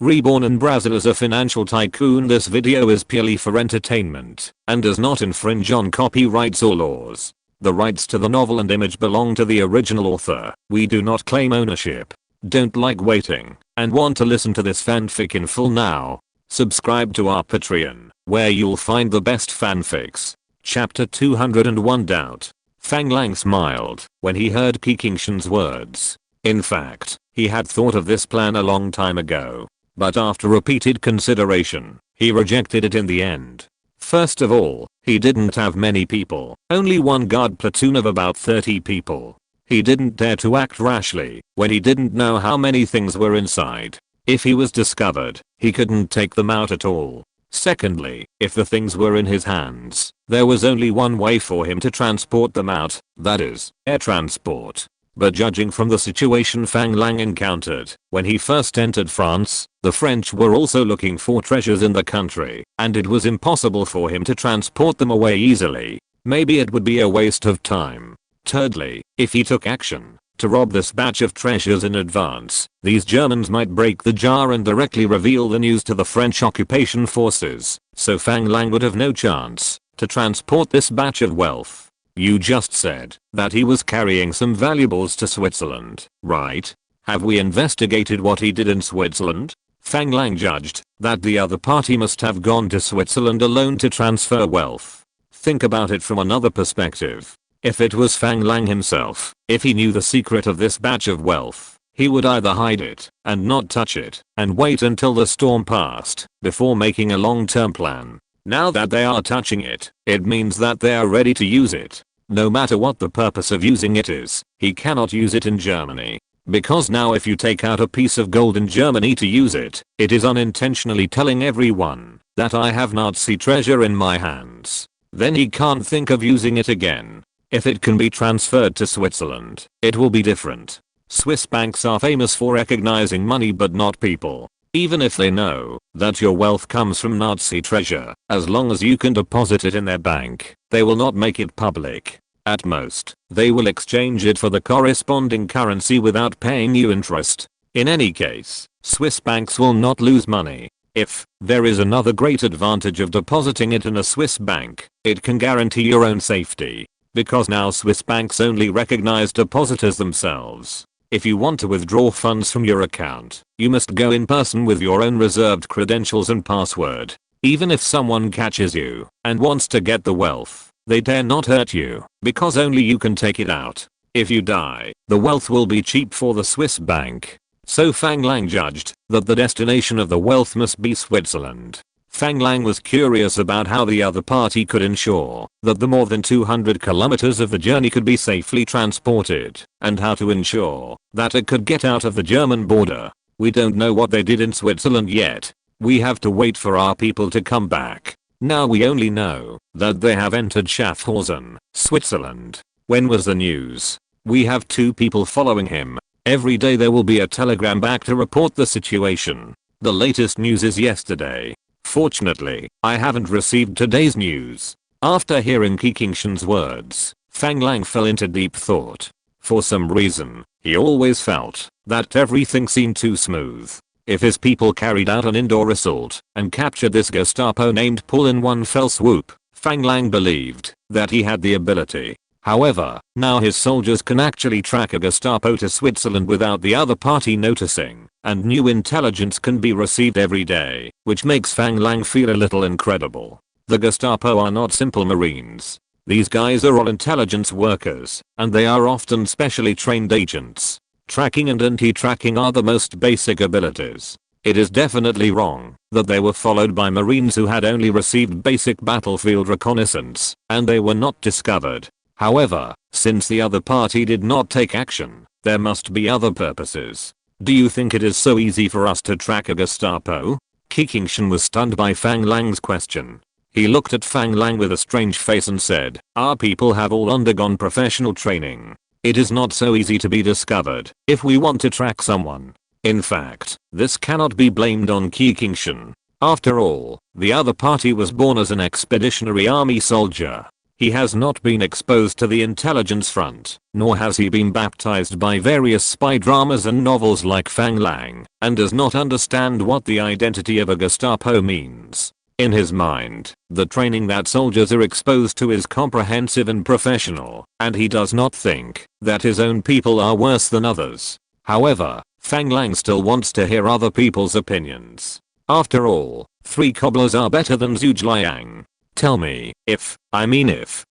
reborn in Brazil as a financial tycoon. This video is purely for entertainment and does not infringe on copyrights or laws. The rights to the novel and image belong to the original author. We do not claim ownership. Don't like waiting and want to listen to this fanfic in full now? Subscribe to our Patreon, where you'll find the best fanfics. Chapter 201 Doubt. Fang Lang smiled when he heard Qiqingshan's words. In fact, he had thought of this plan a long time ago, but after repeated consideration, he rejected it in the end. First of all, he didn't have many people, only one guard platoon of about 30 people. He didn't dare to act rashly when he didn't know how many things were inside. If he was discovered, he couldn't take them out at all. Secondly, if the things were in his hands, there was only one way for him to transport them out, that is, air transport. But judging from the situation Fang Lang encountered when he first entered France, the French were also looking for treasures in the country, and it was impossible for him to transport them away easily. Maybe it would be a waste of time. Thirdly, if he took action to rob this batch of treasures in advance, these Germans might break the jar and directly reveal the news to the French occupation forces, so Fang Lang would have no chance to transport this batch of wealth. You just said that he was carrying some valuables to Switzerland, right? Have we investigated what he did in Switzerland? Fang Lang judged that the other party must have gone to Switzerland alone to transfer wealth. Think about it from another perspective. If it was Fang Lang himself, if he knew the secret of this batch of wealth, he would either hide it and not touch it and wait until the storm passed before making a long-term plan. Now that they are touching it, it means that they are ready to use it. No matter what the purpose of using it is, he cannot use it in Germany. Because now if you take out a piece of gold in Germany to use it, it is unintentionally telling everyone that I have Nazi treasure in my hands. Then he can't think of using it again. If it can be transferred to Switzerland, it will be different. Swiss banks are famous for recognizing money but not people. Even if they know that your wealth comes from Nazi treasure, as long as you can deposit it in their bank, they will not make it public. At most, they will exchange it for the corresponding currency without paying you interest. In any case, Swiss banks will not lose money. If there is another great advantage of depositing it in a Swiss bank, it can guarantee your own safety. Because now Swiss banks only recognize depositors themselves. If you want to withdraw funds from your account, you must go in person with your own reserved credentials and password. Even if someone catches you and wants to get the wealth, they dare not hurt you because only you can take it out. If you die, the wealth will be cheap for the Swiss bank. So Fang Lang judged that the destination of the wealth must be Switzerland. Fang Lang was curious about how the other party could ensure that the more than 200 kilometers of the journey could be safely transported, and how to ensure that it could get out of the German border. We don't know what they did in Switzerland yet. We have to wait for our people to come back. Now we only know that they have entered Schaffhausen, Switzerland. When was the news? We have 2 people following him. Every day there will be a telegram back to report the situation. The latest news is yesterday. Fortunately, I haven't received today's news. After hearing Qiqingshan's words, Fang Lang fell into deep thought. For some reason, he always felt that everything seemed too smooth. If his people carried out an indoor assault and captured this Gestapo named Paul in one fell swoop, Fang Lang believed that he had the ability. However, now his soldiers can actually track a Gestapo to Switzerland without the other party noticing, and new intelligence can be received every day, which makes Fang Lang feel a little incredible. The Gestapo are not simple Marines. These guys are all intelligence workers, and they are often specially trained agents. Tracking and anti-tracking are the most basic abilities. It is definitely wrong that they were followed by Marines who had only received basic battlefield reconnaissance, and they were not discovered. However, since the other party did not take action, there must be other purposes. Do you think it is so easy for us to track a Gestapo? Qiqingshan was stunned by Fang Lang's question. He looked at Fang Lang with a strange face and said, our people have all undergone professional training. It is not so easy to be discovered if we want to track someone. In fact, this cannot be blamed on Qiqingshan. After all, the other party was born as an expeditionary army soldier. He has not been exposed to the intelligence front, nor has he been baptized by various spy dramas and novels like Fang Lang, and does not understand what the identity of a Gestapo means. In his mind, the training that soldiers are exposed to is comprehensive and professional, and he does not think that his own people are worse than others. However, Fang Lang still wants to hear other people's opinions. After all, 3 cobblers are better than Zhuge Liang. Tell me, if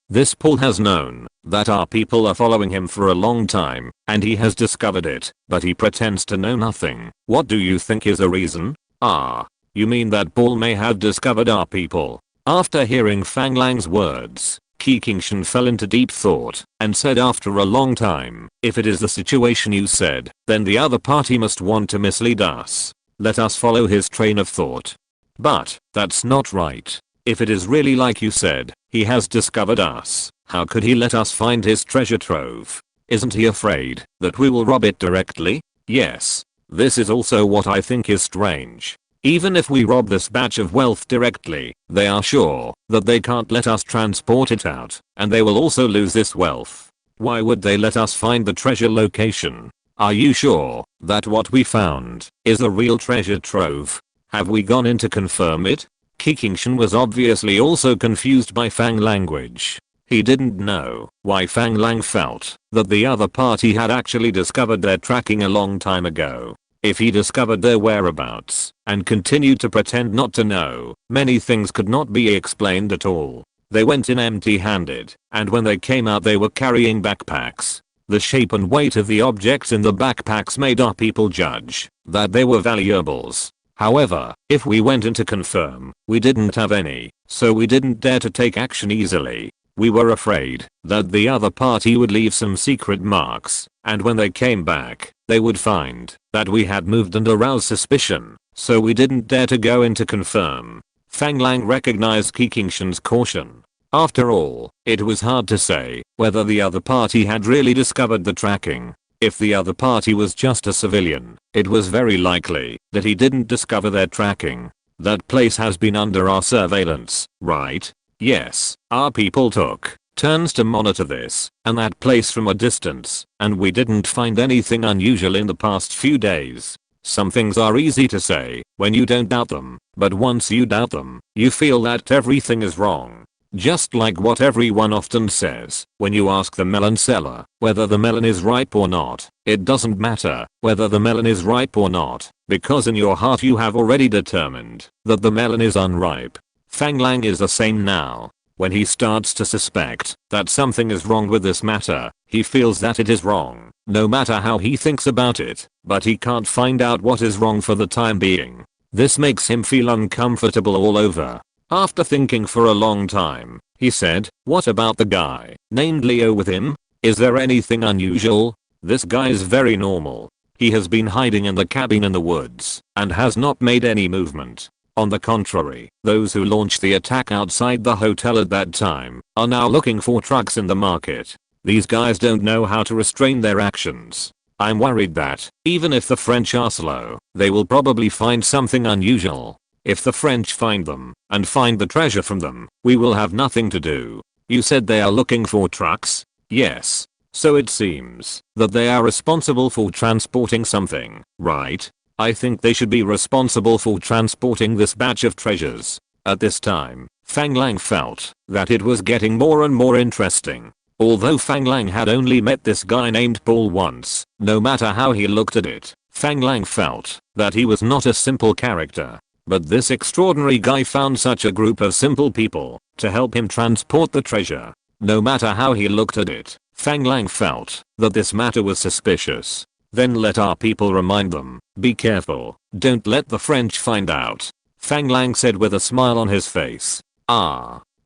this Paul has known that our people are following him for a long time, and he has discovered it, but he pretends to know nothing, what do you think is the reason? You mean that Paul may have discovered our people? After hearing Fang Lang's words, Qi Qingshan fell into deep thought, and said after a long time, if it is the situation you said, then the other party must want to mislead us. Let us follow his train of thought. But, that's not right. If it is really like you said, he has discovered us, how could he let us find his treasure trove? Isn't he afraid that we will rob it directly? Yes. This is also what I think is strange. Even if we rob this batch of wealth directly, they are sure that they can't let us transport it out, and they will also lose this wealth. Why would they let us find the treasure location? Are you sure that what we found is the real treasure trove? Have we gone in to confirm it? Qi Qingshan was obviously also confused by Fang language. He didn't know why Fang Lang felt that the other party had actually discovered their tracking a long time ago. If he discovered their whereabouts and continued to pretend not to know, many things could not be explained at all. They went in empty-handed, and when they came out they were carrying backpacks. The shape and weight of the objects in the backpacks made our people judge that they were valuables. However, if we went in to confirm, we didn't have any, so we didn't dare to take action easily. We were afraid that the other party would leave some secret marks, and when they came back, they would find that we had moved and aroused suspicion, so we didn't dare to go in to confirm. Fang Lang recognized Qi Qingshan's caution. After all, it was hard to say whether the other party had really discovered the tracking. If the other party was just a civilian, it was very likely that he didn't discover their tracking. That place has been under our surveillance, right? Yes, our people took turns to monitor this and that place from a distance, and we didn't find anything unusual in the past few days. Some things are easy to say when you don't doubt them, but once you doubt them, you feel that everything is wrong. Just like what everyone often says, when you ask the melon seller whether the melon is ripe or not, it doesn't matter whether the melon is ripe or not, because in your heart you have already determined that the melon is unripe. Fang Lang is the same now. When he starts to suspect that something is wrong with this matter, he feels that it is wrong, no matter how he thinks about it, but he can't find out what is wrong for the time being. This makes him feel uncomfortable all over. After thinking for a long time, he said, what about the guy named Leo with him? Is there anything unusual? This guy is very normal. He has been hiding in the cabin in the woods and has not made any movement. On the contrary, those who launched the attack outside the hotel at that time are now looking for trucks in the market. These guys don't know how to restrain their actions. I'm worried that, even if the French are slow, they will probably find something unusual. If the French find them and find the treasure from them, we will have nothing to do. You said they are looking for trucks? Yes. So it seems that they are responsible for transporting something, right? I think they should be responsible for transporting this batch of treasures. At this time, Fang Lang felt that it was getting more and more interesting. Although Fang Lang had only met this guy named Paul once, no matter how he looked at it, Fang Lang felt that he was not a simple character. But this extraordinary guy found such a group of simple people to help him transport the treasure. No matter how he looked at it, Fang Lang felt that this matter was suspicious. Then let our people remind them, be careful, don't let the French find out. Fang Lang said with a smile on his face.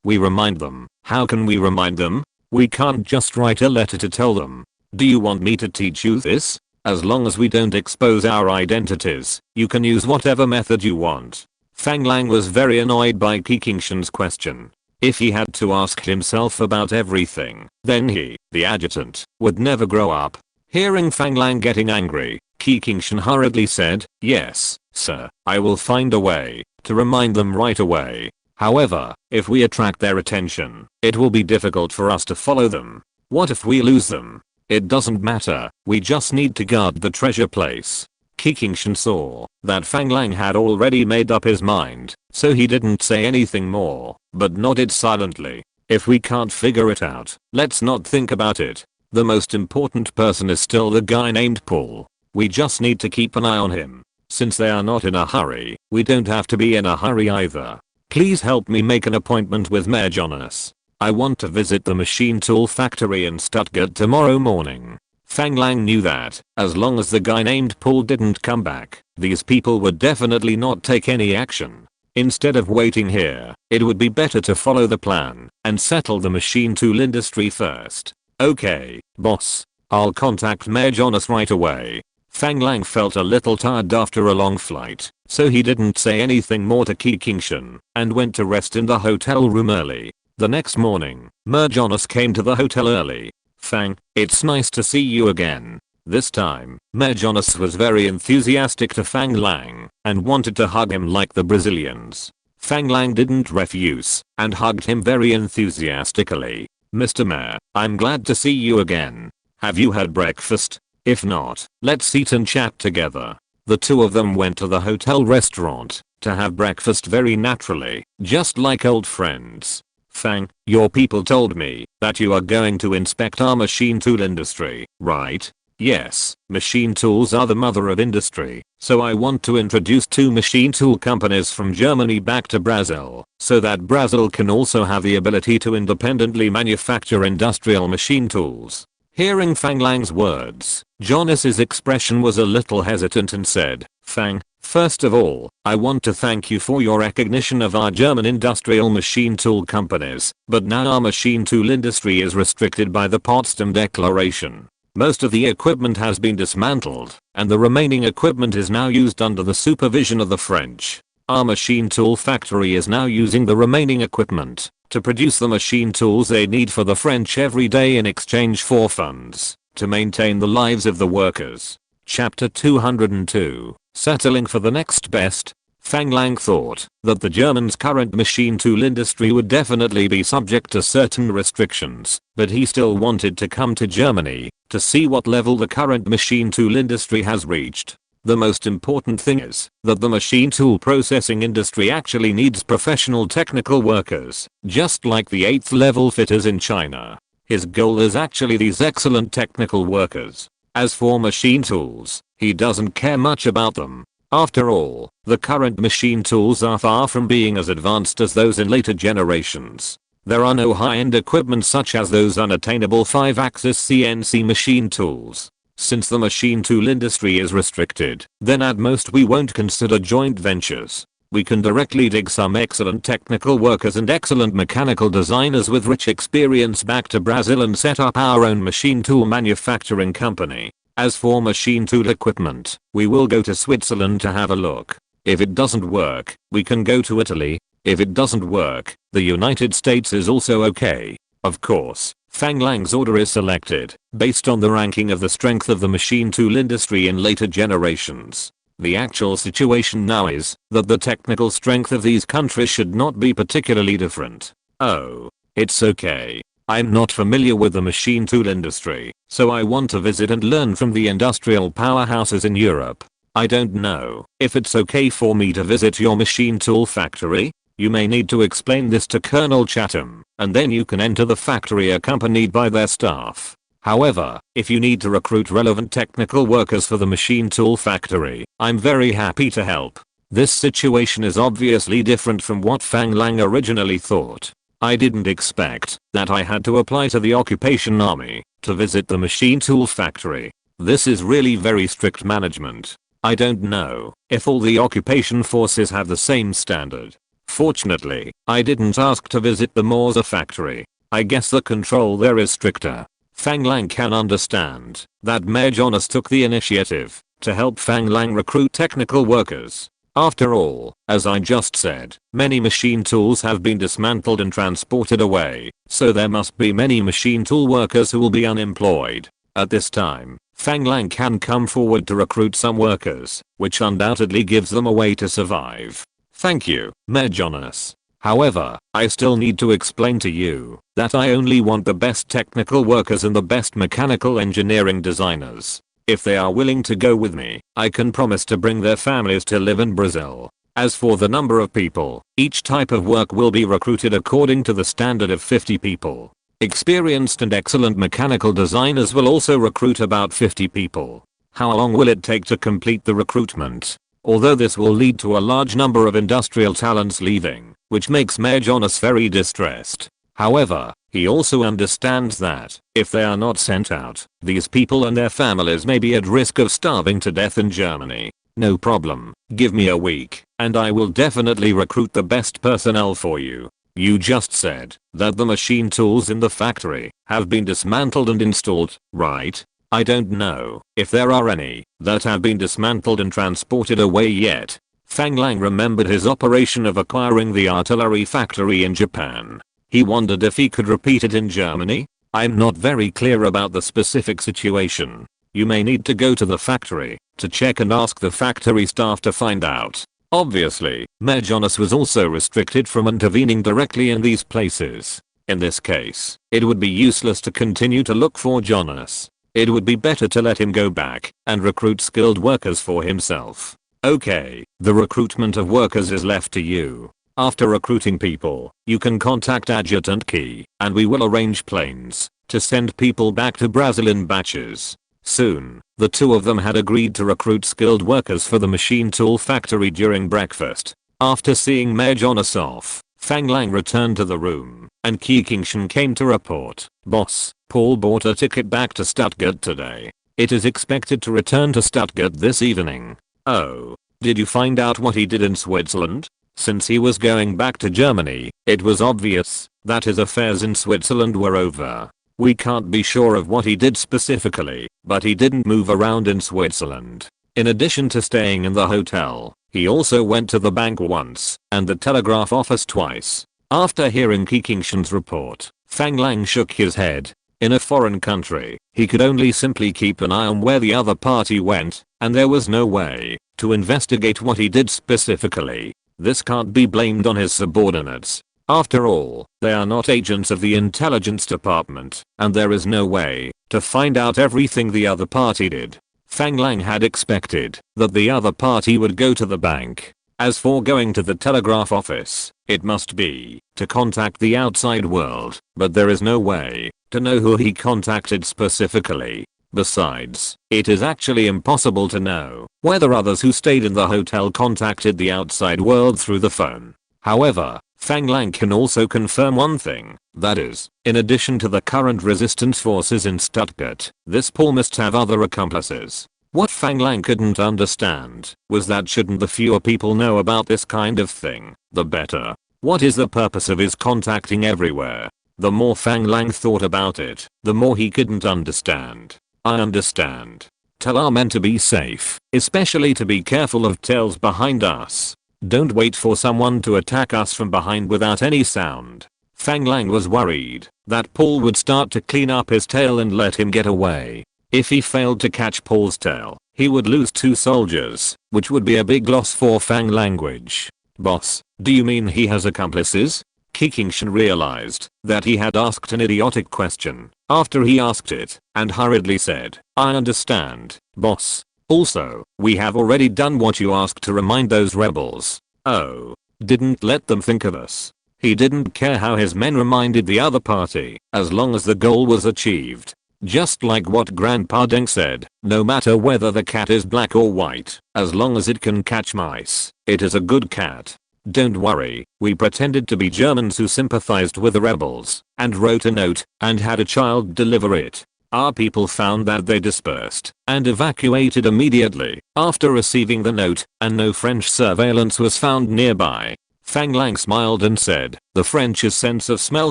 We remind them, how can we remind them? We can't just write a letter to tell them. Do you want me to teach you this? As long as we don't expose our identities, you can use whatever method you want. Fang Lang was very annoyed by Qi Qingshan's question. If he had to ask himself about everything, then he, the adjutant, would never grow up. Hearing Fang Lang getting angry, Qi Qingshan hurriedly said, yes, sir, I will find a way to remind them right away. However, if we attract their attention, it will be difficult for us to follow them. What if we lose them? It doesn't matter, we just need to guard the treasure place. Qingshan saw that Fang Lang had already made up his mind, so he didn't say anything more, but nodded silently. If we can't figure it out, let's not think about it. The most important person is still the guy named Paul. We just need to keep an eye on him. Since they are not in a hurry, we don't have to be in a hurry either. Please help me make an appointment with Mayor Jonas. I want to visit the machine tool factory in Stuttgart tomorrow morning. Fang Lang knew that, as long as the guy named Paul didn't come back, these people would definitely not take any action. Instead of waiting here, it would be better to follow the plan and settle the machine tool industry first. Okay, boss. I'll contact Mayor Jonas right away. Fang Lang felt a little tired after a long flight, so he didn't say anything more to Qingshan and went to rest in the hotel room early. The next morning, Mayor Jonas came to the hotel early. Fang, it's nice to see you again. This time, Mayor Jonas was very enthusiastic to Fang Lang and wanted to hug him like the Brazilians. Fang Lang didn't refuse and hugged him very enthusiastically. Mr. Mayor, I'm glad to see you again. Have you had breakfast? If not, let's eat and chat together. The two of them went to the hotel restaurant to have breakfast very naturally, just like old friends. Fang, your people told me that you are going to inspect our machine tool industry, right? Yes, machine tools are the mother of industry, so I want to introduce 2 machine tool companies from Germany back to Brazil, so that Brazil can also have the ability to independently manufacture industrial machine tools. Hearing Fang Lang's words, Jonas's expression was a little hesitant and said, Fang, first of all, I want to thank you for your recognition of our German industrial machine tool companies, but now our machine tool industry is restricted by the Potsdam Declaration. Most of the equipment has been dismantled, and the remaining equipment is now used under the supervision of the French. Our machine tool factory is now using the remaining equipment to produce the machine tools they need for the French every day in exchange for funds to maintain the lives of the workers. Chapter 202. Settling for the next best. Fang Lang thought that the Germans' current machine tool industry would definitely be subject to certain restrictions, but he still wanted to come to Germany to see what level the current machine tool industry has reached. The most important thing is that the machine tool processing industry actually needs professional technical workers, just like the 8th level fitters in China. His goal is actually these excellent technical workers. As for machine tools, he doesn't care much about them. After all, the current machine tools are far from being as advanced as those in later generations. There are no high-end equipment such as those unattainable 5-axis CNC machine tools. Since the machine tool industry is restricted, then at most we won't consider joint ventures. We can directly dig some excellent technical workers and excellent mechanical designers with rich experience back to Brazil and set up our own machine tool manufacturing company. As for machine tool equipment, we will go to Switzerland to have a look. If it doesn't work, we can go to Italy. If it doesn't work, the United States is also okay. Of course, Fang Lang's order is selected based on the ranking of the strength of the machine tool industry in later generations. The actual situation now is that the technical strength of these countries should not be particularly different. Oh, it's okay. I'm not familiar with the machine tool industry, so I want to visit and learn from the industrial powerhouses in Europe. I don't know if it's okay for me to visit your machine tool factory. You may need to explain this to Colonel Chatham, and then you can enter the factory accompanied by their staff. However, if you need to recruit relevant technical workers for the machine tool factory, I'm very happy to help. This situation is obviously different from what Fang Lang originally thought. I didn't expect that I had to apply to the occupation army to visit the machine tool factory. This is really very strict management. I don't know if all the occupation forces have the same standard. Fortunately, I didn't ask to visit the Morse factory. I guess the control there is stricter. Fang Lang can understand that Mayor Jonas took the initiative to help Fang Lang recruit technical workers. After all, as I just said, many machine tools have been dismantled and transported away, so there must be many machine tool workers who will be unemployed. At this time, Fang Lang can come forward to recruit some workers, which undoubtedly gives them a way to survive. Thank you, Mayor Jonas. However, I still need to explain to you that I only want the best technical workers and the best mechanical engineering designers. If they are willing to go with me, I can promise to bring their families to live in Brazil. As for the number of people, each type of work will be recruited according to the standard of 50 people. Experienced and excellent mechanical designers will also recruit about 50 people. How long will it take to complete the recruitment? Although this will lead to a large number of industrial talents leaving, which makes Mayor Jonas very distressed. However, he also understands that, if they are not sent out, these people and their families may be at risk of starving to death in Germany. No problem, give me a week, and I will definitely recruit the best personnel for you. You just said that the machine tools in the factory have been dismantled and installed, right? I don't know if there are any that have been dismantled and transported away yet. Fang Lang remembered his operation of acquiring the artillery factory in Japan. He wondered if he could repeat it in Germany. I'm not very clear about the specific situation. You may need to go to the factory to check and ask the factory staff to find out. Obviously, Mayor Jonas was also restricted from intervening directly in these places. In this case, it would be useless to continue to look for Jonas. It would be better to let him go back and recruit skilled workers for himself. Okay, the recruitment of workers is left to you. After recruiting people, you can contact Adjutant Key, and we will arrange planes to send people back to Brazil in batches. Soon, the two of them had agreed to recruit skilled workers for the machine tool factory during breakfast. After seeing Mayor Jonas off, Fang Lang returned to the room, and Kikingshan came to report, "Boss, Paul bought a ticket back to Stuttgart today. It is expected to return to Stuttgart this evening." "Oh, did you find out what he did in Switzerland?" Since he was going back to Germany, it was obvious that his affairs in Switzerland were over. We can't be sure of what he did specifically, but he didn't move around in Switzerland. In addition to staying in the hotel, he also went to the bank once, and the telegraph office twice. After hearing Kikingshan's report, Fang Lang shook his head. In a foreign country, he could only simply keep an eye on where the other party went, and there was no way to investigate what he did specifically. This can't be blamed on his subordinates. After all, they are not agents of the intelligence department, and there is no way to find out everything the other party did. Fang Lang had expected that the other party would go to the bank. As for going to the telegraph office, it must be to contact the outside world, but there is no way to know who he contacted specifically. Besides, it is actually impossible to know whether others who stayed in the hotel contacted the outside world through the phone. However, Fang Lang can also confirm one thing, that is, in addition to the current resistance forces in Stuttgart, this Paul must have other accomplices. What Fang Lang couldn't understand was that shouldn't the fewer people know about this kind of thing, the better. What is the purpose of his contacting everywhere? The more Fang Lang thought about it, the more he couldn't understand. I understand. Tell our men to be safe, especially to be careful of tails behind us. Don't wait for someone to attack us from behind without any sound. Fang Lang was worried that Paul would start to clean up his tail and let him get away. If he failed to catch Paul's tail, he would lose 2 soldiers, which would be a big loss for Fang language. "Boss, do you mean he has accomplices?" Kikingshan realized that he had asked an idiotic question after he asked it, and hurriedly said, "I understand, boss. Also, we have already done what you asked to remind those rebels." Oh. Didn't let them think of us. He didn't care how his men reminded the other party, as long as the goal was achieved. Just like what Grandpa Deng said, no matter whether the cat is black or white, as long as it can catch mice, it is a good cat. Don't worry, we pretended to be Germans who sympathized with the rebels, and wrote a note, and had a child deliver it. Our people found that they dispersed, and evacuated immediately, after receiving the note, and no French surveillance was found nearby. Fang Lang smiled and said, "The French's sense of smell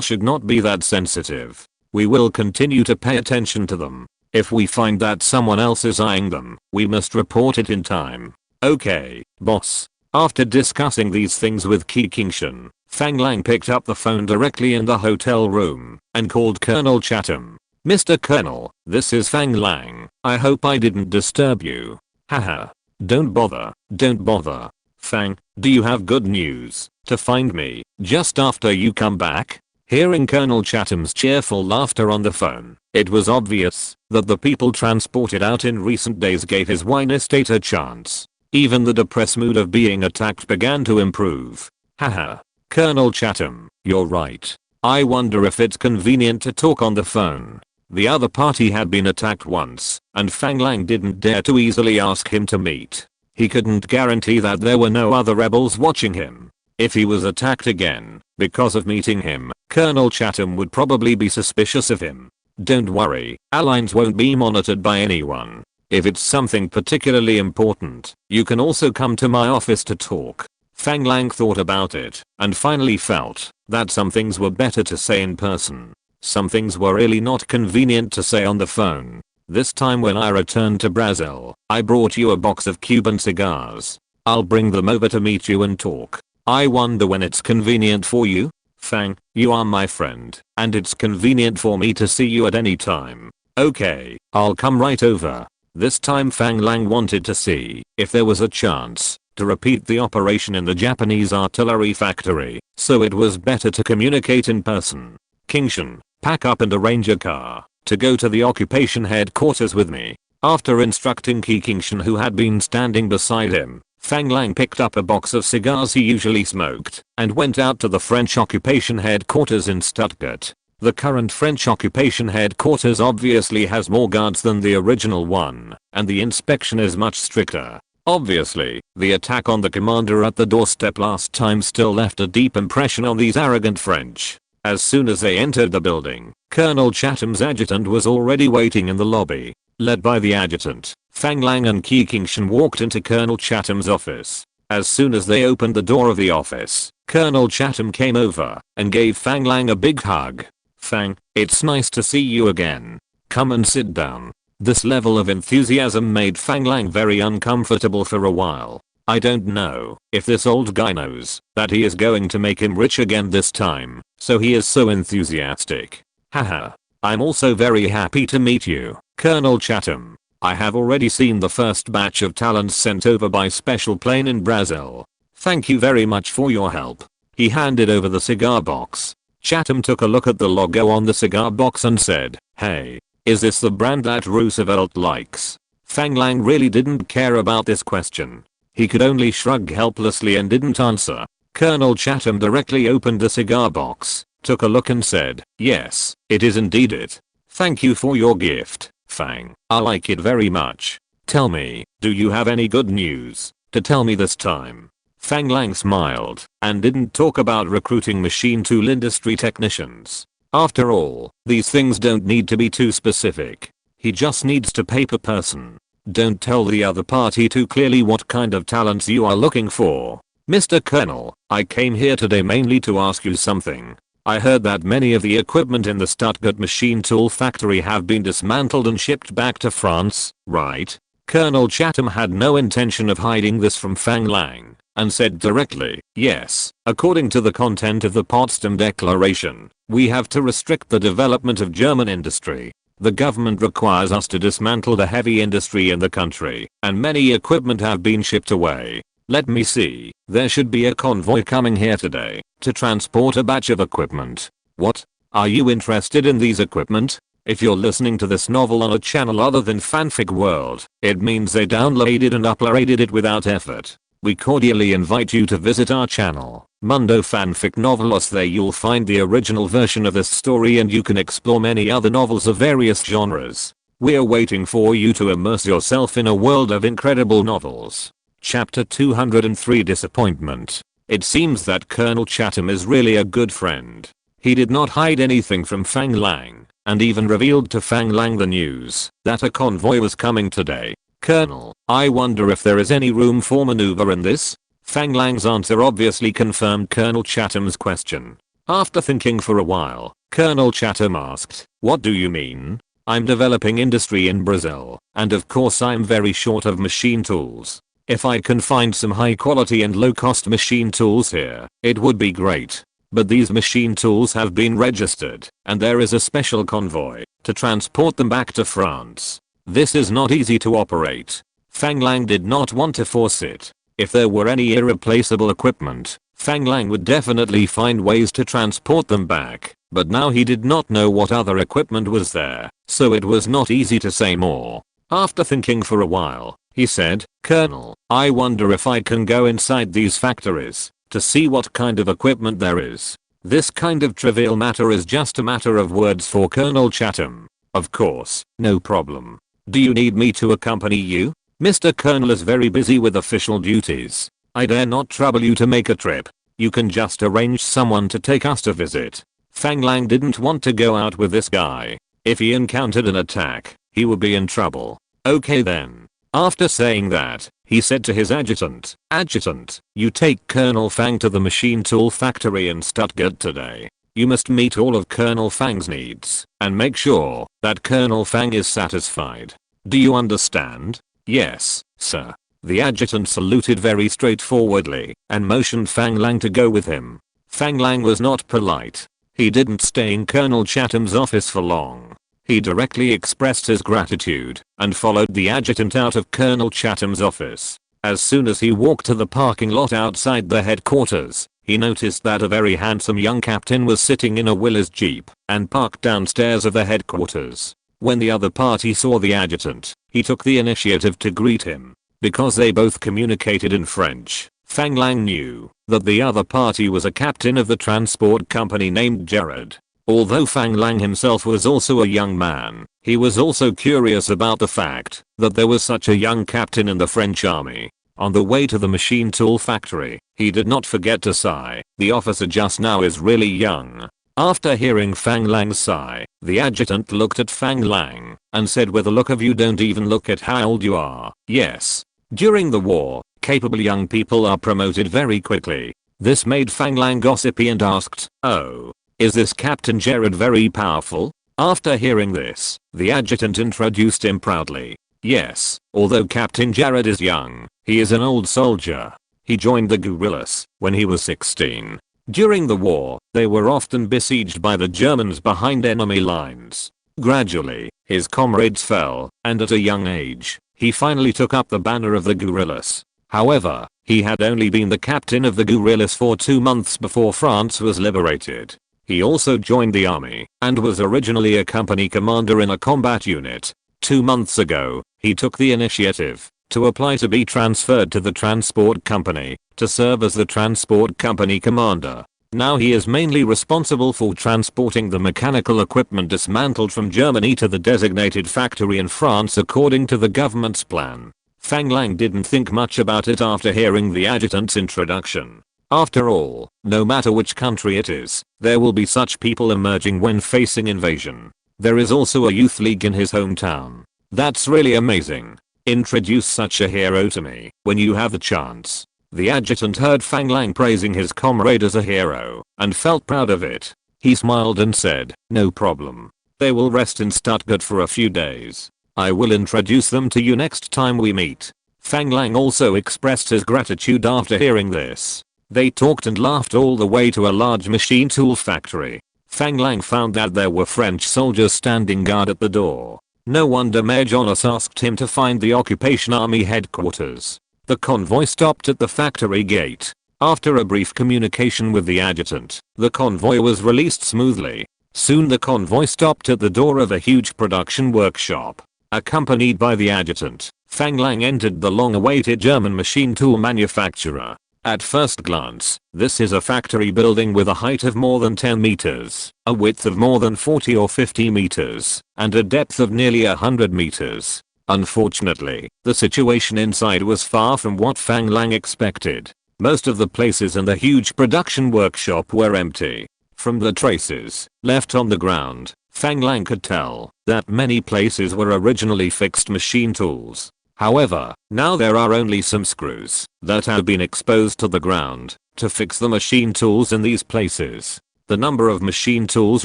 should not be that sensitive. We will continue to pay attention to them. If we find that someone else is eyeing them, we must report it in time." "Okay, boss." After discussing these things with Kikingshan, Fang Lang picked up the phone directly in the hotel room and called Colonel Chatham. "Mr. Colonel, this is Fang Lang. I hope I didn't disturb you." "Haha. Don't bother, don't bother." Fang, do you have good news to find me just after you come back? Hearing Colonel Chatham's cheerful laughter on the phone, it was obvious that the people transported out in recent days gave his wine estate a chance. Even the depressed mood of being attacked began to improve. Haha. Colonel Chatham, you're right. I wonder if it's convenient to talk on the phone. The other party had been attacked once, and Fang Lang didn't dare to easily ask him to meet. He couldn't guarantee that there were no other rebels watching him. If he was attacked again, because of meeting him, Colonel Chatham would probably be suspicious of him. Don't worry, our lines won't be monitored by anyone. If it's something particularly important, you can also come to my office to talk. Fang Lang thought about it, and finally felt that some things were better to say in person. Some things were really not convenient to say on the phone. This time when I returned to Brazil, I brought you a box of Cuban cigars. I'll bring them over to meet you and talk. I wonder when it's convenient for you? Fang, you are my friend, and it's convenient for me to see you at any time. Okay, I'll come right over. This time Fang Lang wanted to see if there was a chance to repeat the operation in the Japanese artillery factory, so it was better to communicate in person. Kingshan, pack up and arrange a car to go to the occupation headquarters with me. After instructing Kingshan, who had been standing beside him, Fang Lang picked up a box of cigars he usually smoked and went out to the French occupation headquarters in Stuttgart. The current French occupation headquarters obviously has more guards than the original one, and the inspection is much stricter. Obviously, the attack on the commander at the doorstep last time still left a deep impression on these arrogant French. As soon as they entered the building, Colonel Chatham's adjutant was already waiting in the lobby. Led by the adjutant, Fang Lang and Kingshan walked into Colonel Chatham's office. As soon as they opened the door of the office, Colonel Chatham came over and gave Fang Lang a big hug. Fang, it's nice to see you again. Come and sit down. This level of enthusiasm made Fang Lang very uncomfortable for a while. I don't know if this old guy knows that he is going to make him rich again this time, so he is so enthusiastic. Haha. I'm also very happy to meet you, Colonel Chatham. I have already seen the first batch of talents sent over by special plane in Brazil. Thank you very much for your help. He handed over the cigar box. Chatham took a look at the logo on the cigar box and said, "Hey, is this the brand that Roosevelt likes?" Fang Lang really didn't care about this question. He could only shrug helplessly and didn't answer. Colonel Chatham directly opened the cigar box, took a look and said, "Yes, it is indeed it. Thank you for your gift, Fang. I like it very much. Tell me, do you have any good news to tell me this time?" Fang Lang smiled and didn't talk about recruiting machine tool industry technicians. After all, these things don't need to be too specific. He just needs to pay per person. Don't tell the other party too clearly what kind of talents you are looking for. "Mr. Colonel, I came here today mainly to ask you something. I heard that many of the equipment in the Stuttgart machine tool factory have been dismantled and shipped back to France, right?" Colonel Chatham had no intention of hiding this from Fang Lang, and said directly, "Yes, according to the content of the Potsdam Declaration, we have to restrict the development of German industry. The government requires us to dismantle the heavy industry in the country, and many equipment have been shipped away. Let me see, there should be a convoy coming here today to transport a batch of equipment. What? Are you interested in these equipment? If you're listening to this novel on a channel other than Fanfic World, it means they downloaded and uploaded it without effort. We cordially invite you to visit our channel, Mundo Fanfic Novelos. There you'll find the original version of this story and you can explore many other novels of various genres. We're waiting for you to immerse yourself in a world of incredible novels." Chapter 203 Disappointment. It seems that Colonel Chatham is really a good friend. He did not hide anything from Fang Lang, and even revealed to Fang Lang the news that a convoy was coming today. "Colonel, I wonder if there is any room for maneuver in this?" Fang Lang's answer obviously confirmed Colonel Chatham's question. After thinking for a while, Colonel Chatham asked, "What do you mean?" "I'm developing industry in Brazil, and of course I'm very short of machine tools. If I can find some high quality and low cost machine tools here, it would be great. But these machine tools have been registered, and there is a special convoy to transport them back to France. This is not easy to operate." Fang Lang did not want to force it. If there were any irreplaceable equipment, Fang Lang would definitely find ways to transport them back, but now he did not know what other equipment was there, so it was not easy to say more. After thinking for a while, he said, "Colonel, I wonder if I can go inside these factories to see what kind of equipment there is." This kind of trivial matter is just a matter of words for Colonel Chatham. Of course, no problem. Do you need me to accompany you? Mr. Colonel is very busy with official duties. I dare not trouble you to make a trip. You can just arrange someone to take us to visit. Fang Lang didn't want to go out with this guy. If he encountered an attack, he would be in trouble. Okay then. After saying that, he said to his adjutant, "Adjutant, you take Colonel Fang to the machine tool factory in Stuttgart today. You must meet all of Colonel Fang's needs and make sure that Colonel Fang is satisfied. Do you understand?" "Yes, sir." The adjutant saluted very straightforwardly and motioned Fang Lang to go with him. Fang Lang was not polite. He didn't stay in Colonel Chatham's office for long. He directly expressed his gratitude and followed the adjutant out of Colonel Chatham's office. As soon as he walked to the parking lot outside the headquarters, he noticed that a very handsome young captain was sitting in a Willys Jeep and parked downstairs of the headquarters. When the other party saw the adjutant, he took the initiative to greet him. Because they both communicated in French, Fang Lang knew that the other party was a captain of the transport company named Jared. Although Fang Lang himself was also a young man, he was also curious about the fact that there was such a young captain in the French army. On the way to the machine tool factory, he did not forget to sigh, "The officer just now is really young." After hearing Fang Lang's sigh, the adjutant looked at Fang Lang and said with a look of "You don't even look at how old you are." Yes. During the war, capable young people are promoted very quickly. This made Fang Lang gossipy and asked, "Oh, is this Captain Jared very powerful?" After hearing this, the adjutant introduced him proudly. "Yes, although Captain Jared is young, he is an old soldier. He joined the guerrillas when he was 16. During the war, they were often besieged by the Germans behind enemy lines. Gradually, his comrades fell, and at a young age, he finally took up the banner of the guerrillas. However, he had only been the captain of the guerrillas for 2 months before France was liberated. He also joined the army and was originally a company commander in a combat unit. 2 months ago, he took the initiative to apply to be transferred to the transport company to serve as the transport company commander. Now he is mainly responsible for transporting the mechanical equipment dismantled from Germany to the designated factory in France according to the government's plan. Fang Lang didn't think much about it after hearing the adjutant's introduction. After all, no matter which country it is, there will be such people emerging when facing invasion. There is also a youth league in his hometown. That's really amazing. Introduce such a hero to me when you have the chance. The adjutant heard Fang Lang praising his comrade as a hero and felt proud of it. He smiled and said, "No problem. They will rest in Stuttgart for a few days. I will introduce them to you next time we meet." Fang Lang also expressed his gratitude after hearing this. They talked and laughed all the way to a large machine tool factory. Fang Lang found that there were French soldiers standing guard at the door. No wonder Major Jonas asked him to find the occupation army headquarters. The convoy stopped at the factory gate. After a brief communication with the adjutant, the convoy was released smoothly. Soon the convoy stopped at the door of a huge production workshop. Accompanied by the adjutant, Fang Lang entered the long-awaited German machine tool manufacturer. At first glance, this is a factory building with a height of more than 10 meters, a width of more than 40 or 50 meters, and a depth of nearly 100 meters. Unfortunately, the situation inside was far from what Fang Lang expected. Most of the places in the huge production workshop were empty. From the traces left on the ground, Fang Lang could tell that many places were originally fixed machine tools. However, now there are only some screws that have been exposed to the ground to fix the machine tools in these places. The number of machine tools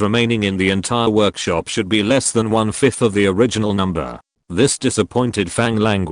remaining in the entire workshop should be less than 1/5 of the original number. This disappointed Fang Lang.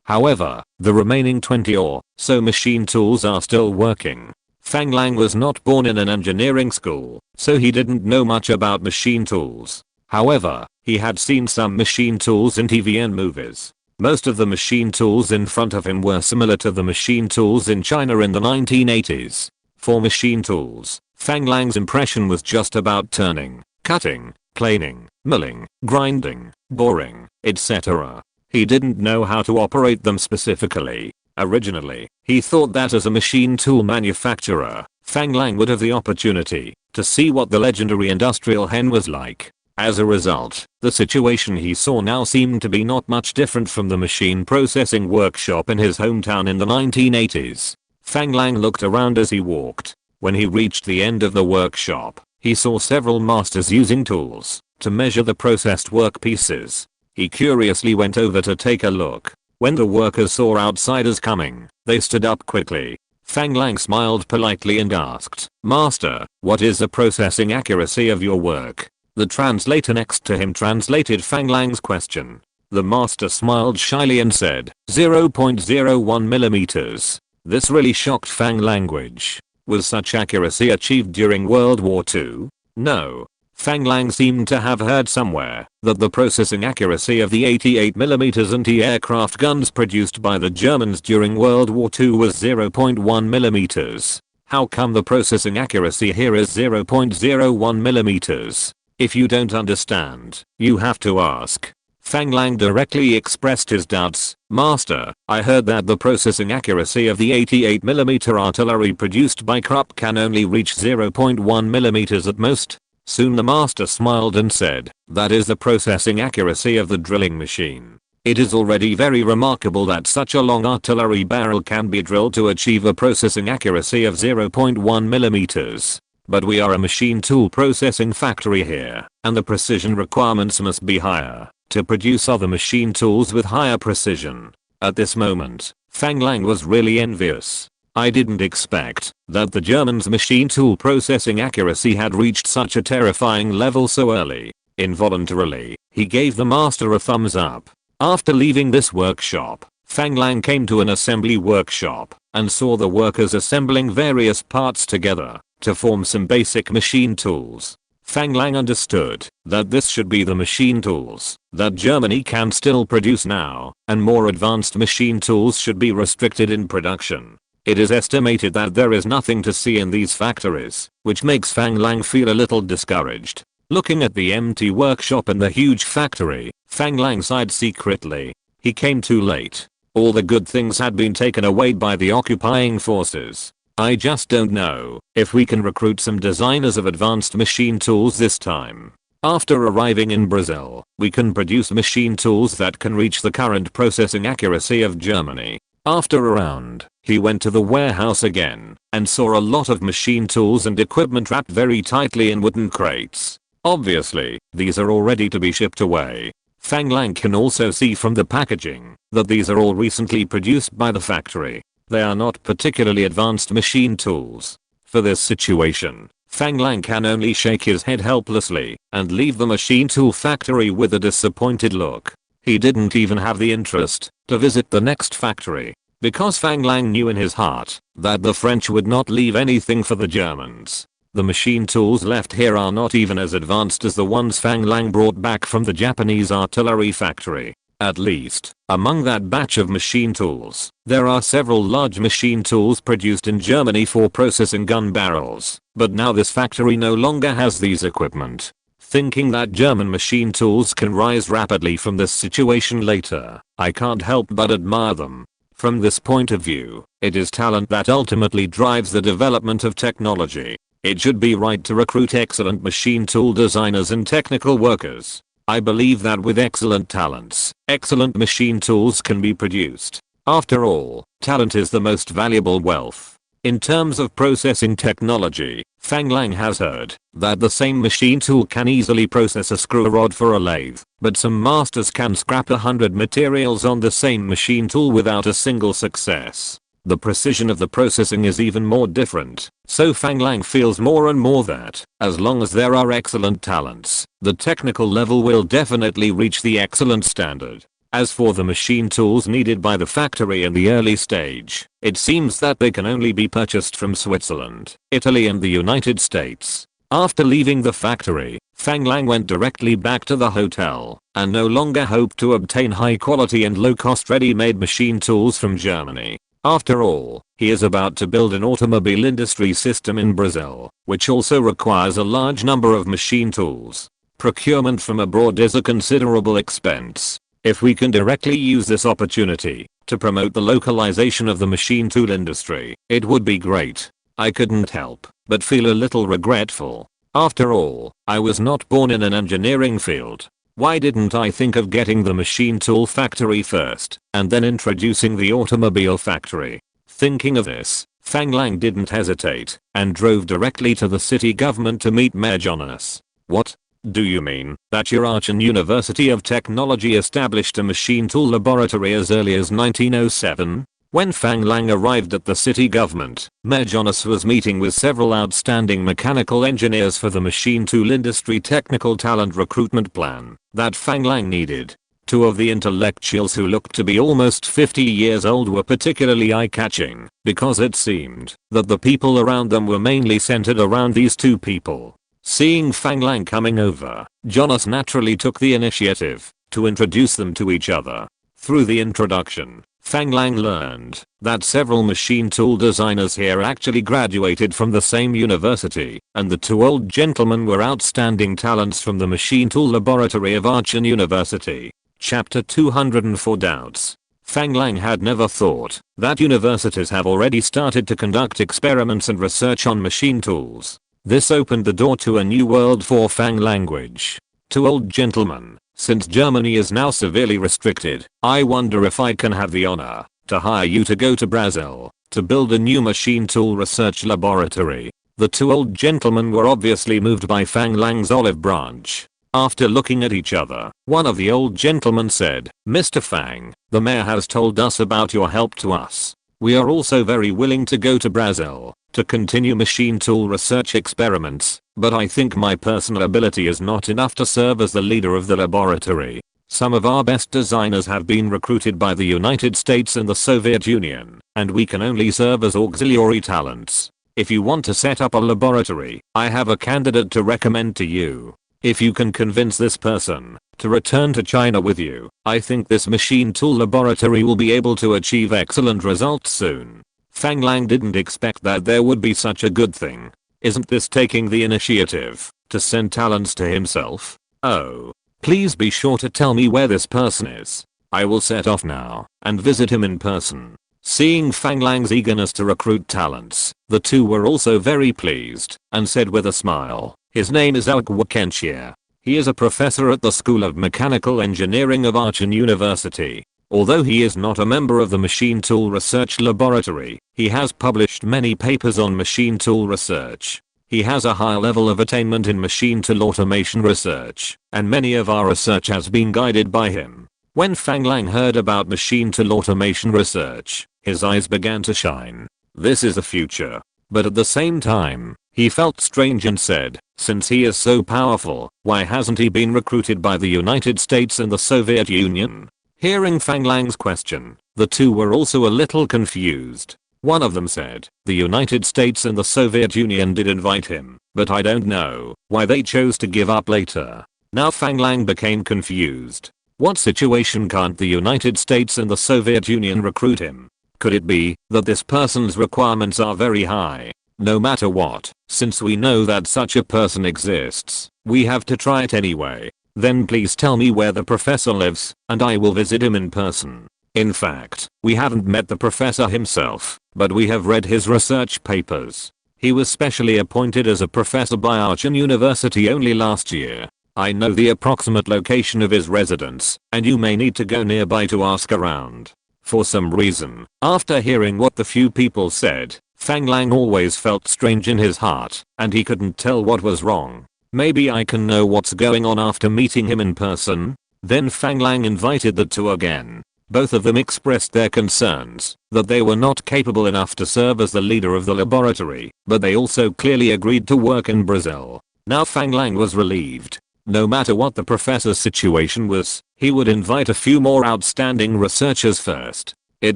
However, the remaining 20 or so machine tools are still working. Fang Lang was not born in an engineering school, so he didn't know much about machine tools. However, he had seen some machine tools in TV and movies. Most of the machine tools in front of him were similar to the machine tools in China in the 1980s. For machine tools, Fang Lang's impression was just about turning, cutting, planing, milling, grinding, boring, etc. He didn't know how to operate them specifically. Originally, he thought that as a machine tool manufacturer, Fang Lang would have the opportunity to see what the legendary industrial hen was like. As a result, the situation he saw now seemed to be not much different from the machine processing workshop in his hometown in the 1980s. Fang Lang looked around as he walked. When he reached the end of the workshop, he saw several masters using tools to measure the processed workpieces. He curiously went over to take a look. When the workers saw outsiders coming, they stood up quickly. Fang Lang smiled politely and asked, "Master, what is the processing accuracy of your work?" The translator next to him translated Fang Lang's question. The master smiled shyly and said, 0.01 millimeters. This really shocked Fang language. Was such accuracy achieved during World War II? No. Fang Lang seemed to have heard somewhere that the processing accuracy of the 88mm anti-aircraft guns produced by the Germans during World War II was 0.1 millimeters. How come the processing accuracy here is 0.01 millimeters? If you don't understand, you have to ask. Fang Lang directly expressed his doubts. Master, I heard that the processing accuracy of the 88mm artillery produced by Krupp can only reach 0.1 millimeters at most. Soon the master smiled and said, that is the processing accuracy of the drilling machine. It is already very remarkable that such a long artillery barrel can be drilled to achieve a processing accuracy of 0.1 millimeters. But we are a machine tool processing factory here, and the precision requirements must be higher to produce other machine tools with higher precision. At this moment, Fang Lang was really envious. I didn't expect that the Germans' machine tool processing accuracy had reached such a terrifying level so early. Involuntarily, he gave the master a thumbs up. After leaving this workshop, Fang Lang came to an assembly workshop and saw the workers assembling various parts together to form some basic machine tools. Fang Lang understood that this should be the machine tools that Germany can still produce now, and more advanced machine tools should be restricted in production. It is estimated that there is nothing to see in these factories, which makes Fang Lang feel a little discouraged. Looking at the empty workshop and the huge factory, Fang Lang sighed secretly. He came too late. All the good things had been taken away by the occupying forces. I just don't know if we can recruit some designers of advanced machine tools this time. After arriving in Brazil, we can produce machine tools that can reach the current processing accuracy of Germany. After a round, he went to the warehouse again and saw a lot of machine tools and equipment wrapped very tightly in wooden crates. Obviously, these are all ready to be shipped away. Fang Lang can also see from the packaging that these are all recently produced by the factory. They are not particularly advanced machine tools. For this situation, Fang Lang can only shake his head helplessly and leave the machine tool factory with a disappointed look. He didn't even have the interest to visit the next factory, because Fang Lang knew in his heart that the French would not leave anything for the Germans. The machine tools left here are not even as advanced as the ones Fang Lang brought back from the Japanese artillery factory. At least, among that batch of machine tools, there are several large machine tools produced in Germany for processing gun barrels, but now this factory no longer has these equipment. Thinking that German machine tools can rise rapidly from this situation later, I can't help but admire them. From this point of view, it is talent that ultimately drives the development of technology. It should be right to recruit excellent machine tool designers and technical workers. I believe that with excellent talents, excellent machine tools can be produced. After all, talent is the most valuable wealth. In terms of processing technology, Fang Lang has heard that the same machine tool can easily process a screw rod for a lathe, but some masters can scrap 100 materials on the same machine tool without a single success. The precision of the processing is even more different, so Fang Lang feels more and more that, as long as there are excellent talents, the technical level will definitely reach the excellent standard. As for the machine tools needed by the factory in the early stage, it seems that they can only be purchased from Switzerland, Italy and the United States. After leaving the factory, Fang Lang went directly back to the hotel and no longer hoped to obtain high quality and low cost ready-made machine tools from Germany. After all, he is about to build an automobile industry system in Brazil, which also requires a large number of machine tools. Procurement from abroad is a considerable expense. If we can directly use this opportunity to promote the localization of the machine tool industry, it would be great. I couldn't help but feel a little regretful. After all, I was not born in an engineering field. Why didn't I think of getting the machine tool factory first and then introducing the automobile factory? Thinking of this, Fang Lang didn't hesitate and drove directly to the city government to meet Mayor Jonas. What? Do you mean that your Aachen University of Technology established a machine tool laboratory as early as 1907? When Fang Lang arrived at the city government, Mayor Jonas was meeting with several outstanding mechanical engineers for the machine tool industry technical talent recruitment plan that Fang Lang needed. Two of the intellectuals who looked to be almost 50 years old were particularly eye-catching because it seemed that the people around them were mainly centered around these two people. Seeing Fang Lang coming over, Jonas naturally took the initiative to introduce them to each other. Through the introduction, Fang Lang learned that several machine tool designers here actually graduated from the same university, and the two old gentlemen were outstanding talents from the machine tool laboratory of Aachen University. Chapter 204 Doubts. Fang Lang had never thought that universities have already started to conduct experiments and research on machine tools. This opened the door to a new world for Fang language. Two old gentlemen. Since Germany is now severely restricted, I wonder if I can have the honor to hire you to go to Brazil to build a new machine tool research laboratory. The two old gentlemen were obviously moved by Fang Lang's olive branch. After looking at each other, one of the old gentlemen said, "Mr. Fang, the mayor has told us about your help to us. We are also very willing to go to Brazil to continue machine tool research experiments, but I think my personal ability is not enough to serve as the leader of the laboratory. Some of our best designers have been recruited by the United States and the Soviet Union, and we can only serve as auxiliary talents. If you want to set up a laboratory, I have a candidate to recommend to you. If you can convince this person to return to China with you, I think this machine tool laboratory will be able to achieve excellent results soon." Fang Lang didn't expect that there would be such a good thing. Isn't this taking the initiative to send talents to himself? Oh. Please be sure to tell me where this person is. I will set off now and visit him in person. Seeing Fang Lang's eagerness to recruit talents, the two were also very pleased and said with a smile, "His name is Awakens. He is a professor at the School of Mechanical Engineering of Aachen University. Although he is not a member of the Machine Tool Research Laboratory, he has published many papers on machine tool research. He has a high level of attainment in machine tool automation research, and many of our research has been guided by him." When Fang Lang heard about machine tool automation research, his eyes began to shine. This is the future. But at the same time, he felt strange and said, since he is so powerful, why hasn't he been recruited by the United States and the Soviet Union? Hearing Fang Lang's question, the two were also a little confused. One of them said, "The United States and the Soviet Union did invite him, but I don't know why they chose to give up later." Now Fang Lang became confused. What situation can't the United States and the Soviet Union recruit him? Could it be that this person's requirements are very high? No matter what, since we know that such a person exists, we have to try it anyway. Then please tell me where the professor lives, and I will visit him in person. In fact, we haven't met the professor himself, but we have read his research papers. He was specially appointed as a professor by Aachen University only last year. I know the approximate location of his residence, and you may need to go nearby to ask around." For some reason, after hearing what the few people said, Fang Lang always felt strange in his heart, and he couldn't tell what was wrong. Maybe I can know what's going on after meeting him in person? Then Fang Lang invited the two again. Both of them expressed their concerns that they were not capable enough to serve as the leader of the laboratory, but they also clearly agreed to work in Brazil. Now Fang Lang was relieved. No matter what the professor's situation was, he would invite a few more outstanding researchers first. It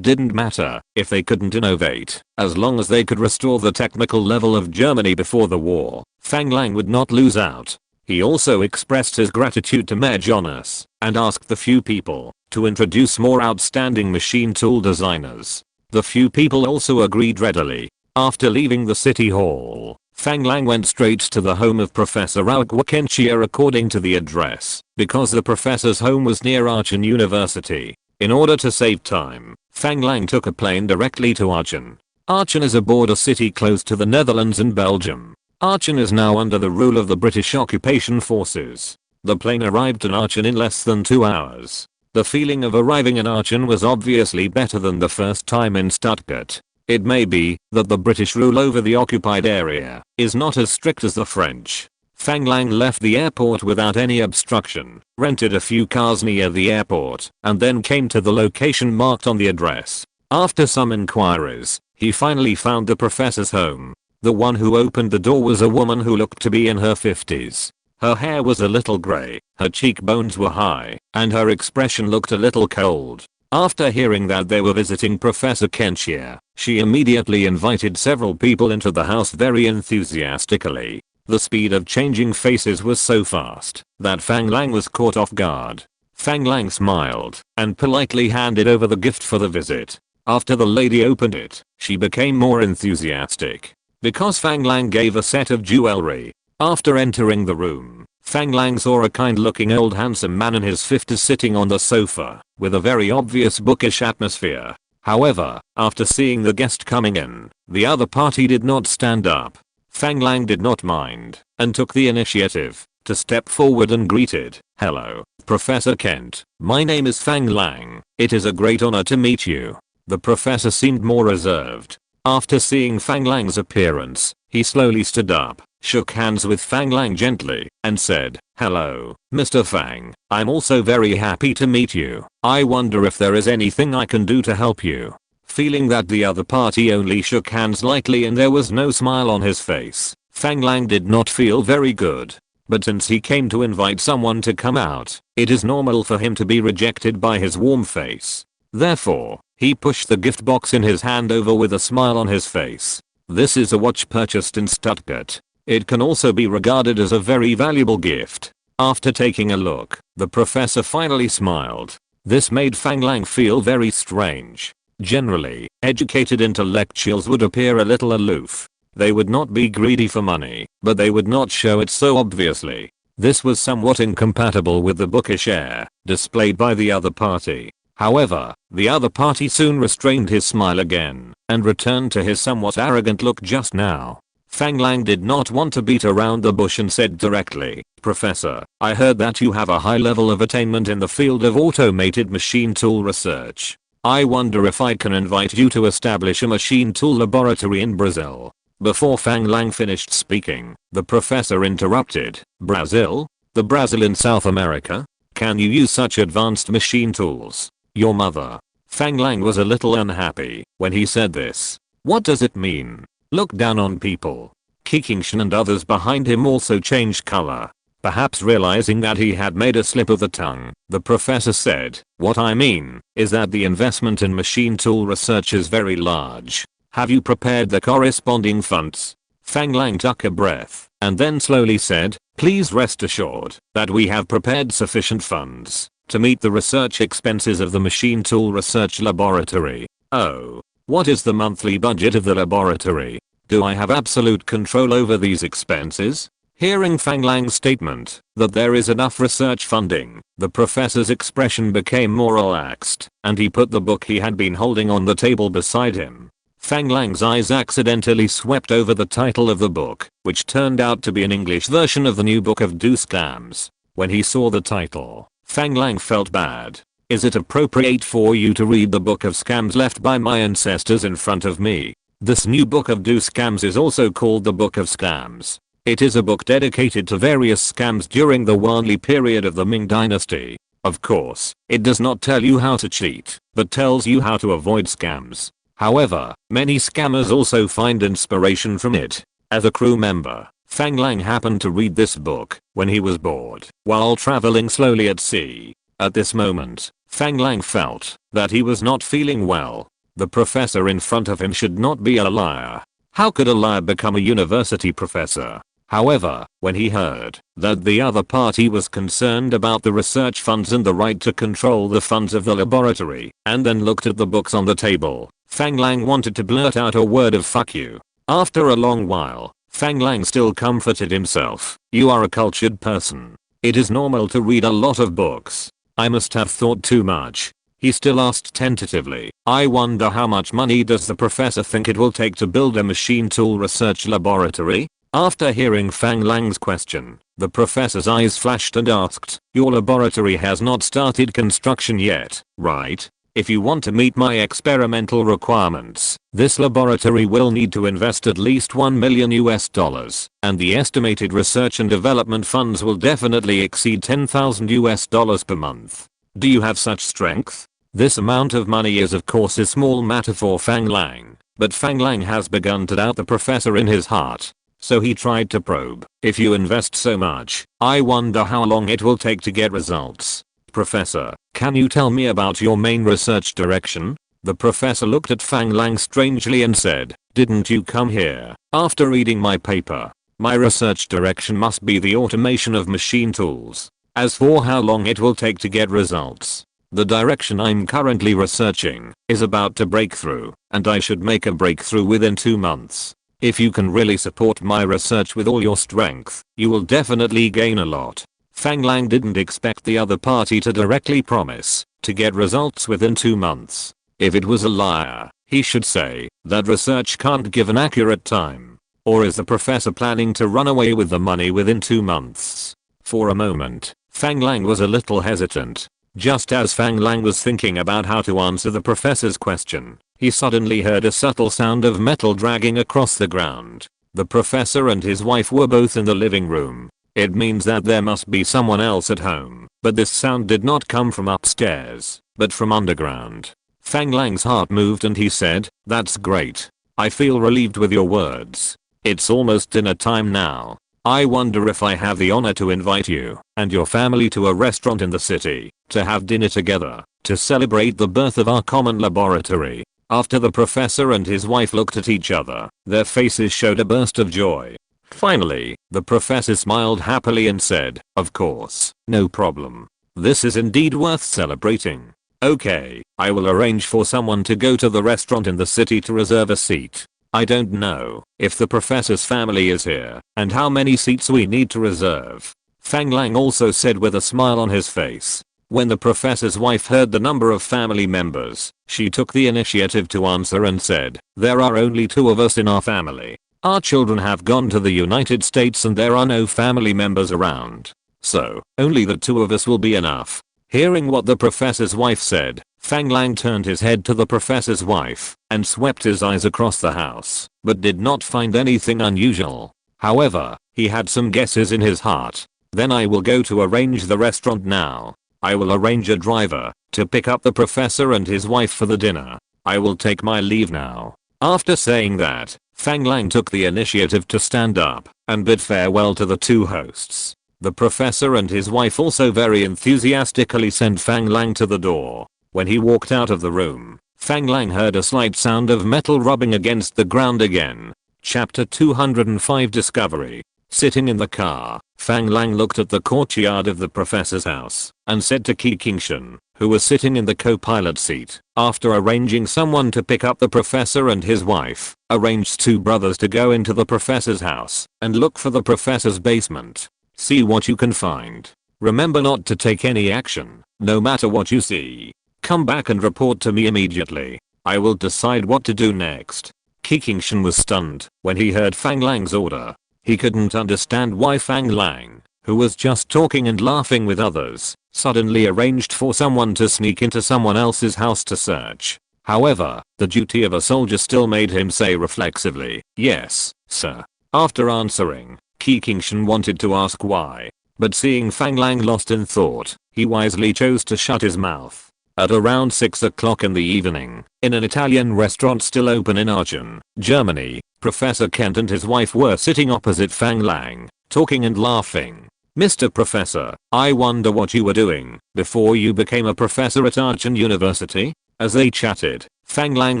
didn't matter if they couldn't innovate, as long as they could restore the technical level of Germany before the war, Fang Lang would not lose out. He also expressed his gratitude to Mayor Jonas and asked the few people to introduce more outstanding machine tool designers. The few people also agreed readily. After leaving the city hall, Fang Lang went straight to the home of Professor awakens according to the address, because the professor's home was near Aachen University. In order to save time, Fang Lang took a plane directly to Aachen. Aachen is a border city close to the Netherlands and Belgium. Aachen is now under the rule of the British occupation forces. The plane arrived in Aachen in less than 2 hours. The feeling of arriving in Aachen was obviously better than the first time in Stuttgart. It may be that the British rule over the occupied area is not as strict as the French. Fang Lang left the airport without any obstruction, rented a few cars near the airport, and then came to the location marked on the address. After some inquiries, he finally found the professor's home. The one who opened the door was a woman who looked to be in her 50s. Her hair was a little grey, her cheekbones were high, and her expression looked a little cold. After hearing that they were visiting Professor Kenshia, she immediately invited several people into the house very enthusiastically. The speed of changing faces was so fast that Fang Lang was caught off guard. Fang Lang smiled and politely handed over the gift for the visit. After the lady opened it, she became more enthusiastic because Fang Lang gave a set of jewelry. After entering the room, Fang Lang saw a kind-looking old handsome man in his 50s sitting on the sofa, with a very obvious bookish atmosphere. However, after seeing the guest coming in, the other party did not stand up. Fang Lang did not mind, and took the initiative to step forward and greeted, "Hello, Professor Kent. My name is Fang Lang. It is a great honor to meet you." The professor seemed more reserved. After seeing Fang Lang's appearance, he slowly stood up, shook hands with Fang Lang gently, and said, "Hello, Mr. Fang. I'm also very happy to meet you. I wonder if there is anything I can do to help you." Feeling that the other party only shook hands lightly and there was no smile on his face, Fang Lang did not feel very good. But since he came to invite someone to come out, it is normal for him to be rejected by his warm face. Therefore, he pushed the gift box in his hand over with a smile on his face. This is a watch purchased in Stuttgart. It can also be regarded as a very valuable gift. After taking a look, the professor finally smiled. This made Fang Lang feel very strange. Generally, educated intellectuals would appear a little aloof. They would not be greedy for money, but they would not show it so obviously. This was somewhat incompatible with the bookish air displayed by the other party. However, the other party soon restrained his smile again and returned to his somewhat arrogant look just now. Fang Lang did not want to beat around the bush and said directly, "Professor, I heard that you have a high level of attainment in the field of automated machine tool research. I wonder if I can invite you to establish a machine tool laboratory in Brazil." Before Fang Lang finished speaking, the professor interrupted, "Brazil? The Brazil in South America? Can you use such advanced machine tools? Your mother?" Fang Lang was a little unhappy when he said this. What does it mean? Look down on people. Kikingshan and others behind him also changed color. Perhaps realizing that he had made a slip of the tongue, the professor said, "What I mean is that the investment in machine tool research is very large. Have you prepared the corresponding funds?" Fang Lang took a breath and then slowly said, "Please rest assured that we have prepared sufficient funds to meet the research expenses of the machine tool research laboratory." "Oh. What is the monthly budget of the laboratory? Do I have absolute control over these expenses?" Hearing Fang Lang's statement that there is enough research funding, the professor's expression became more relaxed, and he put the book he had been holding on the table beside him. Fang Lang's eyes accidentally swept over the title of the book, which turned out to be an English version of the new book of Do Scams. When he saw the title, Fang Lang felt bad. Is it appropriate for you to read the book of scams left by my ancestors in front of me? This new book of Do Scams is also called the Book of Scams. It is a book dedicated to various scams during the Wanli period of the Ming Dynasty. Of course, it does not tell you how to cheat, but tells you how to avoid scams. However, many scammers also find inspiration from it. As a crew member, Fang Lang happened to read this book when he was bored while traveling slowly at sea. At this moment, Fang Lang felt that he was not feeling well. The professor in front of him should not be a liar. How could a liar become a university professor? However, when he heard that the other party was concerned about the research funds and the right to control the funds of the laboratory, and then looked at the books on the table, Fang Lang wanted to blurt out a word of fuck you. After a long while, Fang Lang still comforted himself. You are a cultured person. It is normal to read a lot of books. I must have thought too much. He still asked tentatively, I wonder how much money does the professor think it will take to build a machine tool research laboratory? After hearing Fang Lang's question, the professor's eyes flashed and asked, your laboratory has not started construction yet, right? If you want to meet my experimental requirements, this laboratory will need to invest at least $1 million, and the estimated research and development funds will definitely exceed $10,000 per month. Do you have such strength? This amount of money is of course a small matter for Fang Lang, but Fang Lang has begun to doubt the professor in his heart. So he tried to probe. If you invest so much, I wonder how long it will take to get results. Professor, can you tell me about your main research direction? The professor looked at Fang Lang strangely and said, didn't you come here after reading my paper? My research direction must be the automation of machine tools. As for how long it will take to get results, the direction I'm currently researching is about to break through, and I should make a breakthrough within 2 months. If you can really support my research with all your strength, you will definitely gain a lot. Fang Lang didn't expect the other party to directly promise to get results within 2 months. If it was a liar, he should say that research can't give an accurate time. Or is the professor planning to run away with the money within 2 months? For a moment, Fang Lang was a little hesitant. Just as Fang Lang was thinking about how to answer the professor's question, he suddenly heard a subtle sound of metal dragging across the ground. The professor and his wife were both in the living room. It means that there must be someone else at home, but this sound did not come from upstairs, but from underground. Fang Lang's heart moved and he said, that's great. I feel relieved with your words. It's almost dinner time now. I wonder if I have the honor to invite you and your family to a restaurant in the city to have dinner together to celebrate the birth of our common laboratory. After the professor and his wife looked at each other, their faces showed a burst of joy. Finally, the professor smiled happily and said, of course, no problem. This is indeed worth celebrating. Okay, I will arrange for someone to go to the restaurant in the city to reserve a seat. I don't know if the professor's family is here and how many seats we need to reserve. Fang Lang also said with a smile on his face. When the professor's wife heard the number of family members, she took the initiative to answer and said, there are only 2 of us in our family. Our children have gone to the United States and there are no family members around. So, only the 2 of us will be enough. Hearing what the professor's wife said, Fang Lang turned his head to the professor's wife and swept his eyes across the house, but did not find anything unusual. However, he had some guesses in his heart. Then I will go to arrange the restaurant now. I will arrange a driver to pick up the professor and his wife for the dinner. I will take my leave now. After saying that, Fang Lang took the initiative to stand up and bid farewell to the 2 hosts. The professor and his wife also very enthusiastically sent Fang Lang to the door. When he walked out of the room, Fang Lang heard a slight sound of metal rubbing against the ground again. Chapter 205 Discovery. Sitting in the car, Fang Lang looked at the courtyard of the professor's house and said to Kikingshan, who was sitting in the co-pilot seat, after arranging someone to pick up the professor and his wife, arranged 2 brothers to go into the professor's house and look for the professor's basement. See what you can find. Remember not to take any action, no matter what you see. Come back and report to me immediately. I will decide what to do next. Kikingshan was stunned when he heard Fang Lang's order. He couldn't understand why Fang Lang, who was just talking and laughing with others, suddenly arranged for someone to sneak into someone else's house to search. However, the duty of a soldier still made him say reflexively, yes, sir. After answering, Kikingshan wanted to ask why, but seeing Fang Lang lost in thought, he wisely chose to shut his mouth. At around 6 o'clock in the evening, in an Italian restaurant still open in Aachen, Germany, Professor Kent and his wife were sitting opposite Fang Lang, talking and laughing. "Mr. Professor, I wonder what you were doing before you became a professor at Archon University?" As they chatted, Fang Lang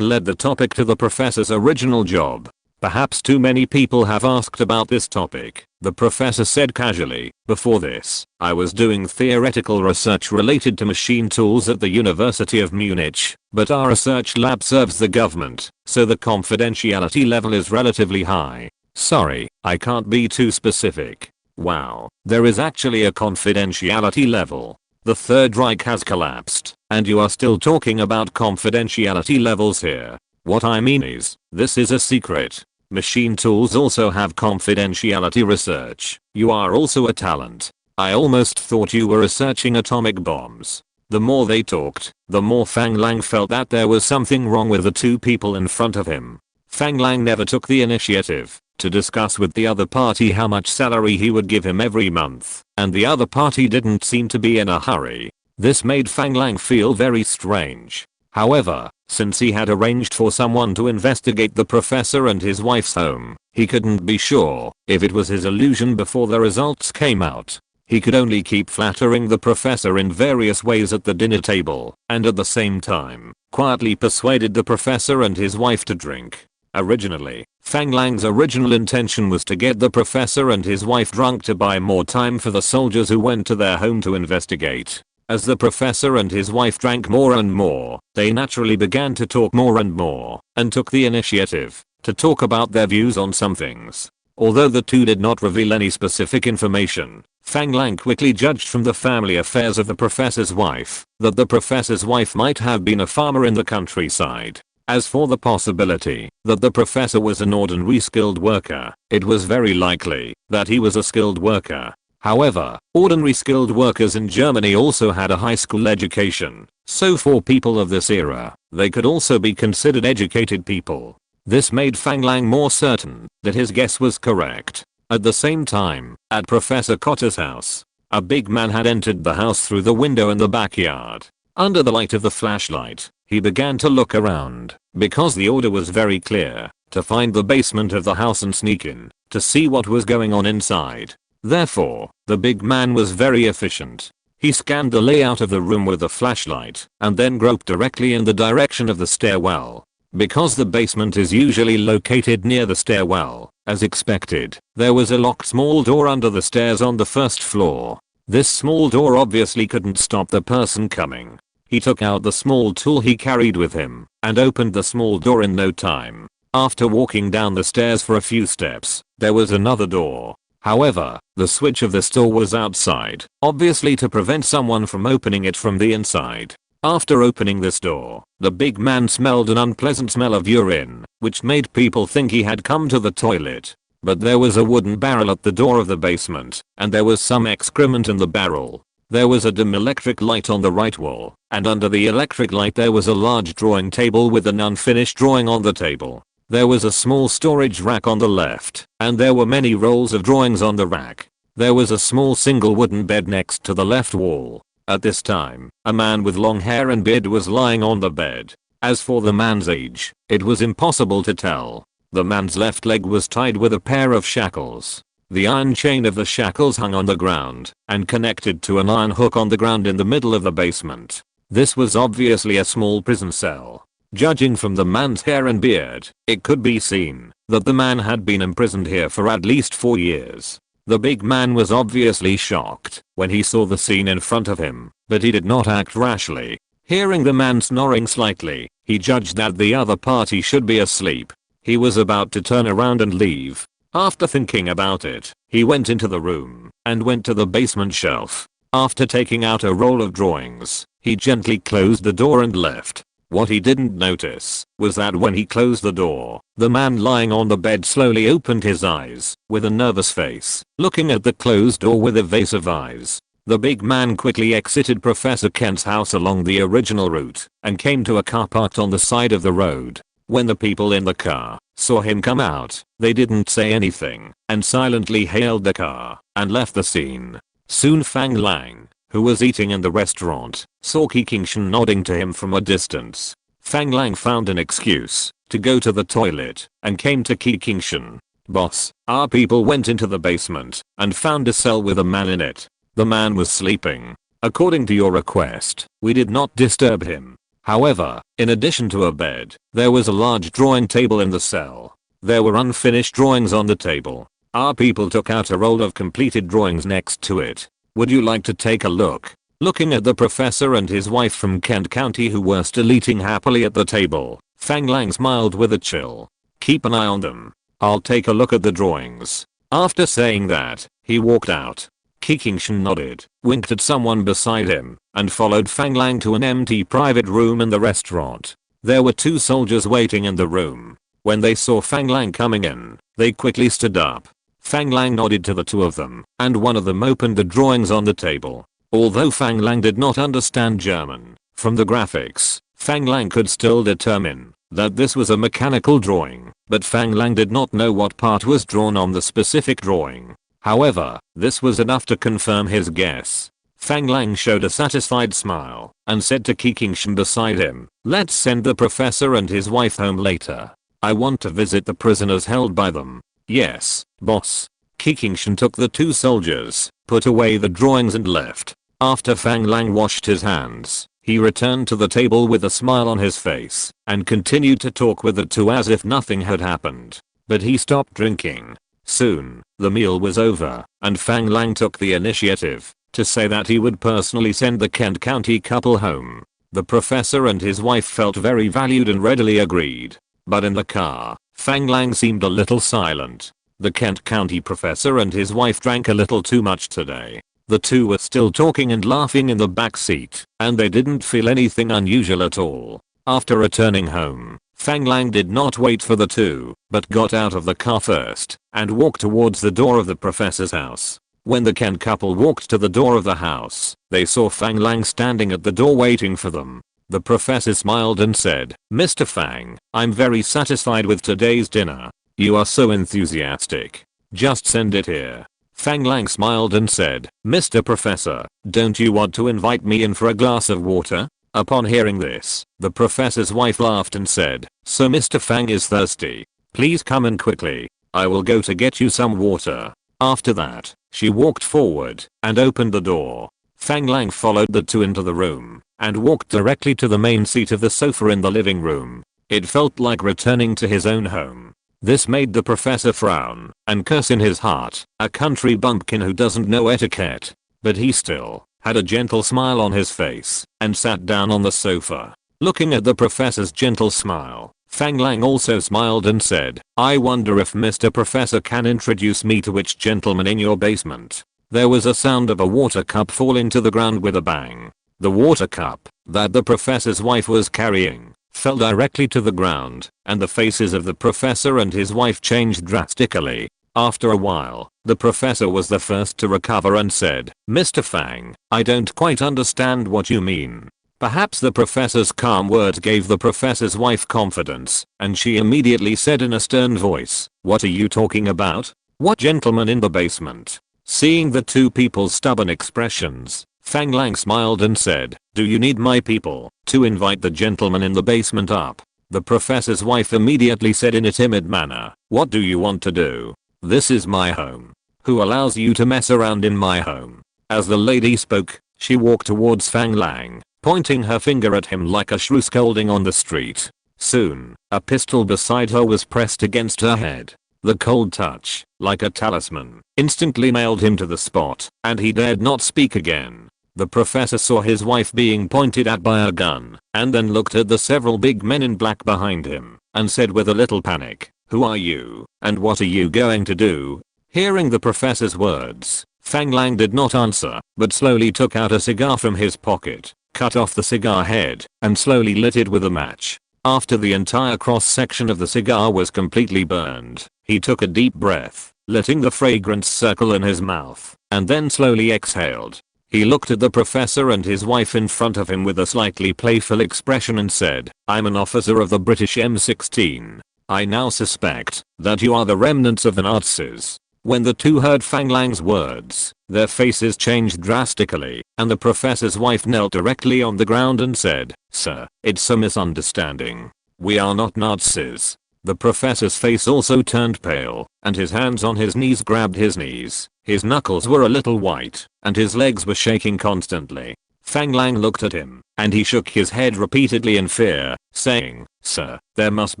led the topic to the professor's original job. "Perhaps too many people have asked about this topic," the professor said casually. "Before this, I was doing theoretical research related to machine tools at the University of Munich, but our research lab serves the government, so the confidentiality level is relatively high. Sorry, I can't be too specific." Wow, there is actually a confidentiality level. The Third Reich has collapsed, and you are still talking about confidentiality levels here. What I mean is, this is a secret. Machine tools also have confidentiality research. You are also a talent. I almost thought you were researching atomic bombs. The more they talked, the more Fang Lang felt that there was something wrong with the two people in front of him. Fang Lang never took the initiative to discuss with the other party how much salary he would give him every month, and the other party didn't seem to be in a hurry. This made Fang Lang feel very strange. However, since he had arranged for someone to investigate the professor and his wife's home, he couldn't be sure if it was his illusion before the results came out. He could only keep flattering the professor in various ways at the dinner table, and at the same time, quietly persuaded the professor and his wife to drink. Originally, Fang Lang's original intention was to get the professor and his wife drunk to buy more time for the soldiers who went to their home to investigate. As the professor and his wife drank more and more, they naturally began to talk more and more, and took the initiative to talk about their views on some things. Although the two did not reveal any specific information, Fang Lang quickly judged from the family affairs of the professor's wife that the professor's wife might have been a farmer in the countryside. As for the possibility that the professor was an ordinary skilled worker, it was very likely that he was a skilled worker. However, ordinary skilled workers in Germany also had a high school education, so for people of this era, they could also be considered educated people. This made Fang Lang more certain that his guess was correct. At the same time, at Professor Cotter's house, a big man had entered the house through the window in the backyard. Under the light of the flashlight, he began to look around, because the order was very clear, to find the basement of the house and sneak in, to see what was going on inside. Therefore, the big man was very efficient. He scanned the layout of the room with a flashlight, and then groped directly in the direction of the stairwell. Because the basement is usually located near the stairwell, as expected, there was a locked small door under the stairs on the first floor. This small door obviously couldn't stop the person coming. He took out the small tool he carried with him, and opened the small door in no time. After walking down the stairs for a few steps, there was another door. However, the switch of this door was outside, obviously to prevent someone from opening it from the inside. After opening this door, the big man smelled an unpleasant smell of urine, which made people think he had come to the toilet. But there was a wooden barrel at the door of the basement, and there was some excrement in the barrel. There was a dim electric light on the right wall, and under the electric light there was a large drawing table with an unfinished drawing on the table. There was a small storage rack on the left, and there were many rolls of drawings on the rack. There was a small single wooden bed next to the left wall. At this time, a man with long hair and beard was lying on the bed. As for the man's age, it was impossible to tell. The man's left leg was tied with a pair of shackles. The iron chain of the shackles hung on the ground and connected to an iron hook on the ground in the middle of the basement. This was obviously a small prison cell. Judging from the man's hair and beard, it could be seen that the man had been imprisoned here for at least 4 years. The big man was obviously shocked when he saw the scene in front of him, but he did not act rashly. Hearing the man snoring slightly, he judged that the other party should be asleep. He was about to turn around and leave. After thinking about it, he went into the room and went to the basement shelf. After taking out a roll of drawings, he gently closed the door and left. What he didn't notice was that when he closed the door, the man lying on the bed slowly opened his eyes with a nervous face, looking at the closed door with evasive eyes. The big man quickly exited Professor Kent's house along the original route and came to a car parked on the side of the road. When the people in the car saw him come out, they didn't say anything and silently hailed the car and left the scene. Soon Fang Lang, who was eating in the restaurant, saw Kikingshan nodding to him from a distance. Fang Lang found an excuse to go to the toilet and came to Kikingshan. Boss, our people went into the basement and found a cell with a man in it. The man was sleeping. According to your request, we did not disturb him. However, in addition to a bed, there was a large drawing table in the cell. There were unfinished drawings on the table. Our people took out a roll of completed drawings next to it. Would you like to take a look? Looking at the professor and his wife from Kent County who were still eating happily at the table, Fang Lang smiled with a chill. Keep an eye on them. I'll take a look at the drawings. After saying that, he walked out. Kikingshan nodded, winked at someone beside him, and followed Fang Lang to an empty private room in the restaurant. There were 2 soldiers waiting in the room. When they saw Fang Lang coming in, they quickly stood up. Fang Lang nodded to the 2 of them, and one of them opened the drawings on the table. Although Fang Lang did not understand German, from the graphics, Fang Lang could still determine that this was a mechanical drawing, but Fang Lang did not know what part was drawn on the specific drawing. However, this was enough to confirm his guess. Fang Lang showed a satisfied smile and said to Kikingshan beside him, let's send the professor and his wife home later. I want to visit the prisoners held by them. Yes, boss. Kikingshan took the 2 soldiers, put away the drawings and left. After Fang Lang washed his hands, he returned to the table with a smile on his face and continued to talk with the 2 as if nothing had happened. But he stopped drinking. Soon, the meal was over, and Fang Lang took the initiative to say that he would personally send the Kent County couple home. The professor and his wife felt very valued and readily agreed. But in the car, Fang Lang seemed a little silent. The Kent County professor and his wife drank a little too much today. The 2 were still talking and laughing in the back seat, and they didn't feel anything unusual at all. After returning home, Fang Lang did not wait for the 2, but got out of the car first and walked towards the door of the professor's house. When the Kent couple walked to the door of the house, they saw Fang Lang standing at the door waiting for them. The professor smiled and said, Mr. Fang, I'm very satisfied with today's dinner. You are so enthusiastic. Just send it here. Fang Lang smiled and said, Mr. Professor, don't you want to invite me in for a glass of water? Upon hearing this, the professor's wife laughed and said, so Mr. Fang is thirsty. Please come in quickly. I will go to get you some water. After that, she walked forward and opened the door. Fang Lang followed the 2 into the room and walked directly to the main seat of the sofa in the living room. It felt like returning to his own home. This made the professor frown and curse in his heart, a country bumpkin who doesn't know etiquette. But he still had a gentle smile on his face and sat down on the sofa. Looking at the professor's gentle smile, Fang Lang also smiled and said, I wonder if Mr. Professor can introduce me to which gentleman in your basement. There was a sound of a water cup falling to the ground with a bang. The water cup that the professor's wife was carrying fell directly to the ground, and the faces of the professor and his wife changed drastically. After a while, the professor was the first to recover and said, Mr. Fang, I don't quite understand what you mean. Perhaps the professor's calm words gave the professor's wife confidence, and she immediately said in a stern voice, what are you talking about? What gentleman in the basement? Seeing the 2 people's stubborn expressions, Fang Lang smiled and said, do you need my people to invite the gentleman in the basement up? The professor's wife immediately said in a timid manner, what do you want to do? This is my home. Who allows you to mess around in my home? As the lady spoke, she walked towards Fang Lang, pointing her finger at him like a shrew scolding on the street. Soon, a pistol beside her was pressed against her head. The cold touch, like a talisman, instantly nailed him to the spot, and he dared not speak again. The professor saw his wife being pointed at by a gun, and then looked at the several big men in black behind him, and said with a little panic, who are you, and what are you going to do? Hearing the professor's words, Fang Lang did not answer, but slowly took out a cigar from his pocket, cut off the cigar head, and slowly lit it with a match. After the entire cross-section of the cigar was completely burned, he took a deep breath, letting the fragrance circle in his mouth, and then slowly exhaled. He looked at the professor and his wife in front of him with a slightly playful expression and said, I'm an officer of the British M16. I now suspect that you are the remnants of the Nazis. When the 2 heard Fang Lang's words, their faces changed drastically, and the professor's wife knelt directly on the ground and said, Sir, it's a misunderstanding. We are not Nazis. The professor's face also turned pale, and his hands on his knees grabbed his knees. His knuckles were a little white, and his legs were shaking constantly. Fang Lang looked at him, and he shook his head repeatedly in fear, saying, "Sir, there must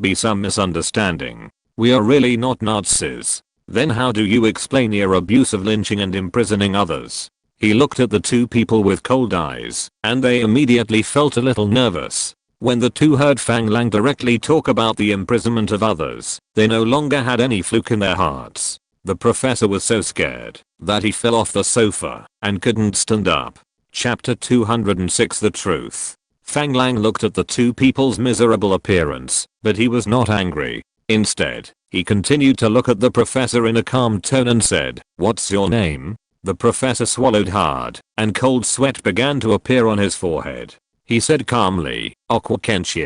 be some misunderstanding. We are really not Nazis. Then how do you explain your abuse of lynching and imprisoning others?" He looked at the two people with cold eyes, and they immediately felt a little nervous. When the two heard Fang Lang directly talk about the imprisonment of others, they no longer had any fluke in their hearts. The professor was so scared that he fell off the sofa and couldn't stand up. Chapter 206 The Truth. Fang Lang looked at the two people's miserable appearance, but he was not angry. Instead, he continued to look at the professor in a calm tone and said, "What's your name?" The professor swallowed hard, and cold sweat began to appear on his forehead. He said calmly, "Awakens."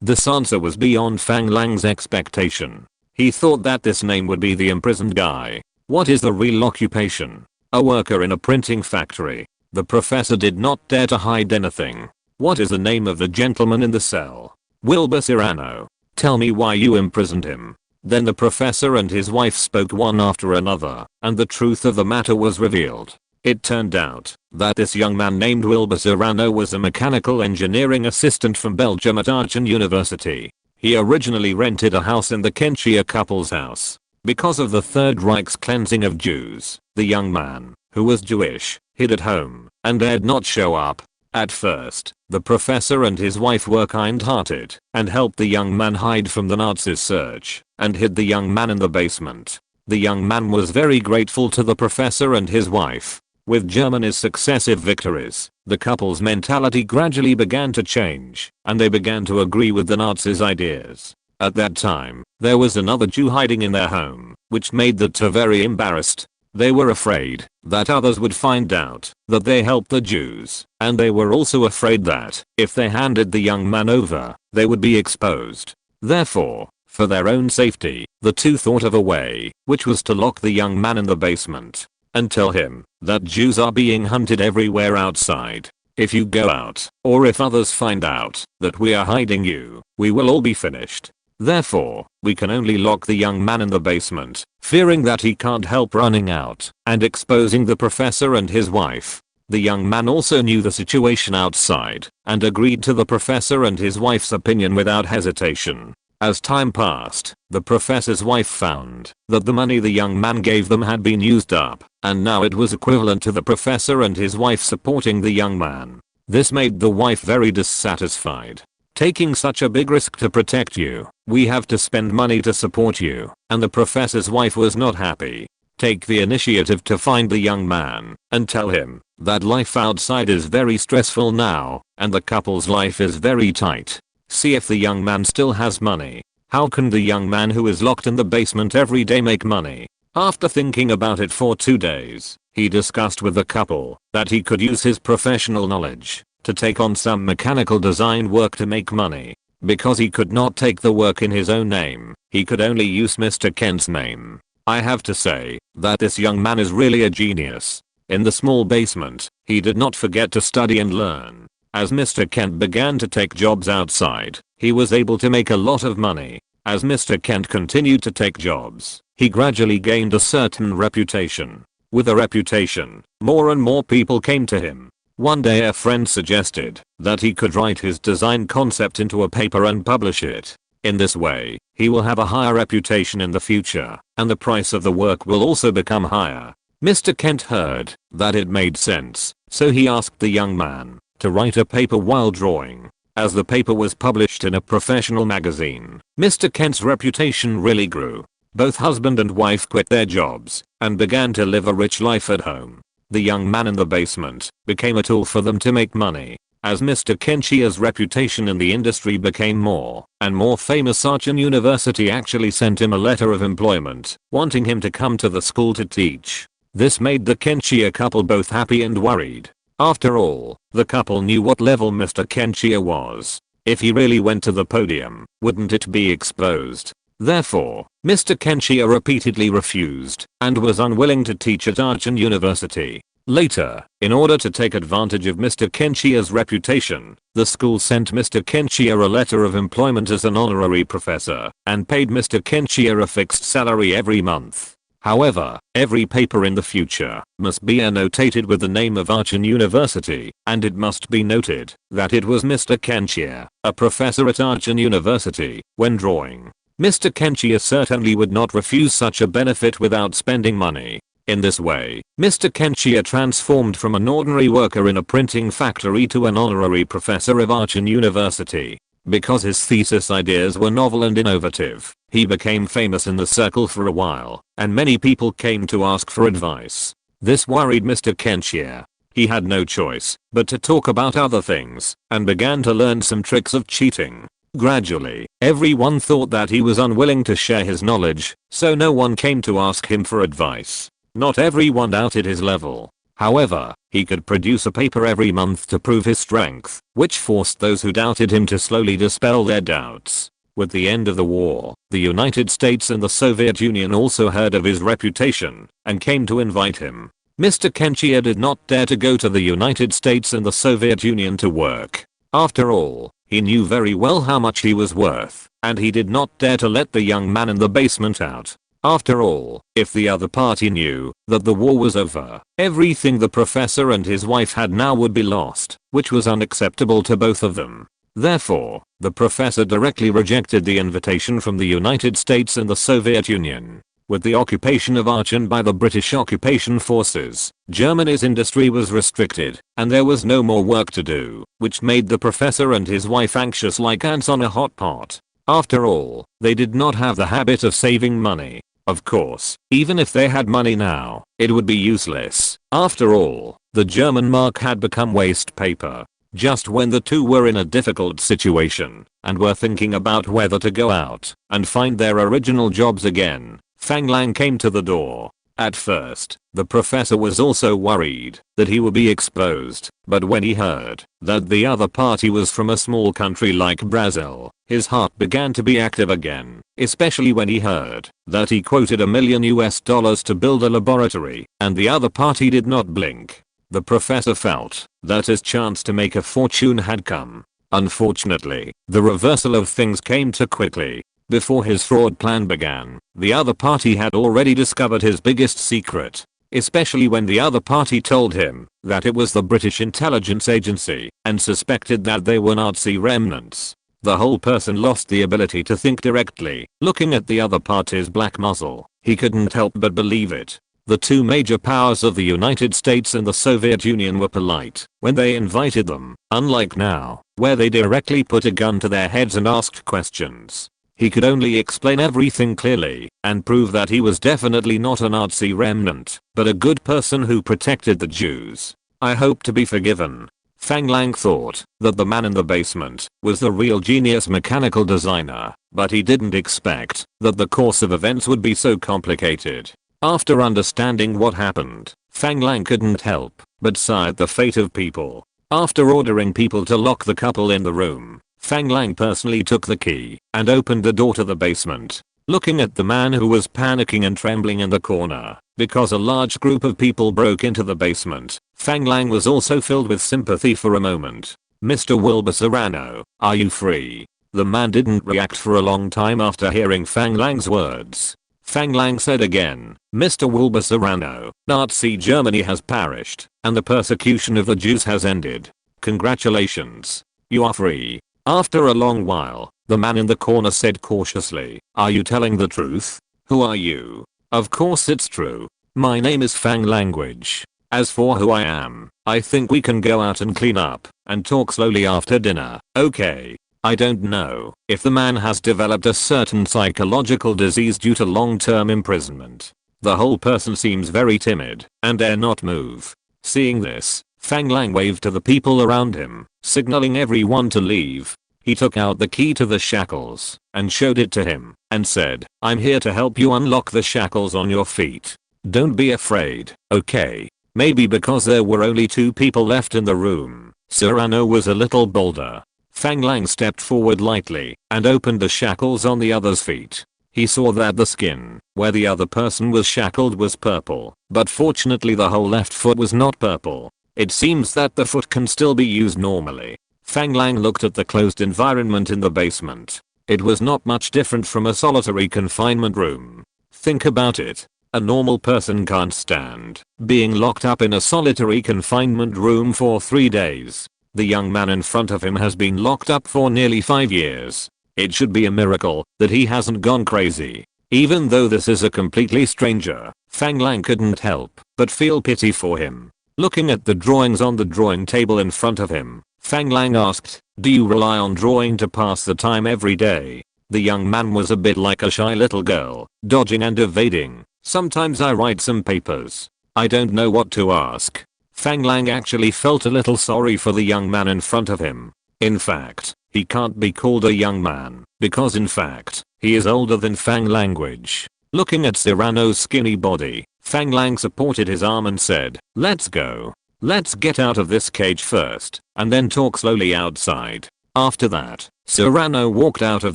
This answer was beyond Fang Lang's expectation. He thought that this name would be the imprisoned guy. What is the real occupation? A worker in a printing factory. The professor did not dare to hide anything. What is the name of the gentleman in the cell? Wilbur Cyrano. Tell me why you imprisoned him. Then the professor and his wife spoke one after another, and the truth of the matter was revealed. It turned out that this young man named Wilbur Cyrano was a mechanical engineering assistant from Belgium at Aachen University. He originally rented a house in the Kenchia couple's house. Because of the Third Reich's cleansing of Jews, the young man, who was Jewish, hid at home and dared not show up. At first, the professor and his wife were kind-hearted and helped the young man hide from the Nazis' search and hid the young man in the basement. The young man was very grateful to the professor and his wife. With Germany's successive victories, the couple's mentality gradually began to change, and they began to agree with the Nazis' ideas. At that time, there was another Jew hiding in their home, which made the two very embarrassed. They were afraid that others would find out that they helped the Jews, and they were also afraid that, if they handed the young man over, they would be exposed. Therefore, for their own safety, the two thought of a way, which was to lock the young man in the basement and tell him that Jews are being hunted everywhere outside. If you go out, or if others find out that we are hiding you, we will all be finished. Therefore, we can only lock the young man in the basement, fearing that he can't help running out and exposing the professor and his wife. The young man also knew the situation outside and agreed to the professor and his wife's opinion without hesitation. As time passed, the professor's wife found that the money the young man gave them had been used up, and now it was equivalent to the professor and his wife supporting the young man. This made the wife very dissatisfied. "Taking such a big risk to protect you, we have to spend money to support you," and the professor's wife was not happy. Take the initiative to find the young man and tell him that life outside is very stressful now, and the couple's life is very tight. See if the young man still has money. How can the young man who is locked in the basement every day make money? After thinking about it for 2 days, he discussed with the couple that he could use his professional knowledge to take on some mechanical design work to make money. Because he could not take the work in his own name, he could only use Mr. Kent's name. I have to say that this young man is really a genius. In the small basement, he did not forget to study and learn. As Mr. Kent began to take jobs outside, he was able to make a lot of money. As Mr. Kent continued to take jobs, he gradually gained a certain reputation. With a reputation, more and more people came to him. One day a friend suggested that he could write his design concept into a paper and publish it. In this way, he will have a higher reputation in the future, and the price of the work will also become higher. Mr. Kent heard that it made sense, so he asked the young man to write a paper while drawing. As the paper was published in a professional magazine, Mr. Kent's reputation really grew. Both husband and wife quit their jobs and began to live a rich life at home. The young man in the basement became a tool for them to make money. As Mr. Kenchia's reputation in the industry became more and more famous, Aachen University actually sent him a letter of employment, wanting him to come to the school to teach. This made the Kenchia couple both happy and worried. After all, the couple knew what level Mr. Kenchia was. If he really went to the podium, wouldn't it be exposed? Therefore, Mr. Kenchia repeatedly refused and was unwilling to teach at Aachen University. Later, in order to take advantage of Mr. Kenchia's reputation, the school sent Mr. Kenchia a letter of employment as an honorary professor and paid Mr. Kenchia a fixed salary every month. However, every paper in the future must be annotated with the name of Archon University, and it must be noted that it was Mr. Kenchia, a professor at Archon University, when drawing. Mr. Kenchia certainly would not refuse such a benefit without spending money. In this way, Mr. Kenchia transformed from an ordinary worker in a printing factory to an honorary professor of Archon University. Because his thesis ideas were novel and innovative, he became famous in the circle for a while, and many people came to ask for advice. This worried Mr. Kenchia. He had no choice but to talk about other things, and began to learn some tricks of cheating. Gradually, everyone thought that he was unwilling to share his knowledge, so no one came to ask him for advice. Not everyone doubted his level. However, he could produce a paper every month to prove his strength, which forced those who doubted him to slowly dispel their doubts. With the end of the war, the United States and the Soviet Union also heard of his reputation and came to invite him. Mr. Kenchia did not dare to go to the United States and the Soviet Union to work. After all, he knew very well how much he was worth, and he did not dare to let the young man in the basement out. After all, if the other party knew that the war was over, everything the professor and his wife had now would be lost, which was unacceptable to both of them. Therefore, the professor directly rejected the invitation from the United States and the Soviet Union. With the occupation of Aachen by the British occupation forces, Germany's industry was restricted, and there was no more work to do, which made the professor and his wife anxious like ants on a hot pot. After all, they did not have the habit of saving money. Of course, even if they had money now, it would be useless. After all, the German mark had become waste paper. Just when the two were in a difficult situation and were thinking about whether to go out and find their original jobs again, Fang Lang came to the door. At first, the professor was also worried that he would be exposed, but when he heard that the other party was from a small country like Brazil, his heart began to be active again, especially when he heard that he quoted $1 million to build a laboratory, and the other party did not blink. The professor felt that his chance to make a fortune had come. Unfortunately, the reversal of things came too quickly. Before his fraud plan began, the other party had already discovered his biggest secret. Especially when the other party told him that it was the British intelligence agency and suspected that they were Nazi remnants. The whole person lost the ability to think directly. Looking at the other party's black muzzle, he couldn't help but believe it. The two major powers of the United States and the Soviet Union were polite when they invited them, unlike now, where they directly put a gun to their heads and asked questions. He could only explain everything clearly and prove that he was definitely not a Nazi remnant, but a good person who protected the Jews. I hope to be forgiven. Fang Lang thought that the man in the basement was the real genius mechanical designer, but he didn't expect that the course of events would be so complicated. After understanding what happened, Fang Lang couldn't help but sigh at the fate of people. After ordering people to lock the couple in the room, Fang Lang personally took the key and opened the door to the basement. Looking at the man who was panicking and trembling in the corner because a large group of people broke into the basement, Fang Lang was also filled with sympathy for a moment. "Mr. Wilbur Serrano, are you free?" The man didn't react for a long time after hearing Fang Lang's words. Fang Lang said again, "Mr. Wilbur Serrano, Nazi Germany has perished, and the persecution of the Jews has ended. Congratulations. You are free." After a long while, the man in the corner said cautiously, "Are you telling the truth? Who are you?" "Of course it's true. My name is Fang Language. As for who I am, I think we can go out and clean up and talk slowly after dinner, okay? I don't know if the man has developed a certain psychological disease due to long-term imprisonment. The whole person seems very timid and dare not move." Seeing this, Fang Lang waved to the people around him, signaling everyone to leave. He took out the key to the shackles and showed it to him and said, "I'm here to help you unlock the shackles on your feet. Don't be afraid, okay?" Maybe because there were only two people left in the room, Serrano was a little bolder. Fang Lang stepped forward lightly and opened the shackles on the other's feet. He saw that the skin, where the other person was shackled, was purple, but fortunately the whole left foot was not purple. It seems that the foot can still be used normally. Fang Lang looked at the closed environment in the basement. It was not much different from a solitary confinement room. Think about it. A normal person can't stand being locked up in a solitary confinement room for 3 days. The young man in front of him has been locked up for nearly 5 years. It should be a miracle that he hasn't gone crazy. Even though this is a completely stranger, Fang Lang couldn't help but feel pity for him. Looking at the drawings on the drawing table in front of him, Fang Lang asked, "Do you rely on drawing to pass the time every day?" The young man was a bit like a shy little girl, dodging and evading. "Sometimes I write some papers. I don't know what to ask." Fang Lang actually felt a little sorry for the young man in front of him. In fact, he can't be called a young man, because in fact, he is older than Fang language. Looking at Cyrano's skinny body, Fang Lang supported his arm and said, "Let's go. Let's get out of this cage first, and then talk slowly outside." After that, Cyrano walked out of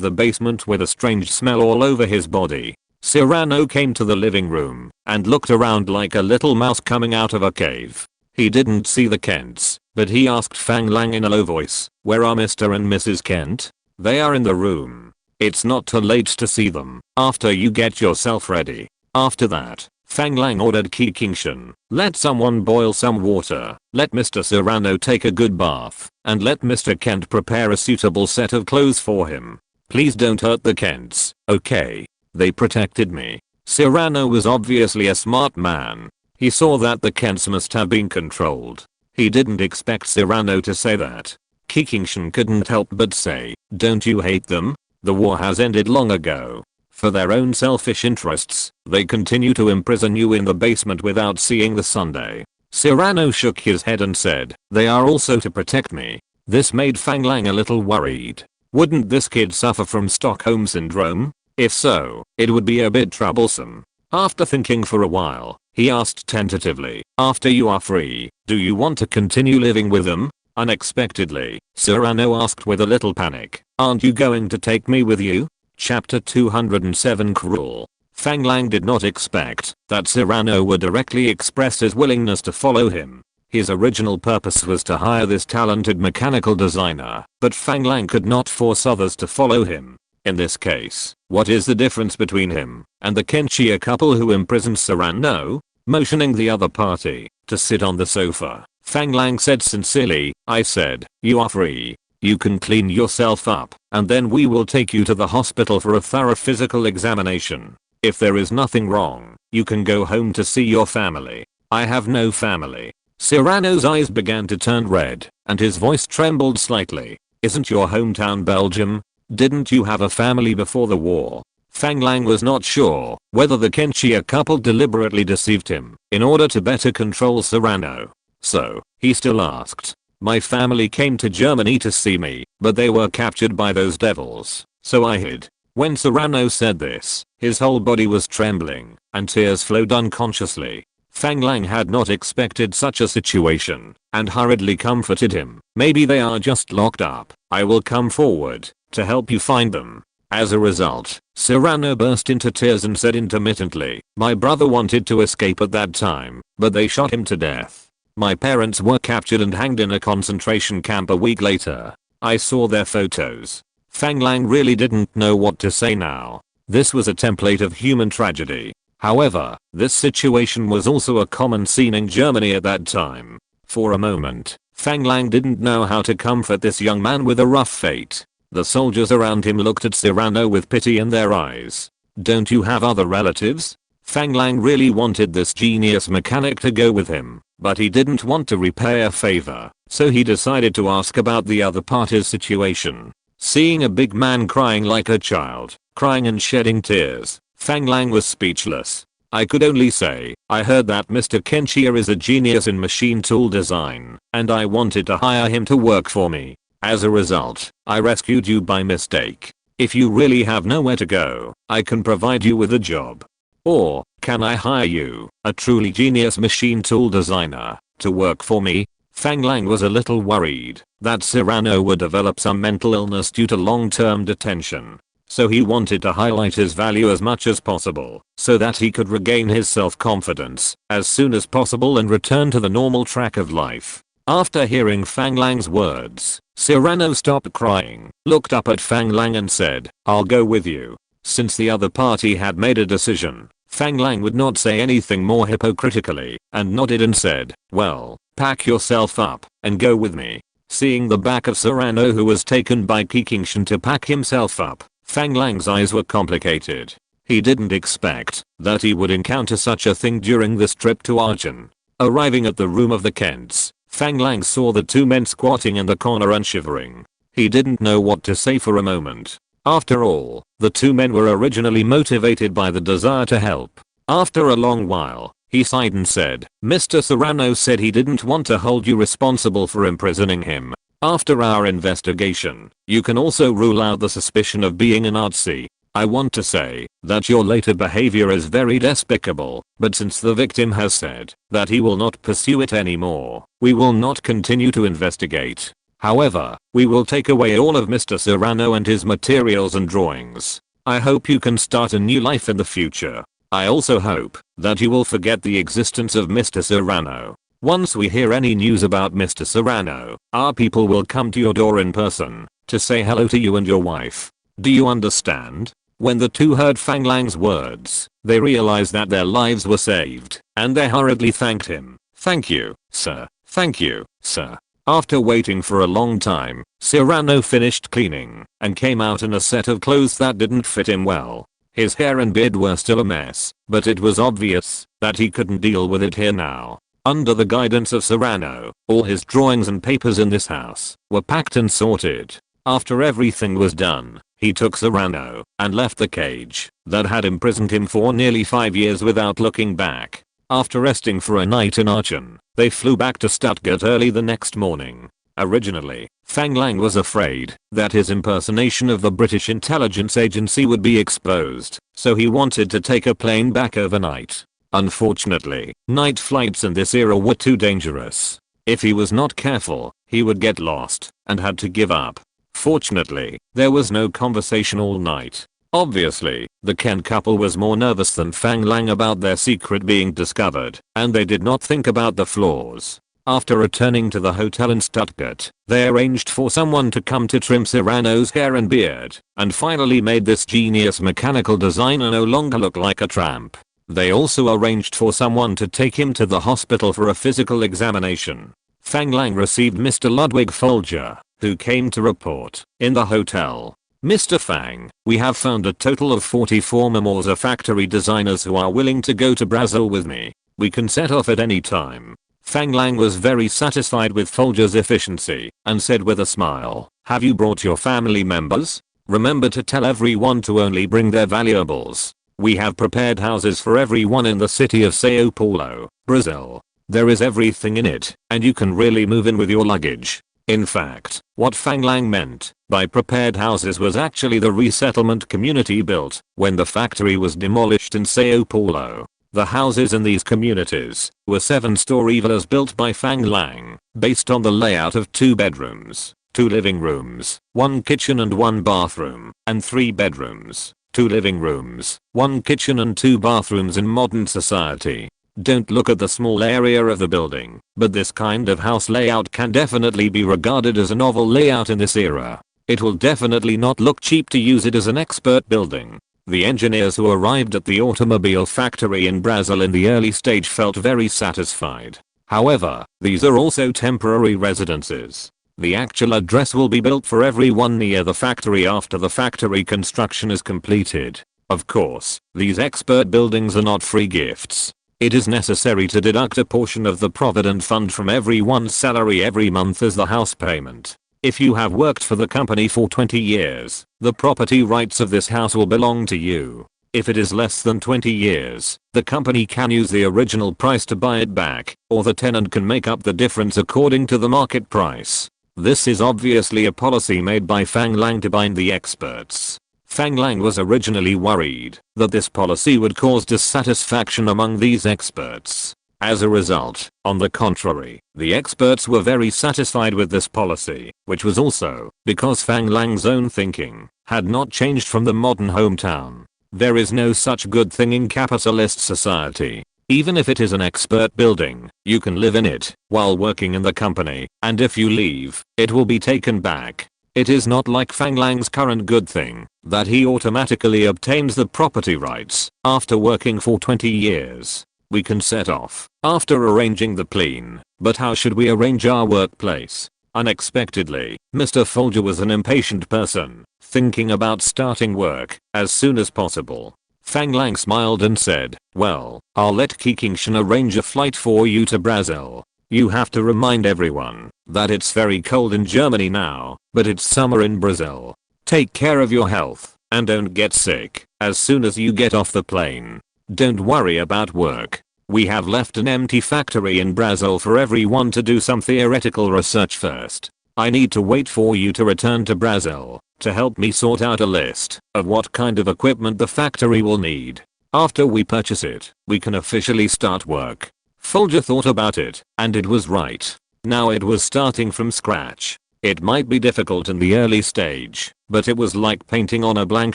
the basement with a strange smell all over his body. Cyrano came to the living room and looked around like a little mouse coming out of a cave. He didn't see the Kents, but he asked Fang Lang in a low voice, "Where are Mr. and Mrs. Kent?" "They are in the room. It's not too late to see them after you get yourself ready." After that, Fang Lang ordered Kikingshan, "Let someone boil some water, let Mr. Cyrano take a good bath, and let Mr. Kent prepare a suitable set of clothes for him. Please don't hurt the Kents, okay? They protected me." Cyrano was obviously a smart man. He saw that the Kents must have been controlled. He didn't expect Cyrano to say that. Kikingshan couldn't help but say, "Don't you hate them? The war has ended long ago. For their own selfish interests, they continue to imprison you in the basement without seeing the Sunday." Cyrano shook his head and said, "They are also to protect me." This made Fang Lang a little worried. Wouldn't this kid suffer from Stockholm Syndrome? If so, it would be a bit troublesome. After thinking for a while, he asked tentatively, "After you are free, do you want to continue living with them?" Unexpectedly, Cyrano asked with a little panic, "Aren't you going to take me with you?" Chapter 207 Cruel. Fang Lang did not expect that Cyrano would directly express his willingness to follow him. His original purpose was to hire this talented mechanical designer, but Fang Lang could not force others to follow him. In this case, what is the difference between him and the Kenshia couple who imprisoned Cyrano? Motioning the other party to sit on the sofa, Fang Lang said sincerely, "I said, you are free. You can clean yourself up, and then we will take you to the hospital for a thorough physical examination. If there is nothing wrong, you can go home to see your family." "I have no family." Cyrano's eyes began to turn red, and his voice trembled slightly. "Isn't your hometown Belgium? Didn't you have a family before the war?" Fang Lang was not sure whether the Kenshia couple deliberately deceived him in order to better control Cyrano. So, he still asked, "My family came to Germany to see me, but they were captured by those devils, so I hid." When Cyrano said this, his whole body was trembling, and tears flowed unconsciously. Fang Lang had not expected such a situation, and hurriedly comforted him. "Maybe they are just locked up. I will come forward to help you find them." As a result, Cyrano burst into tears and said intermittently, "My brother wanted to escape at that time, but they shot him to death. My parents were captured and hanged in a concentration camp a week later. I saw their photos." Fang Lang really didn't know what to say now. This was a template of human tragedy. However, this situation was also a common scene in Germany at that time. For a moment, Fang Lang didn't know how to comfort this young man with a rough fate. The soldiers around him looked at Cyrano with pity in their eyes. "Don't you have other relatives?" Fang Lang really wanted this genius mechanic to go with him, but he didn't want to repay a favor, so he decided to ask about the other party's situation. Seeing a big man crying like a child, crying and shedding tears, Fang Lang was speechless. "I could only say, I heard that Mr. Kenshia is a genius in machine tool design, and I wanted to hire him to work for me. As a result, I rescued you by mistake. If you really have nowhere to go, I can provide you with a job. Or, can I hire you, a truly genius machine tool designer, to work for me?" Fang Lang was a little worried that Cyrano would develop some mental illness due to long-term detention. so he wanted to highlight his value as much as possible so that he could regain his self-confidence as soon as possible and return to the normal track of life. After hearing Fang Lang's words, Cyrano stopped crying, looked up at Fang Lang and said, "I'll go with you." Since the other party had made a decision, Fang Lang would not say anything more hypocritically, and nodded and said, "Well, pack yourself up and go with me." Seeing the back of Cyrano, who was taken by Peking Shan to pack himself up, Fang Lang's eyes were complicated. He didn't expect that he would encounter such a thing during this trip to Aachen. Arriving at the room of the Kents, Fang Lang saw the two men squatting in the corner and shivering. He didn't know what to say for a moment. After all, the two men were originally motivated by the desire to help. After a long while, he sighed and said, "Mr. Cyrano said he didn't want to hold you responsible for imprisoning him. After our investigation, you can also rule out the suspicion of being a Nazi. I want to say that your later behavior is very despicable, but since the victim has said that he will not pursue it anymore, we will not continue to investigate. However, we will take away all of Mr. Cyrano and his materials and drawings. I hope you can start a new life in the future. I also hope that you will forget the existence of Mr. Cyrano. Once we hear any news about Mr. Cyrano, our people will come to your door in person to say hello to you and your wife. Do you understand?" When the two heard Fang Lang's words, they realized that their lives were saved, and they hurriedly thanked him. "Thank you, sir. Thank you, sir." After waiting for a long time, Cyrano finished cleaning and came out in a set of clothes that didn't fit him well. His hair and beard were still a mess, but it was obvious that he couldn't deal with it here now. Under the guidance of Cyrano, all his drawings and papers in this house were packed and sorted. After everything was done, he took Cyrano and left the cage that had imprisoned him for nearly 5 years without looking back. After resting for a night in Aachen, they flew back to Stuttgart early the next morning. Originally, Fang Lang was afraid that his impersonation of the British intelligence agency would be exposed, so he wanted to take a plane back overnight. Unfortunately, night flights in this era were too dangerous. If he was not careful, he would get lost and had to give up. Fortunately, there was no conversation all night. Obviously, the Kent couple was more nervous than Fang Lang about their secret being discovered, and they did not think about the flaws. After returning to the hotel in Stuttgart, they arranged for someone to come to trim Cyrano's hair and beard, and finally made this genius mechanical designer no longer look like a tramp. They also arranged for someone to take him to the hospital for a physical examination. Fang Lang received Mr. Ludwig Folger, who came to report in the hotel. "Mr. Fang, we have found a total of 44 Mimosa factory designers who are willing to go to Brazil with me. We can set off at any time." Fang Lang was very satisfied with Folger's efficiency and said with a smile, "Have you brought your family members? Remember to tell everyone to only bring their valuables. We have prepared houses for everyone in the city of Sao Paulo, Brazil. There is everything in it, and you can really move in with your luggage." In fact, what Fang Lang meant by prepared houses was actually the resettlement community built when the factory was demolished in Sao Paulo. The houses in these communities were 7-story villas built by Fang Lang, based on the layout of 2 bedrooms, 2 living rooms, 1 kitchen and 1 bathroom, and 3 bedrooms, 2 living rooms, 1 kitchen and 2 bathrooms in modern society. Don't look at the small area of the building, but this kind of house layout can definitely be regarded as a novel layout in this era. It will definitely not look cheap to use it as an expert building. The engineers who arrived at the automobile factory in Brazil in the early stage felt very satisfied. However, these are also temporary residences. The actual address will be built for everyone near the factory after the factory construction is completed. Of course, these expert buildings are not free gifts. It is necessary to deduct a portion of the Provident Fund from everyone's salary every month as the house payment. If you have worked for the company for 20 years, the property rights of this house will belong to you. If it is less than 20 years, the company can use the original price to buy it back, or the tenant can make up the difference according to the market price. This is obviously a policy made by Fang Lang to bind the experts. Fang Lang was originally worried that this policy would cause dissatisfaction among these experts. As a result, on the contrary, the experts were very satisfied with this policy, which was also because Fang Lang's own thinking had not changed from the modern hometown. There is no such good thing in capitalist society. Even if it is an expert building, you can live in it while working in the company, and if you leave, it will be taken back. It is not like Fang Lang's current good thing that he automatically obtains the property rights after working for 20 years. We can set off after arranging the plane, but how should we arrange our workplace? Unexpectedly, Mr. Folger was an impatient person, thinking about starting work as soon as possible. Fang Lang smiled and said, well, I'll let Kikingshan arrange a flight for you to Brazil. You have to remind everyone that it's very cold in Germany now, but it's summer in Brazil. Take care of your health and don't get sick as soon as you get off the plane. Don't worry about work. We have left an empty factory in Brazil for everyone to do some theoretical research first. I need to wait for you to return to Brazil to help me sort out a list of what kind of equipment the factory will need. After we purchase it, we can officially start work. Folger thought about it, and it was right. Now it was starting from scratch. It might be difficult in the early stage, but it was like painting on a blank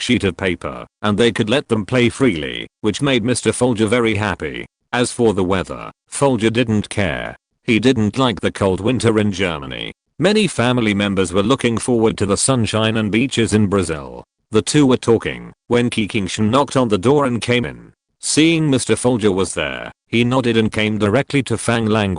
sheet of paper, and they could let them play freely, which made Mr. Folger very happy. As for the weather, Folger didn't care. He didn't like the cold winter in Germany. Many family members were looking forward to the sunshine and beaches in Brazil. The two were talking when Kikingshan knocked on the door and came in. Seeing Mr. Folger was there, he nodded and came directly to Fang Lang.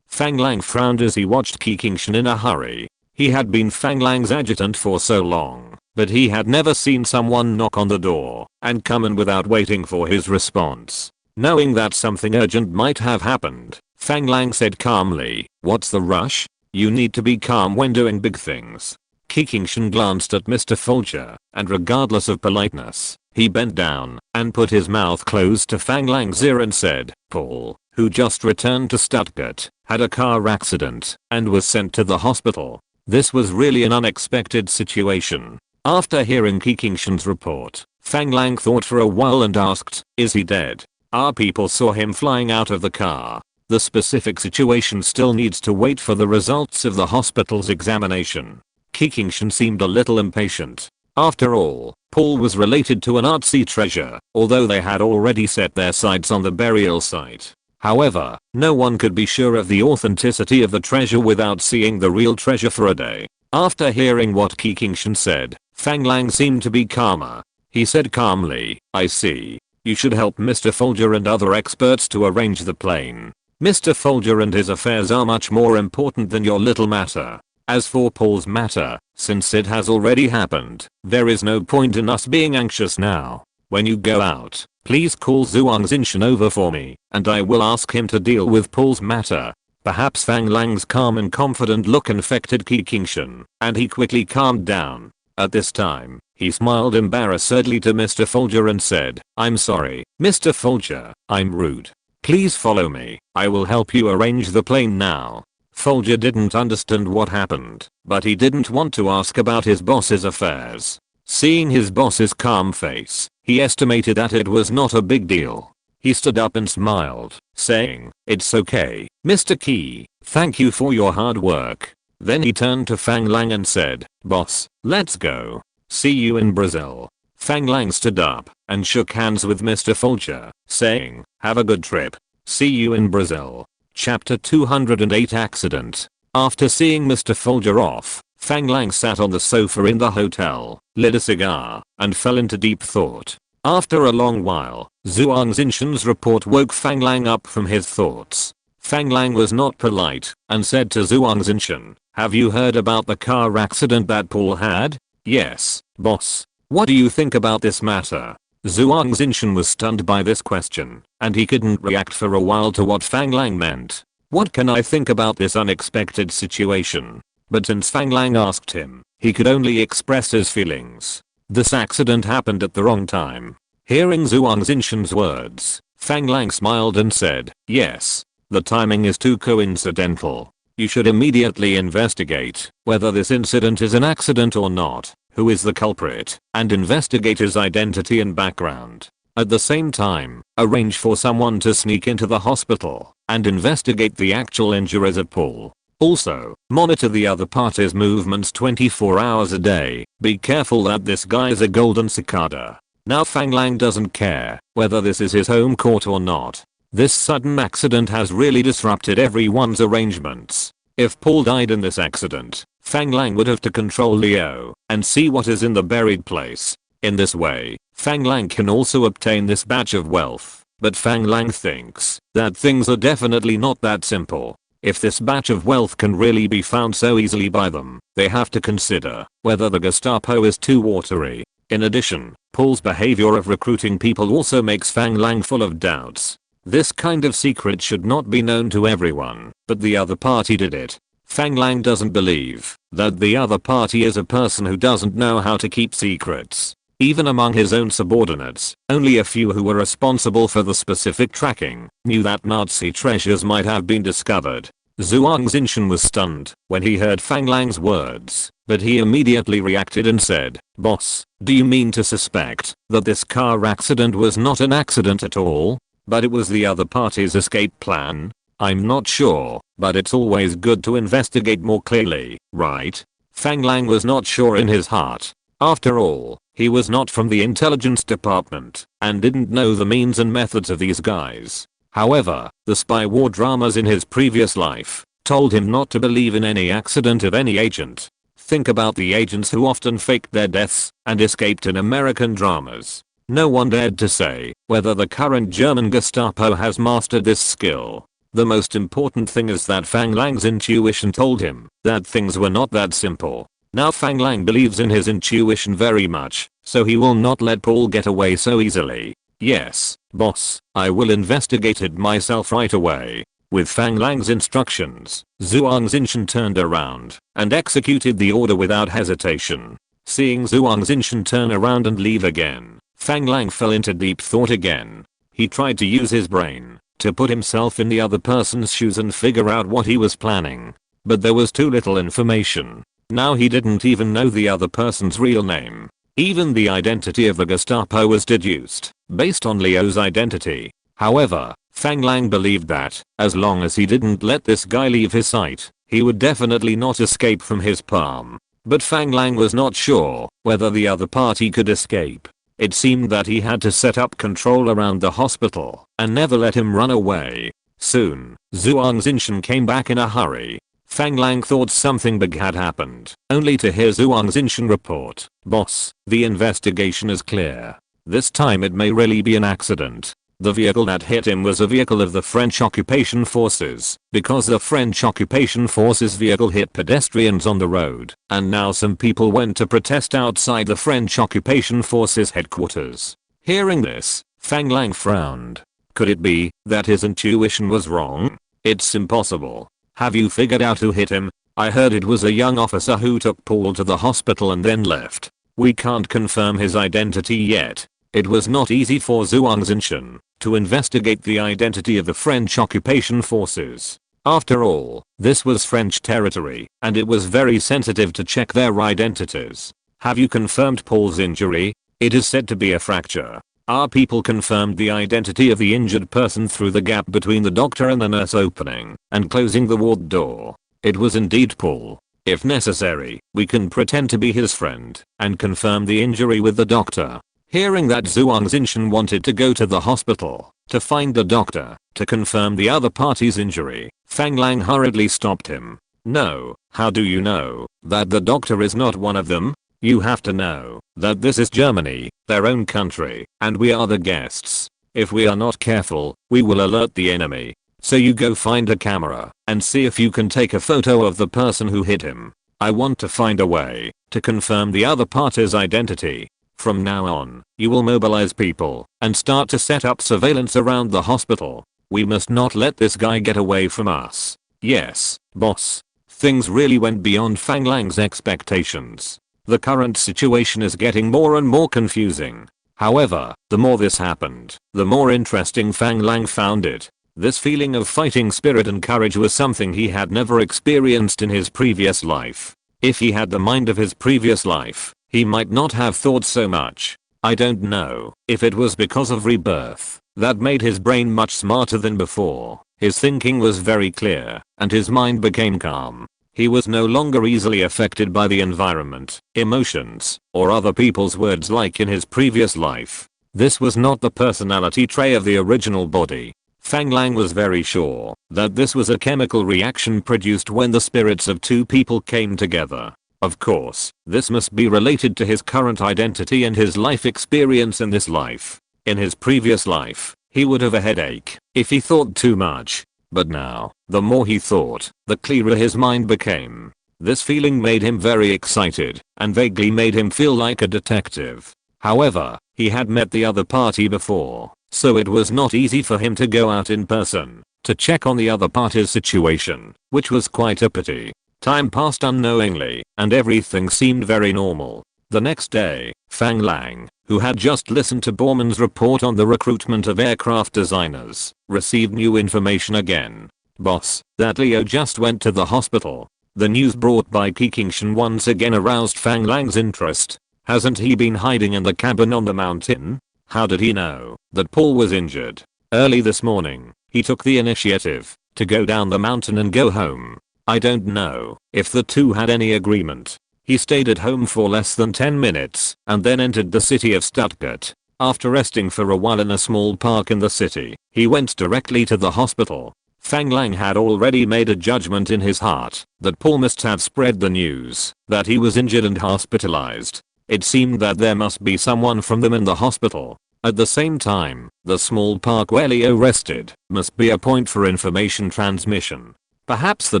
Fang Lang frowned as he watched Kikingshan in a hurry. He had been Fang Lang's adjutant for so long, but he had never seen someone knock on the door and come in without waiting for his response. Knowing that something urgent might have happened, Fang Lang said calmly, what's the rush? You need to be calm when doing big things. Kikingshan glanced at Mr. Folger, and regardless of politeness, he bent down and put his mouth close to Fang Lang's ear and said, Paul, who just returned to Stuttgart, had a car accident and was sent to the hospital. This was really an unexpected situation. After hearing Kikingshan's report, Fang Lang thought for a while and asked, is he dead? Our people saw him flying out of the car. The specific situation still needs to wait for the results of the hospital's examination. Kikingshan seemed a little impatient. After all, Paul was related to an artsy treasure, although they had already set their sights on the burial site. However, no one could be sure of the authenticity of the treasure without seeing the real treasure for a day. After hearing what Kikingshan said, Fang Lang seemed to be calmer. He said calmly, I see. You should help Mr. Folger and other experts to arrange the plane. Mr. Folger and his affairs are much more important than your little matter. As for Paul's matter, since it has already happened, there is no point in us being anxious now. When you go out, please call Zhuang Xinshan over for me, and I will ask him to deal with Paul's matter. Perhaps Fang Lang's calm and confident look infected Kikingshan, and he quickly calmed down. At this time, he smiled embarrassedly to Mr. Folger and said, I'm sorry, Mr. Folger, I'm rude. Please follow me, I will help you arrange the plane now. Folger didn't understand what happened, but he didn't want to ask about his boss's affairs. Seeing his boss's calm face, he estimated that it was not a big deal. He stood up and smiled, saying, it's okay, Mr. Key, thank you for your hard work. Then he turned to Fang Lang and said, boss, let's go. See you in Brazil. Fang Lang stood up and shook hands with Mr. Folger, saying, have a good trip. See you in Brazil. Chapter 208 Accident. After seeing Mr. Folger off, Fang Lang sat on the sofa in the hotel, lit a cigar, and fell into deep thought. After a long while, Zhuang Xinshan's report woke Fang Lang up from his thoughts. Fang Lang was not polite and said to Zhuang Xinshan, have you heard about the car accident that Paul had? Yes, boss. What do you think about this matter? Zhuang Xinshan was stunned by this question, and he couldn't react for a while to what Fang Lang meant. What can I think about this unexpected situation? But since Fang Lang asked him, he could only express his feelings. This accident happened at the wrong time. Hearing Zhuang Xinshan's words, Fang Lang smiled and said, yes, the timing is too coincidental. You should immediately investigate whether this incident is an accident or not, who is the culprit, and investigate his identity and background. At the same time, arrange for someone to sneak into the hospital and investigate the actual injuries of Paul. Also, monitor the other party's movements 24 hours a day. Be careful that this guy is a golden cicada. Now Fang Lang doesn't care whether this is his home court or not. This sudden accident has really disrupted everyone's arrangements. If Paul died in this accident, Fang Lang would have to control Leo and see what is in the buried place. In this way, Fang Lang can also obtain this batch of wealth. But Fang Lang thinks that things are definitely not that simple. If this batch of wealth can really be found so easily by them, they have to consider whether the Gestapo is too watery. In addition, Paul's behavior of recruiting people also makes Fang Lang full of doubts. This kind of secret should not be known to everyone, but the other party did it. Fang Lang doesn't believe that the other party is a person who doesn't know how to keep secrets. Even among his own subordinates, only a few who were responsible for the specific tracking knew that Nazi treasures might have been discovered. Zhuang Xinshan was stunned when he heard Fang Lang's words, but he immediately reacted and said, "Boss, do you mean to suspect that this car accident was not an accident at all? But it was the other party's escape plan? I'm not sure, but it's always good to investigate more clearly, right?" Fang Lang was not sure in his heart. After all, he was not from the intelligence department and didn't know the means and methods of these guys. However, the spy war dramas in his previous life told him not to believe in any accident of any agent. Think about the agents who often faked their deaths and escaped in American dramas. No one dared to say whether the current German Gestapo has mastered this skill. The most important thing is that Fang Lang's intuition told him that things were not that simple. Now Fang Lang believes in his intuition very much, so he will not let Paul get away so easily. "Yes, boss, I will investigate it myself right away." With Fang Lang's instructions, Zhuang Xinshan turned around and executed the order without hesitation. Seeing Zhuang Xinshan turn around and leave again, Fang Lang fell into deep thought again. He tried to use his brain to put himself in the other person's shoes and figure out what he was planning. But there was too little information. Now he didn't even know the other person's real name. Even the identity of the Gestapo was deduced based on Leo's identity. However, Fang Lang believed that, as long as he didn't let this guy leave his sight, he would definitely not escape from his palm. But Fang Lang was not sure whether the other party could escape. It seemed that he had to set up control around the hospital and never let him run away. Soon, Zhuang Xinshan came back in a hurry. Fang Lang thought something big had happened, only to hear Zhuang Xinshan report, "Boss, the investigation is clear. This time it may really be an accident. The vehicle that hit him was a vehicle of the French occupation forces, because the French occupation forces vehicle hit pedestrians on the road, and now some people went to protest outside the French occupation forces headquarters." Hearing this, Fang Lang frowned. Could it be that his intuition was wrong? It's impossible. "Have you figured out who hit him? I heard it was a young officer who took Paul to the hospital and then left. We can't confirm his identity yet." It was not easy for Zhuang Xinshan to investigate the identity of the French occupation forces. After all, this was French territory, and it was very sensitive to check their identities. "Have you confirmed Paul's injury? It is said to be a fracture." Our people confirmed the identity of the injured person through the gap between the doctor and the nurse opening and closing the ward door. It was indeed Paul. If necessary, we can pretend to be his friend and confirm the injury with the doctor. Hearing that Zhuang Xinshan wanted to go to the hospital to find the doctor to confirm the other party's injury, Fang Lang hurriedly stopped him. "No, how do you know that the doctor is not one of them? You have to know that this is Germany, their own country, and we are the guests. If we are not careful, we will alert the enemy. So you go find a camera and see if you can take a photo of the person who hit him. I want to find a way to confirm the other party's identity. From now on, you will mobilize people and start to set up surveillance around the hospital. We must not let this guy get away from us." "Yes, boss." Things really went beyond Fang Lang's expectations. The current situation is getting more and more confusing. However, the more this happened, the more interesting Fang Lang found it. This feeling of fighting spirit and courage was something he had never experienced in his previous life. If he had the mind of his previous life, he might not have thought so much. I don't know if it was because of rebirth that made his brain much smarter than before. His thinking was very clear and his mind became calm. He was no longer easily affected by the environment, emotions, or other people's words like in his previous life. This was not the personality trait of the original body. Fang Lang was very sure that this was a chemical reaction produced when the spirits of two people came together. Of course, this must be related to his current identity and his life experience in this life. In his previous life, he would have a headache if he thought too much. But now, the more he thought, the clearer his mind became. This feeling made him very excited and vaguely made him feel like a detective. However, he had met the other party before, so it was not easy for him to go out in person to check on the other party's situation, which was quite a pity. Time passed unknowingly, and everything seemed very normal. The next day, Fang Lang, who had just listened to Borman's report on the recruitment of aircraft designers, received new information again. Boss, that Leo just went to the hospital. The news brought by Kikingshan once again aroused Fang Lang's interest. Hasn't he been hiding in the cabin on the mountain? How did he know that Paul was injured? Early this morning, he took the initiative to go down the mountain and go home. I don't know if the two had any agreement. He stayed at home for less than 10 minutes and then entered the city of Stuttgart. After resting for a while in a small park in the city, he went directly to the hospital. Fang Lang had already made a judgment in his heart that Paul must have spread the news that he was injured and hospitalized. It seemed that there must be someone from them in the hospital. At the same time, the small park where Leo rested must be a point for information transmission. Perhaps the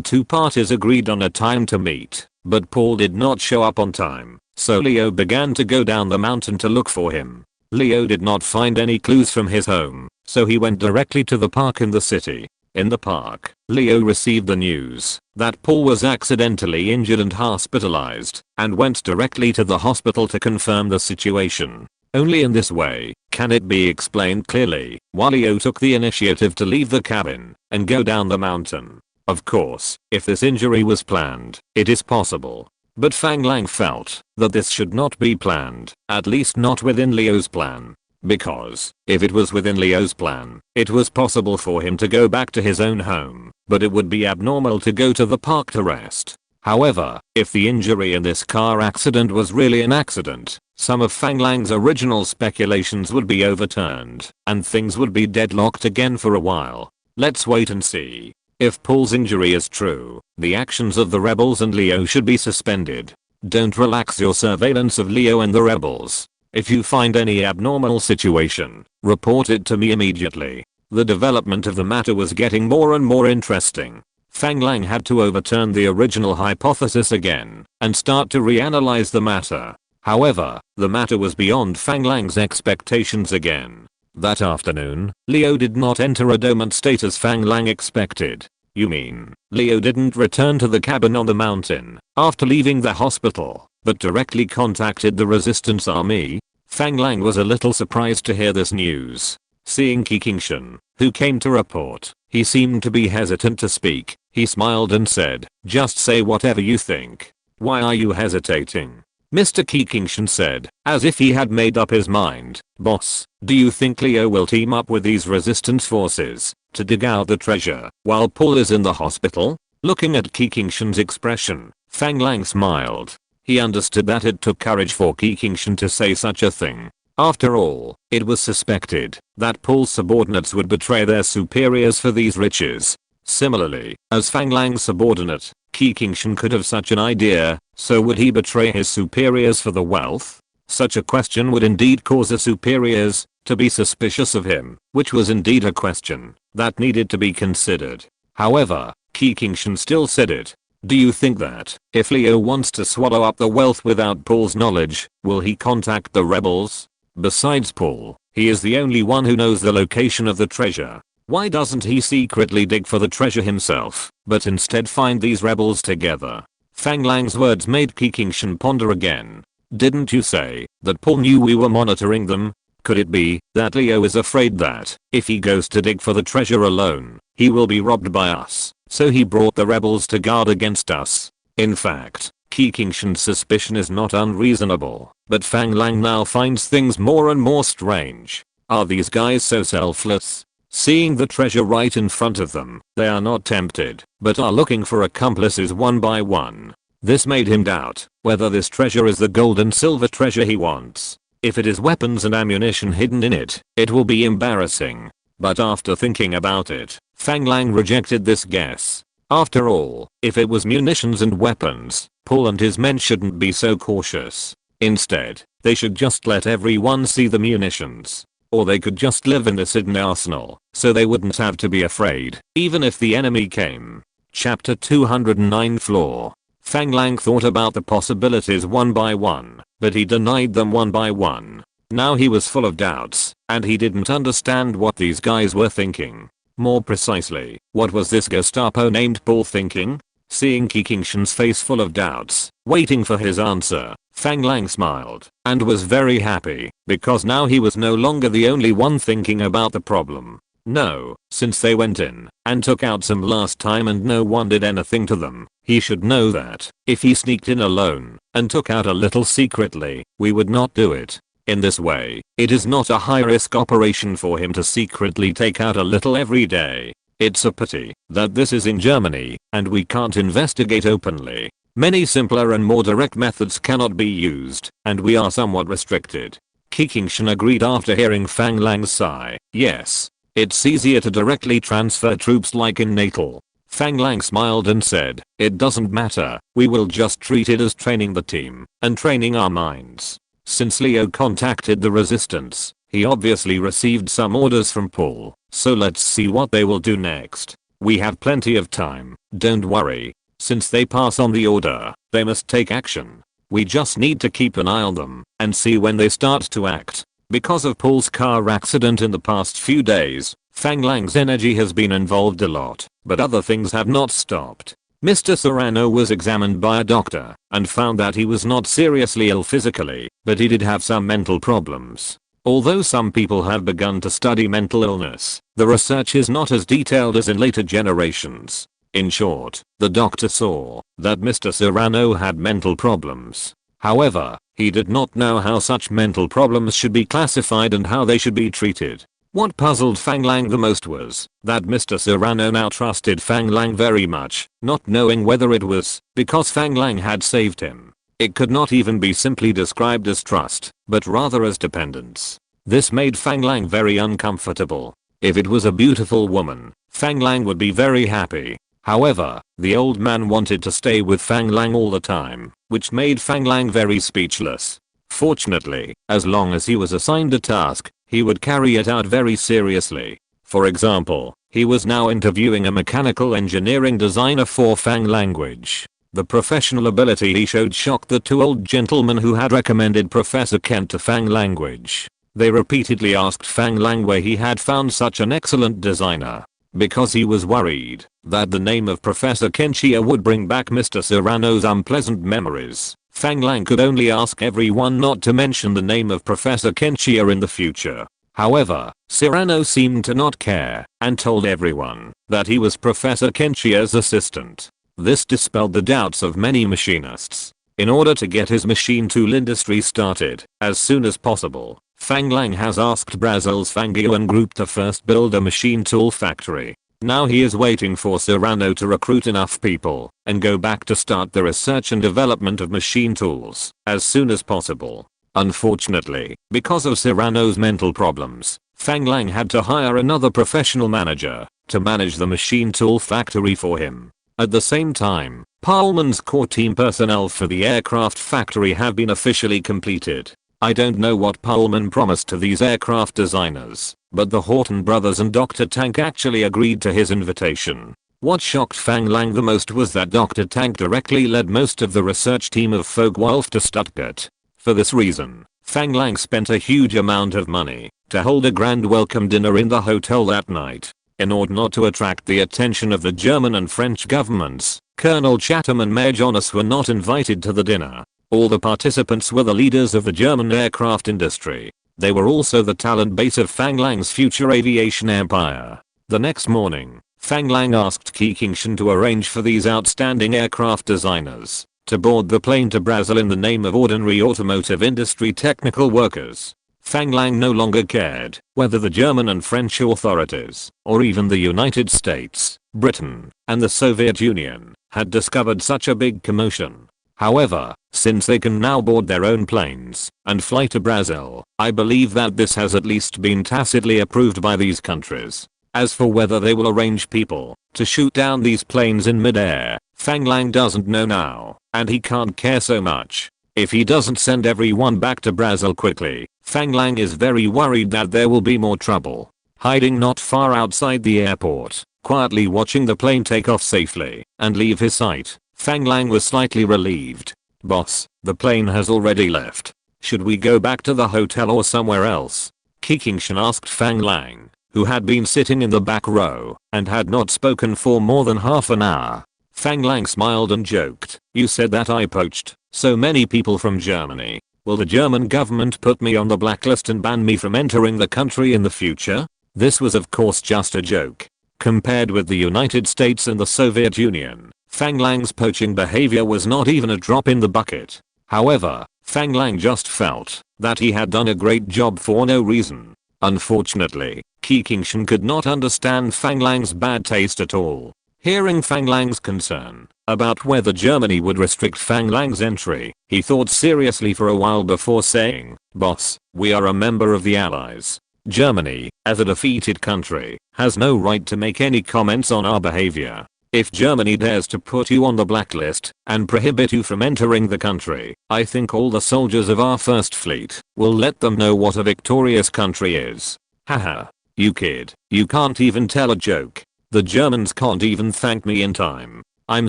two parties agreed on a time to meet, but Paul did not show up on time, so Leo began to go down the mountain to look for him. Leo did not find any clues from his home, so he went directly to the park in the city. In the park, Leo received the news that Paul was accidentally injured and hospitalized, and went directly to the hospital to confirm the situation. Only in this way can it be explained clearly why Leo took the initiative to leave the cabin and go down the mountain. Of course, if this injury was planned, it is possible. But Fang Lang felt that this should not be planned, at least not within Leo's plan. Because, if it was within Leo's plan, it was possible for him to go back to his own home, but it would be abnormal to go to the park to rest. However, if the injury in this car accident was really an accident, some of Fang Lang's original speculations would be overturned, and things would be deadlocked again for a while. Let's wait and see. If Paul's injury is true, the actions of the rebels and Leo should be suspended. Don't relax your surveillance of Leo and the rebels. If you find any abnormal situation, report it to me immediately. The development of the matter was getting more and more interesting. Fang Lang had to overturn the original hypothesis again and start to reanalyze the matter. However, the matter was beyond Fang Lang's expectations again. That afternoon, Leo did not enter a dormant state as Fang Lang expected. You mean, Leo didn't return to the cabin on the mountain after leaving the hospital, but directly contacted the resistance army? Fang Lang was a little surprised to hear this news. Seeing Kikingshan, who came to report, he seemed to be hesitant to speak. He smiled and said, "Just say whatever you think. Why are you hesitating?" Mr. Kikingshan said, as if he had made up his mind. "Boss, do you think Leo will team up with these resistance forces to dig out the treasure while Paul is in the hospital?" Looking at Kikingshan's expression, Fang Lang smiled. He understood that it took courage for Kikingshan to say such a thing. After all, it was suspected that Paul's subordinates would betray their superiors for these riches. Similarly, as Fang Lang's subordinate, Kikingshan could have such an idea, so would he betray his superiors for the wealth? Such a question would indeed cause the superiors to be suspicious of him, which was indeed a question that needed to be considered. However, Kikingshan still said it. "Do you think that, if Leo wants to swallow up the wealth without Paul's knowledge, will he contact the rebels? Besides Paul, he is the only one who knows the location of the treasure. Why doesn't he secretly dig for the treasure himself, but instead find these rebels together?" Fang Lang's words made Kikingshan ponder again. "Didn't you say that Paul knew we were monitoring them? Could it be that Leo is afraid that, if he goes to dig for the treasure alone, he will be robbed by us, so he brought the rebels to guard against us?" In fact, Qingshan's suspicion is not unreasonable, but Fang Lang now finds things more and more strange. Are these guys so selfless? Seeing the treasure right in front of them, they are not tempted, but are looking for accomplices one by one. This made him doubt whether this treasure is the gold and silver treasure he wants. If it is weapons and ammunition hidden in it, it will be embarrassing. But after thinking about it, Fang Lang rejected this guess. After all, if it was munitions and weapons, Paul and his men shouldn't be so cautious. Instead, they should just let everyone see the munitions. Or they could just live in this hidden arsenal, so they wouldn't have to be afraid, even if the enemy came. Chapter 209 Flaw. Fang Lang thought about the possibilities one by one, but he denied them one by one. Now he was full of doubts, and he didn't understand what these guys were thinking. More precisely, what was this Gestapo named Paul thinking? Seeing Qingshan's face full of doubts, waiting for his answer, Fang Lang smiled, and was very happy, because now he was no longer the only one thinking about the problem. No, since they went in and took out some last time and no one did anything to them, he should know that if he sneaked in alone and took out a little secretly, we would not do it. In this way, it is not a high-risk operation for him to secretly take out a little every day. It's a pity that this is in Germany and we can't investigate openly. Many simpler and more direct methods cannot be used, and we are somewhat restricted. Qingshan agreed after hearing Fang Lang's sigh. Yes, it's easier to directly transfer troops like in NATO. Fang Lang smiled and said, it doesn't matter, we will just treat it as training the team and training our minds. Since Leo contacted the resistance, he obviously received some orders from Paul, so let's see what they will do next. We have plenty of time, don't worry. Since they pass on the order, they must take action. We just need to keep an eye on them and see when they start to act. Because of Paul's car accident in the past few days, Fang Lang's energy has been involved a lot, but other things have not stopped. Mr. Serrano was examined by a doctor and found that he was not seriously ill physically, but he did have some mental problems. Although some people have begun to study mental illness, the research is not as detailed as in later generations. In short, the doctor saw that Mr. Serrano had mental problems. However, he did not know how such mental problems should be classified and how they should be treated. What puzzled Fang Lang the most was that Mr. Serrano now trusted Fang Lang very much, not knowing whether it was because Fang Lang had saved him. It could not even be simply described as trust, but rather as dependence. This made Fang Lang very uncomfortable. If it was a beautiful woman, Fang Lang would be very happy. However, the old man wanted to stay with Fang Lang all the time, which made Fang Lang very speechless. Fortunately, as long as he was assigned a task, he would carry it out very seriously. For example, he was now interviewing a mechanical engineering designer for Fang language. The professional ability he showed shocked the two old gentlemen who had recommended Professor Kent to Fang language. They repeatedly asked Fang Lang where he had found such an excellent designer. Because he was worried that the name of Professor Kenchia would bring back Mr. Serrano's unpleasant memories, Fang Lang could only ask everyone not to mention the name of Professor Kenchia in the future. However, Serrano seemed to not care and told everyone that he was Professor Kenchia's assistant. This dispelled the doubts of many machinists. In order to get his machine tool industry started as soon as possible, Fang Lang has asked Brazil's Fangyoan group to first build a machine tool factory. Now he is waiting for Serrano to recruit enough people and go back to start the research and development of machine tools as soon as possible. Unfortunately, because of Serrano's mental problems, Fang Lang had to hire another professional manager to manage the machine tool factory for him. At the same time, Parliament's core team personnel for the aircraft factory have been officially completed. I don't know what Pullman promised to these aircraft designers, but the Horton brothers and Dr. Tank actually agreed to his invitation. What shocked Fang Lang the most was that Dr. Tank directly led most of the research team of Focke-Wulf to Stuttgart. For this reason, Fang Lang spent a huge amount of money to hold a grand welcome dinner in the hotel that night. In order not to attract the attention of the German and French governments, Colonel Chatham and Mayor Jonas were not invited to the dinner. All the participants were the leaders of the German aircraft industry. They were also the talent base of Fang Lang's future aviation empire. The next morning, Fang Lang asked Qingshan to arrange for these outstanding aircraft designers to board the plane to Brazil in the name of ordinary automotive industry technical workers. Fang Lang no longer cared whether the German and French authorities, or even the United States, Britain, and the Soviet Union, had discovered such a big commotion. However, since they can now board their own planes and fly to Brazil, I believe that this has at least been tacitly approved by these countries. As for whether they will arrange people to shoot down these planes in mid-air, Fang Lang doesn't know now, and he can't care so much. If he doesn't send everyone back to Brazil quickly, Fang Lang is very worried that there will be more trouble. Hiding not far outside the airport, quietly watching the plane take off safely and leave his sight, Fang Lang was slightly relieved. "Boss, the plane has already left. Should we go back to the hotel or somewhere else?" Kikingshan asked Fang Lang, who had been sitting in the back row and had not spoken for more than half an hour. Fang Lang smiled and joked, "You said that I poached so many people from Germany. Will the German government put me on the blacklist and ban me from entering the country in the future?" This was of course just a joke. Compared with the United States and the Soviet Union, Fang Lang's poaching behavior was not even a drop in the bucket. However, Fang Lang just felt that he had done a great job for no reason. Unfortunately, Kikingshan could not understand Fang Lang's bad taste at all. Hearing Fang Lang's concern about whether Germany would restrict Fang Lang's entry, he thought seriously for a while before saying, "Boss, we are a member of the Allies. Germany, as a defeated country, has no right to make any comments on our behavior. If Germany dares to put you on the blacklist and prohibit you from entering the country, I think all the soldiers of our first fleet will let them know what a victorious country is." Haha. You kid, you can't even tell a joke. The Germans can't even thank me in time. I'm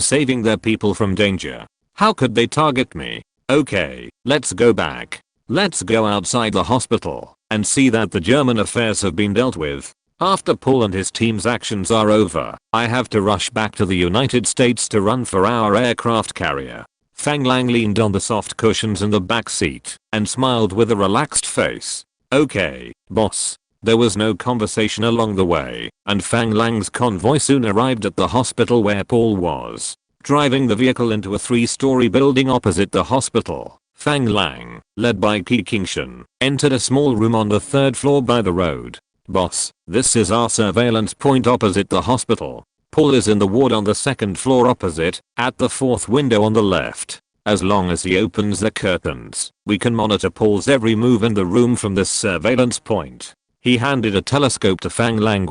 saving their people from danger. How could they target me? Okay, let's go back. Let's go outside the hospital and see that the German affairs have been dealt with. After Paul and his team's actions are over, I have to rush back to the United States to run for our aircraft carrier. Fang Lang leaned on the soft cushions in the back seat and smiled with a relaxed face. "Okay, boss." There was no conversation along the way, and Fang Lang's convoy soon arrived at the hospital where Paul was. Driving the vehicle into a 3-story building opposite the hospital, Fang Lang, led by Kikingshan, entered a small room on the 3rd floor by the road. "Boss, this is our surveillance point opposite the hospital. Paul is in the ward on the 2nd floor opposite, at the 4th window on the left. As long as he opens the curtains, we can monitor Paul's every move in the room from this surveillance point." He handed a telescope to Fang Lang.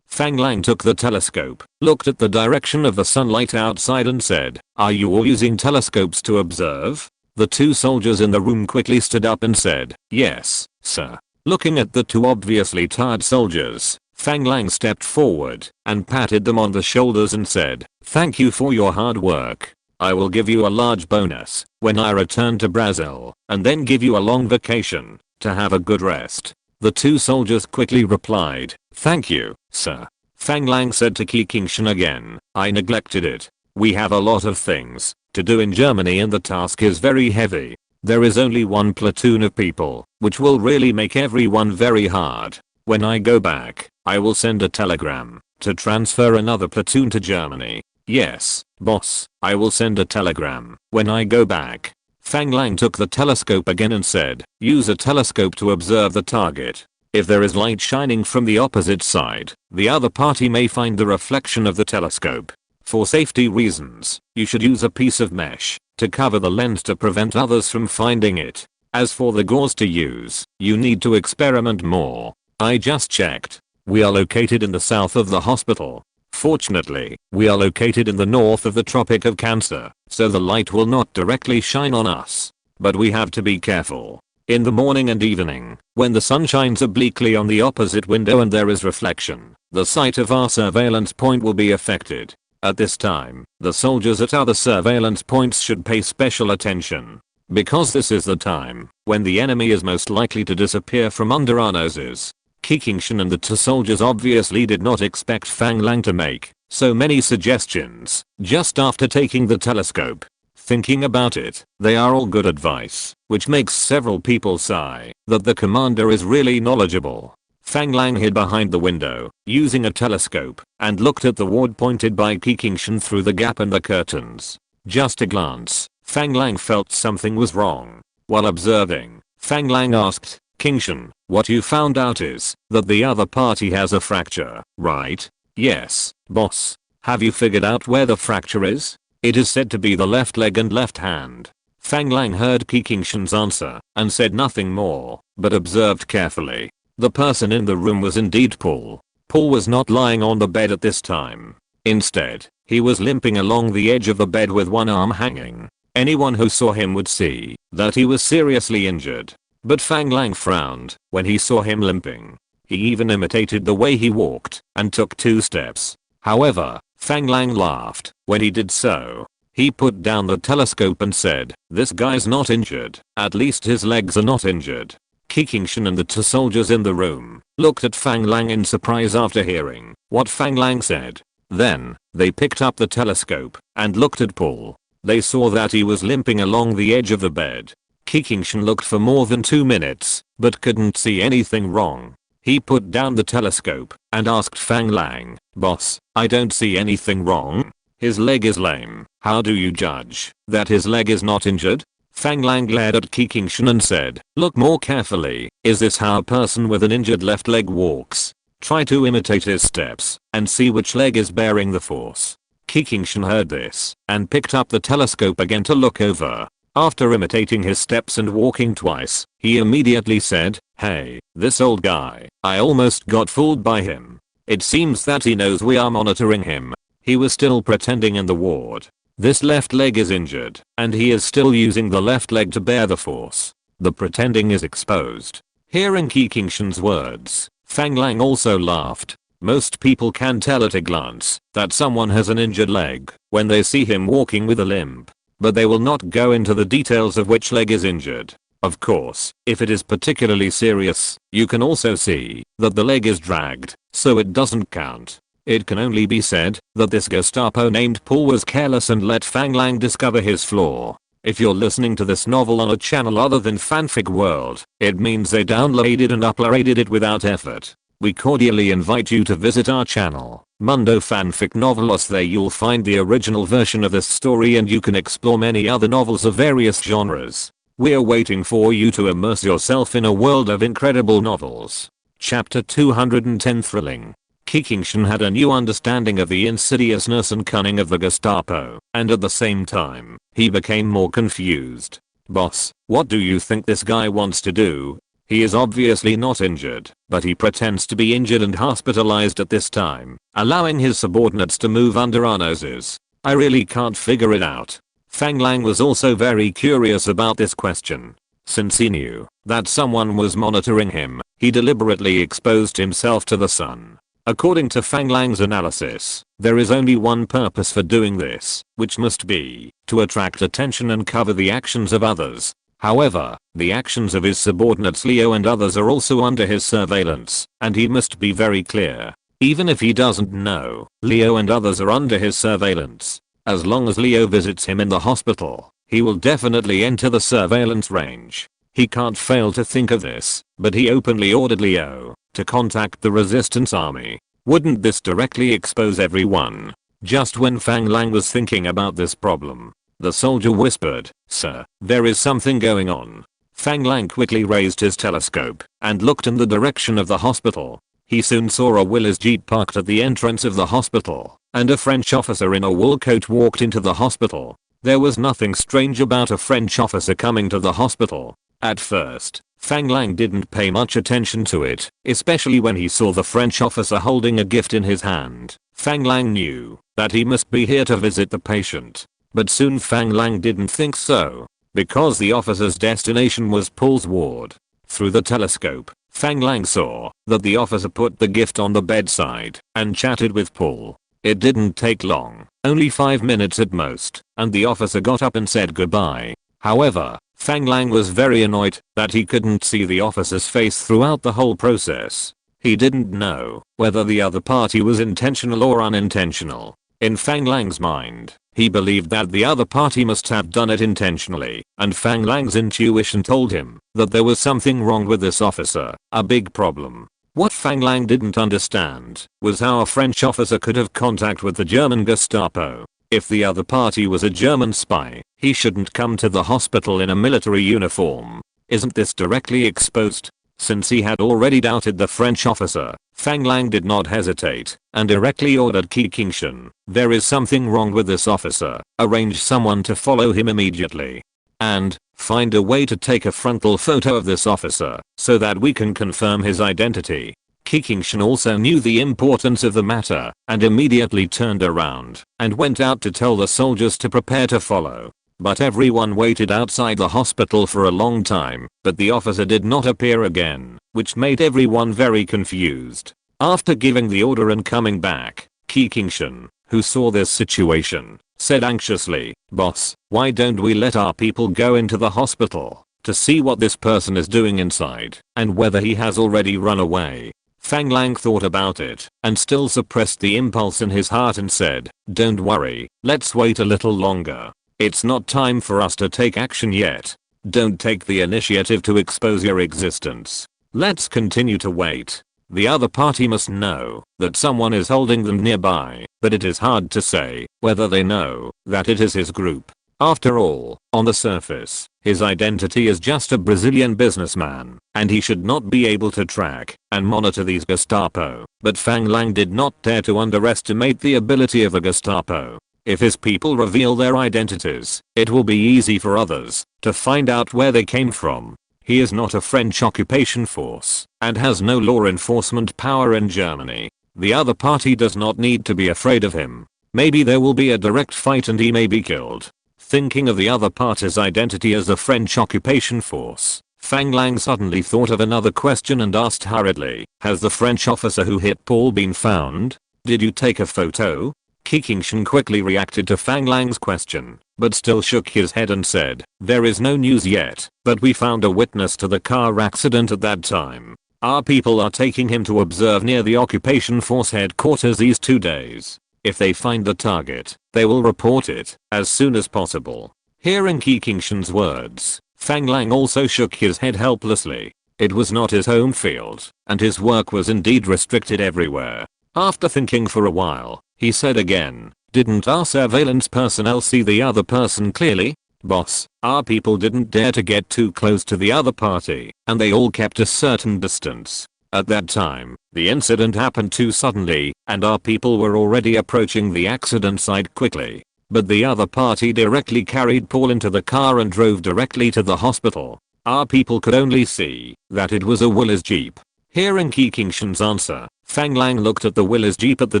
Fang Lang took the telescope, looked at the direction of the sunlight outside and said, "Are you all using telescopes to observe?" The 2 soldiers in the room quickly stood up and said, "Yes, sir." Looking at the 2 obviously tired soldiers, Fang Lang stepped forward and patted them on the shoulders and said, "Thank you for your hard work. I will give you a large bonus when I return to Brazil, and then give you a long vacation to have a good rest." The 2 soldiers quickly replied, "Thank you, sir." Fang Lang said to Kikingshan again, "I neglected it. We have a lot of things to do in Germany and the task is very heavy. There is only 1 platoon of people, which will really make everyone very hard. When I go back, I will send a telegram to transfer another platoon to Germany." "Yes, boss, I will send a telegram when I go back." Fang Lang took the telescope again and said, "Use a telescope to observe the target. If there is light shining from the opposite side, the other party may find the reflection of the telescope. For safety reasons, you should use a piece of mesh to cover the lens to prevent others from finding it. As for the gauze to use, you need to experiment more. I just checked. We are located in the south of the hospital. Fortunately, we are located in the north of the Tropic of Cancer, so the light will not directly shine on us. But we have to be careful. In the morning and evening, when the sun shines obliquely on the opposite window and there is reflection, the sight of our surveillance point will be affected. At this time, the soldiers at other surveillance points should pay special attention. Because this is the time when the enemy is most likely to disappear from under our noses." Kikingshan and the 2 soldiers obviously did not expect Fang Lang to make so many suggestions just after taking the telescope. Thinking about it, they are all good advice, which makes several people sigh that the commander is really knowledgeable. Fang Lang hid behind the window, using a telescope, and looked at the ward pointed by Kikingshan through the gap in the curtains. Just a glance, Fang Lang felt something was wrong. While observing, Fang Lang asked, "Kingshan, what you found out is that the other party has a fracture, right?" "Yes, boss." "Have you figured out where the fracture is?" "It is said to be the left leg and left hand." Fang Lang heard Kingshan's answer and said nothing more, but observed carefully. The person in the room was indeed Paul. Paul was not lying on the bed at this time. Instead, he was limping along the edge of the bed with one arm hanging. Anyone who saw him would see that he was seriously injured. But Fang Lang frowned when he saw him limping. He even imitated the way he walked and took 2 steps. However, Fang Lang laughed when he did so. He put down the telescope and said, "This guy's not injured. At least his legs are not injured." Kingshan and the 2 soldiers in the room looked at Fang Lang in surprise after hearing what Fang Lang said. Then, they picked up the telescope and looked at Paul. They saw that he was limping along the edge of the bed. Kingshan looked for more than 2 minutes, but couldn't see anything wrong. He put down the telescope and asked Fang Lang, "Boss, I don't see anything wrong. His leg is lame. How do you judge that his leg is not injured?" Fang Lang glared at Kingshan and said, "Look more carefully. Is this how a person with an injured left leg walks? Try to imitate his steps and see which leg is bearing the force." Kingshan heard this and picked up the telescope again to look over. After imitating his steps and walking twice, he immediately said, "Hey, this old guy, I almost got fooled by him. It seems that he knows we are monitoring him. He was still pretending in the ward. This left leg is injured, and he is still using the left leg to bear the force. The pretending is exposed." Hearing Kingshan's words, Fang Lang also laughed. Most people can tell at a glance that someone has an injured leg when they see him walking with a limp. But they will not go into the details of which leg is injured. Of course, if it is particularly serious, you can also see that the leg is dragged, so it doesn't count. It can only be said that this Gestapo named Paul was careless and let Fang Lang discover his flaw. If you're listening to this novel on a channel other than Fanfic World, it means they downloaded and uploaded it without effort. We cordially invite you to visit our channel, Mundo Fanfic Novelos. There you'll find the original version of this story and you can explore many other novels of various genres. We're waiting for you to immerse yourself in a world of incredible novels. Chapter 210 Thrilling. Kingshan had a new understanding of the insidiousness and cunning of the Gestapo, and at the same time, he became more confused. "Boss, what do you think this guy wants to do? He is obviously not injured, but he pretends to be injured and hospitalized at this time, allowing his subordinates to move under our noses. I really can't figure it out." Fang Lang was also very curious about this question. Since he knew that someone was monitoring him, he deliberately exposed himself to the sun. According to Fang Lang's analysis, there is only one purpose for doing this, which must be to attract attention and cover the actions of others. However, the actions of his subordinates Leo and others are also under his surveillance, and he must be very clear. Even if he doesn't know, Leo and others are under his surveillance. As long as Leo visits him in the hospital, he will definitely enter the surveillance range. He can't fail to think of this, but he openly ordered Leo to contact the resistance army. Wouldn't this directly expose everyone? Just when Fang Lang was thinking about this problem, the soldier whispered, "Sir, there is something going on." Fang Lang quickly raised his telescope and looked in the direction of the hospital. He soon saw a Willys Jeep parked at the entrance of the hospital, and a French officer in a wool coat walked into the hospital. There was nothing strange about a French officer coming to the hospital. At first, Fang Lang didn't pay much attention to it, especially when he saw the French officer holding a gift in his hand. Fang Lang knew that he must be here to visit the patient. But soon Fang Lang didn't think so, because the officer's destination was Paul's ward. Through the telescope, Fang Lang saw that the officer put the gift on the bedside and chatted with Paul. It didn't take long, only 5 minutes at most, and the officer got up and said goodbye. However, Fang Lang was very annoyed that he couldn't see the officer's face throughout the whole process. He didn't know whether the other party was intentional or unintentional. In Fang Lang's mind, he believed that the other party must have done it intentionally, and Fang Lang's intuition told him that there was something wrong with this officer, a big problem. What Fang Lang didn't understand was how a French officer could have contact with the German Gestapo. If the other party was a German spy, he shouldn't come to the hospital in a military uniform. Isn't this directly exposed? Since he had already doubted the French officer, Fang Lang did not hesitate and directly ordered Qi Qingshan, "There is something wrong with this officer. Arrange someone to follow him immediately. And find a way to take a frontal photo of this officer so that we can confirm his identity." Qi Qingshan also knew the importance of the matter and immediately turned around and went out to tell the soldiers to prepare to follow. But everyone waited outside the hospital for a long time, but the officer did not appear again, which made everyone very confused. After giving the order and coming back, Qi Qingshan, who saw this situation, said anxiously, "Boss, why don't we let our people go into the hospital to see what this person is doing inside and whether he has already run away?" Fang Lang thought about it and still suppressed the impulse in his heart and said, "Don't worry, let's wait a little longer. It's not time for us to take action yet. Don't take the initiative to expose your existence. Let's continue to wait. The other party must know that someone is holding them nearby, but it is hard to say whether they know that it is his group. After all, on the surface, his identity is just a Brazilian businessman, and he should not be able to track and monitor these Gestapo." But Fang Lang did not dare to underestimate the ability of the Gestapo. If his people reveal their identities, it will be easy for others to find out where they came from. He is not a French occupation force and has no law enforcement power in Germany. The other party does not need to be afraid of him. Maybe there will be a direct fight and he may be killed. Thinking of the other party's identity as the French occupation force, Fang Lang suddenly thought of another question and asked hurriedly, "Has the French officer who hit Paul been found? Did you take a photo?" Qi Qingshan quickly reacted to Fang Lang's question, but still shook his head and said, "There is no news yet, but we found a witness to the car accident at that time. Our people are taking him to observe near the occupation force headquarters these 2 days. If they find the target, they will report it as soon as possible." Hearing Qi Qingshan's words, Fang Lang also shook his head helplessly. It was not his home field, and his work was indeed restricted everywhere. After thinking for a while, he said again, "Didn't our surveillance personnel see the other person clearly?" "Boss, our people didn't dare to get too close to the other party, and they all kept a certain distance. At that time, the incident happened too suddenly, and our people were already approaching the accident site quickly. But the other party directly carried Paul into the car and drove directly to the hospital. Our people could only see that it was a Willys Jeep." Hearing Qi Qingshan's answer, Fang Lang looked at the Willys Jeep at the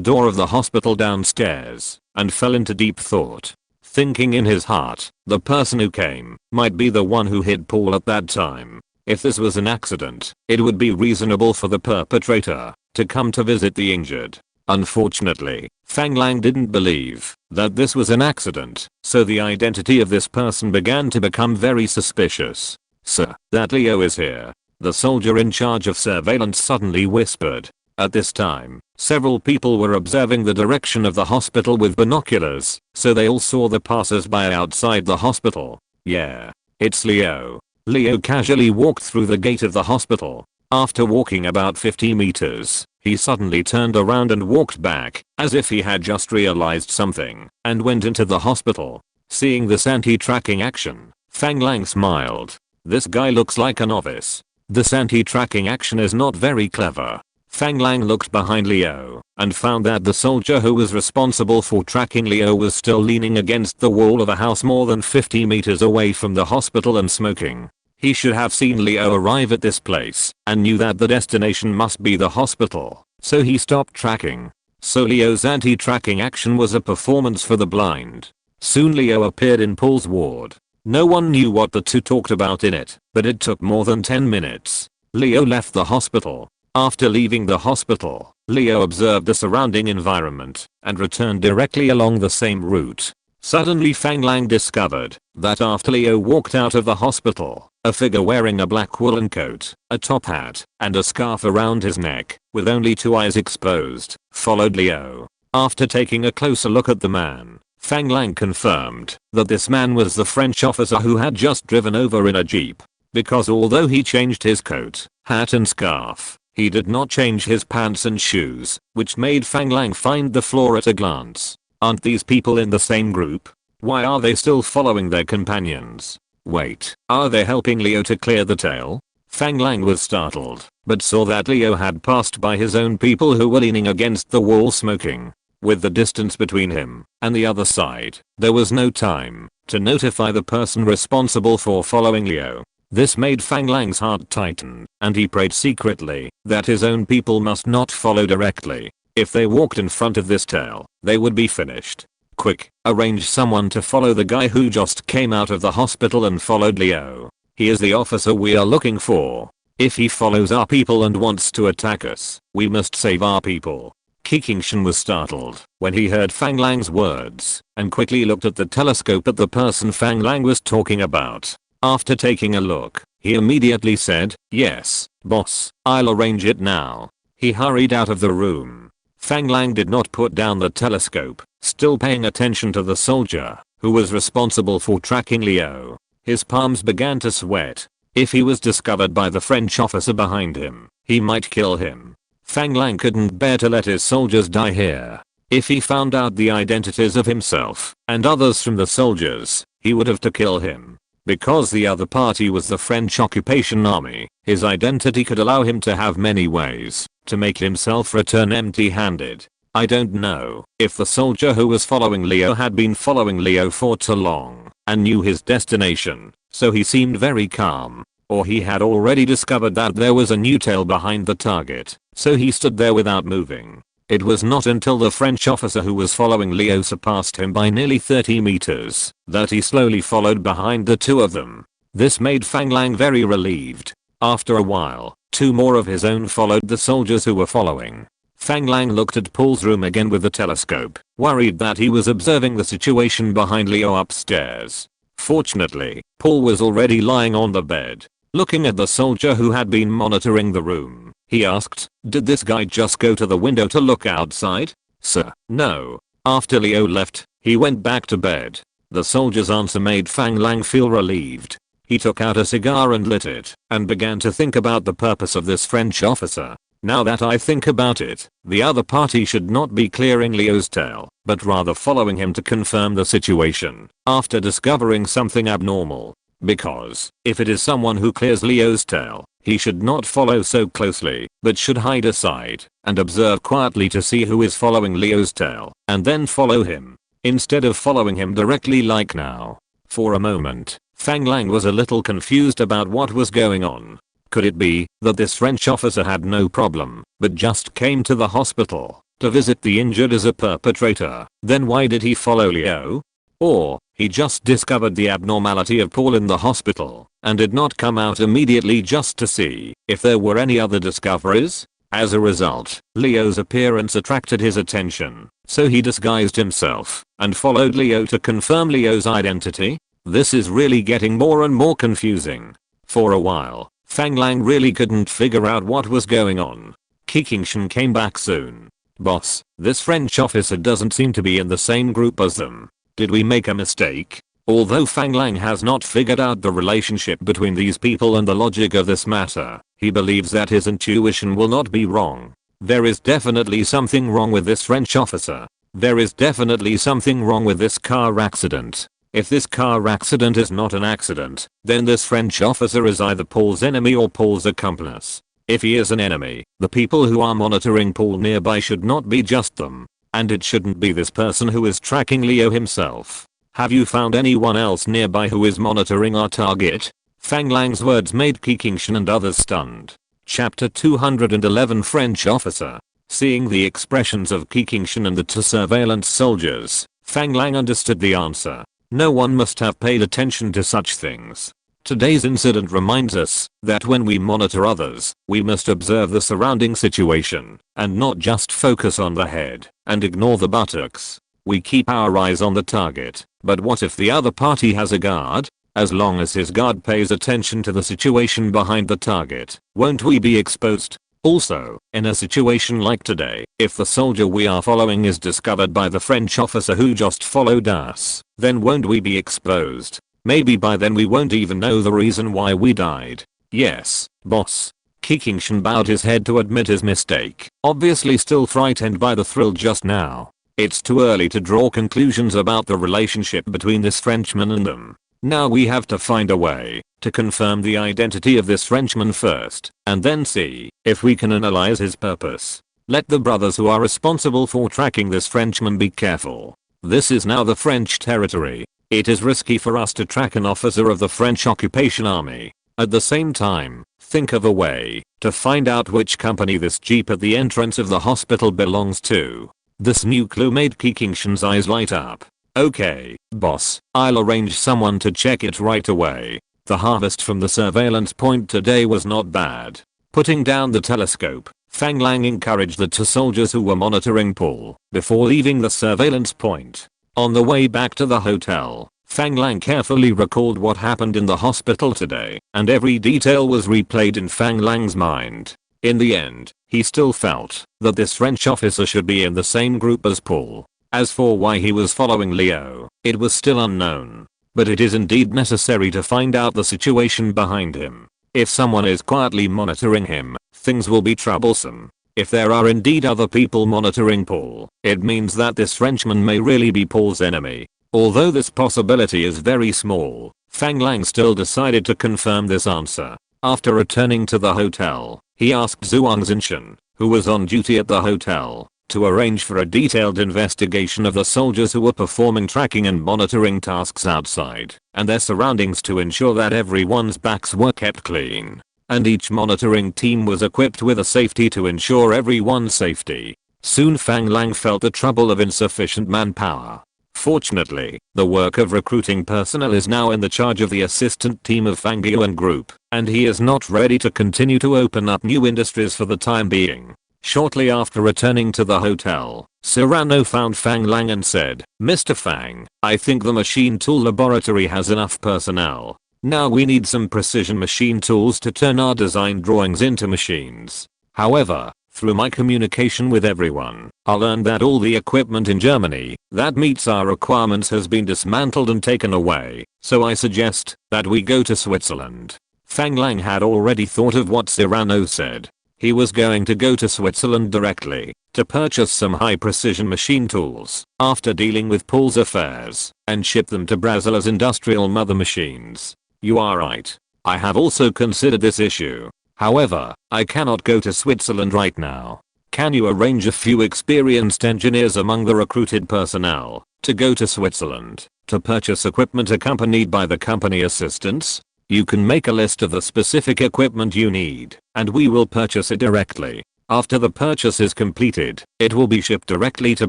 door of the hospital downstairs and fell into deep thought. Thinking in his heart, the person who came might be the one who hit Paul at that time. If this was an accident, it would be reasonable for the perpetrator to come to visit the injured. Unfortunately, Fang Lang didn't believe that this was an accident, so the identity of this person began to become very suspicious. "Sir, that Leo is here," the soldier in charge of surveillance suddenly whispered. At this time, several people were observing the direction of the hospital with binoculars, so they all saw the passers-by outside the hospital. "Yeah, it's Leo." Leo casually walked through the gate of the hospital. After walking about 50 meters, he suddenly turned around and walked back, as if he had just realized something, and went into the hospital. Seeing this anti-tracking action, Fang Lang smiled. This guy looks like a novice. This anti-tracking action is not very clever. Fang Lang looked behind Leo and found that the soldier who was responsible for tracking Leo was still leaning against the wall of a house more than 50 meters away from the hospital and smoking. He should have seen Leo arrive at this place and knew that the destination must be the hospital, so he stopped tracking. So Leo's anti-tracking action was a performance for the blind. Soon Leo appeared in Paul's ward. No one knew what the two talked about in it, but it took more than 10 minutes. Leo left the hospital. After leaving the hospital, Leo observed the surrounding environment and returned directly along the same route. Suddenly Fang Lang discovered that after Leo walked out of the hospital, a figure wearing a black woolen coat, a top hat, and a scarf around his neck, with only 2 eyes exposed, followed Leo. After taking a closer look at the man, Fang Lang confirmed that this man was the French officer who had just driven over in a jeep. Because although he changed his coat, hat and scarf, he did not change his pants and shoes, which made Fang Lang find the flaw at a glance. Aren't these people in the same group? Why are they still following their companions? Wait, are they helping Leo to clear the tail? Fang Lang was startled, but saw that Leo had passed by his own people who were leaning against the wall smoking. With the distance between him and the other side, there was no time to notify the person responsible for following Leo. This made Fang Lang's heart tighten, and he prayed secretly that his own people must not follow directly. If they walked in front of this tail, they would be finished. Quick, arrange someone to follow the guy who just came out of the hospital and followed Leo. He is the officer we are looking for. If he follows our people and wants to attack us, we must save our people. Kikingshan was startled when he heard Fang Lang's words and quickly looked at the telescope at the person Fang Lang was talking about. After taking a look, he immediately said, "Yes, boss, I'll arrange it now." He hurried out of the room. Fang Lang did not put down the telescope, still paying attention to the soldier who was responsible for tracking Leo. His palms began to sweat. If he was discovered by the French officer behind him, he might kill him. Fang Lang couldn't bear to let his soldiers die here. If he found out the identities of himself and others from the soldiers, he would have to kill him. Because the other party was the French occupation army, his identity could allow him to have many ways to make himself return empty-handed. I don't know if the soldier who was following Leo had been following Leo for too long and knew his destination, so he seemed very calm. Or he had already discovered that there was a new tail behind the target, so he stood there without moving. It was not until the French officer who was following Leo surpassed him by nearly 30 meters that he slowly followed behind the two of them. This made Fang Lang very relieved. After a while, two more of his own followed the soldiers who were following. Fang Lang looked at Paul's room again with the telescope, worried that he was observing the situation behind Leo upstairs. Fortunately, Paul was already lying on the bed. Looking at the soldier who had been monitoring the room, he asked, "Did this guy just go to the window to look outside?" "Sir, no. After Leo left, he went back to bed." The soldier's answer made Fang Lang feel relieved. He took out a cigar and lit it, and began to think about the purpose of this French officer. "Now that I think about it, the other party should not be clearing Leo's tail, but rather following him to confirm the situation after discovering something abnormal. Because, if it is someone who clears Leo's tail, he should not follow so closely, but should hide aside and observe quietly to see who is following Leo's tail, and then follow him, instead of following him directly like now." For a moment, Fang Lang was a little confused about what was going on. Could it be that this French officer had no problem, but just came to the hospital to visit the injured as a perpetrator? Then why did he follow Leo? Or, he just discovered the abnormality of Paul in the hospital and did not come out immediately just to see if there were any other discoveries? As a result, Leo's appearance attracted his attention, so he disguised himself and followed Leo to confirm Leo's identity? This is really getting more and more confusing. For a while, Fang Lang really couldn't figure out what was going on. Kikingshan came back soon. "Boss, this French officer doesn't seem to be in the same group as them. Did we make a mistake?" Although Fang Lang has not figured out the relationship between these people and the logic of this matter, he believes that his intuition will not be wrong. There is definitely something wrong with this French officer. There is definitely something wrong with this car accident. If this car accident is not an accident, then this French officer is either Paul's enemy or Paul's accomplice. If he is an enemy, the people who are monitoring Paul nearby should not be just them. And it shouldn't be this person who is tracking Leo himself. "Have you found anyone else nearby who is monitoring our target?" Fang Lang's words made Kikingshan and others stunned. Chapter 211 French Officer. Seeing the expressions of Kikingshan and the two surveillance soldiers, Fang Lang understood the answer. No one must have paid attention to such things. Today's incident reminds us that when we monitor others, we must observe the surrounding situation and not just focus on the head and ignore the buttocks. We keep our eyes on the target, but what if the other party has a guard? As long as his guard pays attention to the situation behind the target, won't we be exposed? Also, in a situation like today, if the soldier we are following is discovered by the French officer who just followed us, then won't we be exposed? Maybe by then we won't even know the reason why we died. "Yes, boss." Kikingshan bowed his head to admit his mistake, obviously still frightened by the thrill just now. It's too early to draw conclusions about the relationship between this Frenchman and them. Now we have to find a way to confirm the identity of this Frenchman first, and then see if we can analyze his purpose. Let the brothers who are responsible for tracking this Frenchman be careful. This is now the French territory. It is risky for us to track an officer of the French occupation army. At the same time, think of a way to find out which company this jeep at the entrance of the hospital belongs to. This new clue made Kikingshun's eyes light up. Okay, boss, I'll arrange someone to check it right away. The harvest from the surveillance point today was not bad. Putting down the telescope, Fang Lang encouraged the two soldiers who were monitoring Paul before leaving the surveillance point. On the way back to the hotel, Fang Lang carefully recalled what happened in the hospital today, and every detail was replayed in Fang Lang's mind. In the end, he still felt that this French officer should be in the same group as Paul. As for why he was following Leo, it was still unknown. But it is indeed necessary to find out the situation behind him. If someone is quietly monitoring him, things will be troublesome. If there are indeed other people monitoring Paul, it means that this Frenchman may really be Paul's enemy. Although this possibility is very small, Fang Lang still decided to confirm this answer. After returning to the hotel, he asked Zhuang Zinshan, who was on duty at the hotel, to arrange for a detailed investigation of the soldiers who were performing tracking and monitoring tasks outside and their surroundings to ensure that everyone's backs were kept clean. And each monitoring team was equipped with a safety to ensure everyone's safety. Soon Fang Lang felt the trouble of insufficient manpower. Fortunately, the work of recruiting personnel is now in the charge of the assistant team of Fang Yuan Group, and he is not ready to continue to open up new industries for the time being. Shortly after returning to the hotel, Cyrano found Fang Lang and said, "Mr. Fang, I think the machine tool laboratory has enough personnel. Now we need some precision machine tools to turn our design drawings into machines. However, through my communication with everyone, I learned that all the equipment in Germany that meets our requirements has been dismantled and taken away, so I suggest that we go to Switzerland." Fang Lang had already thought of what Cyrano said. He was going to go to Switzerland directly to purchase some high-precision machine tools after dealing with Paul's affairs and ship them to Brazil as industrial mother machines. You are right. I have also considered this issue. However, I cannot go to Switzerland right now. Can you arrange a few experienced engineers among the recruited personnel to go to Switzerland to purchase equipment accompanied by the company assistants? You can make a list of the specific equipment you need, and we will purchase it directly. After the purchase is completed, it will be shipped directly to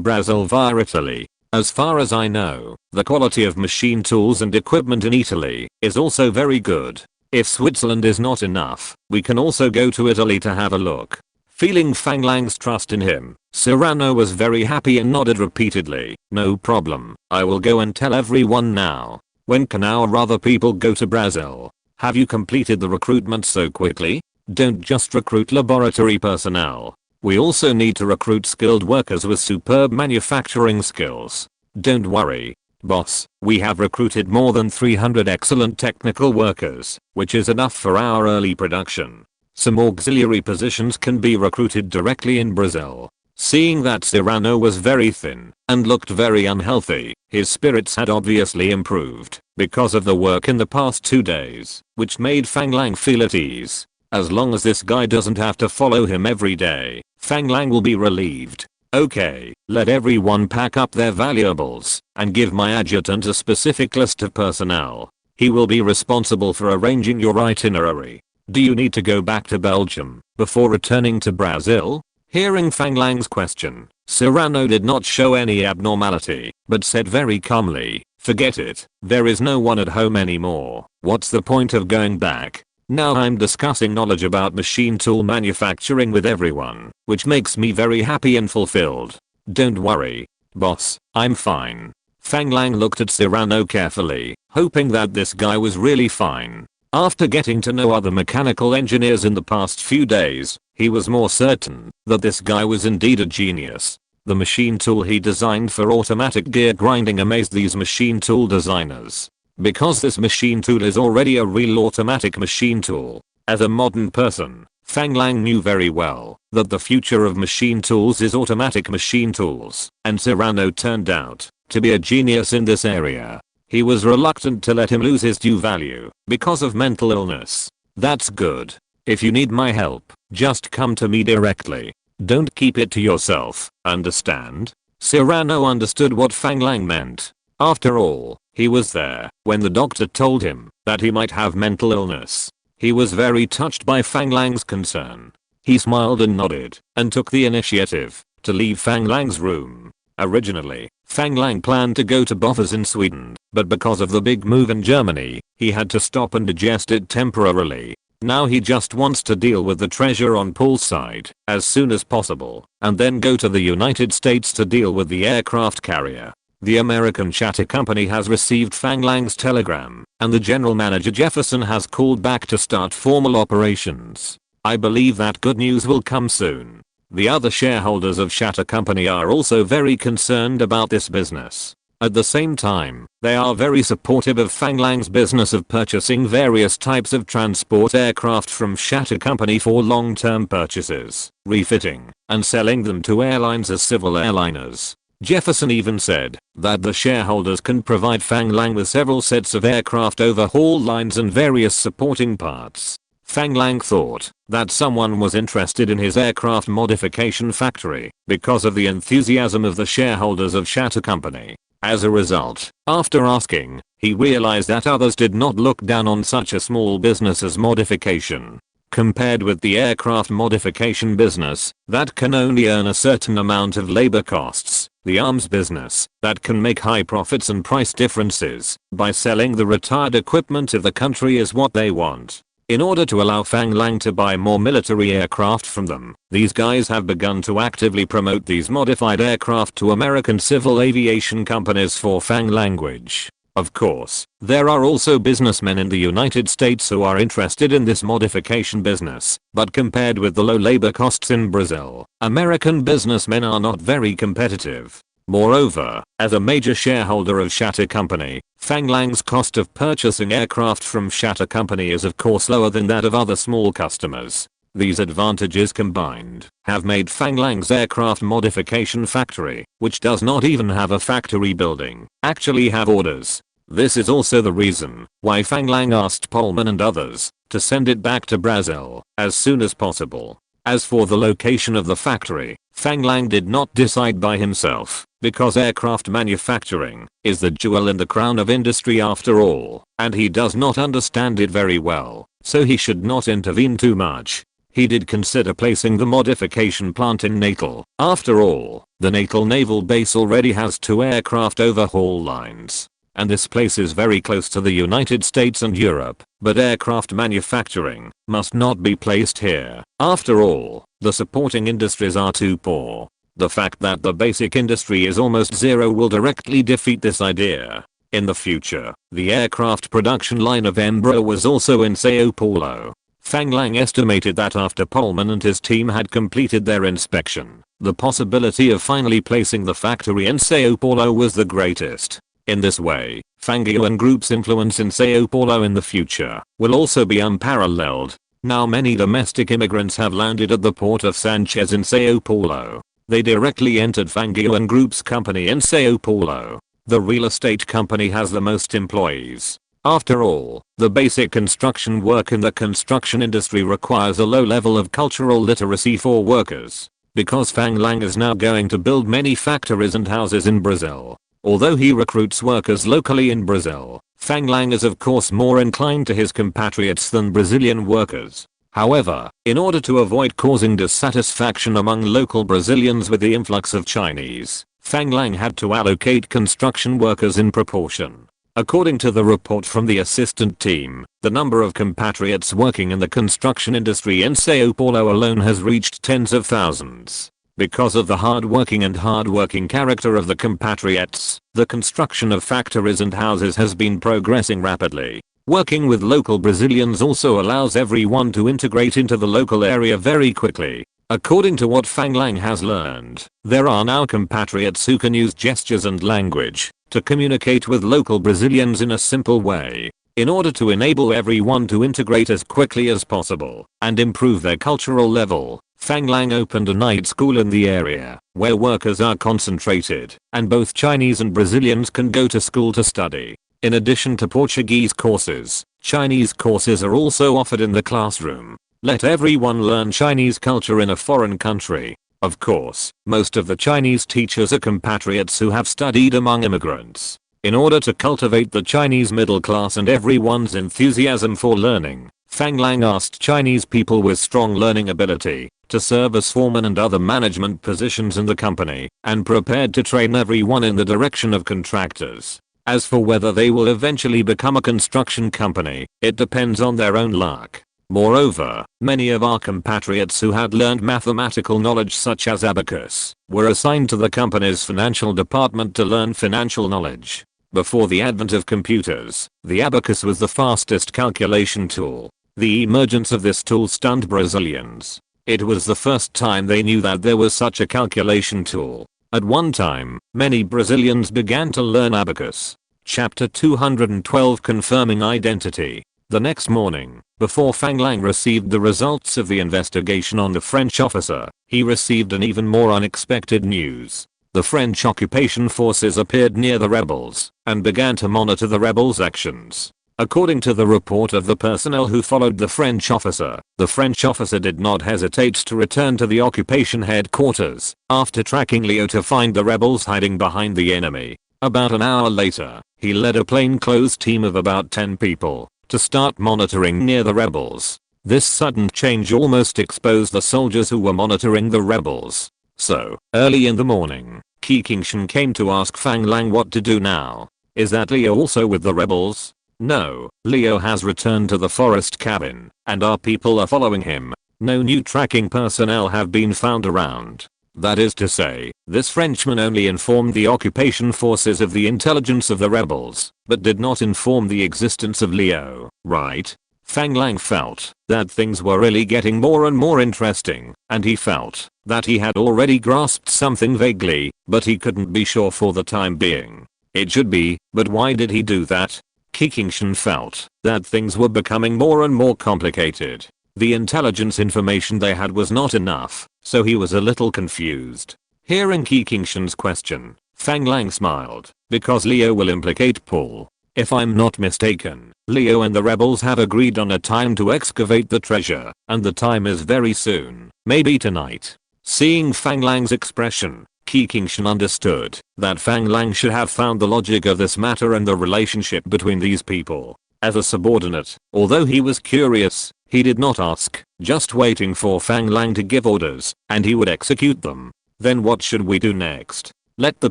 Brazil via Italy. As far as I know, the quality of machine tools and equipment in Italy is also very good. If Switzerland is not enough, we can also go to Italy to have a look. Feeling Fang Lang's trust in him, Cyrano was very happy and nodded repeatedly. No problem, I will go and tell everyone now. When can our other people go to Brazil? Have you completed the recruitment so quickly? Don't just recruit laboratory personnel. We also need to recruit skilled workers with superb manufacturing skills. Don't worry, boss, we have recruited more than 300 excellent technical workers, which is enough for our early production. Some auxiliary positions can be recruited directly in Brazil. Seeing that Cyrano was very thin and looked very unhealthy, his spirits had obviously improved because of the work in the past 2 days, which made Fang Lang feel at ease. As long as this guy doesn't have to follow him every day, Fang Lang will be relieved. Okay, let everyone pack up their valuables and give my adjutant a specific list of personnel. He will be responsible for arranging your itinerary. Do you need to go back to Belgium before returning to Brazil? Hearing Fang Lang's question, Cyrano did not show any abnormality, but said very calmly, "Forget it, there is no one at home anymore. What's the point of going back? Now I'm discussing knowledge about machine tool manufacturing with everyone, which makes me very happy and fulfilled. Don't worry, boss, I'm fine." Fang Lang looked at Cyrano carefully, hoping that this guy was really fine. After getting to know other mechanical engineers in the past few days, he was more certain that this guy was indeed a genius. The machine tool he designed for automatic gear grinding amazed these machine tool designers. Because this machine tool is already a real automatic machine tool. As a modern person, Fang Lang knew very well that the future of machine tools is automatic machine tools, and Cyrano turned out to be a genius in this area. He was reluctant to let him lose his due value because of mental illness. That's good. If you need my help, just come to me directly. Don't keep it to yourself, understand? Cyrano understood what Fang Lang meant. After all, he was there when the doctor told him that he might have mental illness. He was very touched by Fang Lang's concern. He smiled and nodded and took the initiative to leave Fang Lang's room. Originally, Fang Lang planned to go to Bofors in Sweden, but because of the big move in Germany, he had to stop and digest it temporarily. Now he just wants to deal with the treasure on poolside as soon as possible, and then go to the United States to deal with the aircraft carrier. The American Shatter Company has received Fang Lang's telegram, and the general manager Jefferson has called back to start formal operations. I believe that good news will come soon. The other shareholders of Shatter Company are also very concerned about this business. At the same time, they are very supportive of Fang Lang's business of purchasing various types of transport aircraft from Shatter Company for long-term purchases, refitting, and selling them to airlines as civil airliners. Jefferson even said that the shareholders can provide Fang Lang with several sets of aircraft overhaul lines and various supporting parts. Fang Lang thought that someone was interested in his aircraft modification factory because of the enthusiasm of the shareholders of Shatter Company. As a result, after asking, he realized that others did not look down on such a small business as modification. Compared with the aircraft modification business that can only earn a certain amount of labor costs, the arms business that can make high profits and price differences by selling the retired equipment of the country is what they want. In order to allow Fang Lang to buy more military aircraft from them, these guys have begun to actively promote these modified aircraft to American civil aviation companies for Fang language. Of course, there are also businessmen in the United States who are interested in this modification business, but compared with the low labor costs in Brazil, American businessmen are not very competitive. Moreover, as a major shareholder of Shatter Company, Fang Lang's cost of purchasing aircraft from Shatter Company is of course lower than that of other small customers. These advantages combined have made Fang Lang's aircraft modification factory, which does not even have a factory building, actually have orders. This is also the reason why Fang Lang asked Pullman and others to send it back to Brazil as soon as possible. As for the location of the factory, Fang Lang did not decide by himself, because aircraft manufacturing is the jewel in the crown of industry after all, and he does not understand it very well, so he should not intervene too much. He did consider placing the modification plant in Natal. After all, the Natal Naval Base already has 2 aircraft overhaul lines. And this place is very close to the United States and Europe, but aircraft manufacturing must not be placed here. After all, the supporting industries are too poor. The fact that the basic industry is almost zero will directly defeat this idea. In the future, the aircraft production line of Embraer was also in Sao Paulo. Fang Lang estimated that after Pullman and his team had completed their inspection, the possibility of finally placing the factory in Sao Paulo was the greatest. In this way, Fang Lang Group's influence in Sao Paulo in the future will also be unparalleled. Now many domestic immigrants have landed at the port of Sanchez in Sao Paulo. They directly entered Fang Lang Group's company in Sao Paulo. The real estate company has the most employees. After all, the basic construction work in the construction industry requires a low level of cultural literacy for workers. Because Fang Lang is now going to build many factories and houses in Brazil. Although he recruits workers locally in Brazil, Fang Lang is of course more inclined to his compatriots than Brazilian workers. However, in order to avoid causing dissatisfaction among local Brazilians with the influx of Chinese, Fang Lang had to allocate construction workers in proportion. According to the report from the assistant team, the number of compatriots working in the construction industry in Sao Paulo alone has reached tens of thousands. Because of the hard-working character of the compatriots, the construction of factories and houses has been progressing rapidly. Working with local Brazilians also allows everyone to integrate into the local area very quickly. According to what Fang Lang has learned, there are now compatriots who can use gestures and language to communicate with local Brazilians in a simple way. In order to enable everyone to integrate as quickly as possible and improve their cultural level, Fang Lang opened a night school in the area where workers are concentrated and both Chinese and Brazilians can go to school to study. In addition to Portuguese courses, Chinese courses are also offered in the classroom. Let everyone learn Chinese culture in a foreign country. Of course, most of the Chinese teachers are compatriots who have studied among immigrants. In order to cultivate the Chinese middle class and everyone's enthusiasm for learning, Fang Lang asked Chinese people with strong learning ability to serve as foremen and other management positions in the company, and prepared to train everyone in the direction of contractors. As for whether they will eventually become a construction company, it depends on their own luck. Moreover, many of our compatriots who had learned mathematical knowledge such as abacus were assigned to the company's financial department to learn financial knowledge. Before the advent of computers, the abacus was the fastest calculation tool. The emergence of this tool stunned Brazilians. It was the first time they knew that there was such a calculation tool. At one time, many Brazilians began to learn abacus. Chapter 212 Confirming Identity. The next morning, before Fang Lang received the results of the investigation on the French officer, he received an even more unexpected news. The French occupation forces appeared near the rebels and began to monitor the rebels' actions. According to the report of the personnel who followed the French officer did not hesitate to return to the occupation headquarters after tracking Leo to find the rebels hiding behind the enemy. About an hour later, he led a plainclothes team of about 10 people to start monitoring near the rebels. This sudden change almost exposed the soldiers who were monitoring the rebels. So, early in the morning, Qingshan came to ask Fang Lang what to do now. Is that Leo also with the rebels? No, Leo has returned to the forest cabin, and our people are following him. No new tracking personnel have been found around. That is to say, this Frenchman only informed the occupation forces of the intelligence of the rebels, but did not inform the existence of Leo, right? Fang Lang felt that things were really getting more and more interesting, and he felt that he had already grasped something vaguely, but he couldn't be sure for the time being. It should be, but why did he do that? Qingshan felt that things were becoming more and more complicated. The intelligence information they had was not enough, so he was a little confused. Hearing Qingshan's question, Fang Lang smiled, because Leo will implicate Paul. If I'm not mistaken, Leo and the rebels have agreed on a time to excavate the treasure, and the time is very soon, maybe tonight. Seeing Fang Lang's expression, Qingshan understood that Fang Lang should have found the logic of this matter and the relationship between these people. As a subordinate, although he was curious, he did not ask, just waiting for Fang Lang to give orders, and he would execute them. Then what should we do next? Let the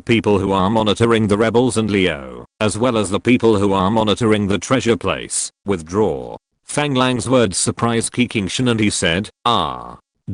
people who are monitoring the rebels and Leo, as well as the people who are monitoring the treasure place, withdraw. Fang Lang's words surprised Qingshan and he said,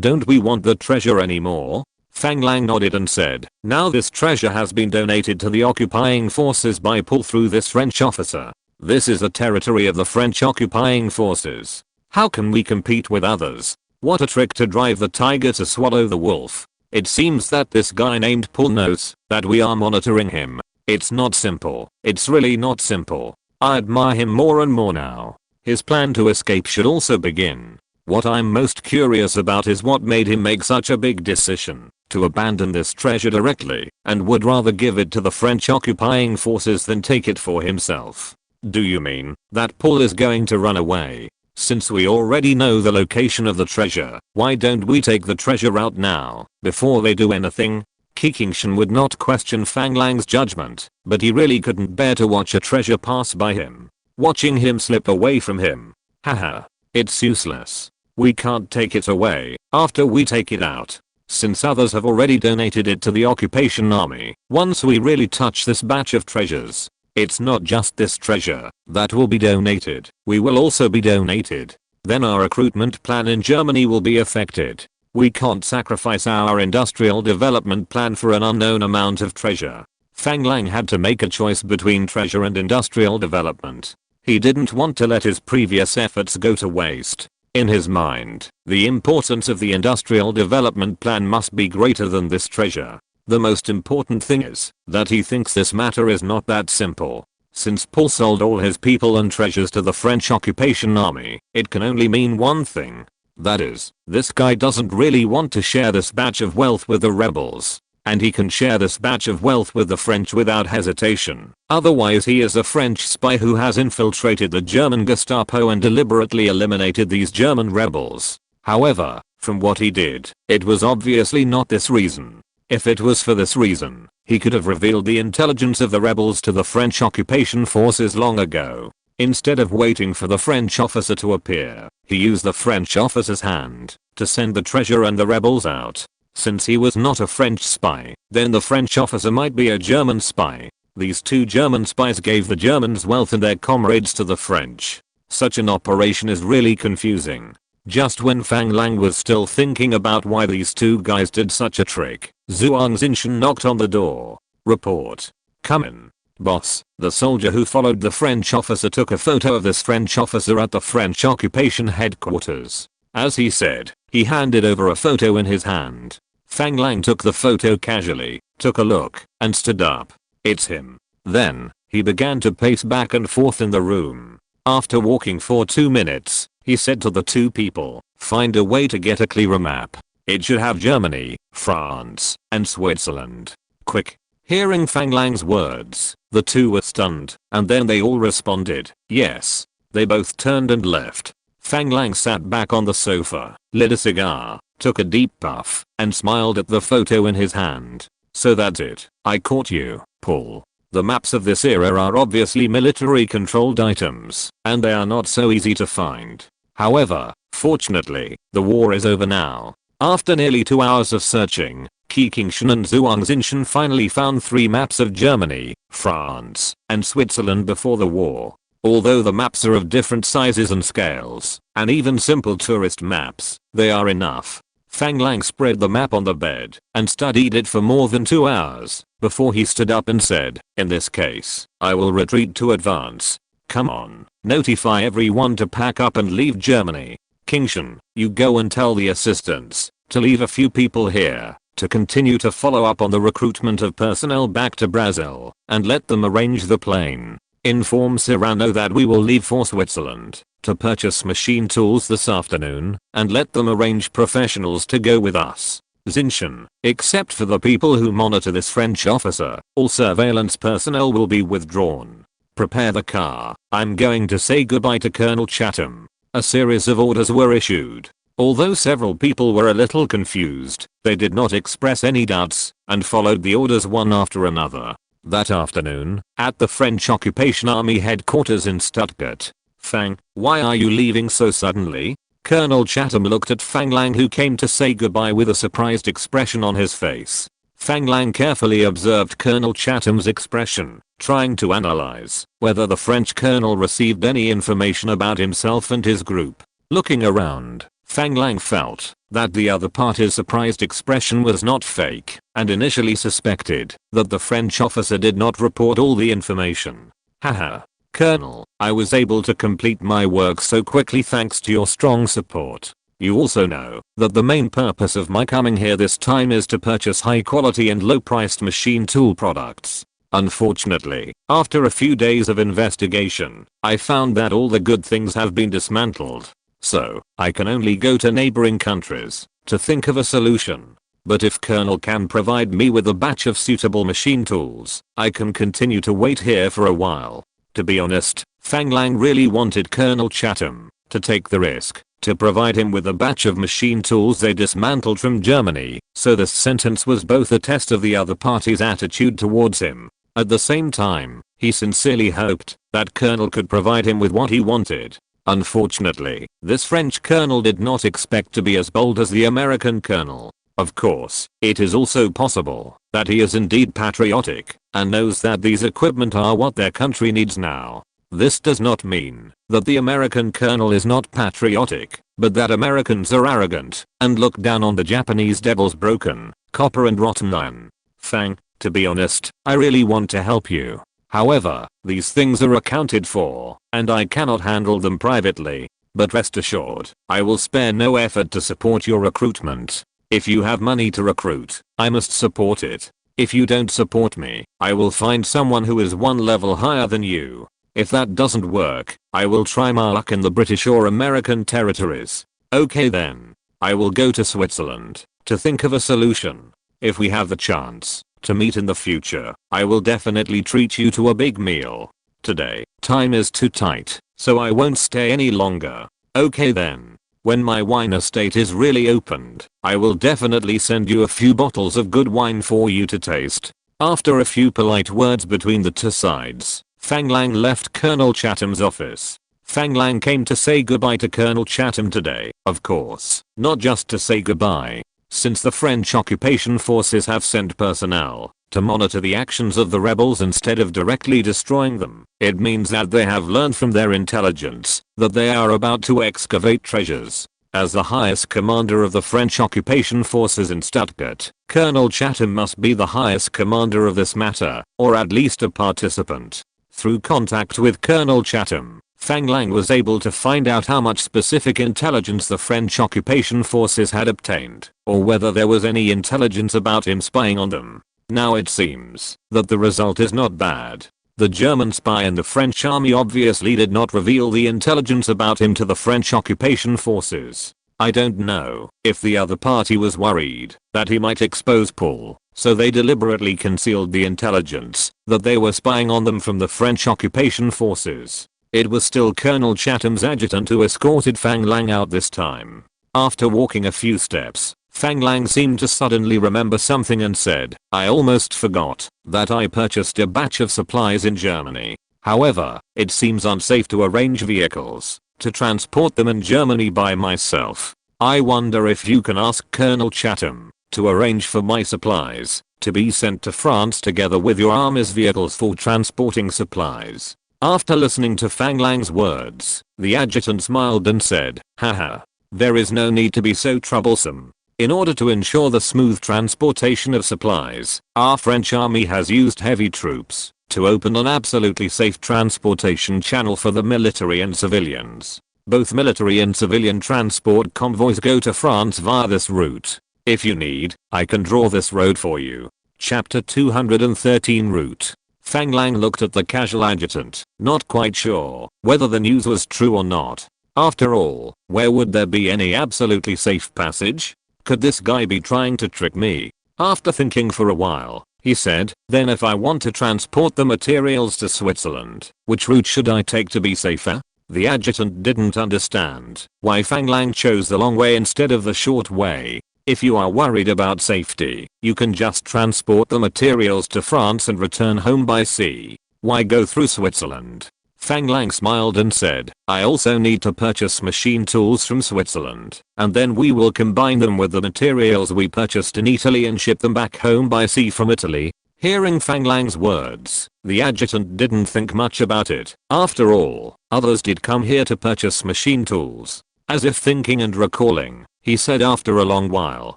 don't we want the treasure anymore? Fang Lang nodded and said, now this treasure has been donated to the occupying forces by Paul through this French officer. This is the territory of the French occupying forces. How can we compete with others? What a trick to drive the tiger to swallow the wolf. It seems that this guy named Paul knows that we are monitoring him. It's not simple. It's really not simple. I admire him more and more now. His plan to escape should also begin. What I'm most curious about is what made him make such a big decision to abandon this treasure directly and would rather give it to the French occupying forces than take it for himself. Do you mean that Paul is going to run away? Since we already know the location of the treasure, why don't we take the treasure out now, before they do anything? Qingshan would not question Fang Lang's judgment, but he really couldn't bear to watch a treasure pass by him. Watching him slip away from him. Haha. It's useless. We can't take it away after we take it out. Since others have already donated it to the occupation army, once we really touch this batch of treasures, it's not just this treasure that will be donated, we will also be donated. Then our recruitment plan in Germany will be affected. We can't sacrifice our industrial development plan for an unknown amount of treasure. Fang Lang had to make a choice between treasure and industrial development. He didn't want to let his previous efforts go to waste. In his mind, the importance of the industrial development plan must be greater than this treasure. The most important thing is that he thinks this matter is not that simple. Since Paul sold all his people and treasures to the French occupation army, it can only mean one thing. That is, this guy doesn't really want to share this batch of wealth with the rebels. And he can share this batch of wealth with the French without hesitation. Otherwise he is a French spy who has infiltrated the German Gestapo and deliberately eliminated these German rebels. However, from what he did, it was obviously not this reason. If it was for this reason, he could have revealed the intelligence of the rebels to the French occupation forces long ago. Instead of waiting for the French officer to appear, he used the French officer's hand to send the treasure and the rebels out. Since he was not a French spy, then the French officer might be a German spy. These two German spies gave the Germans wealth and their comrades to the French. Such an operation is really confusing. Just when Fang Lang was still thinking about why these two guys did such a trick, Zhuang Zinshan knocked on the door. Report. Come in. Boss, the soldier who followed the French officer took a photo of this French officer at the French occupation headquarters. As he said, he handed over a photo in his hand. Fang Lang took the photo casually, took a look, and stood up. It's him. Then, he began to pace back and forth in the room. After walking for 2 minutes, he said to the two people, find a way to get a clearer map. It should have Germany, France, and Switzerland. Quick. Hearing Fang Lang's words, the two were stunned, and then they all responded, yes. They both turned and left. Fang Lang sat back on the sofa, lit a cigar, took a deep puff, and smiled at the photo in his hand. So that's it. I caught you, Paul. The maps of this era are obviously military controlled items, and they are not so easy to find. However, fortunately, the war is over now. After nearly 2 hours of searching, Qi Qingshan and Zhuang Zinshan finally found 3 maps of Germany, France, and Switzerland before the war. Although the maps are of different sizes and scales, and even simple tourist maps, they are enough. Fang Lang spread the map on the bed and studied it for more than 2 hours before he stood up and said, in this case, I will retreat to advance. Come on, notify everyone to pack up and leave Germany. Qingshan, you go and tell the assistants to leave a few people here to continue to follow up on the recruitment of personnel back to Brazil and let them arrange the plane. Inform Cyrano that we will leave for Switzerland to purchase machine tools this afternoon and let them arrange professionals to go with us. Zinshan, except for the people who monitor this French officer, all surveillance personnel will be withdrawn. Prepare the car. I'm going to say goodbye to Colonel Chatham. A series of orders were issued. Although several people were a little confused, they did not express any doubts and followed the orders one after another. That afternoon, at the French occupation army headquarters in Stuttgart. Fang, why are you leaving so suddenly? Colonel Chatham looked at Fang Lang, who came to say goodbye, with a surprised expression on his face. Fang Lang carefully observed Colonel Chatham's expression, trying to analyze whether the French colonel received any information about himself and his group. Looking around, Fang Lang felt that the other party's surprised expression was not fake, and initially suspected that the French officer did not report all the information. Haha. Colonel, I was able to complete my work so quickly thanks to your strong support. You also know that the main purpose of my coming here this time is to purchase high quality and low priced machine tool products. Unfortunately, after a few days of investigation, I found that all the good things have been dismantled. So, I can only go to neighboring countries to think of a solution. But if Colonel can provide me with a batch of suitable machine tools, I can continue to wait here for a while. To be honest, Fang Lang really wanted Colonel Chatham to take the risk to provide him with a batch of machine tools they dismantled from Germany, so this sentence was both a test of the other party's attitude towards him. At the same time, he sincerely hoped that Colonel could provide him with what he wanted. Unfortunately, this French colonel did not expect to be as bold as the American colonel. Of course, it is also possible that he is indeed patriotic and knows that these equipment are what their country needs now. This does not mean that the American colonel is not patriotic, but that Americans are arrogant and look down on the Japanese devil's broken, copper and rotten iron. Fang, to be honest, I really want to help you. However, these things are accounted for, and I cannot handle them privately. But rest assured, I will spare no effort to support your recruitment. If you have money to recruit, I must support it. If you don't support me, I will find someone who is one level higher than you. If that doesn't work, I will try my luck in the British or American territories. Okay then. I will go to Switzerland to think of a solution. If we have the chance to meet in the future, I will definitely treat you to a big meal. Today, time is too tight, so I won't stay any longer. Okay then. When my wine estate is really opened, I will definitely send you a few bottles of good wine for you to taste. After a few polite words between the two sides, Fang Lang left Colonel Chatham's office. Fang Lang came to say goodbye to Colonel Chatham today, of course, not just to say goodbye. Since the French occupation forces have sent personnel to monitor the actions of the rebels instead of directly destroying them, it means that they have learned from their intelligence that they are about to excavate treasures. As the highest commander of the French occupation forces in Stuttgart, Colonel Chatham must be the highest commander of this matter, or at least a participant. Through contact with Colonel Chatham, Fang Lang was able to find out how much specific intelligence the French occupation forces had obtained, or whether there was any intelligence about him spying on them. Now it seems that the result is not bad. The German spy in the French army obviously did not reveal the intelligence about him to the French occupation forces. I don't know if the other party was worried that he might expose Paul, so they deliberately concealed the intelligence that they were spying on them from the French occupation forces. It was still Colonel Chatham's adjutant who escorted Fang Lang out this time. After walking a few steps, Fang Lang seemed to suddenly remember something and said, "I almost forgot that I purchased a batch of supplies in Germany. However, it seems unsafe to arrange vehicles to transport them in Germany by myself. I wonder if you can ask Colonel Chatham to arrange for my supplies to be sent to France together with your army's vehicles for transporting supplies." After listening to Fang Lang's words, the adjutant smiled and said, "Haha. There is no need to be so troublesome. In order to ensure the smooth transportation of supplies, our French army has used heavy troops to open an absolutely safe transportation channel for the military and civilians. Both military and civilian transport convoys go to France via this route. If you need, I can draw this road for you." Chapter 213 Route. Fang Lang looked at the casual adjutant, not quite sure whether the news was true or not. After all, where would there be any absolutely safe passage? Could this guy be trying to trick me? After thinking for a while, he said, "Then if I want to transport the materials to Switzerland, which route should I take to be safer?" The adjutant didn't understand why Fang Lang chose the long way instead of the short way. If you are worried about safety, you can just transport the materials to France and return home by sea. Why go through Switzerland? Fang Lang smiled and said, "I also need to purchase machine tools from Switzerland, and then we will combine them with the materials we purchased in Italy and ship them back home by sea from Italy." Hearing Fang Lang's words, the adjutant didn't think much about it. After all, others did come here to purchase machine tools. As if thinking and recalling, he said after a long while,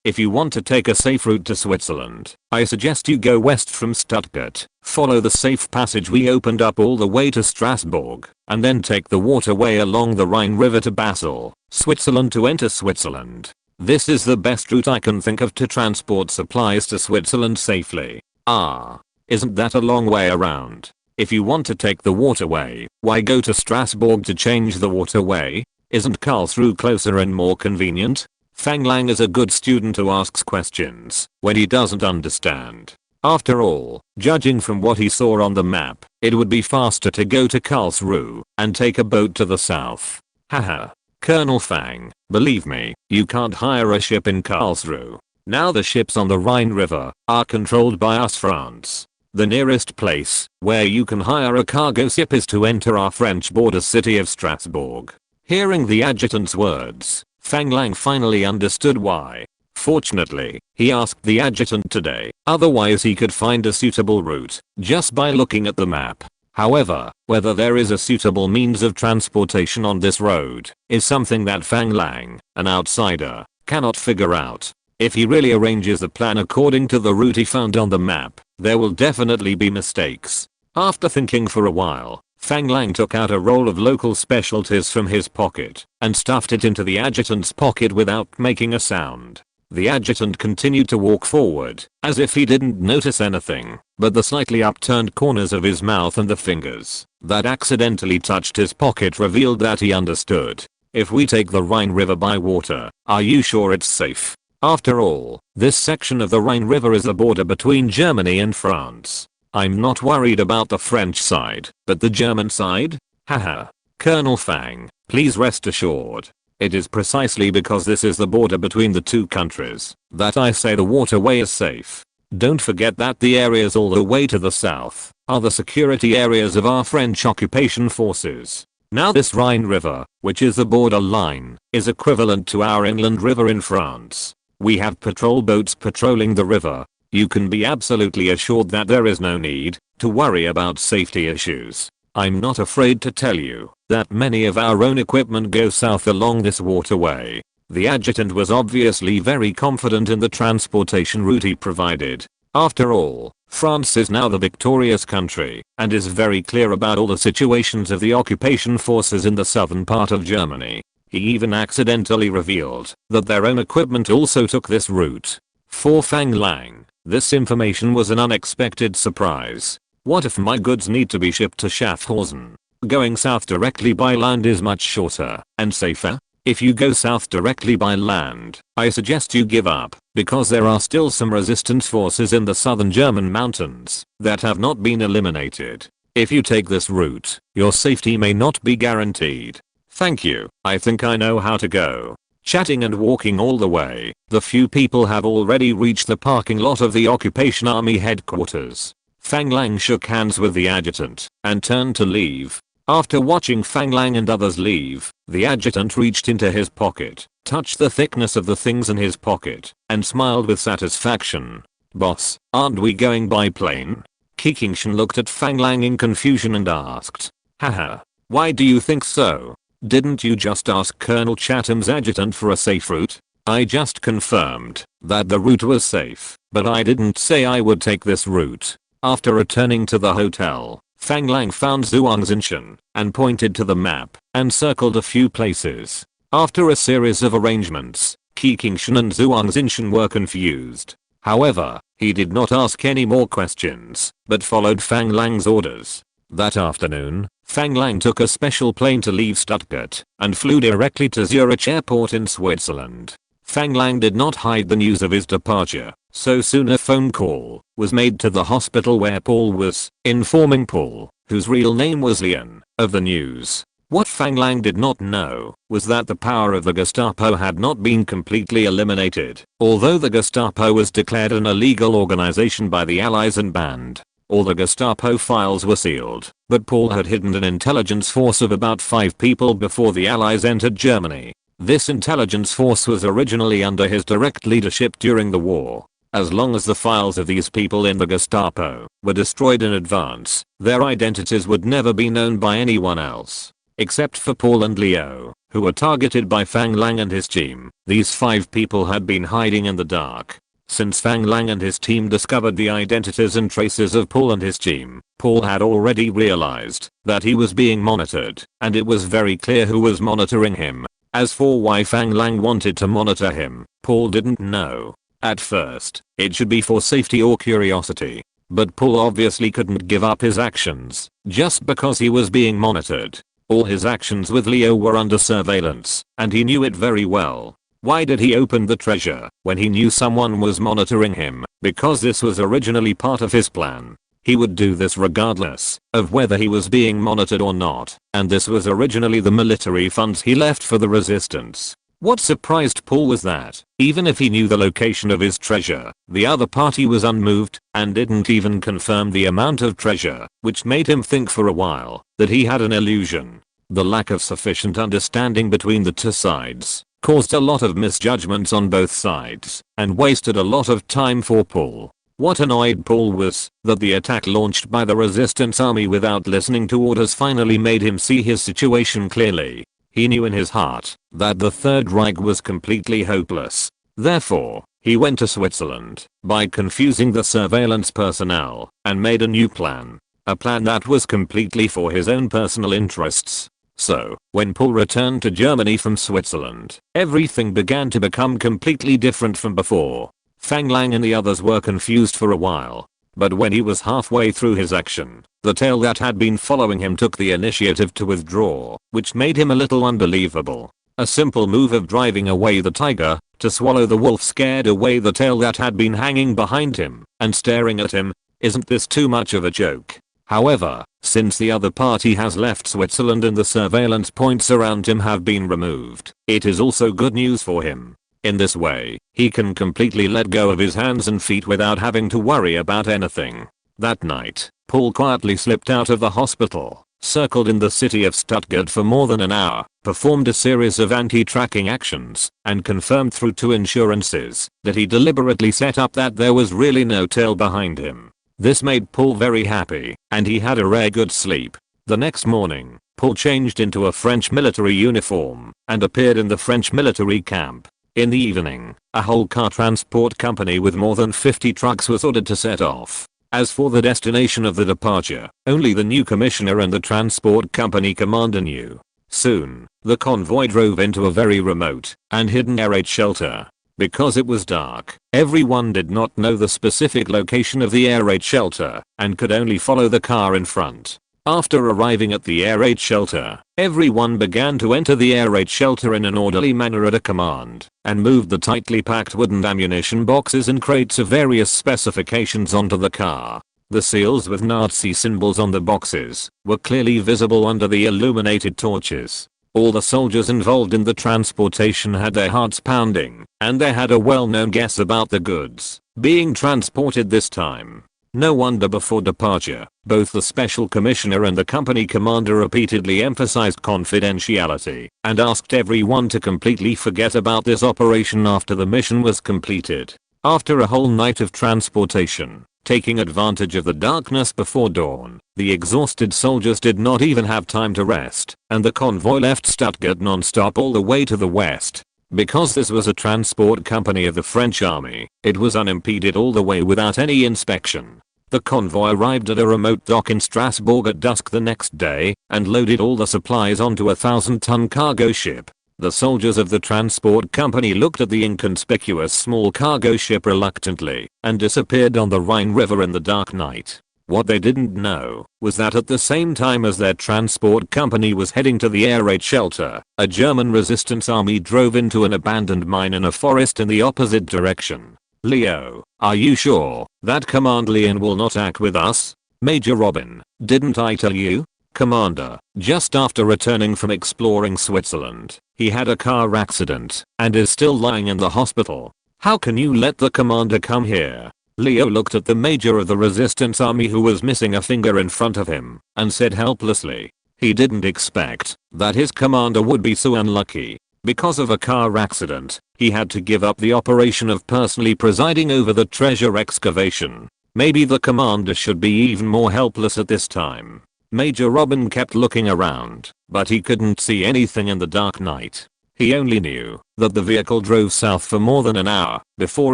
"If you want to take a safe route to Switzerland, I suggest you go west from Stuttgart, follow the safe passage we opened up all the way to Strasbourg, and then take the waterway along the Rhine River to Basel, Switzerland to enter Switzerland. This is the best route I can think of to transport supplies to Switzerland safely." Ah, isn't that a long way around? If you want to take the waterway, why go to Strasbourg to change the waterway? Isn't Karlsruhe closer and more convenient? Fang Lang is a good student who asks questions when he doesn't understand. After all, judging from what he saw on the map, it would be faster to go to Karlsruhe and take a boat to the south. Haha. Colonel Fang, believe me, you can't hire a ship in Karlsruhe. Now the ships on the Rhine River are controlled by us France. The nearest place where you can hire a cargo ship is to enter our French border city of Strasbourg. Hearing the adjutant's words, Fang Lang finally understood why. Fortunately, he asked the adjutant today, otherwise he could find a suitable route just by looking at the map. However, whether there is a suitable means of transportation on this road is something that Fang Lang, an outsider, cannot figure out. If he really arranges the plan according to the route he found on the map, there will definitely be mistakes. After thinking for a while, Fang Lang took out a roll of local specialties from his pocket and stuffed it into the adjutant's pocket without making a sound. The adjutant continued to walk forward, as if he didn't notice anything, but the slightly upturned corners of his mouth and the fingers that accidentally touched his pocket revealed that he understood. If we take the Rhine River by water, are you sure it's safe? After all, this section of the Rhine River is the border between Germany and France. I'm not worried about the French side, but the German side? Haha. Colonel Fang, please rest assured. It is precisely because this is the border between the two countries that I say the waterway is safe. Don't forget that the areas all the way to the south are the security areas of our French occupation forces. Now this Rhine River, which is the border line, is equivalent to our inland river in France. We have patrol boats patrolling the river. You can be absolutely assured that there is no need to worry about safety issues. I'm not afraid to tell you that many of our own equipment go south along this waterway. The adjutant was obviously very confident in the transportation route he provided. After all, France is now the victorious country and is very clear about all the situations of the occupation forces in the southern part of Germany. He even accidentally revealed that their own equipment also took this route. For Fang Lang, this information was an unexpected surprise. What if my goods need to be shipped to Schaffhausen? Going south directly by land is much shorter and safer. If you go south directly by land, I suggest you give up, because there are still some resistance forces in the southern German mountains that have not been eliminated. If you take this route, your safety may not be guaranteed. Thank you, I think I know how to go. Chatting and walking all the way, the few people have already reached the parking lot of the Occupation Army headquarters. Fang Lang shook hands with the adjutant and turned to leave. After watching Fang Lang and others leave, the adjutant reached into his pocket, touched the thickness of the things in his pocket, and smiled with satisfaction. Boss, aren't we going by plane? Kikingshan looked at Fang Lang in confusion and asked. Haha. Why do you think so? Didn't you just ask Colonel Chatham's adjutant for a safe route? I just confirmed that the route was safe, but I didn't say I would take this route. After returning to the hotel, Fang Lang found Zhuangzinshan and pointed to the map and circled a few places. After a series of arrangements, Kikingshan and Zhuangzinshan were confused. However, he did not ask any more questions, but followed Fang Lang's orders. That afternoon, Fang Lang took a special plane to leave Stuttgart and flew directly to Zurich Airport in Switzerland. Fang Lang did not hide the news of his departure, so soon a phone call was made to the hospital where Paul was, informing Paul, whose real name was Leon, of the news. What Fang Lang did not know was that the power of the Gestapo had not been completely eliminated, although the Gestapo was declared an illegal organization by the Allies and banned. All the Gestapo files were sealed, but Paul had hidden an intelligence force of about 5 people before the Allies entered Germany. This intelligence force was originally under his direct leadership during the war. As long as the files of these people in the Gestapo were destroyed in advance, their identities would never be known by anyone else. Except for Paul and Leo, who were targeted by Fang Lang and his team. These 5 people had been hiding in the dark. Since Fang Lang and his team discovered the identities and traces of Paul and his team, Paul had already realized that he was being monitored, and it was very clear who was monitoring him. As for why Fang Lang wanted to monitor him, Paul didn't know. At first, it should be for safety or curiosity. But Paul obviously couldn't give up his actions just because he was being monitored. All his actions with Leo were under surveillance, and he knew it very well. Why did he open the treasure when he knew someone was monitoring him? Because this was originally part of his plan. He would do this regardless of whether he was being monitored or not, and this was originally the military funds he left for the resistance. What surprised Paul was that, even if he knew the location of his treasure, the other party was unmoved and didn't even confirm the amount of treasure, which made him think for a while that he had an illusion. The lack of sufficient understanding between the two sides caused a lot of misjudgments on both sides and wasted a lot of time for Paul. What annoyed Paul was that the attack launched by the resistance army without listening to orders finally made him see his situation clearly. He knew in his heart that the Third Reich was completely hopeless. Therefore, he went to Switzerland by confusing the surveillance personnel and made a new plan. A plan that was completely for his own personal interests. So, when Paul returned to Germany from Switzerland, everything began to become completely different from before. Fang Lang and the others were confused for a while. But when he was halfway through his action, the tail that had been following him took the initiative to withdraw, which made him a little unbelievable. A simple move of driving away the tiger to swallow the wolf scared away the tail that had been hanging behind him and staring at him. Isn't this too much of a joke? However, since the other party has left Switzerland and the surveillance points around him have been removed, it is also good news for him. In this way, he can completely let go of his hands and feet without having to worry about anything. That night, Paul quietly slipped out of the hospital, circled in the city of Stuttgart for more than an hour, performed a series of anti-tracking actions, and confirmed through 2 insurances that he deliberately set up that there was really no tail behind him. This made Paul very happy, and he had a rare good sleep. The next morning, Paul changed into a French military uniform and appeared in the French military camp. In the evening, a whole car transport company with more than 50 trucks was ordered to set off. As for the destination of the departure, only the new commissioner and the transport company commander knew. Soon, the convoy drove into a very remote and hidden air raid shelter. Because it was dark, everyone did not know the specific location of the air raid shelter and could only follow the car in front. After arriving at the air raid shelter, everyone began to enter the air raid shelter in an orderly manner at a command and moved the tightly packed wooden ammunition boxes and crates of various specifications onto the car. The seals with Nazi symbols on the boxes were clearly visible under the illuminated torches. All the soldiers involved in the transportation had their hearts pounding, and they had a well-known guess about the goods being transported this time. No wonder before departure, both the special commissioner and the company commander repeatedly emphasized confidentiality and asked everyone to completely forget about this operation after the mission was completed. After a whole night of transportation, taking advantage of the darkness before dawn, the exhausted soldiers did not even have time to rest, and the convoy left Stuttgart non-stop all the way to the west. Because this was a transport company of the French army, it was unimpeded all the way without any inspection. The convoy arrived at a remote dock in Strasbourg at dusk the next day and loaded all the supplies onto a 1,000-ton cargo ship. The soldiers of the transport company looked at the inconspicuous small cargo ship reluctantly and disappeared on the Rhine River in the dark night. What they didn't know was that at the same time as their transport company was heading to the air raid shelter, a German resistance army drove into an abandoned mine in a forest in the opposite direction. Leo, are you sure that Command Leon will not act with us? Major Robin, didn't I tell you? Commander, just after returning from exploring Switzerland, he had a car accident and is still lying in the hospital. How can you let the commander come here? Leo looked at the major of the resistance army who was missing a finger in front of him and said helplessly. He didn't expect that his commander would be so unlucky. Because of a car accident, he had to give up the operation of personally presiding over the treasure excavation. Maybe the commander should be even more helpless at this time. Major Robin kept looking around, but he couldn't see anything in the dark night. He only knew that the vehicle drove south for more than an hour before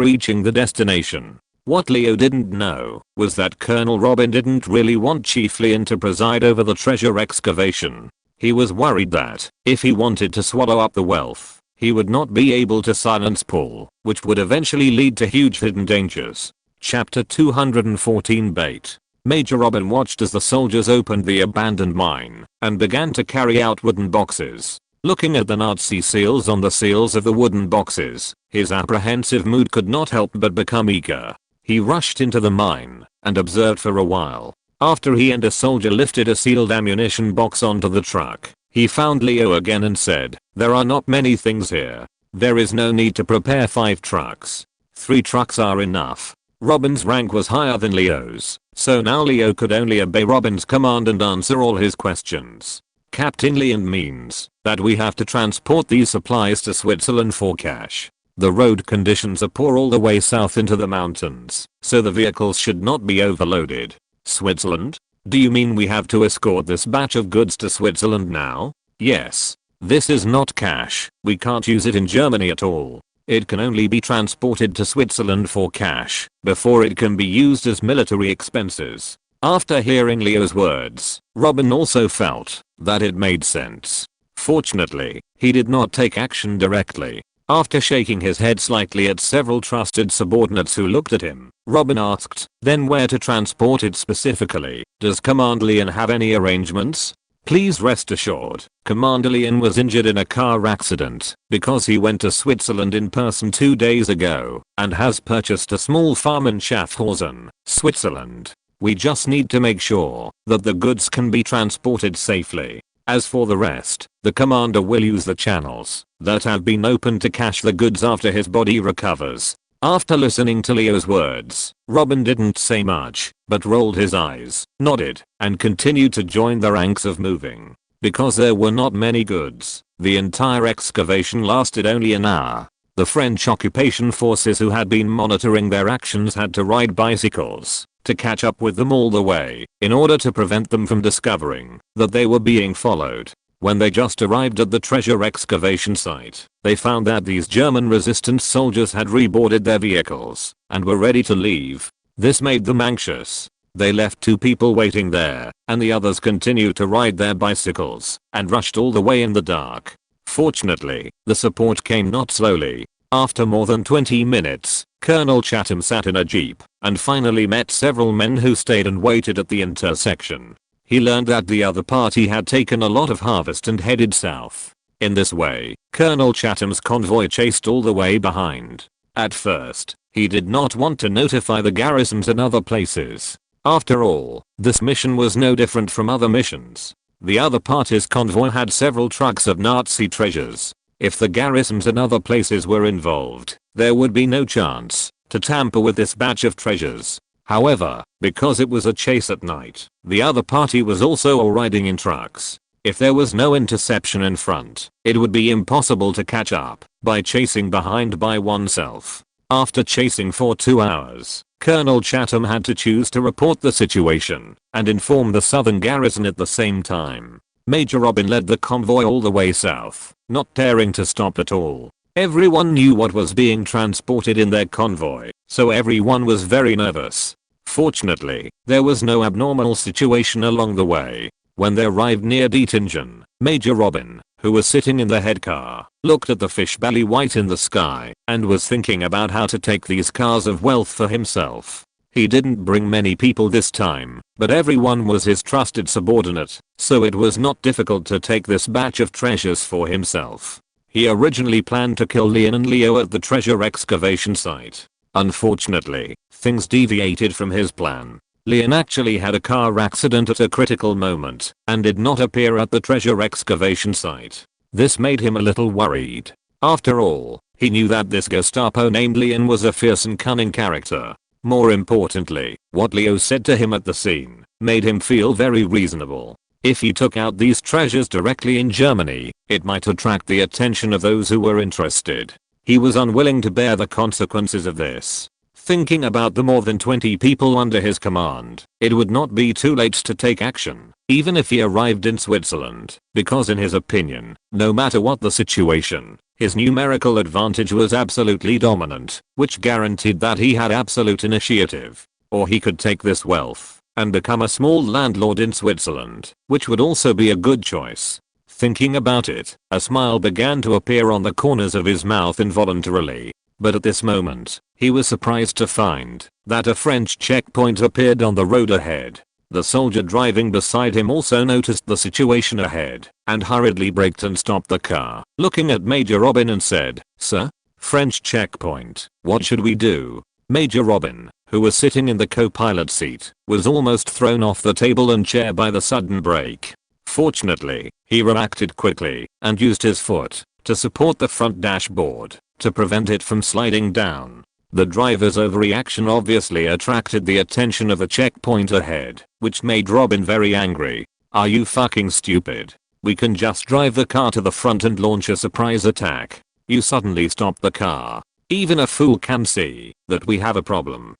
reaching the destination. What Leo didn't know was that Colonel Robin didn't really want Chief Leon to preside over the treasure excavation. He was worried that, if he wanted to swallow up the wealth, he would not be able to silence Paul, which would eventually lead to huge hidden dangers. Chapter 214 Bait. Major Robin watched as the soldiers opened the abandoned mine and began to carry out wooden boxes. Looking at the Nazi seals on the seals of the wooden boxes, his apprehensive mood could not help but become eager. He rushed into the mine and observed for a while. After he and a soldier lifted a sealed ammunition box onto the truck, he found Leo again and said, "There are not many things here. There is no need to prepare 5 trucks. 3 trucks are enough." Robin's rank was higher than Leo's, so now Leo could only obey Robin's command and answer all his questions. "Captain Leon means that we have to transport these supplies to Switzerland for cash. The road conditions are poor all the way south into the mountains, so the vehicles should not be overloaded." "Switzerland? Do you mean we have to escort this batch of goods to Switzerland now?" "Yes. This is not cash. We can't use it in Germany at all. It can only be transported to Switzerland for cash before it can be used as military expenses." After hearing Leo's words, Robin also felt that it made sense. Fortunately, he did not take action directly. After shaking his head slightly at several trusted subordinates who looked at him, Robin asked, "Then where to transport it specifically? Does Commander Leon have any arrangements?" "Please rest assured, Commander Leon was injured in a car accident because he went to Switzerland in person 2 days ago and has purchased a small farm in Schaffhausen, Switzerland. We just need to make sure that the goods can be transported safely. As for the rest, the commander will use the channels that have been opened to cache the goods after his body recovers." After listening to Leo's words, Robin didn't say much, but rolled his eyes, nodded, and continued to join the ranks of moving. Because there were not many goods, the entire excavation lasted only an hour. The French occupation forces who had been monitoring their actions had to ride bicycles to catch up with them all the way, in order to prevent them from discovering that they were being followed. When they just arrived at the treasure excavation site, they found that these German resistance soldiers had reboarded their vehicles and were ready to leave. This made them anxious. They left 2 people waiting there, and the others continued to ride their bicycles and rushed all the way in the dark. Fortunately, the support came not slowly. After more than 20 minutes, Colonel Chatham sat in a jeep and finally met several men who stayed and waited at the intersection. He learned that the other party had taken a lot of harvest and headed south. In this way, Colonel Chatham's convoy chased all the way behind. At first, he did not want to notify the garrisons in other places. After all, this mission was no different from other missions. The other party's convoy had several trucks of Nazi treasures. If the garrisons in other places were involved, there would be no chance to tamper with this batch of treasures. However, because it was a chase at night, the other party was also all riding in trucks. If there was no interception in front, it would be impossible to catch up by chasing behind by oneself. After chasing for 2 hours, Colonel Chatham had to choose to report the situation and inform the southern garrison at the same time. Major Robin led the convoy all the way south, not daring to stop at all. Everyone knew what was being transported in their convoy, so everyone was very nervous. Fortunately, there was no abnormal situation along the way. When they arrived near Dettingen, Major Robin, who was sitting in the head car, looked at the fish belly white in the sky and was thinking about how to take these cars of wealth for himself. He didn't bring many people this time, but everyone was his trusted subordinate, so it was not difficult to take this batch of treasures for himself. He originally planned to kill Leon and Leo at the treasure excavation site. Unfortunately, things deviated from his plan. Leon actually had a car accident at a critical moment and did not appear at the treasure excavation site. This made him a little worried. After all, he knew that this Gestapo named Leon was a fierce and cunning character. More importantly, what Leo said to him at the scene made him feel very reasonable. If he took out these treasures directly in Germany, it might attract the attention of those who were interested. He was unwilling to bear the consequences of this. Thinking about the more than 20 people under his command, it would not be too late to take action, even if he arrived in Switzerland, because in his opinion, no matter what the situation, his numerical advantage was absolutely dominant, which guaranteed that he had absolute initiative. Or he could take this wealth and become a small landlord in Switzerland, which would also be a good choice. Thinking about it, a smile began to appear on the corners of his mouth involuntarily. But at this moment, he was surprised to find that a French checkpoint appeared on the road ahead. The soldier driving beside him also noticed the situation ahead and hurriedly braked and stopped the car, looking at Major Robin and said, "Sir? French checkpoint, what should we do?" Major Robin, who was sitting in the co-pilot seat, was almost thrown off the table and chair by the sudden brake. Fortunately, he reacted quickly and used his foot to support the front dashboard to prevent it from sliding down. The driver's overreaction obviously attracted the attention of the checkpoint ahead, which made Robin very angry. "Are you fucking stupid? We can just drive the car to the front and launch a surprise attack. You suddenly stop the car. Even a fool can see that we have a problem.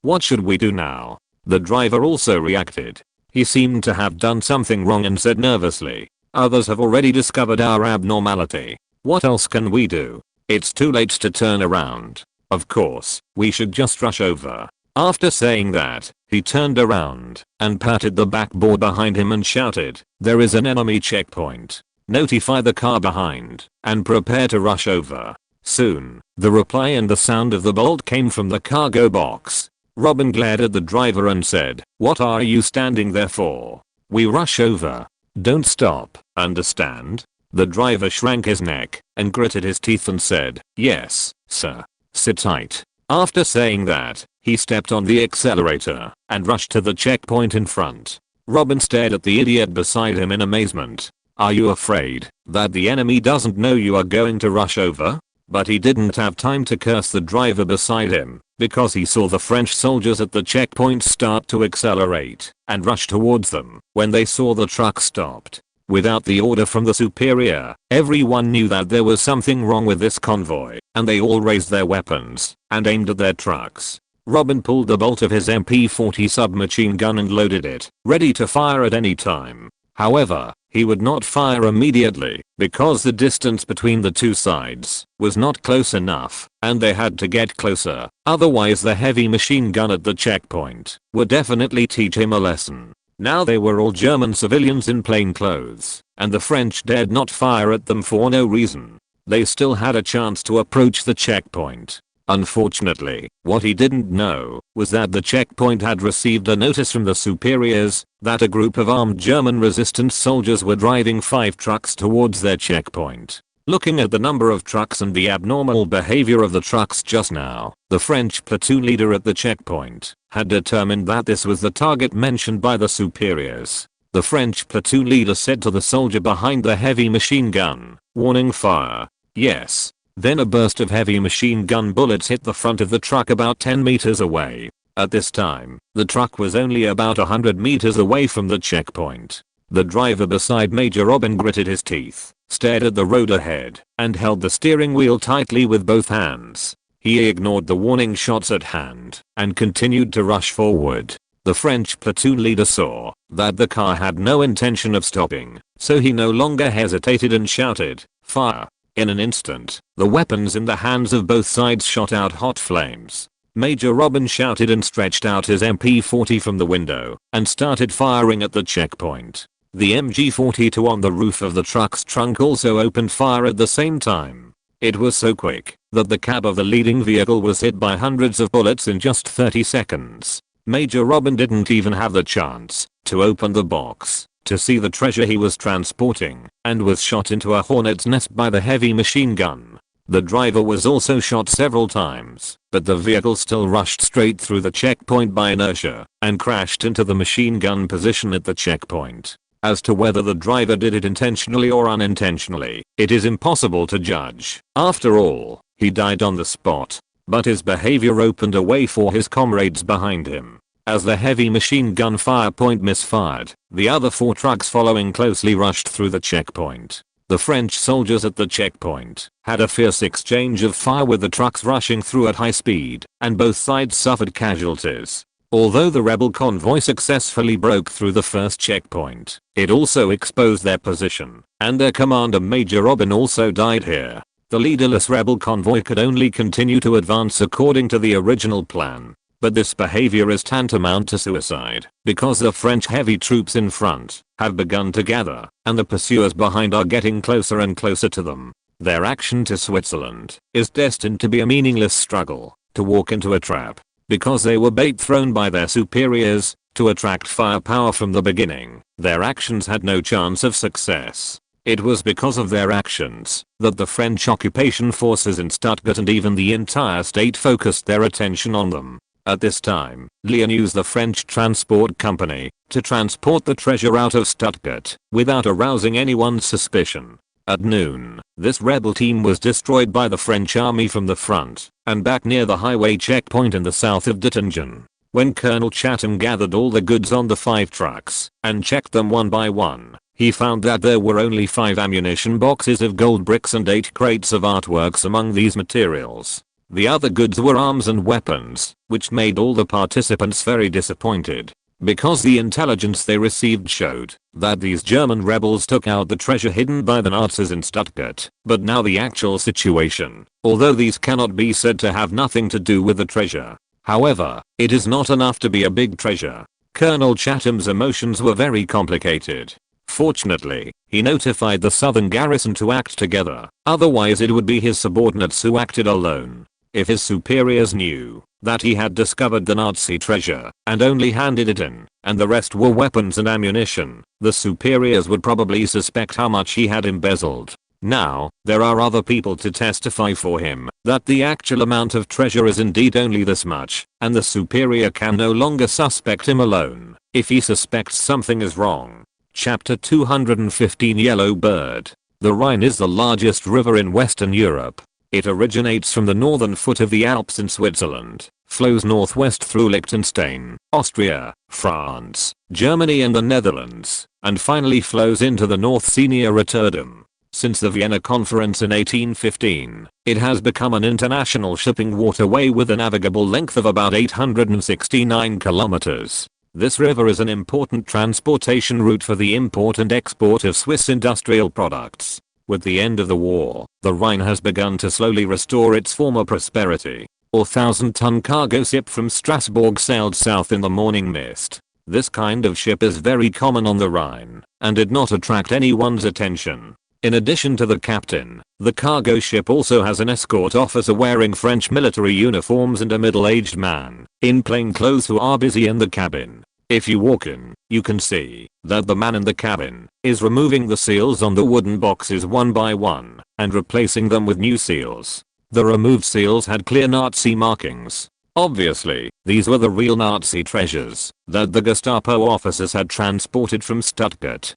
What should we do now?" The driver also reacted. He seemed to have done something wrong and said nervously, "Others have already discovered our abnormality. What else can we do? It's too late to turn around. Of course, we should just rush over." After saying that, He turned around and patted the backboard behind him and shouted, "There is an enemy checkpoint. Notify the car behind and prepare to rush over." Soon, the reply and the sound of the bolt came from the cargo box. Robin glared at the driver and said, "What are you standing there for? We rush over. Don't stop, understand?" The driver shrank his neck and gritted his teeth and said, "Yes, sir. Sit tight." After saying that, he stepped on the accelerator and rushed to the checkpoint in front. Robin stared at the idiot beside him in amazement. "Are you afraid that the enemy doesn't know you are going to rush over?" But he didn't have time to curse the driver beside him, because he saw the French soldiers at the checkpoint start to accelerate and rush towards them. When they saw the truck stopped, without the order from the superior, everyone knew that there was something wrong with this convoy, and they all raised their weapons and aimed at their trucks. Robin pulled the bolt of his MP-40 submachine gun and loaded it, ready to fire at any time. However, he would not fire immediately because the distance between the two sides was not close enough, and they had to get closer. Otherwise the heavy machine gun at the checkpoint would definitely teach him a lesson. Now they were all German civilians in plain clothes, and the French dared not fire at them for no reason. They still had a chance to approach the checkpoint. Unfortunately, what he didn't know was that the checkpoint had received a notice from the superiors that a group of armed German resistance soldiers were driving 5 trucks towards their checkpoint. Looking at the number of trucks and the abnormal behavior of the trucks just now, the French platoon leader at the checkpoint had determined that this was the target mentioned by the superiors. The French platoon leader said to the soldier behind the heavy machine gun, "Warning, fire." Yes. Then a burst of heavy machine gun bullets hit the front of the truck about 10 meters away. At this time, the truck was only about 100 meters away from the checkpoint. The driver beside Major Robin gritted his teeth, stared at the road ahead, and held the steering wheel tightly with both hands. He ignored the warning shots at hand and continued to rush forward. The French platoon leader saw that the car had no intention of stopping, so he no longer hesitated and shouted, "Fire." In an instant, the weapons in the hands of both sides shot out hot flames. Major Robin shouted and stretched out his MP-40 from the window and started firing at the checkpoint. The MG-42 on the roof of the truck's trunk also opened fire at the same time. It was so quick that the cab of the leading vehicle was hit by hundreds of bullets in just 30 seconds. Major Robin didn't even have the chance to open the box to see the treasure he was transporting, and was shot into a hornet's nest by the heavy machine gun. The driver was also shot several times, but the vehicle still rushed straight through the checkpoint by inertia and crashed into the machine gun position at the checkpoint. As to whether the driver did it intentionally or unintentionally, it is impossible to judge. After all, he died on the spot, but his behavior opened a way for his comrades behind him. As the heavy machine gun fire point misfired, the other 4 trucks following closely rushed through the checkpoint. The French soldiers at the checkpoint had a fierce exchange of fire with the trucks rushing through at high speed, and both sides suffered casualties. Although the rebel convoy successfully broke through the first checkpoint, it also exposed their position, and their commander Major Robin also died here. The leaderless rebel convoy could only continue to advance according to the original plan. But this behavior is tantamount to suicide, because the French heavy troops in front have begun to gather, and the pursuers behind are getting closer and closer to them. Their action to Switzerland is destined to be a meaningless struggle, to walk into a trap, because they were bait thrown by their superiors to attract firepower from the beginning. Their actions had no chance of success. It was because of their actions that the French occupation forces in Stuttgart and even the entire state focused their attention on them. At this time, Leon used the French transport company to transport the treasure out of Stuttgart without arousing anyone's suspicion. At noon, this rebel team was destroyed by the French army from the front and back near the highway checkpoint in the south of Dettingen. When Colonel Chatham gathered all the goods on the 5 trucks and checked them one by one, he found that there were only 5 ammunition boxes of gold bricks and 8 crates of artworks among these materials. The other goods were arms and weapons, which made all the participants very disappointed, because the intelligence they received showed that these German rebels took out the treasure hidden by the Nazis in Stuttgart. But now the actual situation, although these cannot be said to have nothing to do with the treasure, However, it is not enough to be a big treasure. Colonel Chatham's emotions were very complicated. Fortunately, he notified the southern garrison to act together, otherwise it would be his subordinates who acted alone. If his superiors knew that he had discovered the Nazi treasure and only handed it in, and the rest were weapons and ammunition, the superiors would probably suspect how much he had embezzled. Now, there are other people to testify for him that the actual amount of treasure is indeed only this much, and the superior can no longer suspect him alone if he suspects something is wrong. Chapter 215 Yellow Bird. The Rhine is the largest river in Western Europe. It originates from the northern foot of the Alps in Switzerland, flows northwest through Liechtenstein, Austria, France, Germany and the Netherlands, and finally flows into the North Sea near Rotterdam. Since the Vienna Conference in 1815, it has become an international shipping waterway with a navigable length of about 869 kilometers. This river is an important transportation route for the import and export of Swiss industrial products. With the end of the war, the Rhine has begun to slowly restore its former prosperity. A 1,000-ton cargo ship from Strasbourg sailed south in the morning mist. This kind of ship is very common on the Rhine, and did not attract anyone's attention. In addition to the captain, the cargo ship also has an escort officer wearing French military uniforms and a middle-aged man in plain clothes who are busy in the cabin. If you walk in, you can see that the man in the cabin is removing the seals on the wooden boxes one by one and replacing them with new seals. The removed seals had clear Nazi markings. Obviously, these were the real Nazi treasures that the Gestapo officers had transported from Stuttgart.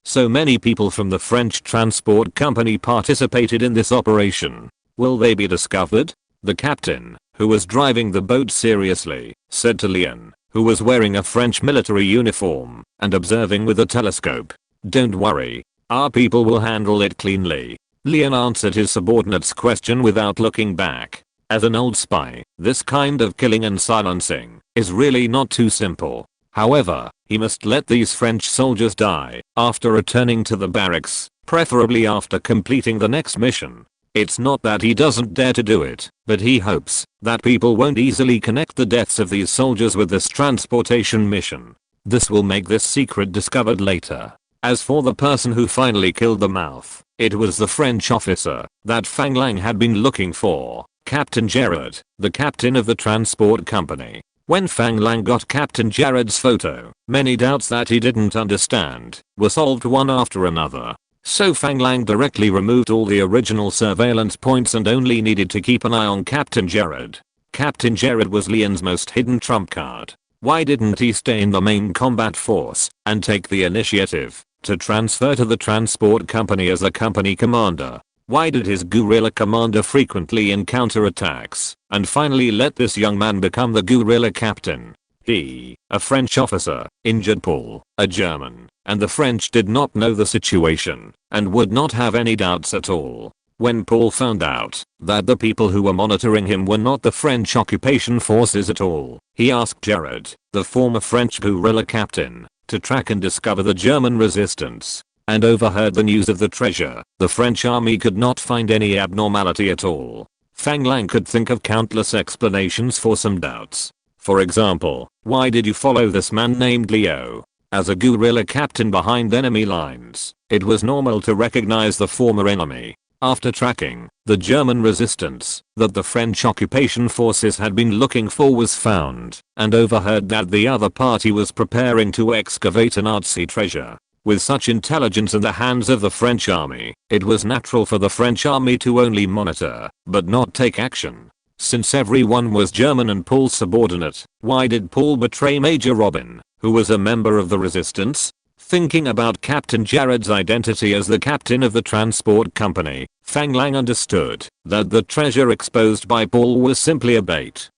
So many people from the French transport company participated in this operation. Will they be discovered? The captain, who was driving the boat seriously, said to Leon, who was wearing a French military uniform and observing with a telescope, "Don't worry. Our people will handle it cleanly." Leon answered his subordinate's question without looking back. As an old spy, this kind of killing and silencing is really not too simple. However, he must let these French soldiers die after returning to the barracks, preferably after completing the next mission. It's not that he doesn't dare to do it, but he hopes that people won't easily connect the deaths of these soldiers with this transportation mission. This will make this secret discovered later. As for the person who finally killed the mouth, it was the French officer that Fang Lang had been looking for, Captain Gerard, the captain of the transport company. When Fang Lang got Captain Gerard's photo, many doubts that he didn't understand were solved one after another. So Fang Lang directly removed all the original surveillance points and only needed to keep an eye on Captain Gerard. Captain Gerard was Leon's most hidden trump card. Why didn't he stay in the main combat force and take the initiative to transfer to the transport company as a company commander? Why did his guerrilla commander frequently encounter attacks and finally let this young man become the guerrilla captain? He, a French officer, injured Paul, a German, and the French did not know the situation and would not have any doubts at all. When Paul found out that the people who were monitoring him were not the French occupation forces at all, he asked Gerard, the former French guerrilla captain, to track and discover the German resistance, and overheard the news of the treasure. The French army could not find any abnormality at all. Fang Lang could think of countless explanations for some doubts. For example, why did you follow this man named Leo? As a guerrilla captain behind enemy lines, it was normal to recognize the former enemy. After tracking the German resistance that the French occupation forces had been looking for was found, and overheard that the other party was preparing to excavate a Nazi treasure. With such intelligence in the hands of the French army, it was natural for the French army to only monitor, but not take action. Since everyone was German and Paul's subordinate, why did Paul betray Major Robin, who was a member of the resistance? Thinking about Captain Gerard's identity as the captain of the transport company, Fang Lang understood that the treasure exposed by Paul was simply a bait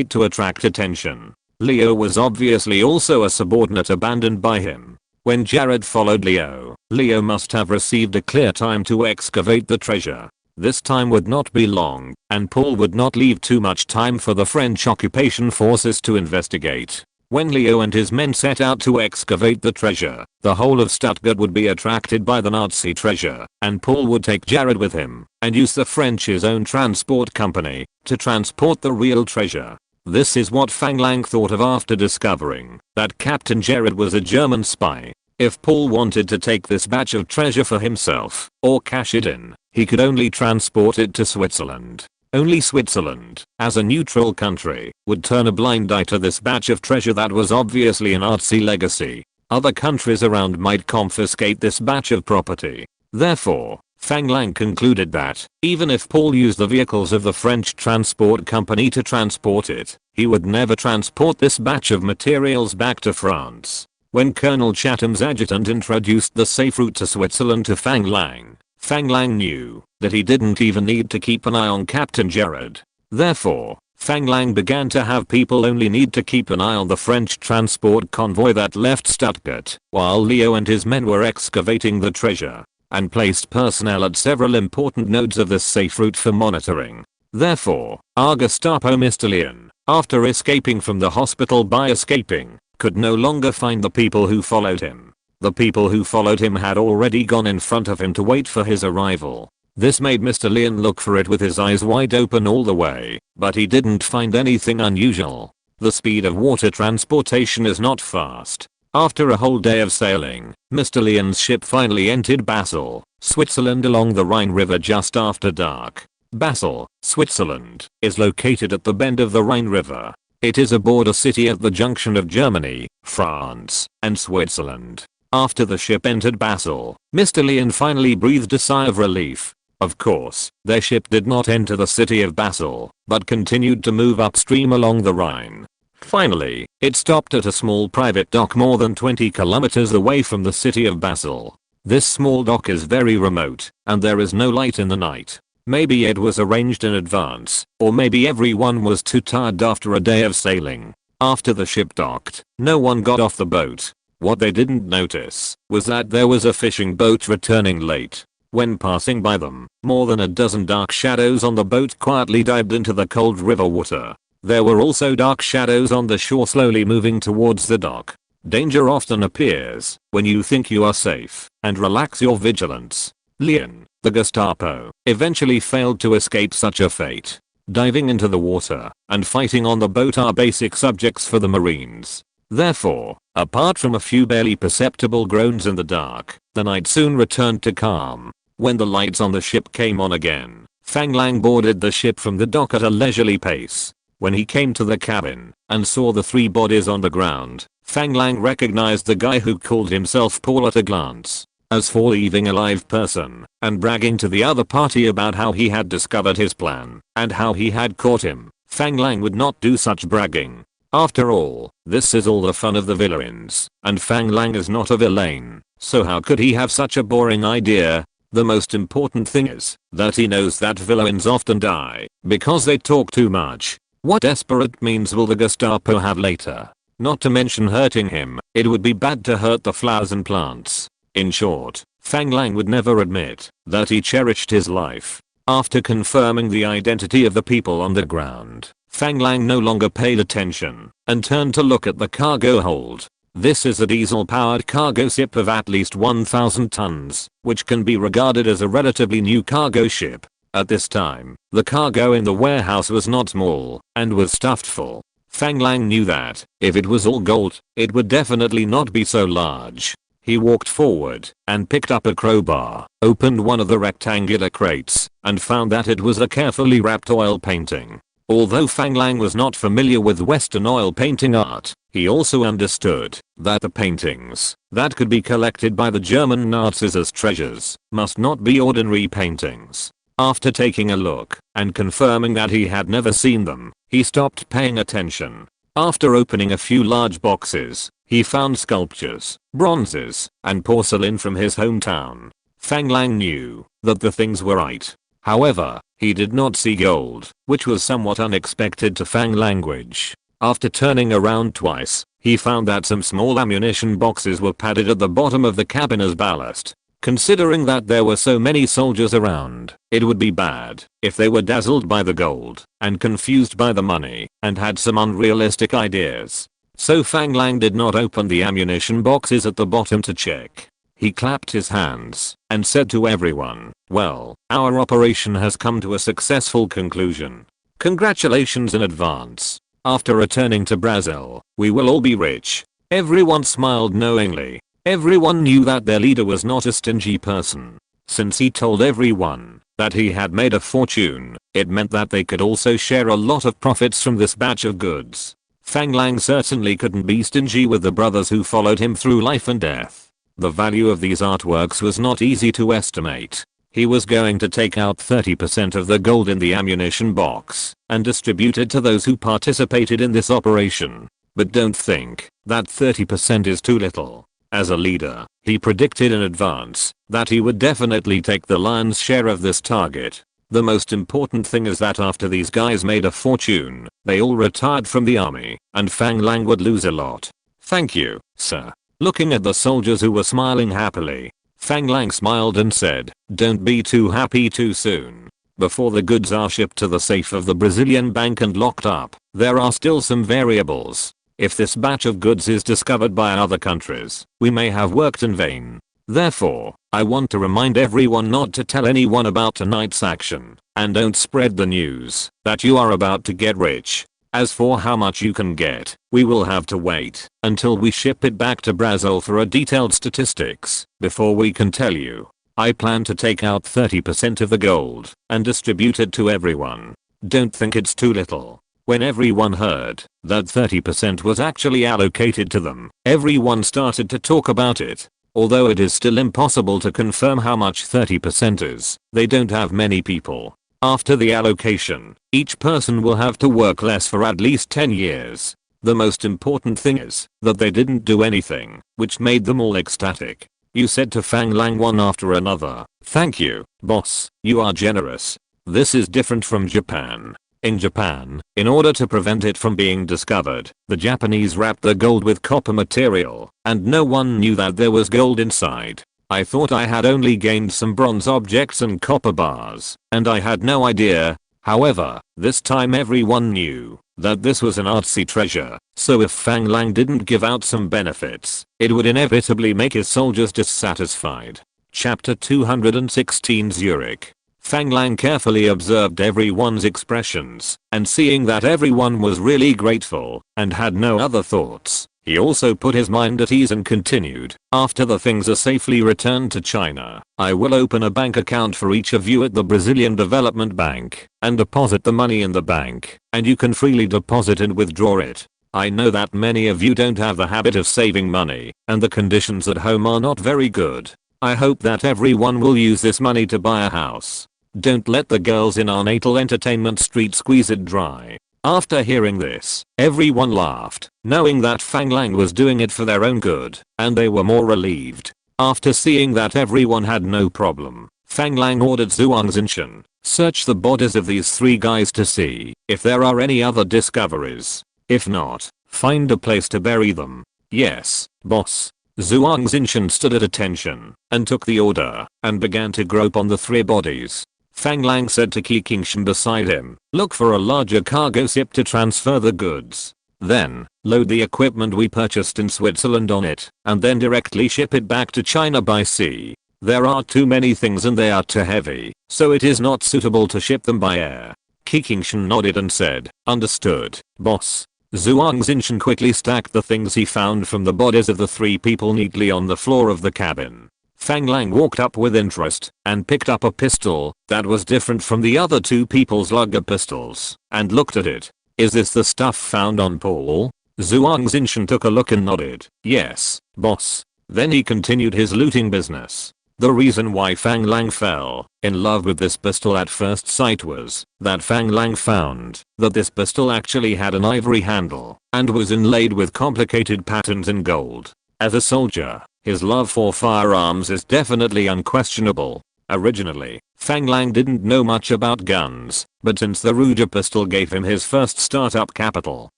to attract attention. Leo was obviously also a subordinate abandoned by him. When Gerard followed Leo, Leo must have received a clear time to excavate the treasure. This time would not be long, and Paul would not leave too much time for the French occupation forces to investigate. When Leo and his men set out to excavate the treasure, the whole of Stuttgart would be attracted by the Nazi treasure, and Paul would take Gerard with him and use the French's own transport company to transport the real treasure. This is what Fang Lang thought of after discovering that Captain Jared was a German spy. If Paul wanted to take this batch of treasure for himself or cash it in, he could only transport it to Switzerland. Only Switzerland, as a neutral country, would turn a blind eye to this batch of treasure that was obviously an artsy legacy. Other countries around might confiscate this batch of property. Therefore, Fang Lang concluded that, even if Paul used the vehicles of the French transport company to transport it, he would never transport this batch of materials back to France. When Colonel Chatham's adjutant introduced the safe route to Switzerland to Fang Lang knew that he didn't even need to keep an eye on Captain Jared. Therefore, Fang Lang began to have people only need to keep an eye on the French transport convoy that left Stuttgart, while Leo and his men were excavating the treasure, and placed personnel at several important nodes of this safe route for monitoring. Therefore, our Gestapo Mr. Leon, after escaping from the hospital by escaping, could no longer find the people who followed him. The people who followed him had already gone in front of him to wait for his arrival. This made Mr. Leon look for it with his eyes wide open all the way, but he didn't find anything unusual. The speed of water transportation is not fast. After a whole day of sailing, Mr. Leon's ship finally entered Basel, Switzerland along the Rhine River just after dark. Basel, Switzerland, is located at the bend of the Rhine River. It is a border city at the junction of Germany, France, and Switzerland. After the ship entered Basel, Mr. Leon finally breathed a sigh of relief. Of course, their ship did not enter the city of Basel, but continued to move upstream along the Rhine. Finally, it stopped at a small private dock more than 20 kilometers away from the city of Basel. This small dock is very remote, and there is no light in the night. Maybe it was arranged in advance, or maybe everyone was too tired after a day of sailing. After the ship docked, no one got off the boat. What they didn't notice was that there was a fishing boat returning late. When passing by them, more than a dozen dark shadows on the boat quietly dived into the cold river water. There were also dark shadows on the shore slowly moving towards the dock. Danger often appears when you think you are safe and relax your vigilance. Leon, the Gestapo, eventually failed to escape such a fate. Diving into the water and fighting on the boat are basic subjects for the Marines. Therefore, apart from a few barely perceptible groans in the dark, the night soon returned to calm. When the lights on the ship came on again, Fang Lang boarded the ship from the dock at a leisurely pace. When he came to the cabin and saw the 3 bodies on the ground, Fang Lang recognized the guy who called himself Paul at a glance. As for leaving a live person and bragging to the other party about how he had discovered his plan and how he had caught him, Fang Lang would not do such bragging. After all, this is all the fun of the villains, and Fang Lang is not a villain, so how could he have such a boring idea? The most important thing is that he knows that villains often die because they talk too much. What desperate means will the Gestapo have later? Not to mention hurting him, it would be bad to hurt the flowers and plants. In short, Fang Lang would never admit that he cherished his life. After confirming the identity of the people on the ground, Fang Lang no longer paid attention and turned to look at the cargo hold. This is a diesel-powered cargo ship of at least 1,000 tons, which can be regarded as a relatively new cargo ship. At this time, the cargo in the warehouse was not small and was stuffed full. Fang Lang knew that if it was all gold, it would definitely not be so large. He walked forward and picked up a crowbar, opened one of the rectangular crates, and found that it was a carefully wrapped oil painting. Although Fang Lang was not familiar with Western oil painting art, he also understood that the paintings that could be collected by the German Nazis as treasures must not be ordinary paintings. After taking a look and confirming that he had never seen them, he stopped paying attention. After opening a few large boxes, he found sculptures, bronzes, and porcelain from his hometown. Fang Lang knew that the things were right. However, he did not see gold, which was somewhat unexpected to Fang language. After turning around twice, he found that some small ammunition boxes were padded at the bottom of the cabin as ballast. Considering that there were so many soldiers around, it would be bad if they were dazzled by the gold and confused by the money and had some unrealistic ideas. So Fang Lang did not open the ammunition boxes at the bottom to check. He clapped his hands and said to everyone, "Well, our operation has come to a successful conclusion. Congratulations in advance." After returning to Brazil, we will all be rich. Everyone smiled knowingly. Everyone knew that their leader was not a stingy person. Since he told everyone that he had made a fortune, it meant that they could also share a lot of profits from this batch of goods. Fang Lang certainly couldn't be stingy with the brothers who followed him through life and death. The value of these artworks was not easy to estimate. He was going to take out 30% of the gold in the ammunition box and distribute it to those who participated in this operation. But don't think that 30% is too little. As a leader, he predicted in advance that he would definitely take the lion's share of this target. The most important thing is that after these guys made a fortune, they all retired from the army, and Fang Lang would lose a lot. Thank you, sir. Looking at the soldiers who were smiling happily, Fang Lang smiled and said, don't be too happy too soon. Before the goods are shipped to the safe of the Brazilian bank and locked up, there are still some variables. If this batch of goods is discovered by other countries, we may have worked in vain. Therefore, I want to remind everyone not to tell anyone about tonight's action, and don't spread the news that you are about to get rich. As for how much you can get, we will have to wait until we ship it back to Brazil for a detailed statistics before we can tell you. I plan to take out 30% of the gold and distribute it to everyone. Don't think it's too little. When everyone heard that 30% was actually allocated to them, everyone started to talk about it. Although it is still impossible to confirm how much 30% is, they don't have many people. After the allocation, each person will have to work less for at least 10 years. The most important thing is that they didn't do anything, which made them all ecstatic. You said to Fang Lang one after another, thank you, boss, you are generous. This is different from Japan. In Japan, in order to prevent it from being discovered, the Japanese wrapped the gold with copper material, and no one knew that there was gold inside. I thought I had only gained some bronze objects and copper bars, and I had no idea. However, this time everyone knew that this was an artsy treasure, so if Fang Lang didn't give out some benefits, it would inevitably make his soldiers dissatisfied. Chapter 216 Zurich. Fang Lang carefully observed everyone's expressions, and seeing that everyone was really grateful and had no other thoughts, he also put his mind at ease and continued, after the things are safely returned to China, I will open a bank account for each of you at the Brazilian Development Bank and deposit the money in the bank, and you can freely deposit and withdraw it. I know that many of you don't have the habit of saving money, and the conditions at home are not very good. I hope that everyone will use this money to buy a house. Don't let the girls in our natal entertainment street squeeze it dry. After hearing this, everyone laughed, knowing that Fang Lang was doing it for their own good, and they were more relieved. After seeing that everyone had no problem, Fang Lang ordered Zhuang Xinshan, search the bodies of these three guys to see if there are any other discoveries. If not, find a place to bury them. Yes, boss. Zhuang Xinshan stood at attention and took the order and began to grope on the three bodies. Fang Lang said to Qiqingshan beside him, look for a larger cargo ship to transfer the goods. Then, load the equipment we purchased in Switzerland on it, and then directly ship it back to China by sea. There are too many things and they are too heavy, so it is not suitable to ship them by air. Qiqingshan nodded and said, understood, boss. Zhuang Xinshan quickly stacked the things he found from the bodies of the three people neatly on the floor of the cabin. Fang Lang walked up with interest and picked up a pistol that was different from the other two people's Luger pistols and looked at it. Is this the stuff found on Paul? Zhuang Xinshan took a look and nodded. Yes, boss. Then he continued his looting business. The reason why Fang Lang fell in love with this pistol at first sight was that Fang Lang found that this pistol actually had an ivory handle and was inlaid with complicated patterns in gold. As a soldier, his love for firearms is definitely unquestionable. Originally, Fang Lang didn't know much about guns, but since the Ruger pistol gave him his first startup capital,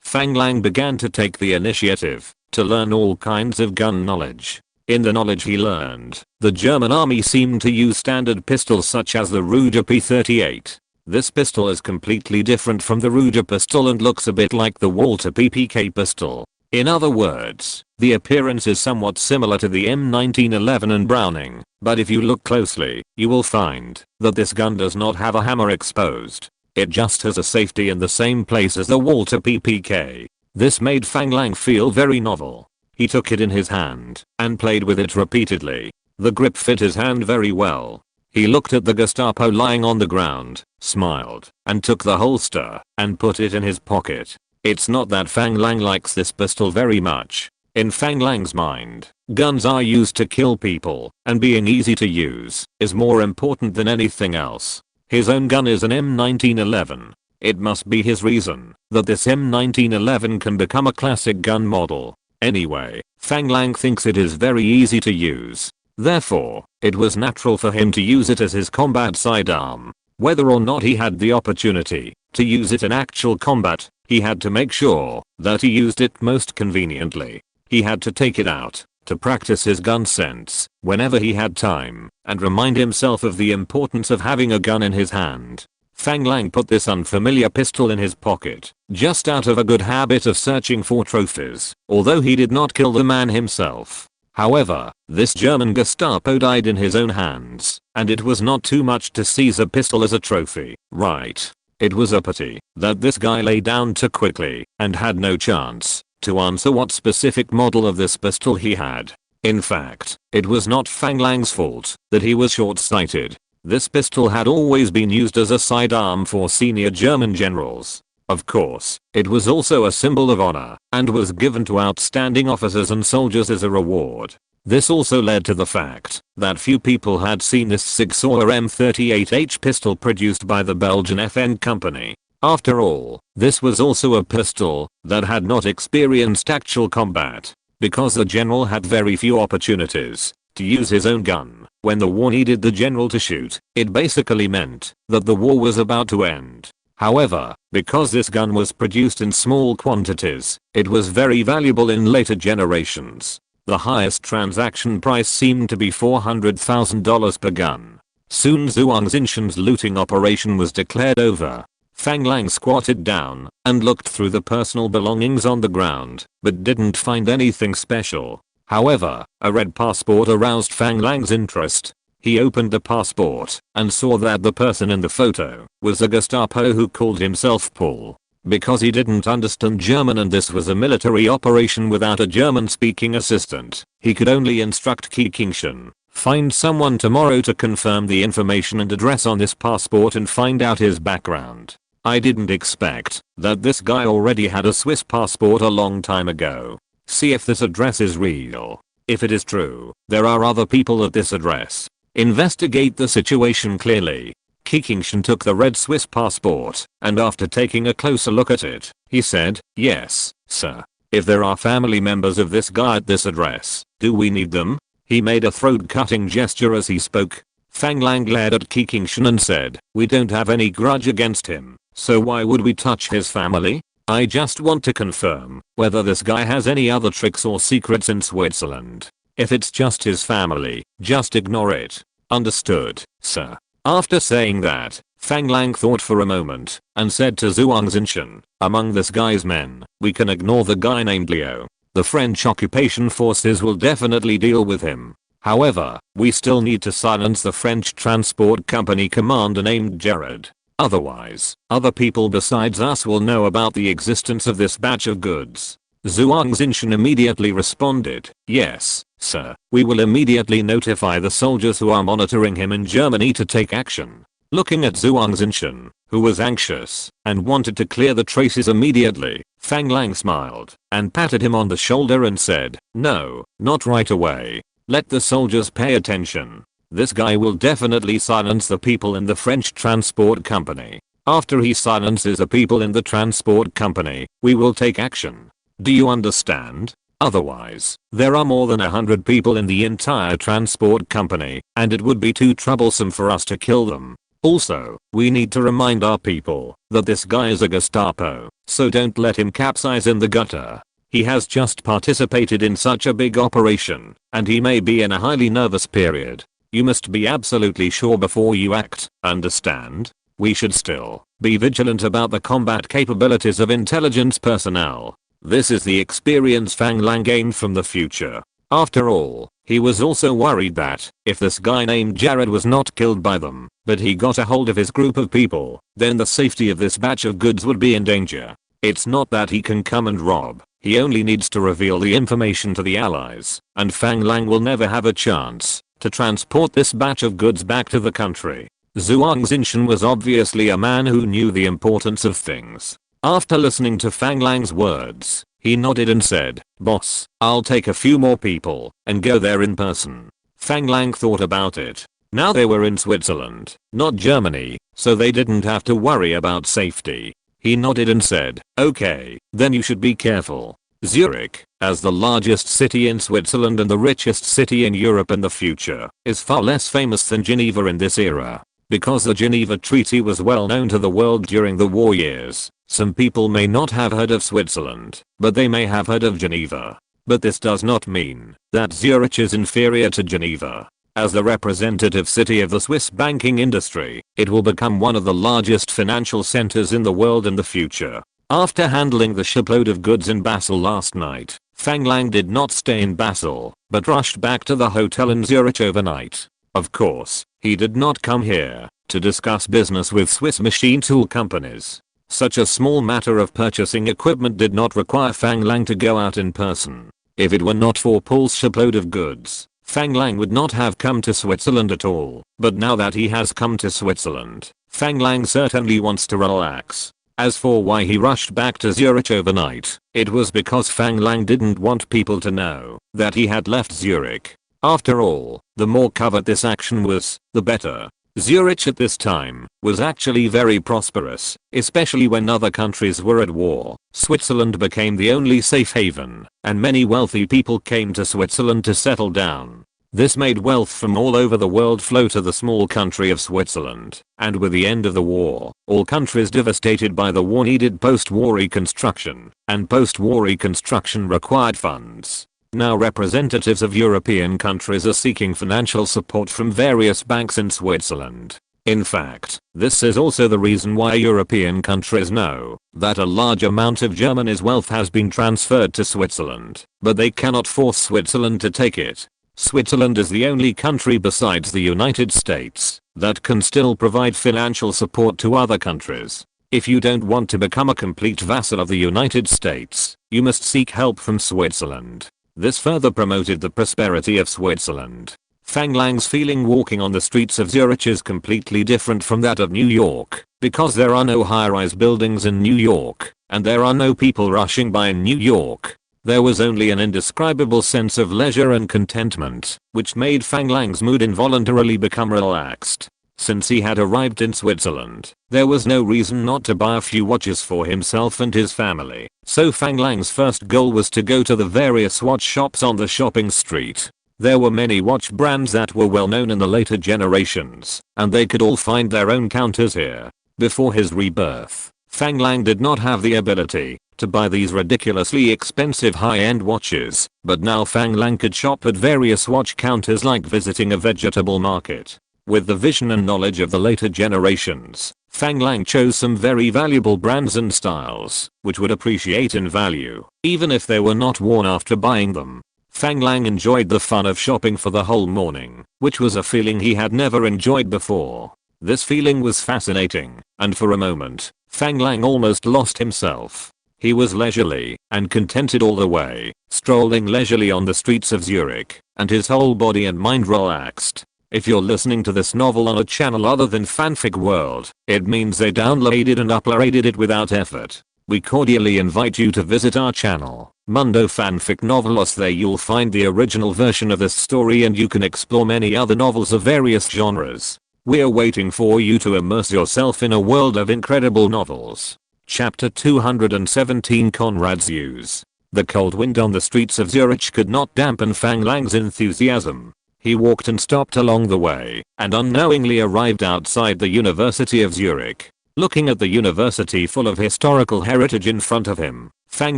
Fang Lang began to take the initiative to learn all kinds of gun knowledge. In the knowledge he learned, the German army seemed to use standard pistols such as the Ruger P38. This pistol is completely different from the Ruger pistol and looks a bit like the Walter PPK pistol. In other words, the appearance is somewhat similar to the M1911 and Browning, but if you look closely, you will find that this gun does not have a hammer exposed. It just has a safety in the same place as the Walter PPK. This made Fang Lang feel very novel. He took it in his hand and played with it repeatedly. The grip fit his hand very well. He looked at the Gestapo lying on the ground, smiled, and took the holster and put it in his pocket. It's not that Fang Lang likes this pistol very much. In Fang Lang's mind, guns are used to kill people, and being easy to use is more important than anything else. His own gun is an M1911. It must be his reason that this M1911 can become a classic gun model. Anyway, Fang Lang thinks it is very easy to use. Therefore, it was natural for him to use it as his combat sidearm. Whether or not he had the opportunity to use it in actual combat, he had to make sure that he used it most conveniently. He had to take it out to practice his gun sense whenever he had time and remind himself of the importance of having a gun in his hand. Fang Lang put this unfamiliar pistol in his pocket, just out of a good habit of searching for trophies, although he did not kill the man himself. However, this German Gestapo died in his own hands, and it was not too much to seize a pistol as a trophy, right? It was a pity that this guy lay down too quickly and had no chance to answer what specific model of this pistol he had. In fact, it was not Fang Lang's fault that he was short-sighted. This pistol had always been used as a sidearm for senior German generals. Of course, it was also a symbol of honor and was given to outstanding officers and soldiers as a reward. This also led to the fact that few people had seen this Sig Sauer M38H pistol produced by the Belgian FN company. After all, this was also a pistol that had not experienced actual combat, because the general had very few opportunities to use his own gun. When the war needed the general to shoot, it basically meant that the war was about to end. However, because this gun was produced in small quantities, it was very valuable in later generations. The highest transaction price seemed to be $400,000 per gun. Soon Zhuang Xinshan's looting operation was declared over. Fang Lang squatted down and looked through the personal belongings on the ground, but didn't find anything special. However, a red passport aroused Fang Lang's interest. He opened the passport and saw that the person in the photo was a Gestapo who called himself Paul. Because he didn't understand German and this was a military operation without a German-speaking assistant, he could only instruct Kikingshan, find someone tomorrow to confirm the information and address on this passport and find out his background. I didn't expect that this guy already had a Swiss passport a long time ago. See if this address is real. If it is true, there are other people at this address. Investigate the situation clearly. Kikingshan took the red Swiss passport, and after taking a closer look at it, he said, "Yes, sir. If there are family members of this guy at this address, do we need them?" He made a throat-cutting gesture as he spoke. Fang Lang glared at Kikingshan and said, "We don't have any grudge against him, so why would we touch his family? I just want to confirm whether this guy has any other tricks or secrets in Switzerland. If it's just his family, just ignore it. Understood, sir." After saying that, Fang Lang thought for a moment and said to Zhuang Xinshan, "Among this guy's men, we can ignore the guy named Leo. The French occupation forces will definitely deal with him. However, we still need to silence the French transport company commander named Jared. Otherwise, other people besides us will know about the existence of this batch of goods." Zhuang Xinshan immediately responded, "Yes, sir. We will immediately notify the soldiers who are monitoring him in Germany to take action." Looking at Zhuang Xinshan, who was anxious and wanted to clear the traces immediately, Fang Lang smiled and patted him on the shoulder and said, "No, not right away. Let the soldiers pay attention. This guy will definitely silence the people in the French transport company. After he silences the people in the transport company, we will take action. Do you understand? Otherwise, there are more than 100 people in the entire transport company, and it would be too troublesome for us to kill them. Also, we need to remind our people that this guy is a Gestapo, so don't let him capsize in the gutter. He has just participated in such a big operation, and he may be in a highly nervous period. You must be absolutely sure before you act, understand? We should still be vigilant about the combat capabilities of intelligence personnel. This is the experience Fang Lang gained from the future. After all, he was also worried that, if this guy named Jared was not killed by them, but he got a hold of his group of people, then the safety of this batch of goods would be in danger. It's not that he can come and rob, he only needs to reveal the information to the allies, and Fang Lang will never have a chance to transport this batch of goods back to the country. Zhuang Xinshan was obviously a man who knew the importance of things. After listening to Fang Lang's words, he nodded and said, "Boss, I'll take a few more people and go there in person." Fang Lang thought about it. Now they were in Switzerland, not Germany, so they didn't have to worry about safety. He nodded and said, "Okay, then you should be careful." Zurich, as the largest city in Switzerland and the richest city in Europe in the future, is far less famous than Geneva in this era. Because the Geneva Treaty was well known to the world during the war years, some people may not have heard of Switzerland, but they may have heard of Geneva. But this does not mean that Zurich is inferior to Geneva. As the representative city of the Swiss banking industry, it will become one of the largest financial centers in the world in the future. After handling the shipload of goods in Basel last night, Fang Lang did not stay in Basel, but rushed back to the hotel in Zurich overnight. Of course, he did not come here to discuss business with Swiss machine tool companies. Such a small matter of purchasing equipment did not require Fang Lang to go out in person. If it were not for Paul's shipload of goods, Fang Lang would not have come to Switzerland at all. But now that he has come to Switzerland, Fang Lang certainly wants to relax. As for why he rushed back to Zurich overnight, it was because Fang Lang didn't want people to know that he had left Zurich. After all, the more covert this action was, the better. Zurich at this time was actually very prosperous, especially when other countries were at war. Switzerland became the only safe haven, and many wealthy people came to Switzerland to settle down. This made wealth from all over the world flow to the small country of Switzerland, and with the end of the war, all countries devastated by the war needed post-war reconstruction, and post-war reconstruction required funds. Now representatives of European countries are seeking financial support from various banks in Switzerland. In fact, this is also the reason why European countries know that a large amount of Germany's wealth has been transferred to Switzerland, but they cannot force Switzerland to take it. Switzerland is the only country besides the United States that can still provide financial support to other countries. If you don't want to become a complete vassal of the United States, you must seek help from Switzerland. This further promoted the prosperity of Switzerland. Fang Lang's feeling walking on the streets of Zurich is completely different from that of New York, because there are no high-rise buildings in New York, and there are no people rushing by in New York. There was only an indescribable sense of leisure and contentment, which made Fang Lang's mood involuntarily become relaxed. Since he had arrived in Switzerland, there was no reason not to buy a few watches for himself and his family, so Fang Lang's first goal was to go to the various watch shops on the shopping street. There were many watch brands that were well known in the later generations, and they could all find their own counters here. Before his rebirth, Fang Lang did not have the ability to buy these ridiculously expensive high-end watches, but now Fang Lang could shop at various watch counters like visiting a vegetable market. With the vision and knowledge of the later generations, Fang Lang chose some very valuable brands and styles, which would appreciate in value, even if they were not worn after buying them. Fang Lang enjoyed the fun of shopping for the whole morning, which was a feeling he had never enjoyed before. This feeling was fascinating, and for a moment, Fang Lang almost lost himself. He was leisurely and contented all the way, strolling leisurely on the streets of Zurich, and his whole body and mind relaxed. If you're listening to this novel on a channel other than Fanfic World, it means they downloaded and uploaded it without effort. We cordially invite you to visit our channel, Mundo Fanfic Novelos. There you'll find the original version of this story and you can explore many other novels of various genres. We're waiting for you to immerse yourself in a world of incredible novels. Chapter 217 Conrad's Use. The cold wind on the streets of Zurich could not dampen Fang Lang's enthusiasm. He walked and stopped along the way, and unknowingly arrived outside the University of Zurich. Looking at the university full of historical heritage in front of him, Fang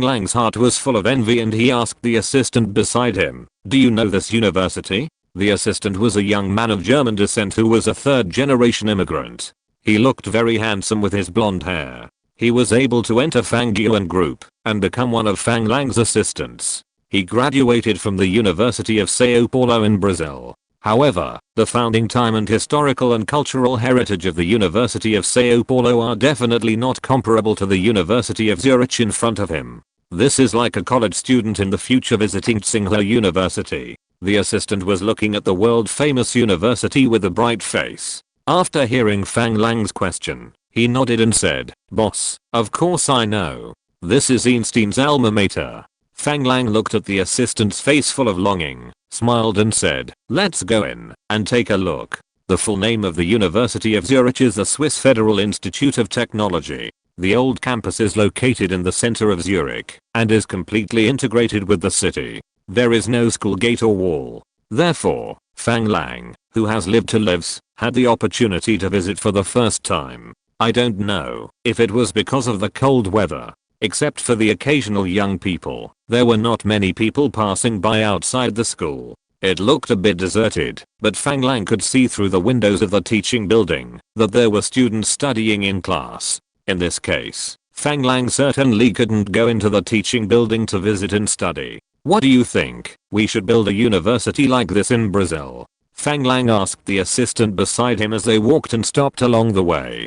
Lang's heart was full of envy and he asked the assistant beside him, "Do you know this university?" The assistant was a young man of German descent who was a third-generation immigrant. He looked very handsome with his blonde hair. He was able to enter Fang Yuan Group and become one of Fang Lang's assistants. He graduated from the University of Sao Paulo in Brazil. However, the founding time and historical and cultural heritage of the University of Sao Paulo are definitely not comparable to the University of Zurich in front of him. This is like a college student in the future visiting Tsinghua University. The assistant was looking at the world-famous university with a bright face. After hearing Fang Lang's question, he nodded and said, "Boss, of course I know. This is Einstein's alma mater." Fang Lang looked at the assistant's face full of longing, smiled and said, "Let's go in and take a look." The full name of the University of Zurich is the Swiss Federal Institute of Technology. The old campus is located in the center of Zurich and is completely integrated with the city. There is no school gate or wall. Therefore, Fang Lang, who has lived to lives, had the opportunity to visit for the first time. I don't know if it was because of the cold weather. Except for the occasional young people, there were not many people passing by outside the school. It looked a bit deserted, but Fang Lang could see through the windows of the teaching building that there were students studying in class. In this case, Fang Lang certainly couldn't go into the teaching building to visit and study. "What do you think? We should build a university like this in Brazil?" Fang Lang asked the assistant beside him as they walked and stopped along the way.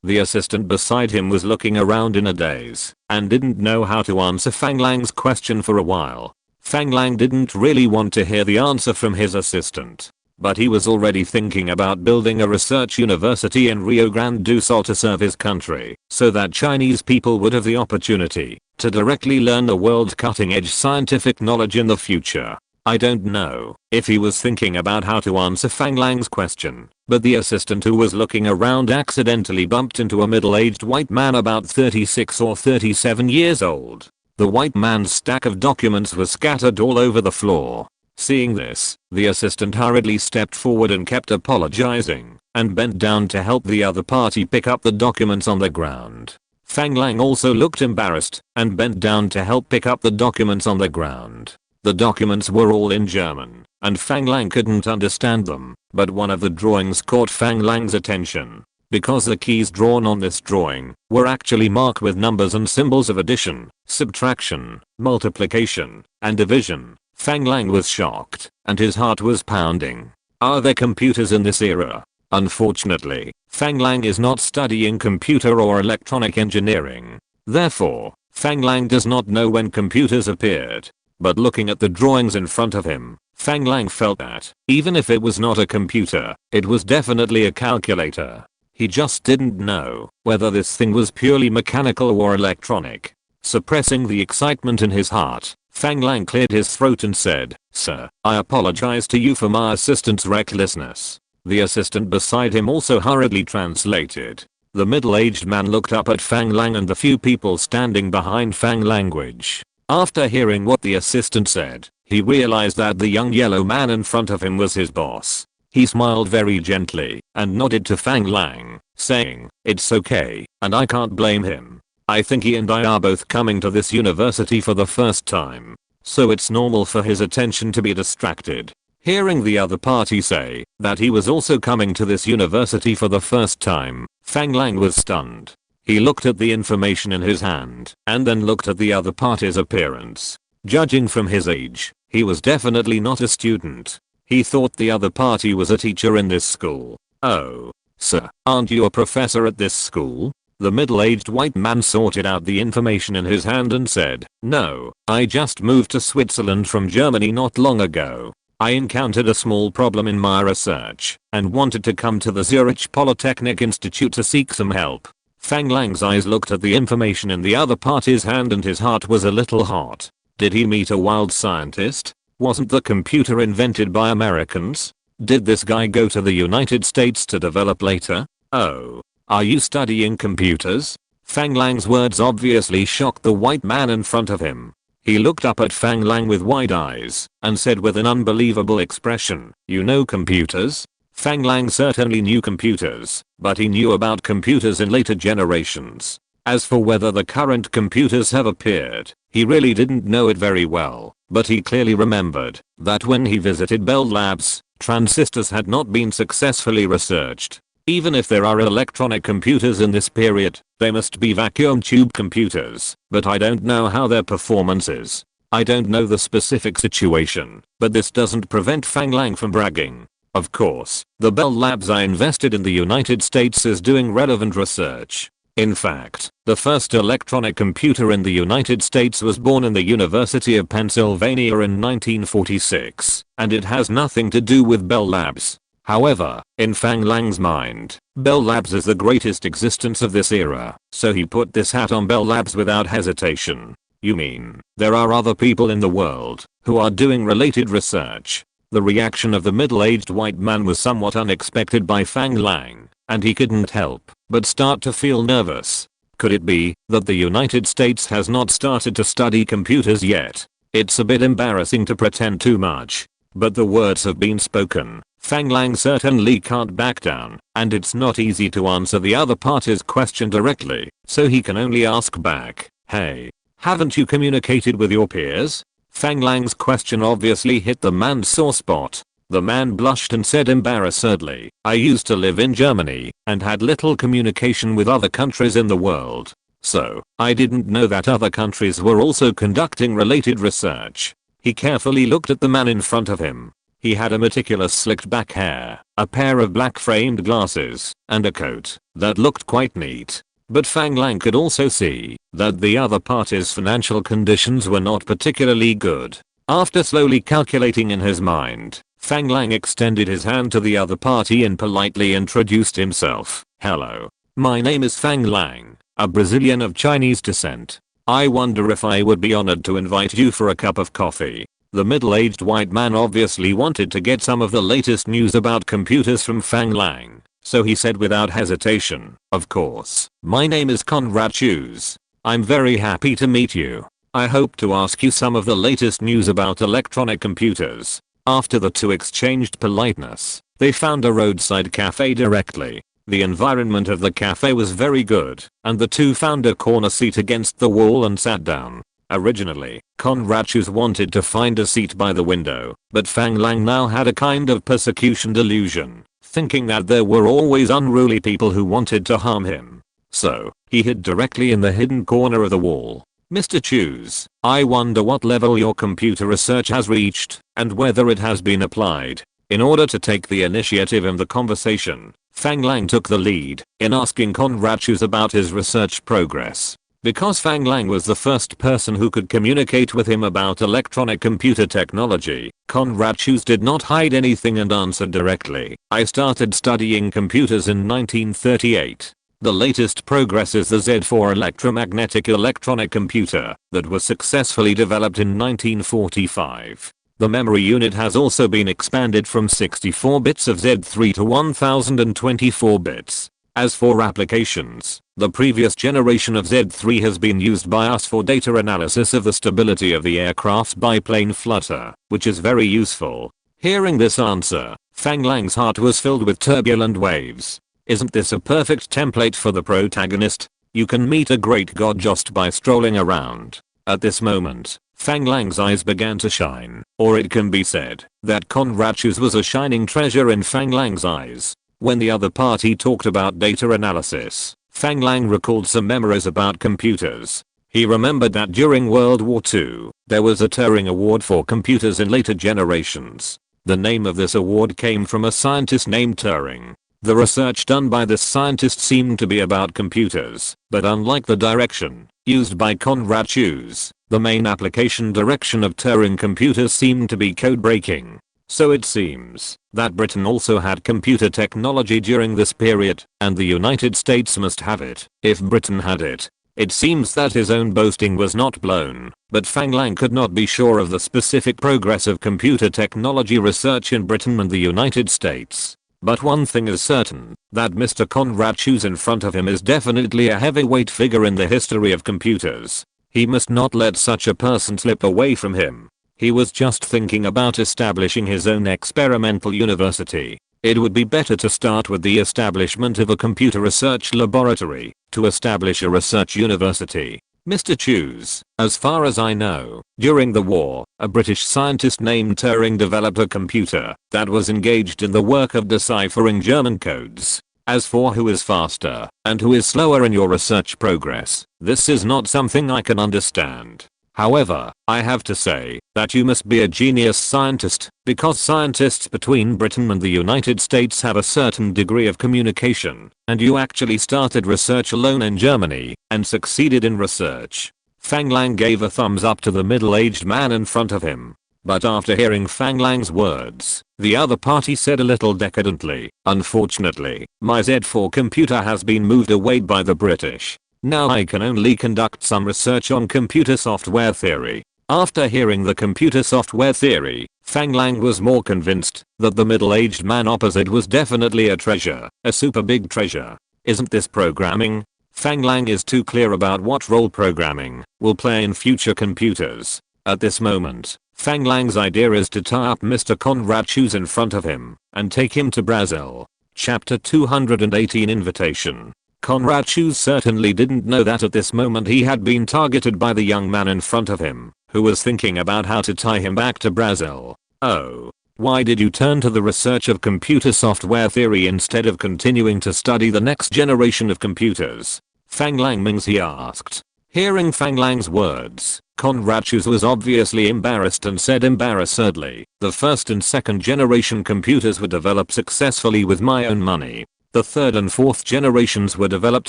The assistant beside him was looking around in a daze and didn't know how to answer Fang Lang's question for a while. Fang Lang didn't really want to hear the answer from his assistant, but he was already thinking about building a research university in Rio Grande do Sul to serve his country, so that Chinese people would have the opportunity to directly learn the world's cutting-edge scientific knowledge in the future. I don't know if he was thinking about how to answer Fang Lang's question, but the assistant who was looking around accidentally bumped into a middle-aged white man about 36 or 37 years old. The white man's stack of documents was scattered all over the floor. Seeing this, the assistant hurriedly stepped forward and kept apologizing, and bent down to help the other party pick up the documents on the ground. Fang Lang also looked embarrassed and bent down to help pick up the documents on the ground. The documents were all in German, and Fang Lang couldn't understand them, but one of the drawings caught Fang Lang's attention, because the keys drawn on this drawing were actually marked with numbers and symbols of addition, subtraction, multiplication, and division. Fang Lang was shocked, and his heart was pounding. Are there computers in this era? Unfortunately, Fang Lang is not studying computer or electronic engineering. Therefore, Fang Lang does not know when computers appeared. But looking at the drawings in front of him, Fang Lang felt that, even if it was not a computer, it was definitely a calculator. He just didn't know whether this thing was purely mechanical or electronic. Suppressing the excitement in his heart, Fang Lang cleared his throat and said, "Sir, I apologize to you for my assistant's recklessness." The assistant beside him also hurriedly translated. The middle-aged man looked up at Fang Lang and the few people standing behind Fang language. After hearing what the assistant said, he realized that the young yellow man in front of him was his boss. He smiled very gently and nodded to Fang Lang, saying, "It's okay, and I can't blame him. I think he and I are both coming to this university for the first time, so it's normal for his attention to be distracted." Hearing the other party say that he was also coming to this university for the first time, Fang Lang was stunned. He looked at the information in his hand and then looked at the other party's appearance. Judging from his age, he was definitely not a student. He thought the other party was a teacher in this school. "Oh, sir, aren't you a professor at this school?" The middle-aged white man sorted out the information in his hand and said, "No, I just moved to Switzerland from Germany not long ago. I encountered a small problem in my research and wanted to come to the Zurich Polytechnic Institute to seek some help." Fang Lang's eyes looked at the information in the other party's hand and his heart was a little hot. Did he meet a wild scientist? Wasn't the computer invented by Americans? Did this guy go to the United States to develop later? "Oh, are you studying computers?" Fang Lang's words obviously shocked the white man in front of him. He looked up at Fang Lang with wide eyes and said with an unbelievable expression, "You know computers?" Fang Lang certainly knew computers, but he knew about computers in later generations. As for whether the current computers have appeared, he really didn't know it very well, but he clearly remembered that when he visited Bell Labs, transistors had not been successfully researched. Even if there are electronic computers in this period, they must be vacuum tube computers, but I don't know how their performance is. I don't know the specific situation, but this doesn't prevent Fang Lang from bragging. Of course, the Bell Labs I invested in the United States is doing relevant research. In fact, the first electronic computer in the United States was born in the University of Pennsylvania in 1946, and it has nothing to do with Bell Labs. However, in Fang Lang's mind, Bell Labs is the greatest existence of this era, so he put this hat on Bell Labs without hesitation. You mean, there are other people in the world who are doing related research? The reaction of the middle-aged white man was somewhat unexpected by Fang Lang, and he couldn't help but start to feel nervous. Could it be that the United States has not started to study computers yet? It's a bit embarrassing to pretend too much, but the words have been spoken. Fang Lang certainly can't back down, and it's not easy to answer the other party's question directly, so he can only ask back, "Hey, haven't you communicated with your peers?" Fang Lang's question obviously hit the man's sore spot. The man blushed and said embarrassedly, "I used to live in Germany and had little communication with other countries in the world. So, I didn't know that other countries were also conducting related research." He carefully looked at the man in front of him. He had a meticulous slicked back hair, a pair of black framed glasses, and a coat that looked quite neat. But Fang Lang could also see that the other party's financial conditions were not particularly good. After slowly calculating in his mind, Fang Lang extended his hand to the other party and politely introduced himself. "Hello. My name is Fang Lang, a Brazilian of Chinese descent. I wonder if I would be honored to invite you for a cup of coffee." The middle-aged white man obviously wanted to get some of the latest news about computers from Fang Lang, so he said without hesitation, "Of course. My name is Conrad Hughes. I'm very happy to meet you. I hope to ask you some of the latest news about electronic computers." After the two exchanged politeness, they found a roadside cafe directly. The environment of the cafe was very good, and the two found a corner seat against the wall and sat down. Originally, Conrad Hughes wanted to find a seat by the window, but Fang Lang now had a kind of persecution delusion, thinking that there were always unruly people who wanted to harm him. So, he hid directly in the hidden corner of the wall. "Mr. Hughes, I wonder what level your computer research has reached, and whether it has been applied." In order to take the initiative in the conversation, Fang Lang took the lead in asking Conrad Hughes about his research progress. Because Fang Lang was the first person who could communicate with him about electronic computer technology, Conrad Hughes did not hide anything and answered directly. "I started studying computers in 1938. The latest progress is the Z4 electromagnetic electronic computer that was successfully developed in 1945. The memory unit has also been expanded from 64 bits of Z3 to 1024 bits. As for applications, the previous generation of Z3 has been used by us for data analysis of the stability of the aircraft's biplane flutter, which is very useful." Hearing this answer, Fang Lang's heart was filled with turbulent waves. Isn't this a perfect template for the protagonist? You can meet a great god just by strolling around. At this moment, Fang Lang's eyes began to shine, or it can be said that Conrad Hughes was a shining treasure in Fang Lang's eyes. When the other party talked about data analysis, Fang Lang recalled some memories about computers. He remembered that during World War II, there was a Turing Award for computers in later generations. The name of this award came from a scientist named Turing. The research done by this scientist seemed to be about computers, but unlike the direction used by Conrad Hughes, the main application direction of Turing computers seemed to be code breaking. So it seems that Britain also had computer technology during this period, and the United States must have it. If Britain had it, it seems that his own boasting was not blown, but Fang Lang could not be sure of the specific progress of computer technology research in Britain and the United States. But one thing is certain, that Mr. Conrad Hughes in front of him is definitely a heavyweight figure in the history of computers. He must not let such a person slip away from him. He was just thinking about establishing his own experimental university. It would be better to start with the establishment of a computer research laboratory, to establish a research university. Mr. Hughes, as far as I know, during the war, a British scientist named Turing developed a computer that was engaged in the work of deciphering German codes. As for who is faster and who is slower in your research progress, this is not something I can understand. However, I have to say that you must be a genius scientist, because scientists between Britain and the United States have a certain degree of communication, and you actually started research alone in Germany and succeeded in research. Fang Lang gave a thumbs up to the middle-aged man in front of him. But after hearing Fang Lang's words, the other party said a little decadently, "Unfortunately, my Z4 computer has been moved away by the British. Now I can only conduct some research on computer software theory." After hearing the computer software theory, Fang Lang was more convinced that the middle-aged man opposite was definitely a treasure, a super big treasure. Isn't this programming? Fang Lang is too clear about what role programming will play in future computers. At this moment, Fang Lang's idea is to tie up Mr. Conrad Shoes in front of him and take him to Brazil. Chapter 218 Invitation. Conrad Shoes certainly didn't know that at this moment he had been targeted by the young man in front of him, who was thinking about how to tie him back to Brazil. "Oh, why did you turn to the research of computer software theory instead of continuing to study the next generation of computers?" Fang Lang means, he asked. Hearing Fang Lang's words, Conrad Shoes was obviously embarrassed and said embarrassedly, "The first and second generation computers were developed successfully with my own money. The third and fourth generations were developed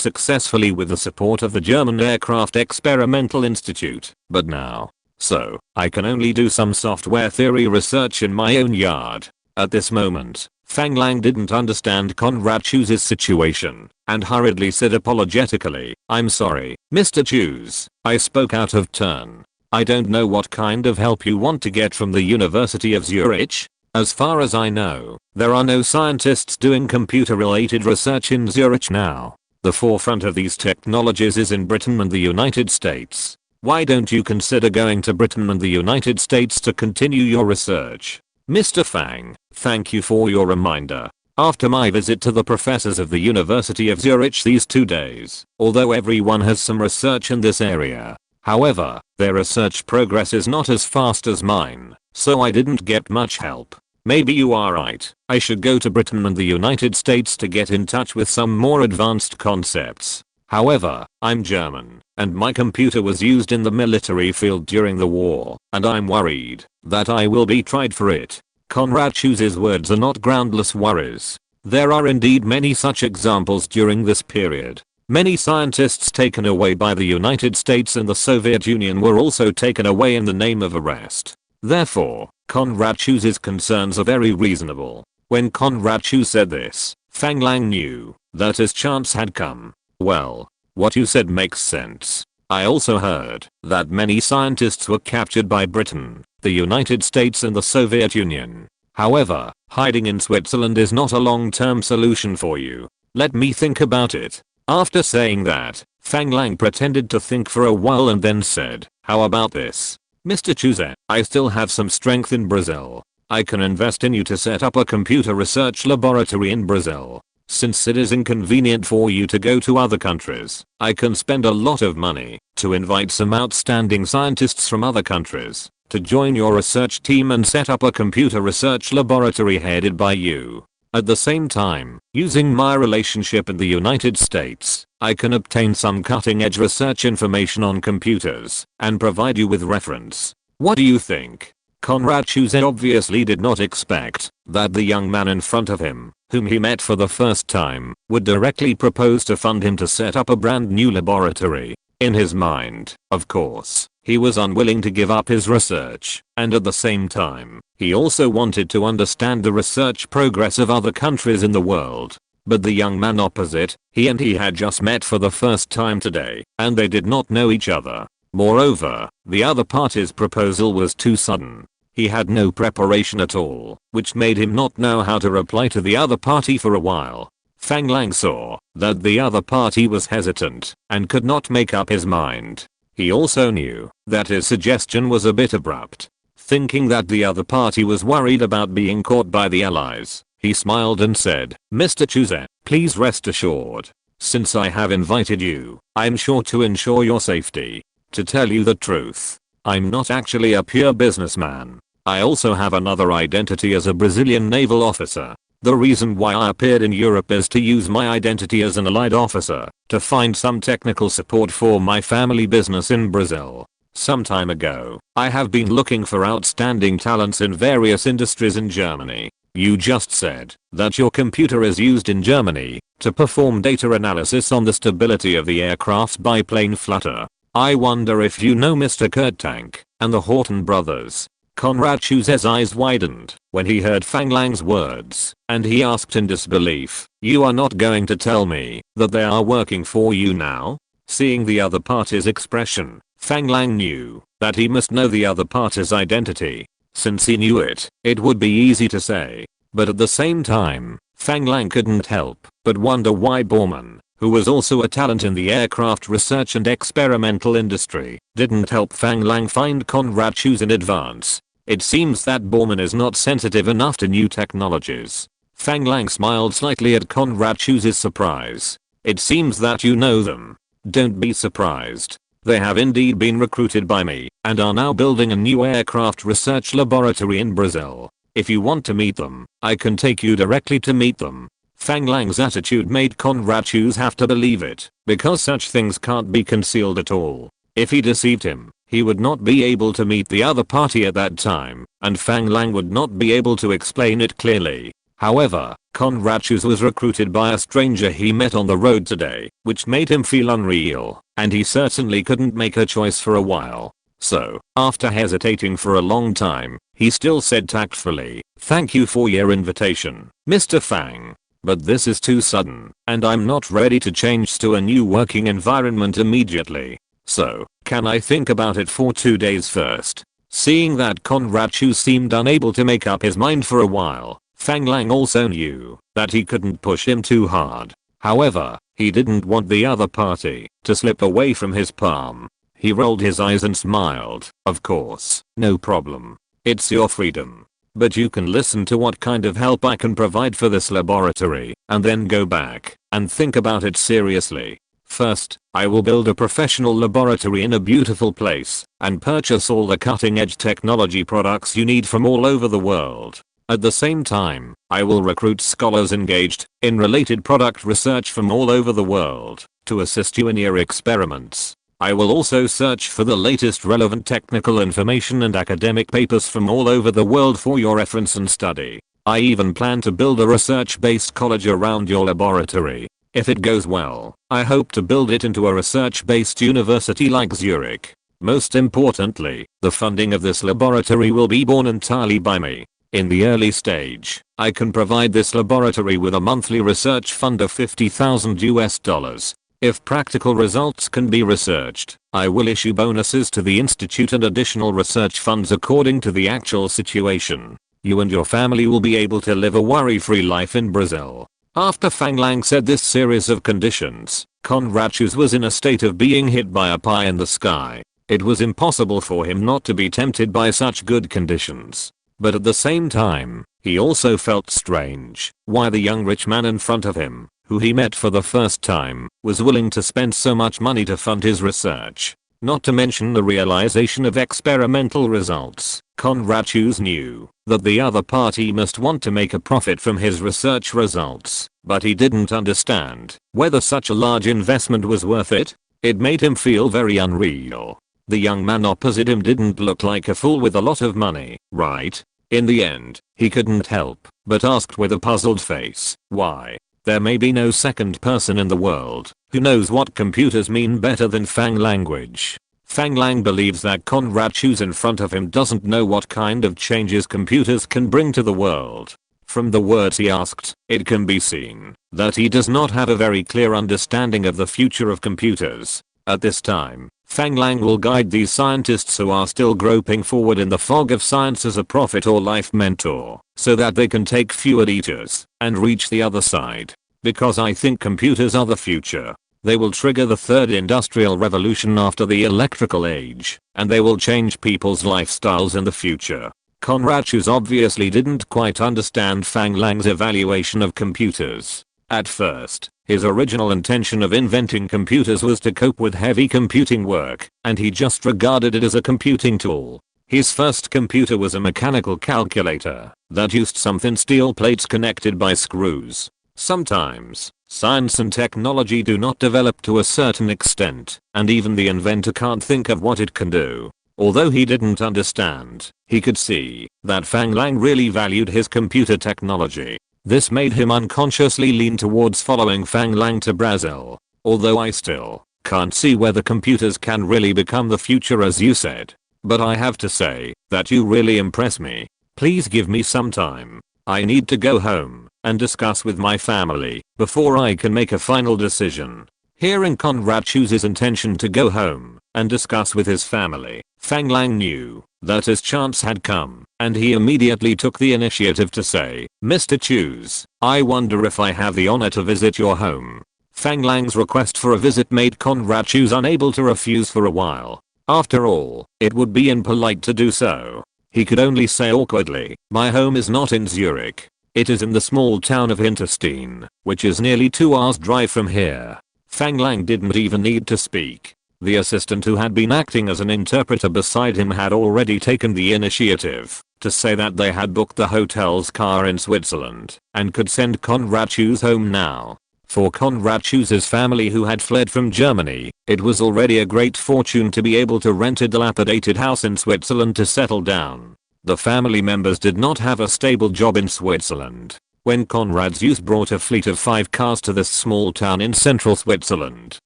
successfully with the support of the German Aircraft Experimental Institute, but now, so, I can only do some software theory research in my own yard." At this moment, Fang Lang didn't understand Conrad Shoes' situation, and hurriedly said apologetically, "I'm sorry, Mr. Shoes, I spoke out of turn. I don't know what kind of help you want to get from the University of Zurich. As far as I know, there are no scientists doing computer-related research in Zurich now. The forefront of these technologies is in Britain and the United States. Why don't you consider going to Britain and the United States to continue your research?" Mr. Fang, thank you for your reminder. After my visit to the professors of the University of Zurich these 2 days, although everyone has some research in this area, however, their research progress is not as fast as mine, so I didn't get much help. Maybe you are right. I should go to Britain and the United States to get in touch with some more advanced concepts. However, I'm German, and my computer was used in the military field during the war, and I'm worried that I will be tried for it. Conrad Shoes' words are not groundless worries. There are indeed many such examples during this period. Many scientists taken away by the United States and the Soviet Union were also taken away in the name of arrest. Therefore, Conrad Shoes' concerns are very reasonable. When Conrad Shoes said this, Fang Lang knew that his chance had come. "Well, what you said makes sense. I also heard that many scientists were captured by Britain, the United States and the Soviet Union. However, hiding in Switzerland is not a long-term solution for you. Let me think about it." After saying that, Fang Lang pretended to think for a while and then said, "How about this? Mr. Chuse, I still have some strength in Brazil. I can invest in you to set up a computer research laboratory in Brazil. Since it is inconvenient for you to go to other countries, I can spend a lot of money to invite some outstanding scientists from other countries to join your research team and set up a computer research laboratory headed by you. At the same time, using my relationship in the United States, I can obtain some cutting-edge research information on computers and provide you with reference. What do you think?" Conrad Shoes obviously did not expect that the young man in front of him, whom he met for the first time, would directly propose to fund him to set up a brand new laboratory. In his mind, of course, he was unwilling to give up his research, and at the same time, he also wanted to understand the research progress of other countries in the world. But the young man opposite, he had just met for the first time today, and they did not know each other. Moreover, the other party's proposal was too sudden. He had no preparation at all, which made him not know how to reply to the other party for a while. Fang Lang saw that the other party was hesitant and could not make up his mind. He also knew that his suggestion was a bit abrupt. Thinking that the other party was worried about being caught by the Allies, he smiled and said, "Mr. Chuse, please rest assured. Since I have invited you, I'm sure to ensure your safety. To tell you the truth, I'm not actually a pure businessman. I also have another identity as a Brazilian naval officer. The reason why I appeared in Europe is to use my identity as an allied officer to find some technical support for my family business in Brazil. Some time ago, I have been looking for outstanding talents in various industries in Germany. You just said that your computer is used in Germany to perform data analysis on the stability of the aircraft's biplane flutter. I wonder if you know Mr. Kurtank and the Horton brothers. Conrad Chu's eyes widened when he heard Fang Lang's words, and he asked in disbelief, "You are not going to tell me that they are working for you now?" Seeing the other party's expression, Fang Lang knew that he must know the other party's identity. Since he knew it, it would be easy to say. But at the same time, Fang Lang couldn't help but wonder why Bormann, who was also a talent in the aircraft research and experimental industry, didn't help Fang Lang find Conrad Chu's in advance. It seems that Bormann is not sensitive enough to new technologies. Fang Lang smiled slightly at Conrad Chu's surprise. "It seems that you know them. Don't be surprised. They have indeed been recruited by me and are now building a new aircraft research laboratory in Brazil. If you want to meet them, I can take you directly to meet them." Fang Lang's attitude made Conrad Chu have to believe it, because such things can't be concealed at all. If he deceived him, he would not be able to meet the other party at that time, and Fang Lang would not be able to explain it clearly. However, Conrad Chu was recruited by a stranger he met on the road today, which made him feel unreal, and he certainly couldn't make a choice for a while. So, after hesitating for a long time, he still said tactfully, "Thank you for your invitation, Mr. Fang. But this is too sudden, and I'm not ready to change to a new working environment immediately. So, can I think about it for 2 days first?" Seeing that Conrad Chu seemed unable to make up his mind for a while, Fang Lang also knew that he couldn't push him too hard. However, he didn't want the other party to slip away from his palm. He rolled his eyes and smiled. "Of course, no problem. It's your freedom. But you can listen to what kind of help I can provide for this laboratory, and then go back and think about it seriously. First, I will build a professional laboratory in a beautiful place and purchase all the cutting-edge technology products you need from all over the world. At the same time, I will recruit scholars engaged in related product research from all over the world to assist you in your experiments. I will also search for the latest relevant technical information and academic papers from all over the world for your reference and study. I even plan to build a research-based college around your laboratory. If it goes well, I hope to build it into a research-based university like Zurich. Most importantly, the funding of this laboratory will be borne entirely by me. In the early stage, I can provide this laboratory with a monthly research fund of $50,000. If practical results can be researched, I will issue bonuses to the institute and additional research funds according to the actual situation. You and your family will be able to live a worry-free life in Brazil." After Fang Lang said this series of conditions, Conrad Chu was in a state of being hit by a pie in the sky. It was impossible for him not to be tempted by such good conditions. But at the same time, he also felt strange why the young rich man in front of him, who he met for the first time, was willing to spend so much money to fund his research. Not to mention the realization of experimental results. Conrad Chu knew that the other party must want to make a profit from his research results, but he didn't understand whether such a large investment was worth it. It made him feel very unreal. The young man opposite him didn't look like a fool with a lot of money, right? In the end, he couldn't help but asked with a puzzled face, "Why? There may be no second person in the world who knows what computers mean better than Fang language." Fang Lang believes that Conrad Chu in front of him doesn't know what kind of changes computers can bring to the world. From the words he asked, it can be seen that he does not have a very clear understanding of the future of computers. At this time, Fang Lang will guide these scientists who are still groping forward in the fog of science as a prophet or life mentor, so that they can take fewer detours and reach the other side. Because I think computers are the future. They will trigger the third industrial revolution after the electrical age, and they will change people's lifestyles in the future. Conrad Chu obviously didn't quite understand Fang Lang's evaluation of computers. At first, his original intention of inventing computers was to cope with heavy computing work, and he just regarded it as a computing tool. His first computer was a mechanical calculator that used some thin steel plates connected by screws. Sometimes, Science and technology do not develop to a certain extent, and even the inventor can't think of what it can do. Although he didn't understand, he could see that Fang Lang really valued his computer technology. This made him unconsciously lean towards following Fang Lang to Brazil. Although I still can't see whether computers can really become the future as you said. But I have to say that you really impress me. Please give me some time. I need to go home and discuss with my family before I can make a final decision. Hearing Conrad choose intention to go home and discuss with his family, Fang Lang knew that his chance had come, and he immediately took the initiative to say, Mr. Choose, I wonder if I have the honor to visit your home. Fang Lang's request for a visit made Conrad Choose unable to refuse for a while. After all, it would be impolite to do so. He could only say awkwardly, my home is not in Zurich. It is in the small town of Hinterstein, which is nearly 2 hours drive from here. Fang Lang didn't even need to speak. The assistant who had been acting as an interpreter beside him had already taken the initiative to say that they had booked the hotel's car in Switzerland and could send Conrad Choose home now. For Conrad Choose's family who had fled from Germany, it was already a great fortune to be able to rent a dilapidated house in Switzerland to settle down. The family members did not have a stable job in Switzerland. When Conrad Choose brought a fleet of 5 cars to this small town in central Switzerland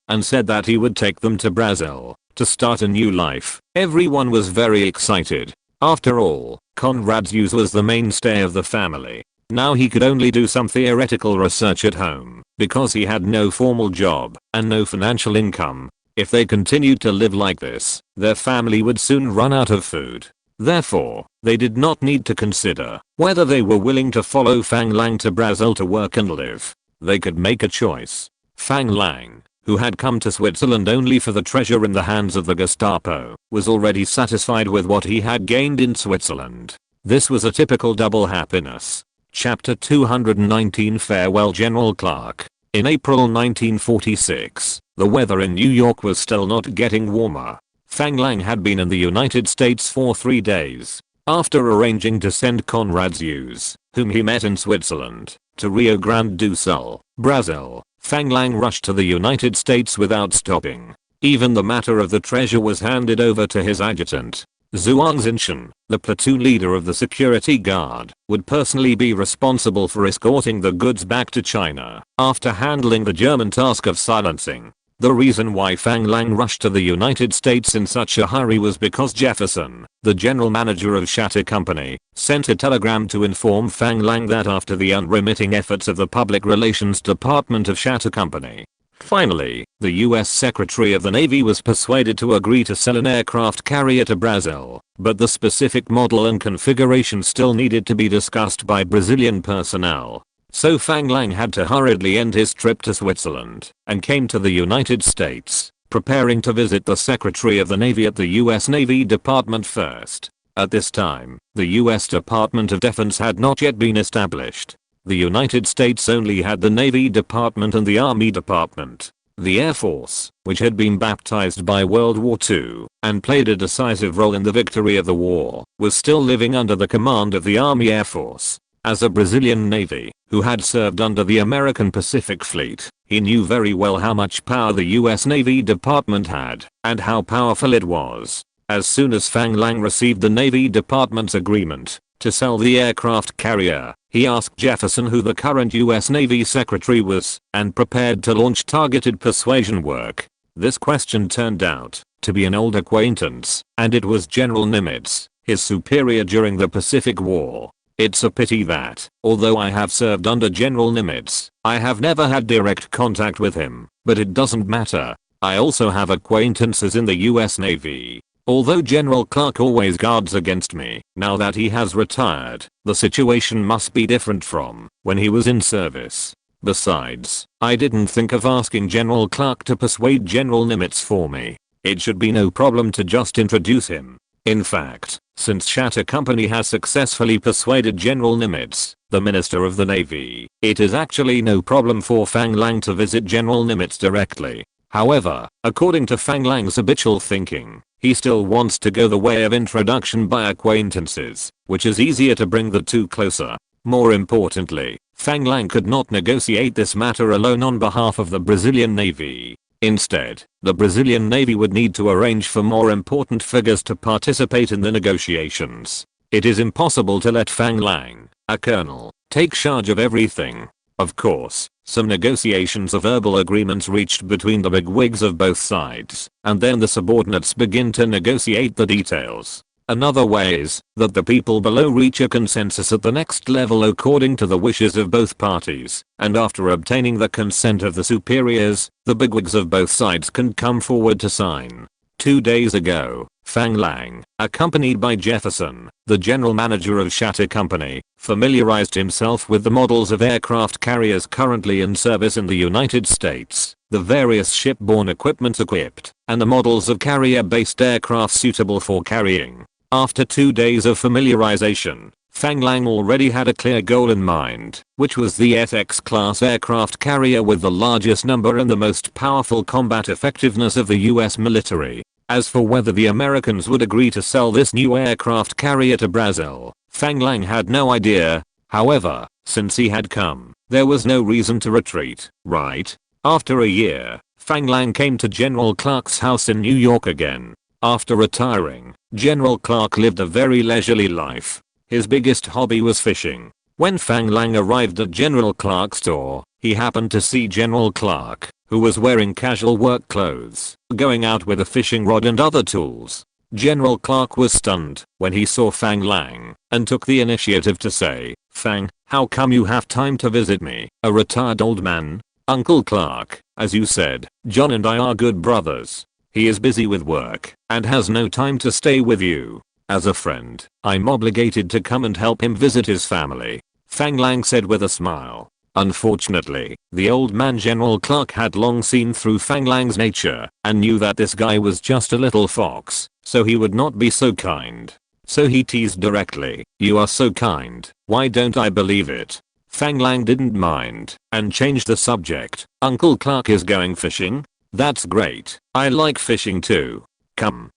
and said that he would take them to Brazil to start a new life, everyone was very excited. After all, Conrad Choose was the mainstay of the family. Now he could only do some theoretical research at home because he had no formal job and no financial income. If they continued to live like this, their family would soon run out of food. Therefore, they did not need to consider whether they were willing to follow Fang Lang to Brazil to work and live. They could make a choice. Fang Lang, who had come to Switzerland only for the treasure in the hands of the Gestapo, was already satisfied with what he had gained in Switzerland. This was a typical double happiness. Chapter 219 Farewell General Clark. In April 1946, the weather in New York was still not getting warmer. Fang Lang had been in the United States for 3 days. After arranging to send Conrad Choose, whom he met in Switzerland, to Rio Grande do Sul, Brazil, Fang Lang rushed to the United States without stopping. Even the matter of the treasure was handed over to his adjutant. Zhuang Xinshan, the platoon leader of the security guard, would personally be responsible for escorting the goods back to China after handling the German task of silencing. The reason why Fang Lang rushed to the United States in such a hurry was because Jefferson, the general manager of Shatter Company, sent a telegram to inform Fang Lang that after the unremitting efforts of the public relations department of Shatter Company, finally, the US Secretary of the Navy was persuaded to agree to sell an aircraft carrier to Brazil, but the specific model and configuration still needed to be discussed by Brazilian personnel. So Fang Lang had to hurriedly end his trip to Switzerland and came to the United States, preparing to visit the Secretary of the Navy at the US Navy Department first. At this time, the US Department of Defense had not yet been established. The United States only had the Navy Department and the Army Department. The Air Force, which had been baptized by World War II and played a decisive role in the victory of the war, was still living under the command of the Army Air Force. As a Brazilian Navy, who had served under the American Pacific Fleet, he knew very well how much power the US Navy Department had, and how powerful it was. As soon as Fang Lang received the Navy Department's agreement to sell the aircraft carrier, he asked Jefferson who the current US Navy Secretary was, and prepared to launch targeted persuasion work. This question turned out to be an old acquaintance, and it was General Nimitz, his superior during the Pacific War. It's a pity that, although I have served under General Nimitz, I have never had direct contact with him, but it doesn't matter. I also have acquaintances in the US Navy. Although General Clark always guards against me, now that he has retired, the situation must be different from when he was in service. Besides, I didn't think of asking General Clark to persuade General Nimitz for me. It should be no problem to just introduce him. In fact, since Shatter Company has successfully persuaded General Nimitz, the Minister of the Navy, it is actually no problem for Fang Lang to visit General Nimitz directly. However, according to Fang Lang's habitual thinking, he still wants to go the way of introduction by acquaintances, which is easier to bring the two closer. More importantly, Fang Lang could not negotiate this matter alone on behalf of the Brazilian Navy. Instead, the Brazilian Navy would need to arrange for more important figures to participate in the negotiations. It is impossible to let Fang Lang, a colonel, take charge of everything. Of course, some negotiations of verbal agreements reached between the bigwigs of both sides, and then the subordinates begin to negotiate the details. Another way is that the people below reach a consensus at the next level according to the wishes of both parties, and after obtaining the consent of the superiors, the bigwigs of both sides can come forward to sign. 2 days ago, Fang Lang, accompanied by Jefferson, the general manager of Shatter Company, familiarized himself with the models of aircraft carriers currently in service in the United States, the various shipborne equipment equipped, and the models of carrier-based aircraft suitable for carrying. After 2 days of familiarization, Fang Lang already had a clear goal in mind, which was the FX class aircraft carrier with the largest number and the most powerful combat effectiveness of the US military. As for whether the Americans would agree to sell this new aircraft carrier to Brazil, Fang Lang had no idea. However, since he had come, there was no reason to retreat, right? After a year, Fang Lang came to General Clark's house in New York again. After retiring, General Clark lived a very leisurely life. His biggest hobby was fishing. When Fang Lang arrived at General Clark's door, he happened to see General Clark, who was wearing casual work clothes, going out with a fishing rod and other tools. General Clark was stunned when he saw Fang Lang, and took the initiative to say, "Fang, how come you have time to visit me, a retired old man?" "Uncle Clark, as you said, John and I are good brothers. He is busy with work, and has no time to stay with you. As a friend, I'm obligated to come and help him visit his family," Fang Lang said with a smile. Unfortunately, the old man General Clark had long seen through Fang Lang's nature, and knew that this guy was just a little fox, so he would not be so kind. So he teased directly, "You are so kind, why don't I believe it?" Fang Lang didn't mind, and changed the subject. "Uncle Clark is going fishing? That's great, I like fishing too. Come,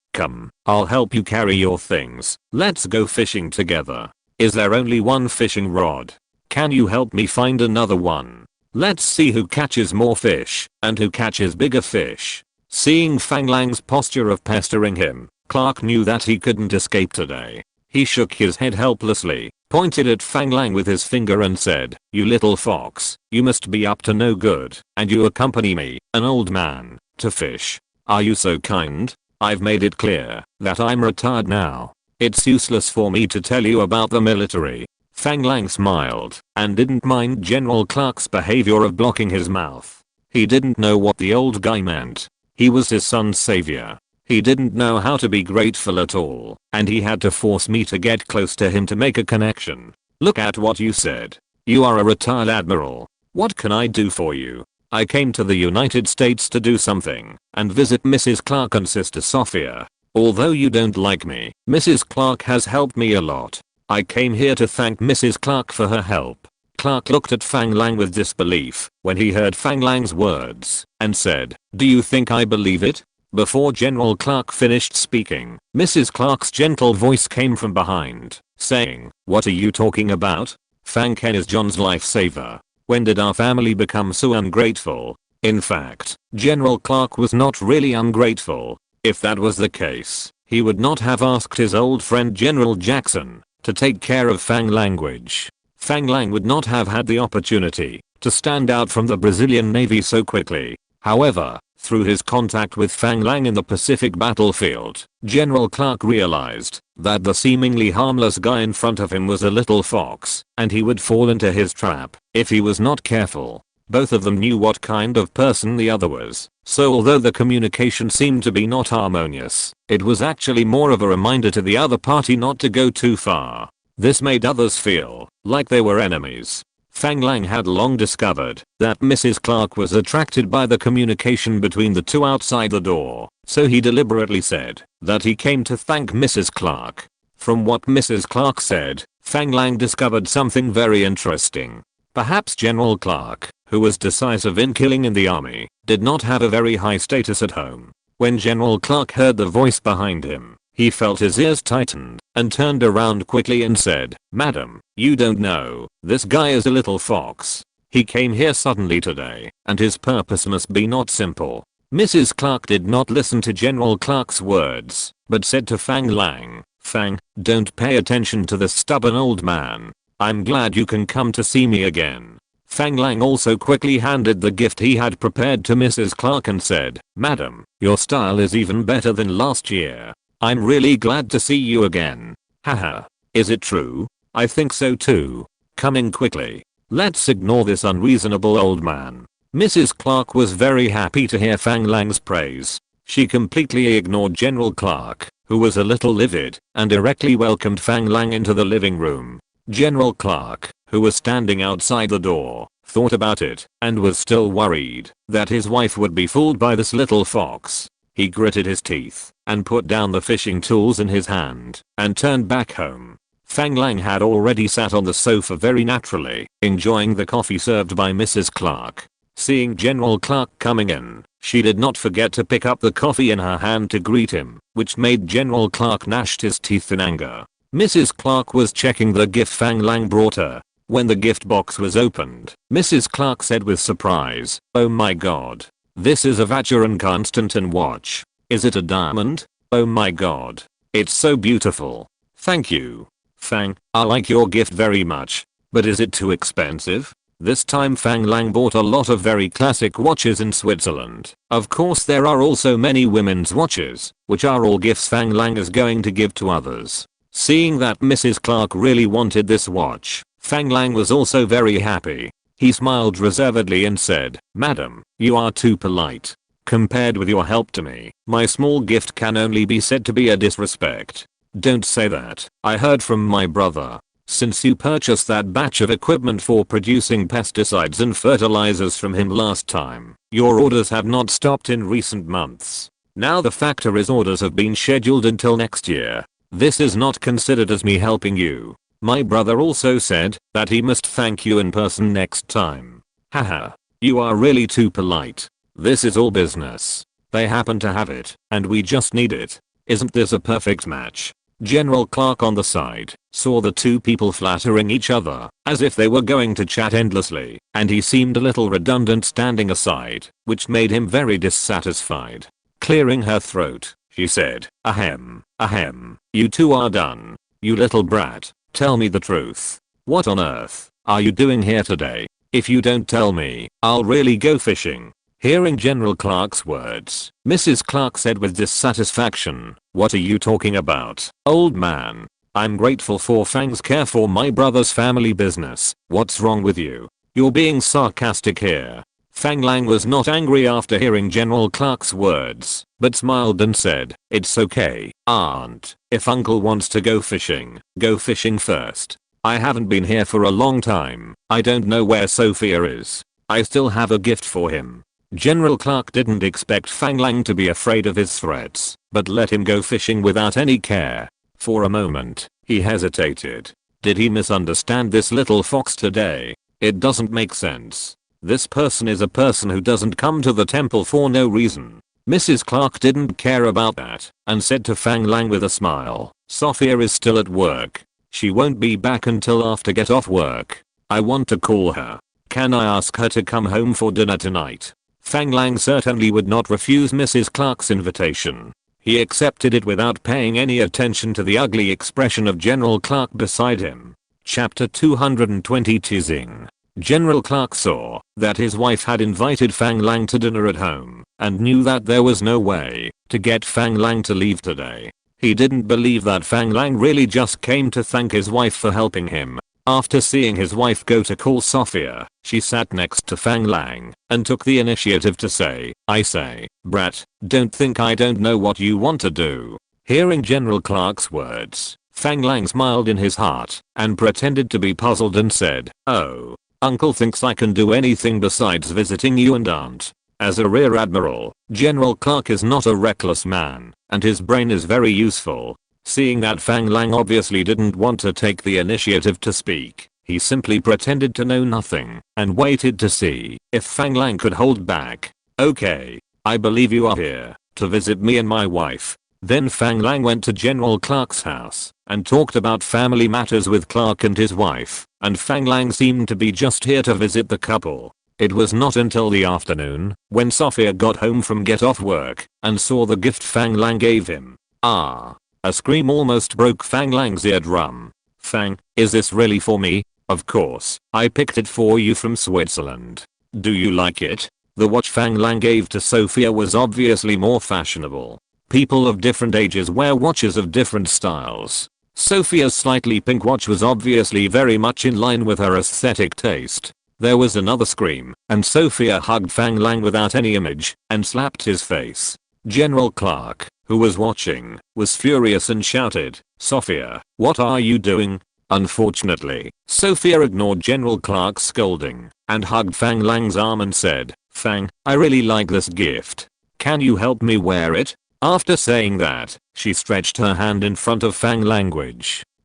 I'll help you carry your things, let's go fishing together. Is there only one fishing rod? Can you help me find another one? Let's see who catches more fish, and who catches bigger fish." Seeing Fang Lang's posture of pestering him, Clark knew that he couldn't escape today. He shook his head helplessly, pointed at Fang Lang with his finger and said, "You little fox, you must be up to no good, and you accompany me, an old man, to fish. Are you so kind? I've made it clear that I'm retired now. It's useless for me to tell you about the military." Fang Lang smiled, and didn't mind General Clark's behavior of blocking his mouth. He didn't know what the old guy meant. He was his son's savior. He didn't know how to be grateful at all, and he had to force me to get close to him to make a connection. "Look at what you said. You are a retired admiral. What can I do for you?" "I came to the United States to do something, and visit Mrs. Clark and Sister Sophia. Although you don't like me, Mrs. Clark has helped me a lot. I came here to thank Mrs. Clark for her help." Clark looked at Fang Lang with disbelief when he heard Fang Lang's words, and said, "Do you think I believe it?" Before General Clark finished speaking, Mrs. Clark's gentle voice came from behind, saying, "What are you talking about? Fang Ken is John's lifesaver. When did our family become so ungrateful?" In fact, General Clark was not really ungrateful. If that was the case, he would not have asked his old friend General Jackson to take care of Fang language. Fang Lang would not have had the opportunity to stand out from the Brazilian Navy so quickly. However, through his contact with Fang Lang in the Pacific battlefield, General Clark realized that the seemingly harmless guy in front of him was a little fox, and he would fall into his trap if he was not careful. Both of them knew what kind of person the other was, so although the communication seemed to be not harmonious, it was actually more of a reminder to the other party not to go too far. This made others feel like they were enemies. Fang Lang had long discovered that Mrs. Clark was attracted by the communication between the two outside the door, so he deliberately said that he came to thank Mrs. Clark. From what Mrs. Clark said, Fang Lang discovered something very interesting. Perhaps General Clark, who was decisive in killing in the army, did not have a very high status at home. When General Clark heard the voice behind him, He felt his ears tightened and turned around quickly and said, "Madam, you don't know, this guy is a little fox. He came here suddenly today, and his purpose must be not simple." Mrs. Clark did not listen to General Clark's words, but said to Fang Lang, "Fang, don't pay attention to this stubborn old man. I'm glad you can come to see me again." Fang Lang also quickly handed the gift he had prepared to Mrs. Clark and said, "Madam, your style is even better than last year. I'm really glad to see you again. Haha. Is it true? I think so too. Coming quickly. Let's ignore this unreasonable old man." Mrs. Clark was very happy to hear Fang Lang's praise. She completely ignored General Clark, who was a little livid, and directly welcomed Fang Lang into the living room. General Clark, who was standing outside the door, thought about it and was still worried that his wife would be fooled by this little fox. He gritted his teeth and put down the fishing tools in his hand and turned back home. Fang Lang had already sat on the sofa very naturally, enjoying the coffee served by Mrs. Clark. Seeing General Clark coming in, she did not forget to pick up the coffee in her hand to greet him, which made General Clark gnash his teeth in anger. Mrs. Clark was checking the gift Fang Lang brought her. When the gift box was opened, Mrs. Clark said with surprise, "Oh my god. This is a Vacheron Constantin watch. Is it a diamond? Oh my god. It's so beautiful. Thank you. Fang, I like your gift very much. But is it too expensive?" This time Fang Lang bought a lot of very classic watches in Switzerland. Of course there are also many women's watches, which are all gifts Fang Lang is going to give to others. Seeing that Mrs. Clark really wanted this watch, Fang Lang was also very happy. He smiled reservedly and said, "Madam, you are too polite. Compared with your help to me, my small gift can only be said to be a disrespect." "Don't say that. I heard from my brother. Since you purchased that batch of equipment for producing pesticides and fertilizers from him last time, your orders have not stopped in recent months. Now the factory's orders have been scheduled until next year. This is not considered as me helping you. My brother also said that he must thank you in person next time." Haha. You are really too polite. This is all business. They happen to have it, and we just need it. Isn't this a perfect match? General Clark on the side saw the two people flattering each other as if they were going to chat endlessly, and he seemed a little redundant standing aside, which made him very dissatisfied. Clearing her throat, she said, "Ahem, ahem, you two are done. You little brat, tell me the truth. What on earth are you doing here today? If you don't tell me, I'll really go fishing." Hearing General Clark's words, Mrs. Clark said with dissatisfaction, "What are you talking about, old man? I'm grateful for Fang's care for my brother's family business. What's wrong with you? You're being sarcastic here." Fang Lang was not angry after hearing General Clark's words, but smiled and said, "It's okay, aunt. If uncle wants to go fishing first. I haven't been here for a long time. I don't know where Sophia is. I still have a gift for him." General Clark didn't expect Fang Lang to be afraid of his threats, but let him go fishing without any care. For a moment, he hesitated. Did he misunderstand this little fox today? It doesn't make sense. This person is a person who doesn't come to the temple for no reason. Mrs. Clark didn't care about that, and said to Fang Lang with a smile, "Sophia is still at work. She won't be back until after get off work. I want to call her. Can I ask her to come home for dinner tonight?" Fang Lang certainly would not refuse Mrs. Clark's invitation. He accepted it without paying any attention to the ugly expression of General Clark beside him. Chapter 220 Teasing. General Clark saw that his wife had invited Fang Lang to dinner at home, and knew that there was no way to get Fang Lang to leave today. He didn't believe that Fang Lang really just came to thank his wife for helping him. After seeing his wife go to call Sophia, she sat next to Fang Lang and took the initiative to say, "I say, brat, don't think I don't know what you want to do." Hearing General Clark's words, Fang Lang smiled in his heart and pretended to be puzzled and said, "Oh, uncle thinks I can do anything besides visiting you and aunt." As a rear admiral, General Clark is not a reckless man, and his brain is very useful. Seeing that Fang Lang obviously didn't want to take the initiative to speak, he simply pretended to know nothing and waited to see if Fang Lang could hold back. "Okay, I believe you are here to visit me and my wife. Then Fang Lang went to General Clark's house and talked about family matters with Clark and his wife, and Fang Lang seemed to be just here to visit the couple. It was not until the afternoon when Sophia got home from get off work and saw the gift Fang Lang gave him. Ah! A scream almost broke Fang Lang's eardrum. Fang, is this really for me? Of course, I picked it for you from Switzerland. Do you like it? The watch Fang Lang gave to Sophia was obviously more fashionable. People of different ages wear watches of different styles. Sophia's slightly pink watch was obviously very much in line with her aesthetic taste. There was another scream, and Sophia hugged Fang Lang without any image and slapped his face. General Clark, who was watching, was furious and shouted, "Sophia, what are you doing?" Unfortunately, Sophia ignored General Clark's scolding and hugged Fang Lang's arm and said, "Fang, I really like this gift. Can you help me wear it?" After saying that, she stretched her hand in front of Fang Lang.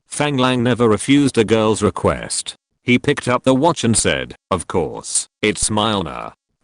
Fang Lang never refused a girl's request. He picked up the watch and said, "Of course, it's mine."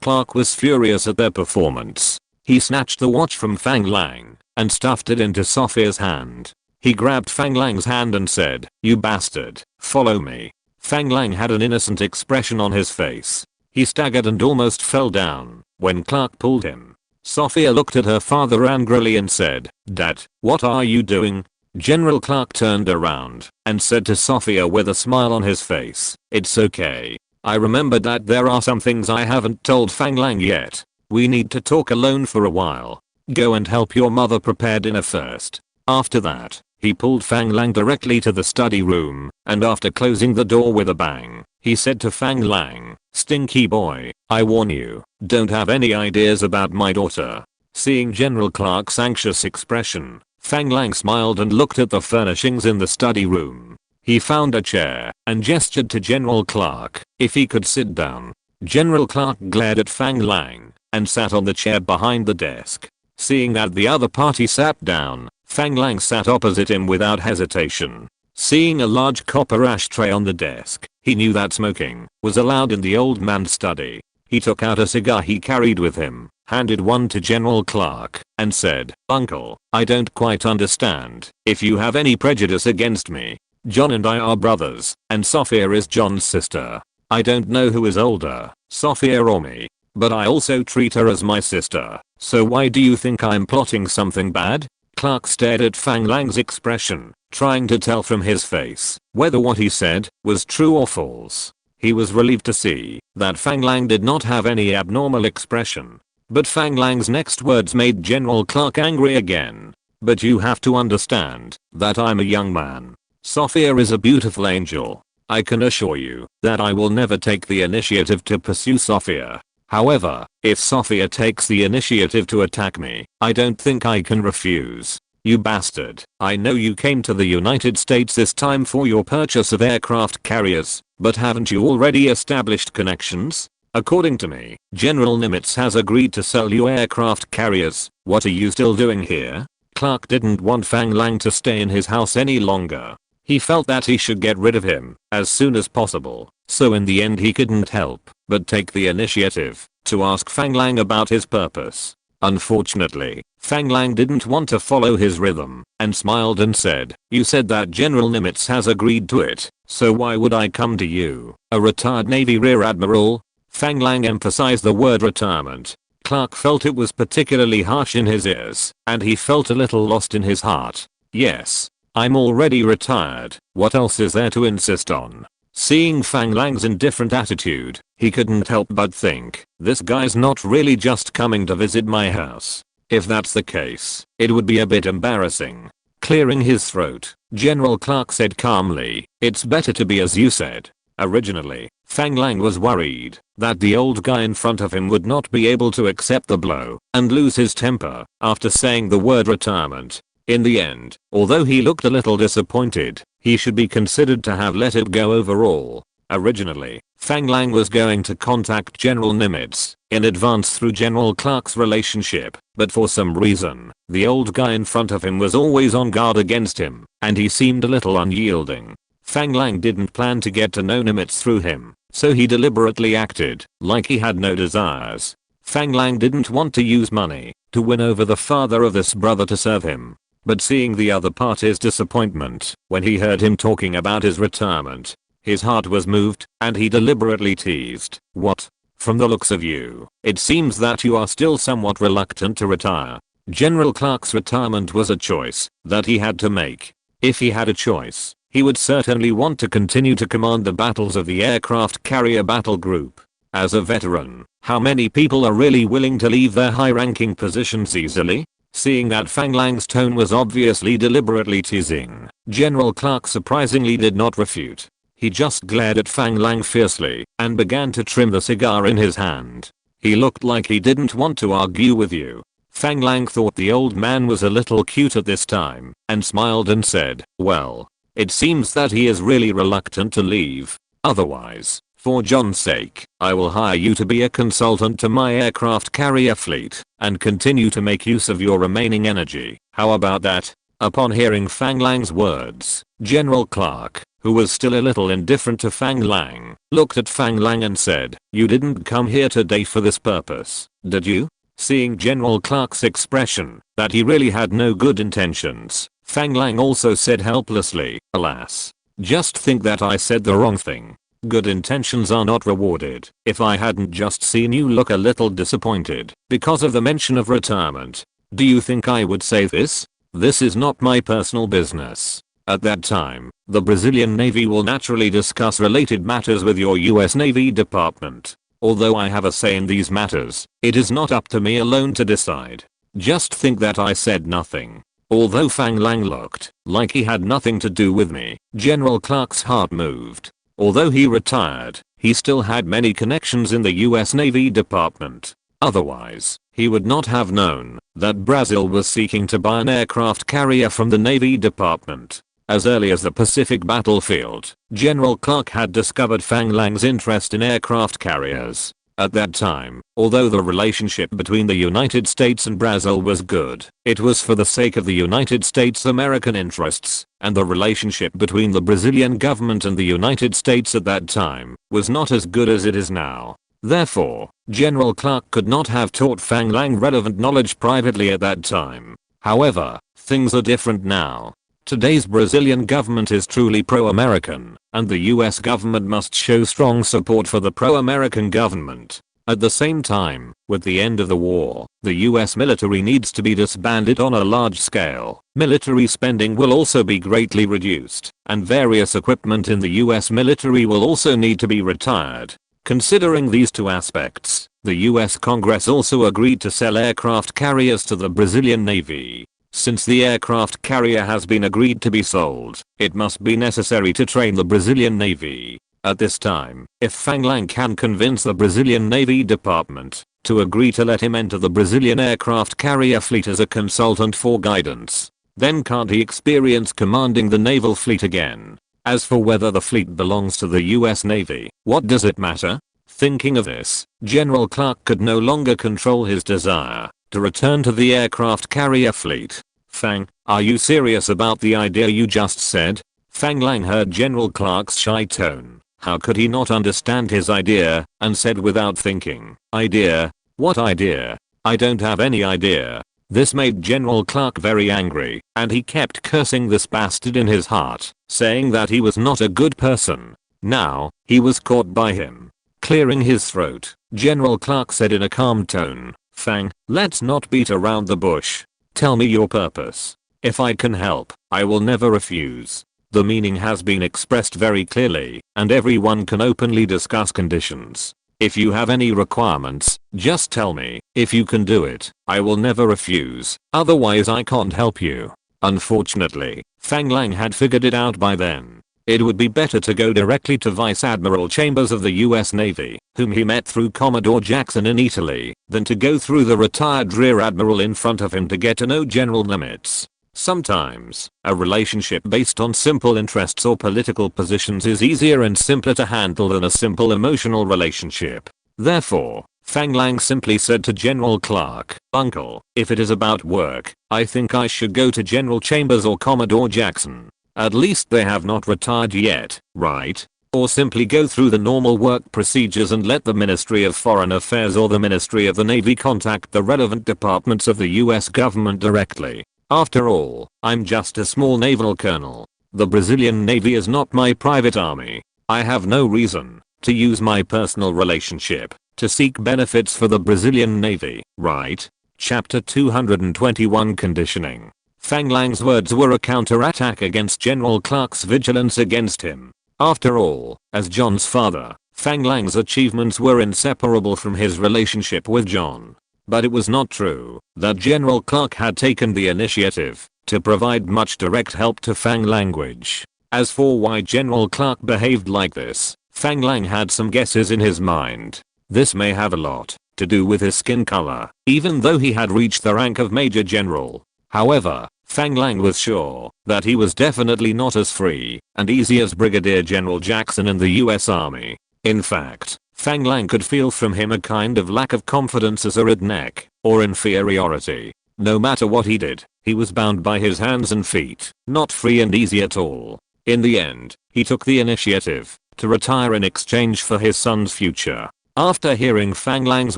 Clark was furious at their performance. He snatched the watch from Fang Lang and stuffed it into Sophia's hand. He grabbed Fang Lang's hand and said, "You bastard, follow me." Fang Lang had an innocent expression on his face. He staggered and almost fell down when Clark pulled him. Sophia looked at her father angrily and said, "Dad, what are you doing?" General Clark turned around and said to Sophia with a smile on his face, "It's okay. I remembered that there are some things I haven't told Fang Lang yet. We need to talk alone for a while. Go and help your mother prepare dinner first." After that, he pulled Fang Lang directly to the study room, and after closing the door with a bang, he said to Fang Lang, "Stinky boy, I warn you, don't have any ideas about my daughter." Seeing General Clark's anxious expression, Fang Lang smiled and looked at the furnishings in the study room. He found a chair and gestured to General Clark if he could sit down. General Clark glared at Fang Lang and sat on the chair behind the desk. Seeing that the other party sat down, Fang Lang sat opposite him without hesitation. Seeing a large copper ashtray on the desk, he knew that smoking was allowed in the old man's study. He took out a cigar he carried with him, handed one to General Clark, and said, "Uncle, I don't quite understand if you have any prejudice against me. John and I are brothers, and Sophia is John's sister. I don't know who is older, Sophia or me, but I also treat her as my sister. So why do you think I'm plotting something bad?" Clark stared at Fang Lang's expression, trying to tell from his face whether what he said was true or false. He was relieved to see that Fang Lang did not have any abnormal expression. But Fang Lang's next words made General Clark angry again. "But you have to understand that I'm a young man. Sophia is a beautiful angel. I can assure you that I will never take the initiative to pursue Sophia. However, if Sophia takes the initiative to attack me, I don't think I can refuse. You bastard, I know you came to the United States this time for your purchase of aircraft carriers, but haven't you already established connections? According to me, General Nimitz has agreed to sell you aircraft carriers. What are you still doing here?" Clark didn't want Fang Lang to stay in his house any longer. He felt that he should get rid of him as soon as possible, so in the end he couldn't help but take the initiative to ask Fang Lang about his purpose. Unfortunately, Fang Lang didn't want to follow his rhythm and smiled and said, "You said that General Nimitz has agreed to it, so why would I come to you, a retired Navy Rear Admiral?" Fang Lang emphasized the word retirement. Clark felt it was particularly harsh in his ears, and he felt a little lost in his heart. "Yes, I'm already retired. What else is there to insist on?" Seeing Fang Lang's indifferent attitude, he couldn't help but think, this guy's not really just coming to visit my house. If that's the case, it would be a bit embarrassing. Clearing his throat, General Clark said calmly, "It's better to be as you said." Originally, Fang Lang was worried that the old guy in front of him would not be able to accept the blow and lose his temper after saying the word retirement. In the end, although he looked a little disappointed, he should be considered to have let it go overall. Originally, Fang Lang was going to contact General Nimitz in advance through General Clark's relationship, but for some reason, the old guy in front of him was always on guard against him, and he seemed a little unyielding. Fang Lang didn't plan to get to know Nimitz through him, so he deliberately acted like he had no desires. Fang Lang didn't want to use money to win over the father of this brother to serve him. but seeing the other party's disappointment when he heard him talking about his retirement, his heart was moved, and he deliberately teased, "What? From the looks of you, it seems that you are still somewhat reluctant to retire." General Clark's retirement was a choice that he had to make. If he had a choice, he would certainly want to continue to command the battles of the aircraft carrier battle group. As a veteran, how many people are really willing to leave their high-ranking positions easily? Seeing that Fang Lang's tone was obviously deliberately teasing, General Clark surprisingly did not refute. He just glared at Fang Lang fiercely and began to trim the cigar in his hand. He looked like he didn't want to argue with you. Fang Lang thought the old man was a little cute at this time and smiled and said, "Well, it seems that he is really reluctant to leave. Otherwise, for John's sake, I will hire you to be a consultant to my aircraft carrier fleet and continue to make use of your remaining energy. How about that?" Upon hearing Fang Lang's words, General Clark, who was still a little indifferent to Fang Lang, looked at Fang Lang and said, "You didn't come here today for this purpose, did you?" Seeing General Clark's expression that he really had no good intentions, Fang Lang also said helplessly, "Alas. Just think that I said the wrong thing. Good intentions are not rewarded. If I hadn't just seen you look a little disappointed because of the mention of retirement, do you think I would say this? This is not my personal business." At that time, the Brazilian Navy will naturally discuss related matters with your US Navy Department. Although I have a say in these matters, it is not up to me alone to decide. Just think that I said nothing. Although Fang Lang looked like he had nothing to do with me, General Clark's heart moved. Although he retired, he still had many connections in the US Navy Department. Otherwise, he would not have known that Brazil was seeking to buy an aircraft carrier from the Navy Department. As early as the Pacific battlefield, General Clark had discovered Fang Lang's interest in aircraft carriers. At that time, although the relationship between the United States and Brazil was good, it was for the sake of the United States' American interests, and the relationship between the Brazilian government and the United States at that time was not as good as it is now. Therefore, General Clark could not have taught Fang Lang relevant knowledge privately at that time. However, things are different now. Today's Brazilian government is truly pro-American, and the US government must show strong support for the pro-American government. At the same time, with the end of the war, the US military needs to be disbanded on a large scale. Military spending will also be greatly reduced, and various equipment in the US military will also need to be retired. Considering these two aspects, the US Congress also agreed to sell aircraft carriers to the Brazilian Navy. Since the aircraft carrier has been agreed to be sold, it must be necessary to train the Brazilian Navy. At this time, if Fang Lang can convince the Brazilian Navy Department to agree to let him enter the Brazilian aircraft carrier fleet as a consultant for guidance, then can't he experience commanding the naval fleet again? As for whether the fleet belongs to the US Navy, what does it matter? Thinking of this, General Clark could no longer control his desire to return to the aircraft carrier fleet. "Fang, are you serious about the idea you just said?" Fang Lang heard General Clark's shy tone. How could he not understand his idea, and said without thinking, "Idea? What idea? I don't have any idea." This made General Clark very angry, and he kept cursing this bastard in his heart, saying that he was not a good person. Now, he was caught by him. Clearing his throat, General Clark said in a calm tone, "Fang, let's not beat around the bush. Tell me your purpose. If I can help, I will never refuse." The meaning has been expressed very clearly, and everyone can openly discuss conditions. If you have any requirements, just tell me. If you can do it, I will never refuse. Otherwise I can't help you. Unfortunately, Fang Lang had figured it out by then. It would be better to go directly to Vice Admiral Chambers of the US Navy, whom he met through Commodore Jackson in Italy, than to go through the retired Rear Admiral in front of him to get to know General Nimitz. Sometimes, a relationship based on simple interests or political positions is easier and simpler to handle than a simple emotional relationship. Therefore, Fang Lang simply said to General Clark, "Uncle, if it is about work, I think I should go to General Chambers or Commodore Jackson. At least they have not retired yet, right? Or simply go through the normal work procedures and let the Ministry of Foreign Affairs or the Ministry of the Navy contact the relevant departments of the US government directly." After all, I'm just a small naval colonel. The Brazilian Navy is not my private army. I have no reason to use my personal relationship to seek benefits for the Brazilian Navy, right? Chapter 221 Conditioning. Fang Lang's words were a counterattack against General Clark's vigilance against him. After all, as John's father, Fang Lang's achievements were inseparable from his relationship with John. But it was not true that General Clark had taken the initiative to provide much direct help to Fang language. As for why General Clark behaved like this, Fang Lang had some guesses in his mind. This may have a lot to do with his skin color, even though he had reached the rank of Major General. However, Fang Lang was sure that he was definitely not as free and easy as Brigadier General Jackson in the US Army. In fact, Fang Lang could feel from him a kind of lack of confidence as a redneck, or inferiority. No matter what he did, he was bound by his hands and feet, not free and easy at all. In the end, he took the initiative to retire in exchange for his son's future. After hearing Fang Lang's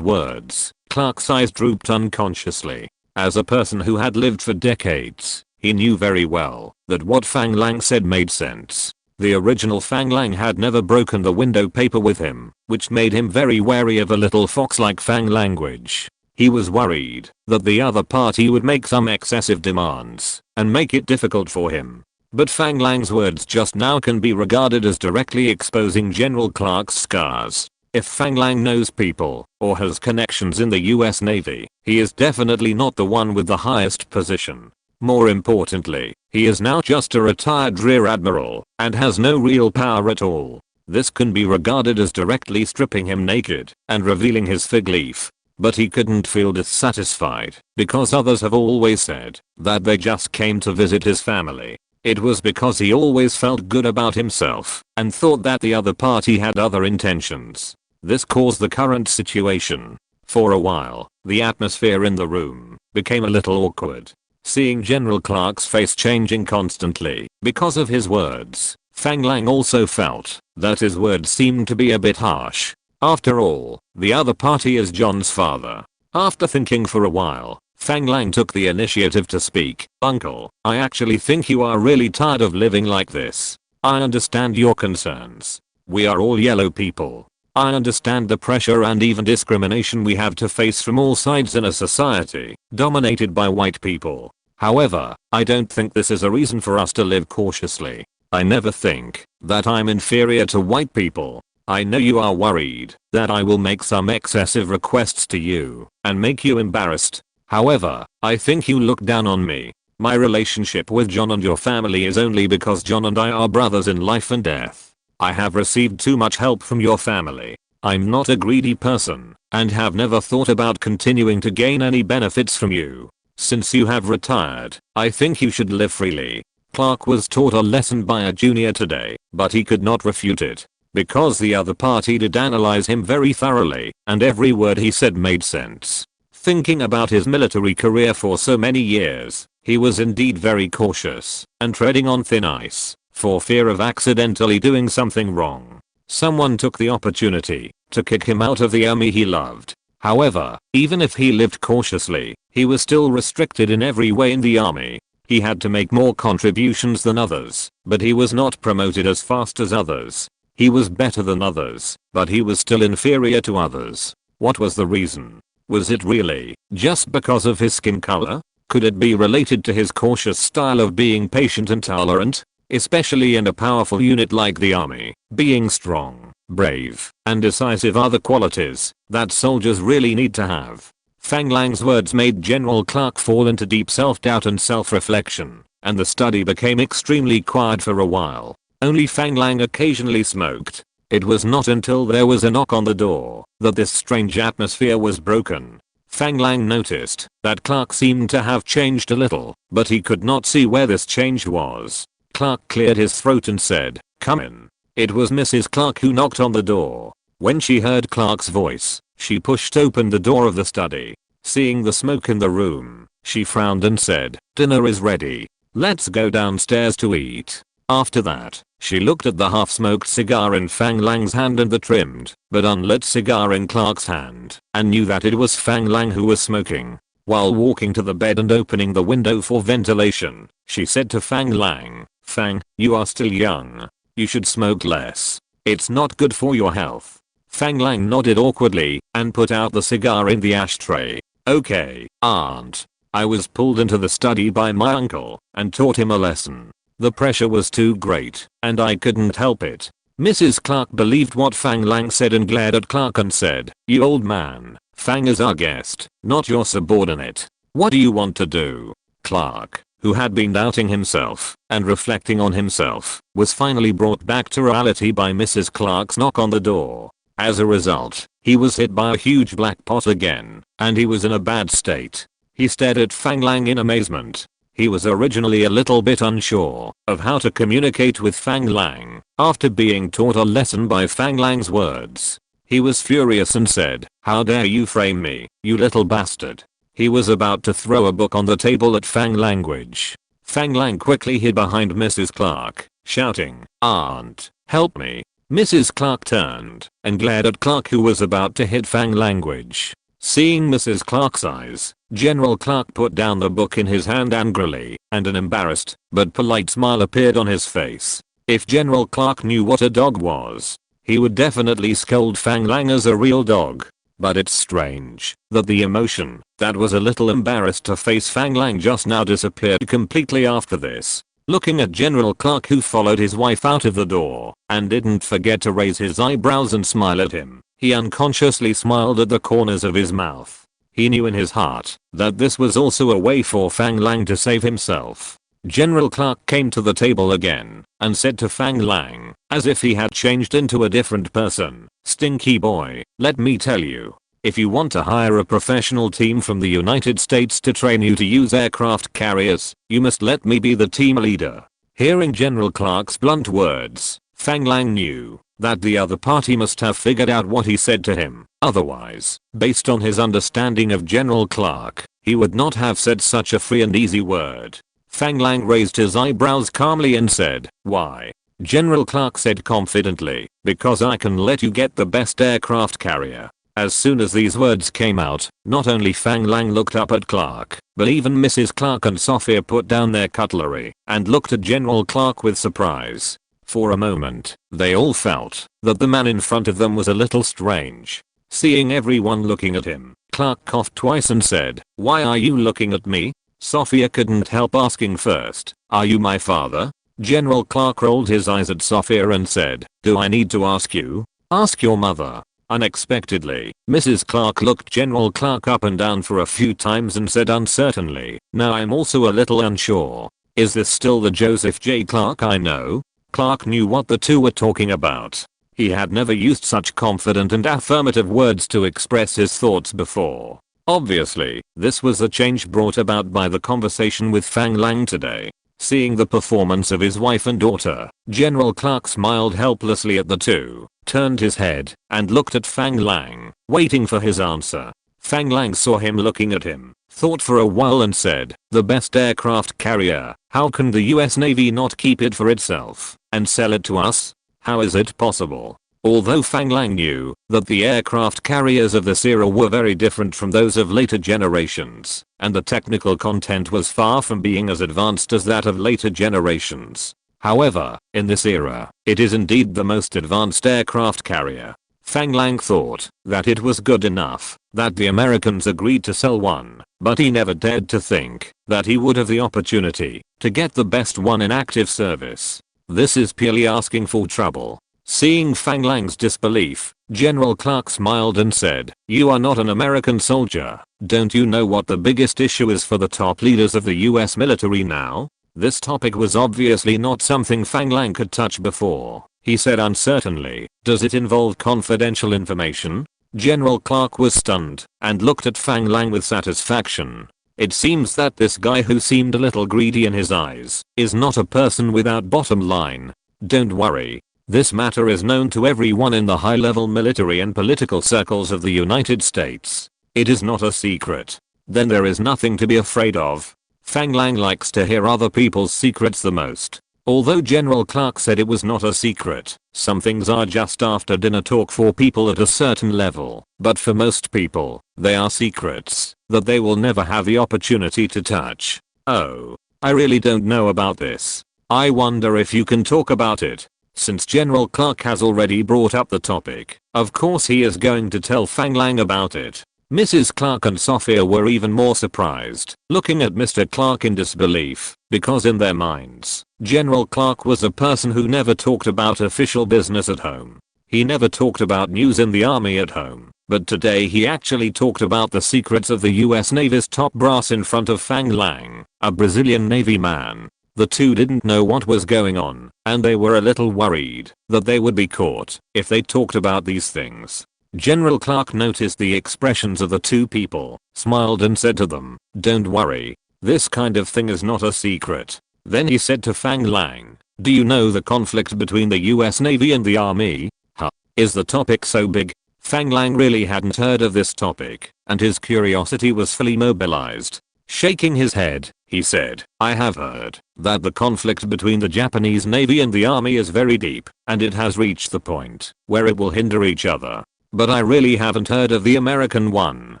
words, Clark's eyes drooped unconsciously. As a person who had lived for decades, he knew very well that what Fang Lang said made sense. The original Fang Lang had never broken the window paper with him, which made him very wary of a little fox like Fang language. He was worried that the other party would make some excessive demands and make it difficult for him. But Fang Lang's words just now can be regarded as directly exposing General Clark's scars. If Fang Lang knows people or has connections in the US Navy, he is definitely not the one with the highest position. More importantly, he is now just a retired rear admiral and has no real power at all. This can be regarded as directly stripping him naked and revealing his fig leaf. But he couldn't feel dissatisfied because others have always said that they just came to visit his family. It was because he always felt good about himself and thought that the other party had other intentions. This caused the current situation. For a while, the atmosphere in the room became a little awkward. Seeing General Clark's face changing constantly because of his words, Fang Lang also felt that his words seemed to be a bit harsh. After all, the other party is John's father. After thinking for a while, Fang Lang took the initiative to speak. Uncle, I actually think you are really tired of living like this. I understand your concerns. We are all yellow people. I understand the pressure and even discrimination we have to face from all sides in a society dominated by white people. However, I don't think this is a reason for us to live cautiously. I never think that I'm inferior to white people. I know you are worried that I will make some excessive requests to you and make you embarrassed. However, I think you look down on me. My relationship with John and your family is only because John and I are brothers in life and death. I have received too much help from your family. I'm not a greedy person and have never thought about continuing to gain any benefits from you. Since you have retired, I think you should live freely. Clark was taught a lesson by a junior today, but he could not refute it. Because the other party did analyze him very thoroughly, and every word he said made sense. Thinking about his military career for so many years, he was indeed very cautious and treading on thin ice for fear of accidentally doing something wrong. Someone took the opportunity to kick him out of the army he loved. However, even if he lived cautiously, he was still restricted in every way in the army. He had to make more contributions than others, but he was not promoted as fast as others. He was better than others, but he was still inferior to others. What was the reason? Was it really just because of his skin color? Could it be related to his cautious style of being patient and tolerant? Especially in a powerful unit like the army, being strong, brave, and decisive are the qualities that soldiers really need to have. Fang Lang's words made General Clark fall into deep self-doubt and self-reflection, and the study became extremely quiet for a while. Only Fang Lang occasionally smoked. It was not until there was a knock on the door that this strange atmosphere was broken. Fang Lang noticed that Clark seemed to have changed a little, but he could not see where this change was. Clark cleared his throat and said, "Come in." It was Mrs. Clark who knocked on the door. When she heard Clark's voice, she pushed open the door of the study. Seeing the smoke in the room, she frowned and said, "Dinner is ready. Let's go downstairs to eat." After that, she looked at the half-smoked cigar in Fang Lang's hand and the trimmed but unlit cigar in Clark's hand, and knew that it was Fang Lang who was smoking. While walking to the bed and opening the window for ventilation, she said to Fang Lang, "Fang, you are still young. You should smoke less. It's not good for your health." Fang Lang nodded awkwardly and put out the cigar in the ashtray. "Okay, aunt." I was pulled into the study by my uncle and taught him a lesson. The pressure was too great and I couldn't help it. Mrs. Clark believed what Fang Lang said and glared at Clark and said, "You old man, Fang is our guest, not your subordinate. What do you want to do?" Clark, who had been doubting himself and reflecting on himself, was finally brought back to reality by Mrs. Clark's knock on the door. As a result, he was hit by a huge black pot again, and he was in a bad state. He stared at Fang Lang in amazement. He was originally a little bit unsure of how to communicate with Fang Lang after being taught a lesson by Fang Lang's words. He was furious and said, "How dare you frame me, you little bastard." He was about to throw a book on the table at Fang language. Fang Lang quickly hid behind Mrs. Clark, shouting, "Aunt, help me." Mrs. Clark turned and glared at Clark, who was about to hit Fang language. Seeing Mrs. Clark's eyes, General Clark put down the book in his hand angrily, and an embarrassed but polite smile appeared on his face. If General Clark knew what a dog was, he would definitely scold Fang Lang as a real dog. But it's strange that the emotion that was a little embarrassed to face Fang Lang just now disappeared completely after this. Looking at General Clark, who followed his wife out of the door and didn't forget to raise his eyebrows and smile at him, he unconsciously smiled at the corners of his mouth. He knew in his heart that this was also a way for Fang Lang to save himself. General Clark came to the table again and said to Fang Lang, as if he had changed into a different person, "Stinky boy, let me tell you. If you want to hire a professional team from the United States to train you to use aircraft carriers, you must let me be the team leader." Hearing General Clark's blunt words, Fang Lang knew that the other party must have figured out what he said to him. Otherwise, based on his understanding of General Clark, he would not have said such a free and easy word. Fang Lang raised his eyebrows calmly and said, "Why?" General Clark said confidently, "Because I can let you get the best aircraft carrier." As soon as these words came out, not only Fang Lang looked up at Clark, but even Mrs. Clark and Sophia put down their cutlery and looked at General Clark with surprise. For a moment, they all felt that the man in front of them was a little strange. Seeing everyone looking at him, Clark coughed twice and said, "Why are you looking at me?" Sophia couldn't help asking first, "Are you my father?" General Clark rolled his eyes at Sophia and said, "Do I need to ask you? Ask your mother." Unexpectedly, Mrs. Clark looked General Clark up and down for a few times and said uncertainly, "Now I'm also a little unsure. Is this still the Joseph J. Clark I know?" Clark knew what the two were talking about. He had never used such confident and affirmative words to express his thoughts before. Obviously, this was a change brought about by the conversation with Fang Lang today. Seeing the performance of his wife and daughter, General Clark smiled helplessly at the two, turned his head, and looked at Fang Lang, waiting for his answer. Fang Lang saw him looking at him, thought for a while and said, "The best aircraft carrier, how can the US Navy not keep it for itself and sell it to us? How is it possible?" Although Fang Lang knew that the aircraft carriers of this era were very different from those of later generations, and the technical content was far from being as advanced as that of later generations. However, in this era, it is indeed the most advanced aircraft carrier. Fang Lang thought that it was good enough that the Americans agreed to sell one, but he never dared to think that he would have the opportunity to get the best one in active service. This is purely asking for trouble. Seeing Fang Lang's disbelief, General Clark smiled and said, "You are not an American soldier. Don't you know what the biggest issue is for the top leaders of the US military now?" This topic was obviously not something Fang Lang could touch before. He said uncertainly, "Does it involve confidential information?" General Clark was stunned and looked at Fang Lang with satisfaction. It seems that this guy, who seemed a little greedy in his eyes, is not a person without bottom line. Don't worry. This matter is known to everyone in the high-level military and political circles of the United States. It is not a secret. Then there is nothing to be afraid of. Fang Lang likes to hear other people's secrets the most. Although General Clark said it was not a secret, some things are just after dinner talk for people at a certain level, but for most people, they are secrets that they will never have the opportunity to touch. Oh, I really don't know about this. I wonder if you can talk about it. Since General Clark has already brought up the topic, of course he is going to tell Fang Lang about it. Mrs. Clark and Sophia were even more surprised, looking at Mr. Clark in disbelief, because in their minds, General Clark was a person who never talked about official business at home. He never talked about news in the army at home, but today he actually talked about the secrets of the US Navy's top brass in front of Fang Lang, a Brazilian Navy man. The two didn't know what was going on, and they were a little worried that they would be caught if they talked about these things. General Clark noticed the expressions of the two people, smiled and said to them, "Don't worry. This kind of thing is not a secret." Then he said to Fang Lang, "Do you know the conflict between the US Navy and the Army? Huh? Is the topic so big?" Fang Lang really hadn't heard of this topic, and his curiosity was fully mobilized. Shaking his head, he said, "I have heard that the conflict between the Japanese Navy and the Army is very deep, and it has reached the point where it will hinder each other. But I really haven't heard of the American one."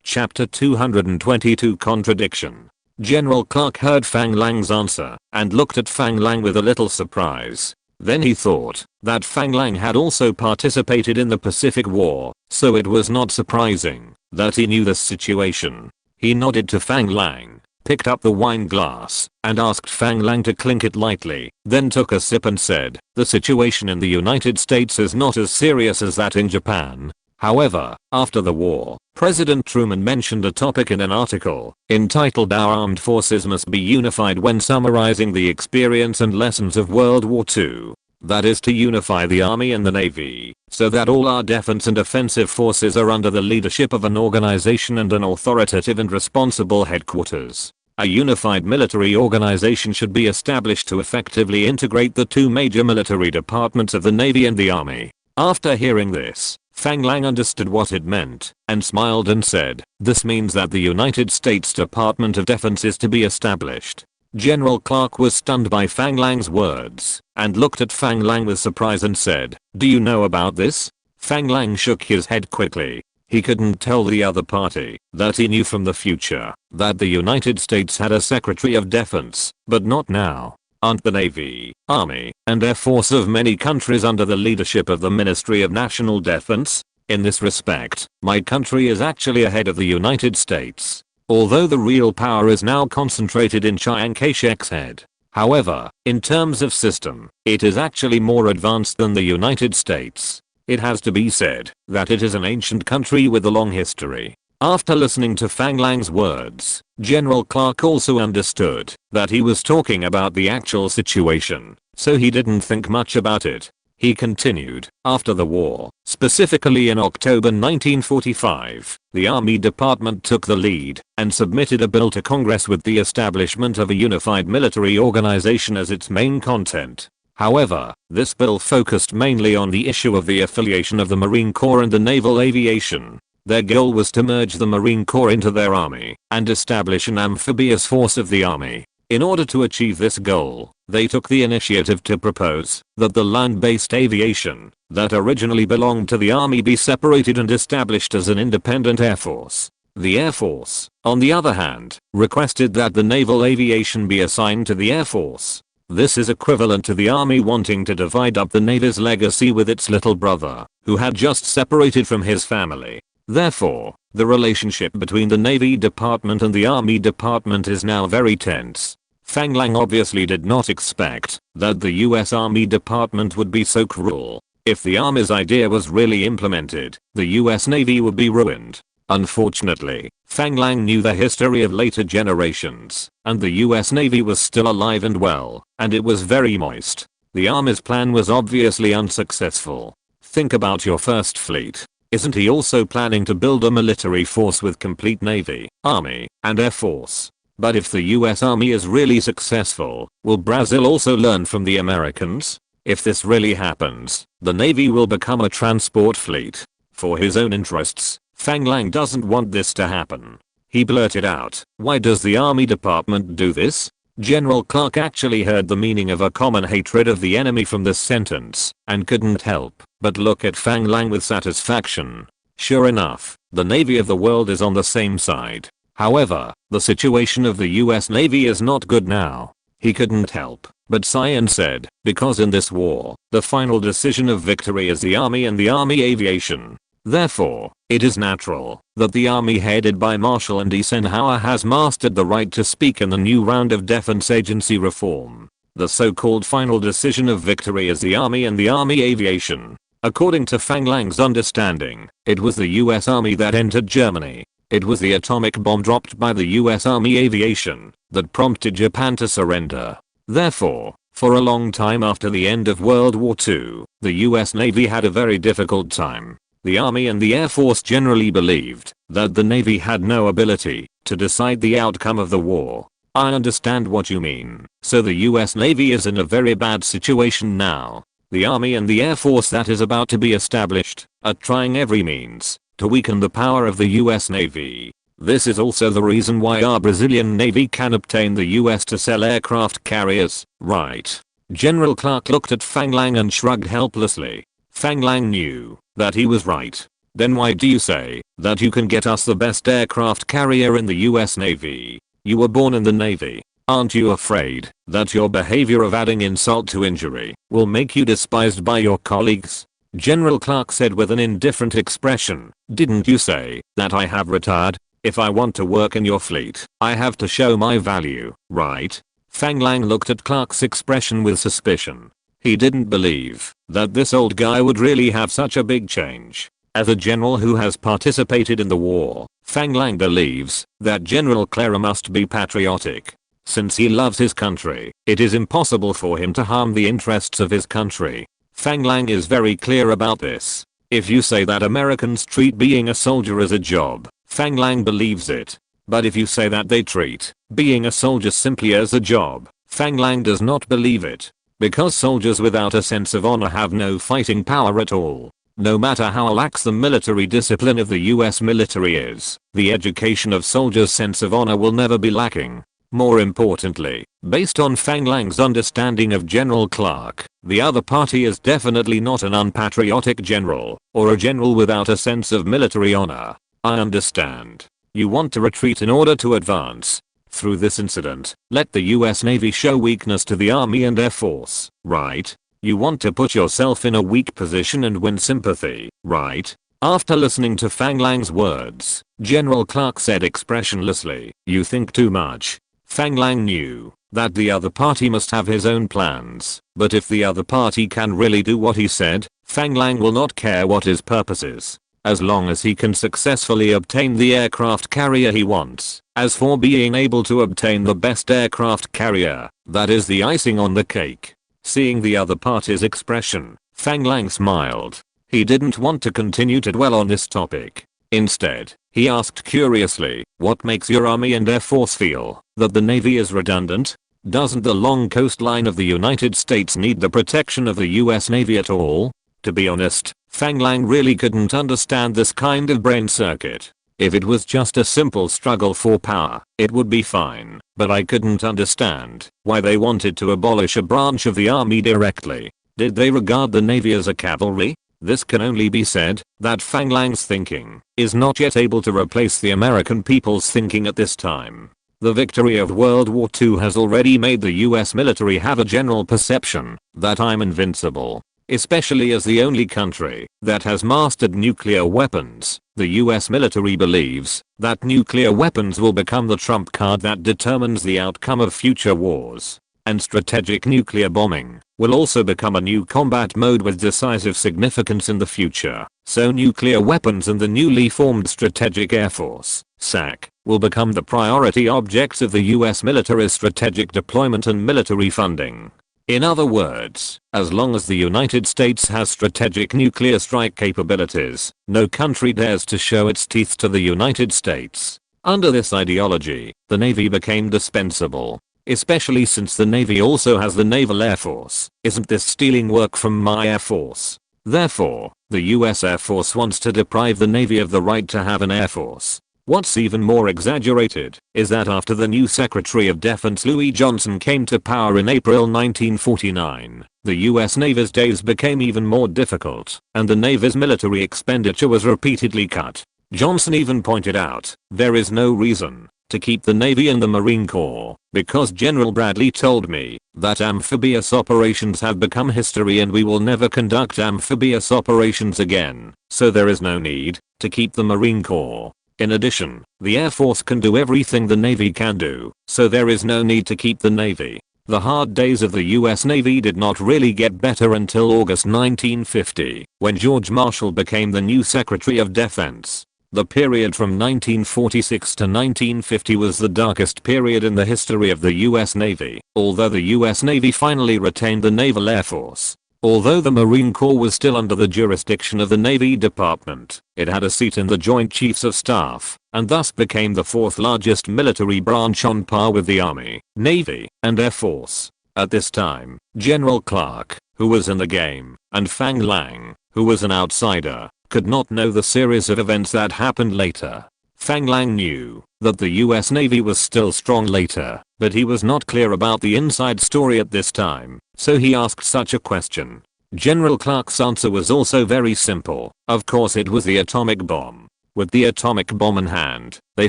Chapter 222 Contradiction. General Clark heard Fang Lang's answer and looked at Fang Lang with a little surprise. Then he thought that Fang Lang had also participated in the Pacific War, so it was not surprising that he knew the situation. He nodded to Fang Lang, picked up the wine glass, and asked Fang Lang to clink it lightly, then took a sip and said, "The situation in the United States is not as serious as that in Japan. However, after the war, President Truman mentioned a topic in an article entitled 'Our Armed Forces Must Be Unified' when summarizing the experience and lessons of World War II. That is to unify the Army and the Navy, so that all our defense and offensive forces are under the leadership of an organization and an authoritative and responsible headquarters. A unified military organization should be established to effectively integrate the two major military departments of the Navy and the Army." After hearing this, Fang Lang understood what it meant, and smiled and said, "This means that the United States Department of Defense is to be established." General Clark was stunned by Fang Lang's words, and looked at Fang Lang with surprise and said, "Do you know about this?" Fang Lang shook his head quickly. He couldn't tell the other party that he knew from the future that the United States had a Secretary of Defense, but not now. Aren't the Navy, Army, and Air Force of many countries under the leadership of the Ministry of National Defense? In this respect, my country is actually ahead of the United States. Although the real power is now concentrated in Chiang Kai-shek's head. However, in terms of system, it is actually more advanced than the United States. It has to be said that it is an ancient country with a long history. After listening to Fang Lang's words, General Clark also understood that he was talking about the actual situation, so he didn't think much about it. He continued, "After the war, specifically in October 1945, the Army Department took the lead and submitted a bill to Congress with the establishment of a unified military organization as its main content. However, this bill focused mainly on the issue of the affiliation of the Marine Corps and the Naval Aviation. Their goal was to merge the Marine Corps into their army and establish an amphibious force of the army. In order to achieve this goal, they took the initiative to propose that the land-based aviation that originally belonged to the army be separated and established as an independent air force. The Air Force, on the other hand, requested that the naval aviation be assigned to the Air Force. This is equivalent to the army wanting to divide up the Navy's legacy with its little brother, who had just separated from his family. Therefore, the relationship between the Navy Department and the Army Department is now very tense. Fang Lang obviously did not expect that the US Army Department would be so cruel. If the Army's idea was really implemented, the US Navy would be ruined. Unfortunately, Fang Lang knew the history of later generations, and the US Navy was still alive and well, and it was very moist. The Army's plan was obviously unsuccessful. Think about your first fleet. Isn't he also planning to build a military force with complete Navy, Army, and Air Force? But if the US Army is really successful, will Brazil also learn from the Americans? If this really happens, the Navy will become a transport fleet. For his own interests, Fang Lang doesn't want this to happen. He blurted out, "Why does the Army Department do this?" General Clark actually heard the meaning of a common hatred of the enemy from this sentence and couldn't help but look at Fang Lang with satisfaction. Sure enough, the Navy of the world is on the same side. However, the situation of the US Navy is not good now. He couldn't help but sigh and said, because in this war, the final decision of victory is the Army and the Army aviation. Therefore, it is natural that the Army headed by Marshall and Eisenhower has mastered the right to speak in the new round of defense agency reform. The so-called final decision of victory is the Army and the Army aviation. According to Fang Lang's understanding, it was the US Army that entered Germany. It was the atomic bomb dropped by the US Army aviation that prompted Japan to surrender. Therefore, for a long time after the end of World War II, the US Navy had a very difficult time. The Army and the Air Force generally believed that the Navy had no ability to decide the outcome of the war. I understand what you mean. So the US Navy is in a very bad situation now. The Army and the Air Force that is about to be established are trying every means to weaken the power of the US Navy. This is also the reason why our Brazilian Navy can obtain the US to sell aircraft carriers, right? General Clark looked at Fang Lang and shrugged helplessly. Fang Lang knew that he was right. Then why do you say that you can get us the best aircraft carrier in the US Navy? You were born in the Navy. Aren't you afraid that your behavior of adding insult to injury will make you despised by your colleagues? General Clark said with an indifferent expression. Didn't you say that I have retired? If I want to work in your fleet, I have to show my value, right? Fang Lang looked at Clark's expression with suspicion. He didn't believe that this old guy would really have such a big change. As a general who has participated in the war, Fang Lang believes that General Clara must be patriotic. Since he loves his country, it is impossible for him to harm the interests of his country. Fang Lang is very clear about this. If you say that Americans treat being a soldier as a job, Fang Lang believes it. But if you say that they treat being a soldier simply as a job, Fang Lang does not believe it. Because soldiers without a sense of honor have no fighting power at all. No matter how lax the military discipline of the US military is, the education of soldiers' sense of honor will never be lacking. More importantly, based on Fang Lang's understanding of General Clark, the other party is definitely not an unpatriotic general, or a general without a sense of military honor. I understand. You want to retreat in order to advance. Through this incident, let the US Navy show weakness to the Army and Air Force, right? You want to put yourself in a weak position and win sympathy, right? After listening to Fang Lang's words, General Clark said expressionlessly, you think too much. Fang Lang knew that the other party must have his own plans, but if the other party can really do what he said, Fang Lang will not care what his purpose is, as long as he can successfully obtain the aircraft carrier he wants. As for being able to obtain the best aircraft carrier, that is the icing on the cake. Seeing the other party's expression, Fang Lang smiled. He didn't want to continue to dwell on this topic. Instead, he asked curiously, what makes your Army and Air Force feel that the Navy is redundant? Doesn't the long coastline of the United States need the protection of the US Navy at all? To be honest, Fang Lang really couldn't understand this kind of brain circuit. If it was just a simple struggle for power, it would be fine, but I couldn't understand why they wanted to abolish a branch of the Army directly. Did they regard the Navy as a cavalry? This can only be said that Fang Lang's thinking is not yet able to replace the American people's thinking at this time. The victory of World War II has already made the US military have a general perception that I'm invincible. Especially as the only country that has mastered nuclear weapons, the US military believes that nuclear weapons will become the trump card that determines the outcome of future wars. And strategic nuclear bombing will also become a new combat mode with decisive significance in the future. So nuclear weapons and the newly formed Strategic Air Force, SAC, will become the priority objects of the US military's strategic deployment and military funding. In other words, as long as the United States has strategic nuclear strike capabilities, no country dares to show its teeth to the United States. Under this ideology, the Navy became dispensable. Especially since the Navy also has the Naval Air Force. Isn't this stealing work from my Air Force? Therefore, the US Air Force wants to deprive the Navy of the right to have an Air Force. What's even more exaggerated is that after the new Secretary of Defense Louis Johnson came to power in April 1949, the US Navy's days became even more difficult, and the Navy's military expenditure was repeatedly cut. Johnson even pointed out, there is no reason to keep the Navy and the Marine Corps, because General Bradley told me that amphibious operations have become history and we will never conduct amphibious operations again, so there is no need to keep the Marine Corps. In addition, the Air Force can do everything the Navy can do, so there is no need to keep the Navy. The hard days of the US Navy did not really get better until August 1950, when George Marshall became the new Secretary of Defense. The period from 1946 to 1950 was the darkest period in the history of the US Navy, although the US Navy finally retained the Naval Air Force. Although the Marine Corps was still under the jurisdiction of the Navy Department, it had a seat in the Joint Chiefs of Staff, and thus became the fourth largest military branch on par with the Army, Navy, and Air Force. At this time, General Clark, who was in the game, and Fang Lang, who was an outsider, could not know the series of events that happened later. Fang Lang knew that the US Navy was still strong later, but he was not clear about the inside story at this time, so he asked such a question. General Clark's answer was also very simple. Of course it was the atomic bomb. With the atomic bomb in hand, they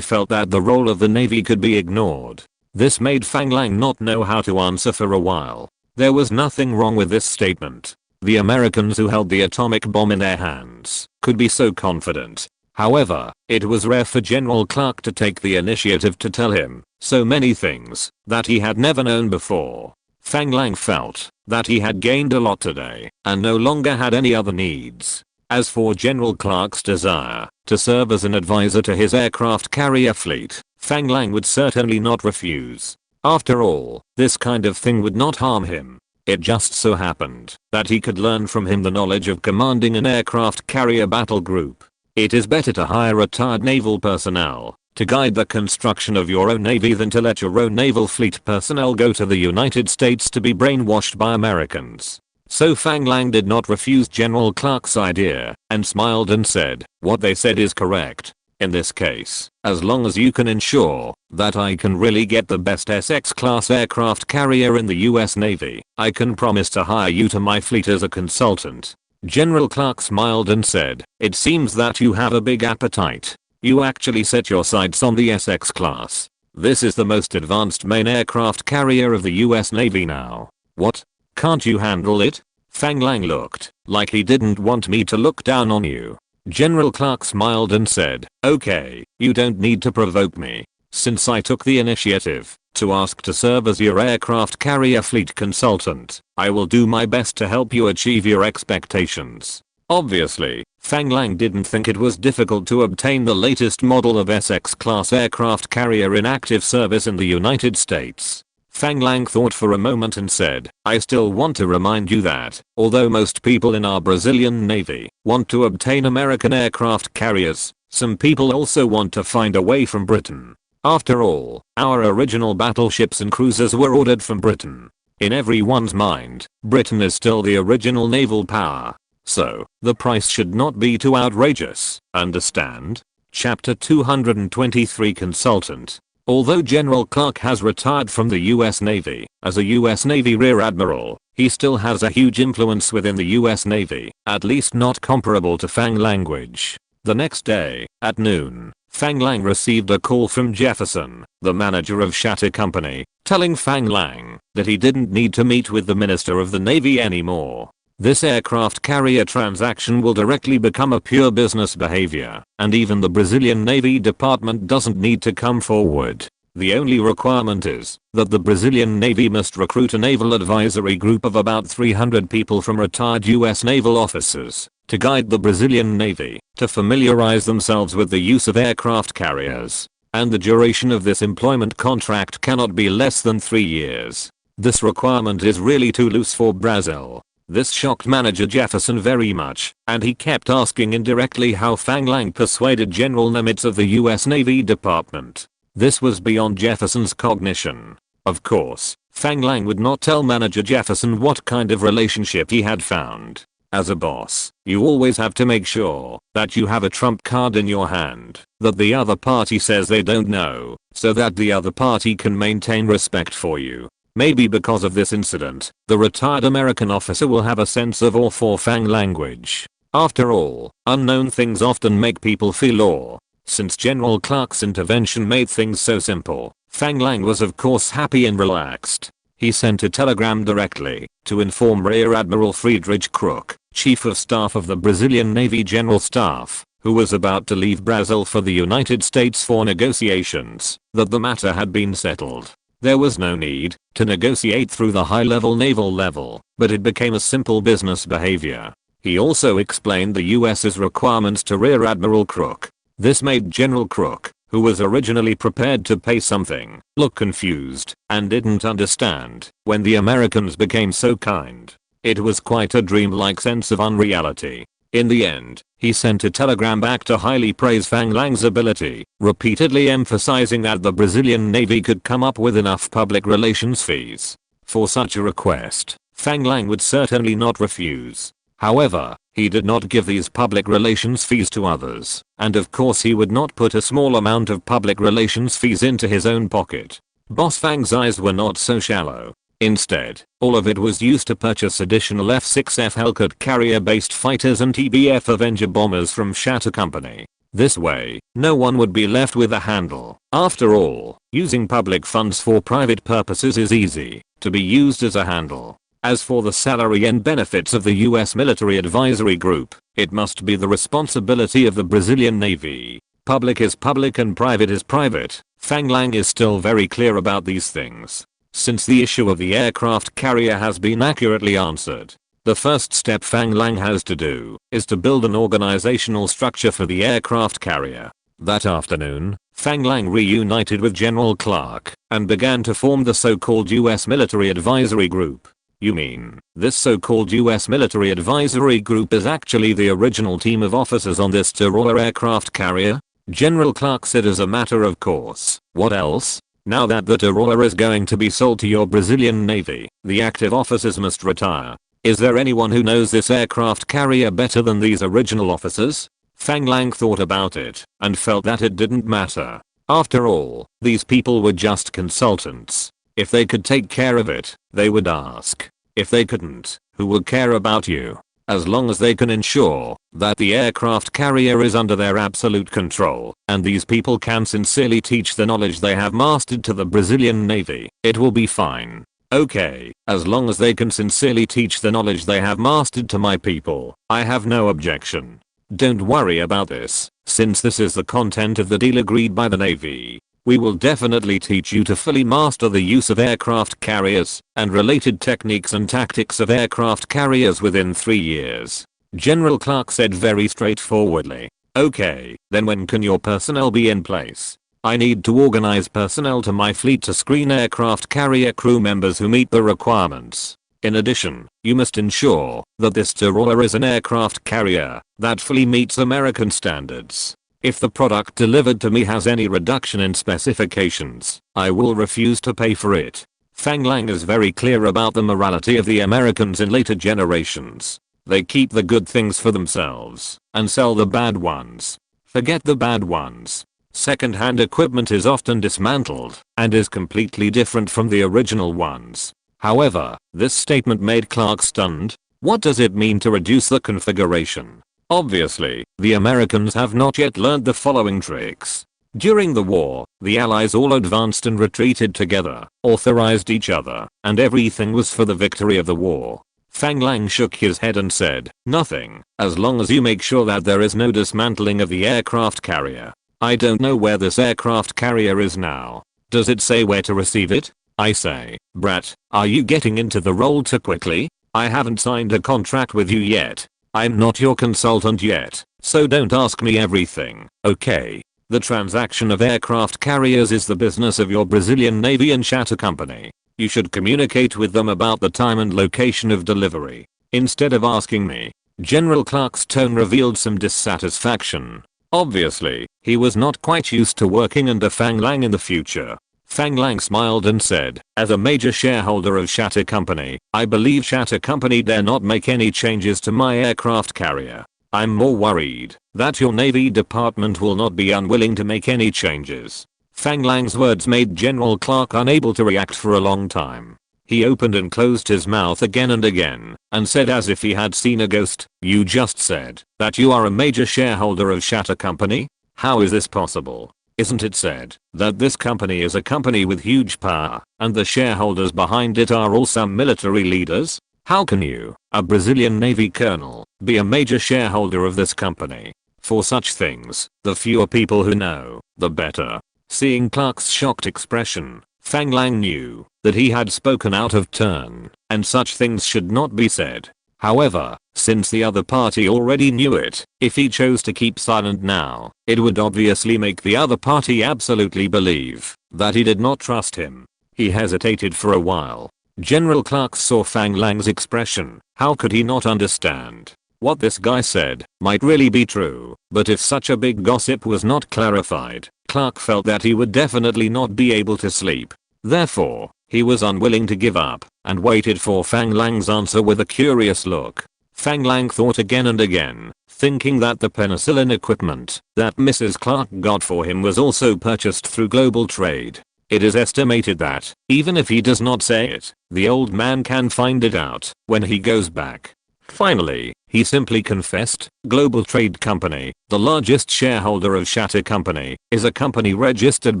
felt that the role of the Navy could be ignored. This made Fang Lang not know how to answer for a while. There was nothing wrong with this statement. The Americans who held the atomic bomb in their hands could be so confident. However, it was rare for General Clark to take the initiative to tell him so many things that he had never known before. Fang Lang felt that he had gained a lot today and no longer had any other needs. As for General Clark's desire to serve as an advisor to his aircraft carrier fleet, Fang Lang would certainly not refuse. After all, this kind of thing would not harm him. It just so happened that he could learn from him the knowledge of commanding an aircraft carrier battle group. It is better to hire retired naval personnel to guide the construction of your own navy than to let your own naval fleet personnel go to the United States to be brainwashed by Americans. So Fang Lang did not refuse General Clark's idea and smiled and said, what they said is correct. In this case, as long as you can ensure that I can really get the best SX class aircraft carrier in the US Navy, I can promise to hire you to my fleet as a consultant. General Clark smiled and said, it seems that you have a big appetite. You actually set your sights on the SX class. This is the most advanced main aircraft carrier of the US Navy now. What? Can't you handle it? Fang Lang looked like he didn't want me to look down on you. General Clark smiled and said, okay, you don't need to provoke me. Since I took the initiative to ask to serve as your aircraft carrier fleet consultant, I will do my best to help you achieve your expectations. Obviously, Fang Lang didn't think it was difficult to obtain the latest model of SX class aircraft carrier in active service in the United States. Fang Lang thought for a moment and said, I still want to remind you that, although most people in our Brazilian Navy want to obtain American aircraft carriers, some people also want to find a way from Britain. After all, our original battleships and cruisers were ordered from Britain. In everyone's mind, Britain is still the original naval power. So, the price should not be too outrageous, understand? Chapter 223 Consultant. Although General Clark has retired from the US Navy as a US Navy Rear Admiral, he still has a huge influence within the US Navy, at least not comparable to Fang language. The next day, at noon, Fang Lang received a call from Jefferson, the manager of Shatter Company, telling Fang Lang that he didn't need to meet with the Minister of the Navy anymore. This aircraft carrier transaction will directly become a pure business behavior, and even the Brazilian Navy Department doesn't need to come forward. The only requirement is that the Brazilian Navy must recruit a naval advisory group of about 300 people from retired US naval officers to guide the Brazilian Navy to familiarize themselves with the use of aircraft carriers. And the duration of this employment contract cannot be less than 3 years. This requirement is really too loose for Brazil. This shocked Manager Jefferson very much, and he kept asking indirectly how Fang Lang persuaded General Nimitz of the US Navy Department. This was beyond Jefferson's cognition. Of course, Fang Lang would not tell Manager Jefferson what kind of relationship he had found. As a boss, you always have to make sure that you have a trump card in your hand that the other party says they don't know, so that the other party can maintain respect for you. Maybe because of this incident, the retired American officer will have a sense of awe for Fang language. After all, unknown things often make people feel awe. Since General Clark's intervention made things so simple, Fang Lang was of course happy and relaxed. He sent a telegram directly to inform Rear Admiral Friedrich Crook, Chief of Staff of the Brazilian Navy General Staff, who was about to leave Brazil for the United States for negotiations, that the matter had been settled. There was no need to negotiate through the high-level naval level, but it became a simple business behavior. He also explained the US's requirements to Rear Admiral Crook. This made General Crook, who was originally prepared to pay something, look confused and didn't understand when the Americans became so kind. It was quite a dreamlike sense of unreality. In the end, he sent a telegram back to highly praise Fang Lang's ability, repeatedly emphasizing that the Brazilian Navy could come up with enough public relations fees for such a request. Fang Lang would certainly not refuse. However, he did not give these public relations fees to others, and of course he would not put a small amount of public relations fees into his own pocket. Boss Fang's eyes were not so shallow. Instead, all of it was used to purchase additional F-6F Hellcat carrier-based fighters and TBF Avenger bombers from Shatter Company. This way, no one would be left with a handle. After all, using public funds for private purposes is easy to be used as a handle. As for the salary and benefits of the US Military Advisory Group, it must be the responsibility of the Brazilian Navy. Public is public and private is private. Fang Lang is still very clear about these things. Since the issue of the aircraft carrier has been accurately answered, the first step Fang Lang has to do is to build an organizational structure for the aircraft carrier. That afternoon, Fang Lang reunited with General Clark and began to form the so-called US Military Advisory Group. You mean, this so-called US Military Advisory Group is actually the original team of officers on this Tyrol aircraft carrier? General Clark said as a matter of course. What else? Now that the Tyrol is going to be sold to your Brazilian Navy, the active officers must retire. Is there anyone who knows this aircraft carrier better than these original officers? Fang Lang thought about it and felt that it didn't matter. After all, these people were just consultants. If they could take care of it, they would ask. If they couldn't, who would care about you? As long as they can ensure that the aircraft carrier is under their absolute control, and these people can sincerely teach the knowledge they have mastered to the Brazilian Navy, it will be fine. Okay, as long as they can sincerely teach the knowledge they have mastered to my people, I have no objection. Don't worry about this, since this is the content of the deal agreed by the Navy. We will definitely teach you to fully master the use of aircraft carriers and related techniques and tactics of aircraft carriers within 3 years. General Clark said very straightforwardly. Okay, then when can your personnel be in place? I need to organize personnel to my fleet to screen aircraft carrier crew members who meet the requirements. In addition, you must ensure that this Tyrol is an aircraft carrier that fully meets American standards. If the product delivered to me has any reduction in specifications, I will refuse to pay for it. Fang Lang is very clear about the morality of the Americans in later generations. They keep the good things for themselves and sell the bad ones. Forget the bad ones. Second-hand equipment is often dismantled and is completely different from the original ones. However, this statement made Clark stunned. What does it mean to reduce the configuration? Obviously, the Americans have not yet learned the following tricks. During the war, the Allies all advanced and retreated together, authorized each other, and everything was for the victory of the war. Fang Lang shook his head and said, nothing, as long as you make sure that there is no dismantling of the aircraft carrier. I don't know where this aircraft carrier is now. Does it say where to receive it? I say, brat, are you getting into the role too quickly? I haven't signed a contract with you yet. I'm not your consultant yet, so don't ask me everything, okay? The transaction of aircraft carriers is the business of your Brazilian Navy and Shatter Company. You should communicate with them about the time and location of delivery, instead of asking me. General Clark's tone revealed some dissatisfaction. Obviously, he was not quite used to working under Fang Lang in the future. Fang Lang smiled and said, as a major shareholder of Shatter Company, I believe Shatter Company dare not make any changes to my aircraft carrier. I'm more worried that your Navy department will not be unwilling to make any changes. Fang Lang's words made General Clark unable to react for a long time. He opened and closed his mouth again and again, and said as if he had seen a ghost, "You just said that you are a major shareholder of Shatter Company? How is this possible? Isn't it said that this company is a company with huge power, and the shareholders behind it are all some military leaders? How can you, a Brazilian Navy colonel, be a major shareholder of this company? For such things, the fewer people who know, the better." Seeing Clark's shocked expression, Fang Lang knew that he had spoken out of turn, and such things should not be said. However, since the other party already knew it, if he chose to keep silent now, it would obviously make the other party absolutely believe that he did not trust him. He hesitated for a while. General Clark saw Fang Lang's expression. How could he not understand? What this guy said might really be true, but if such a big gossip was not clarified, Clark felt that he would definitely not be able to sleep. Therefore, he was unwilling to give up, and waited for Fang Lang's answer with a curious look. Fang Lang thought again and again, thinking that the penicillin equipment that Mrs. Clark got for him was also purchased through global trade. It is estimated that, even if he does not say it, the old man can find it out when he goes back. Finally, he simply confessed, Global Trade Company, the largest shareholder of Shatter Company, is a company registered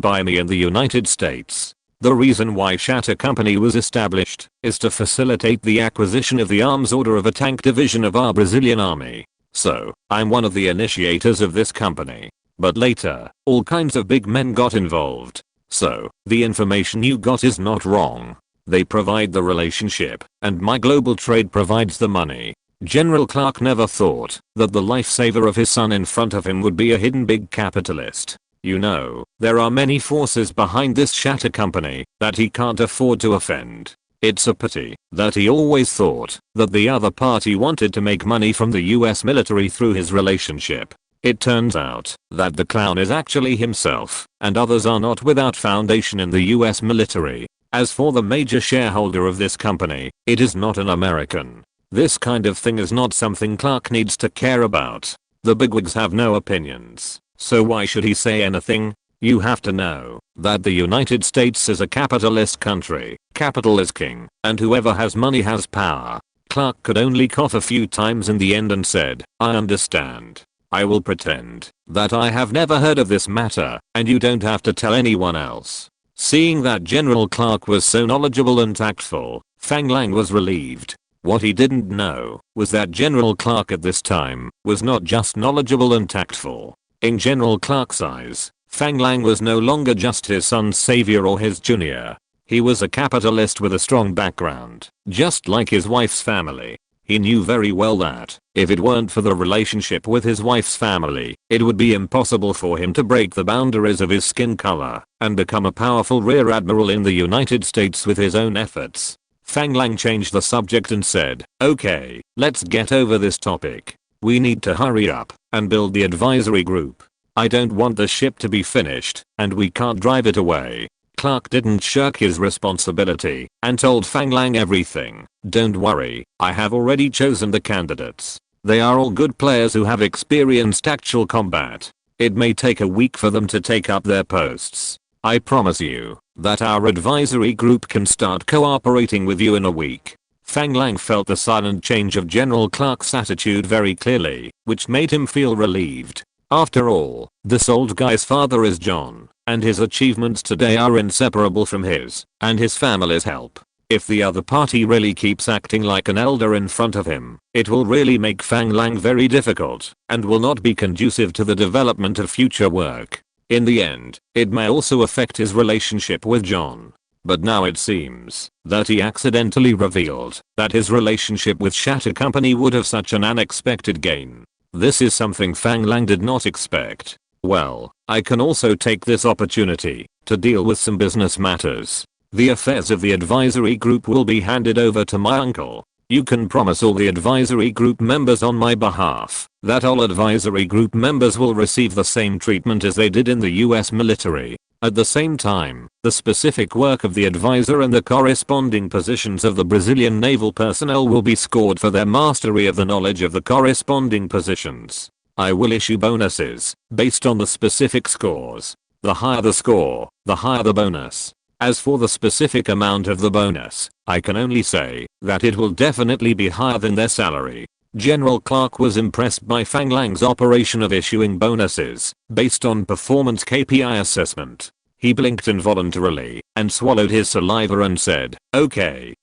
by me in the United States. The reason why Shatter Company was established is to facilitate the acquisition of the arms order of a tank division of our Brazilian army. So, I'm one of the initiators of this company. But later, all kinds of big men got involved. So, the information you got is not wrong. They provide the relationship, and my global trade provides the money. General Clark never thought that the lifesaver of his son in front of him would be a hidden big capitalist. You know, there are many forces behind this Shatter Company that he can't afford to offend. It's a pity that he always thought that the other party wanted to make money from the US military through his relationship. It turns out that the clown is actually himself, and others are not without foundation in the US military. As for the major shareholder of this company, it is not an American. This kind of thing is not something Clark needs to care about. The bigwigs have no opinions. So why should he say anything? You have to know that the United States is a capitalist country. Capital is king, and whoever has money has power. Clark could only cough a few times in the end and said, I understand. I will pretend that I have never heard of this matter, and you don't have to tell anyone else. Seeing that General Clark was so knowledgeable and tactful, Fang Lang was relieved. What he didn't know was that General Clark at this time was not just knowledgeable and tactful. In General Clark's eyes, Fang Lang was no longer just his son's savior or his junior. He was a capitalist with a strong background, just like his wife's family. He knew very well that, if it weren't for the relationship with his wife's family, it would be impossible for him to break the boundaries of his skin color and become a powerful rear admiral in the United States with his own efforts. Fang Lang changed the subject and said, okay, let's get over this topic. We need to hurry up and build the advisory group. I don't want the ship to be finished, and we can't drive it away. Clark didn't shirk his responsibility and told Fang Lang everything. Don't worry, I have already chosen the candidates. They are all good players who have experienced actual combat. It may take a week for them to take up their posts. I promise you that our advisory group can start cooperating with you in a week. Fang Lang felt the silent change of General Clark's attitude very clearly, which made him feel relieved. After all, this old guy's father is John, and his achievements today are inseparable from his and his family's help. If the other party really keeps acting like an elder in front of him, it will really make Fang Lang very difficult and will not be conducive to the development of future work. In the end, it may also affect his relationship with John. But now it seems that he accidentally revealed that his relationship with Shatter Company would have such an unexpected gain. This is something Fang Lang did not expect. Well, I can also take this opportunity to deal with some business matters. The affairs of the advisory group will be handed over to my uncle. You can promise all the advisory group members on my behalf that all advisory group members will receive the same treatment as they did in the US military. At the same time, the specific work of the advisor and the corresponding positions of the Brazilian naval personnel will be scored for their mastery of the knowledge of the corresponding positions. I will issue bonuses based on the specific scores. The higher the score, the higher the bonus. As for the specific amount of the bonus, I can only say that it will definitely be higher than their salary. General Clark was impressed by Fang Lang's operation of issuing bonuses based on performance KPI assessment. He blinked involuntarily and swallowed his saliva and said, okay.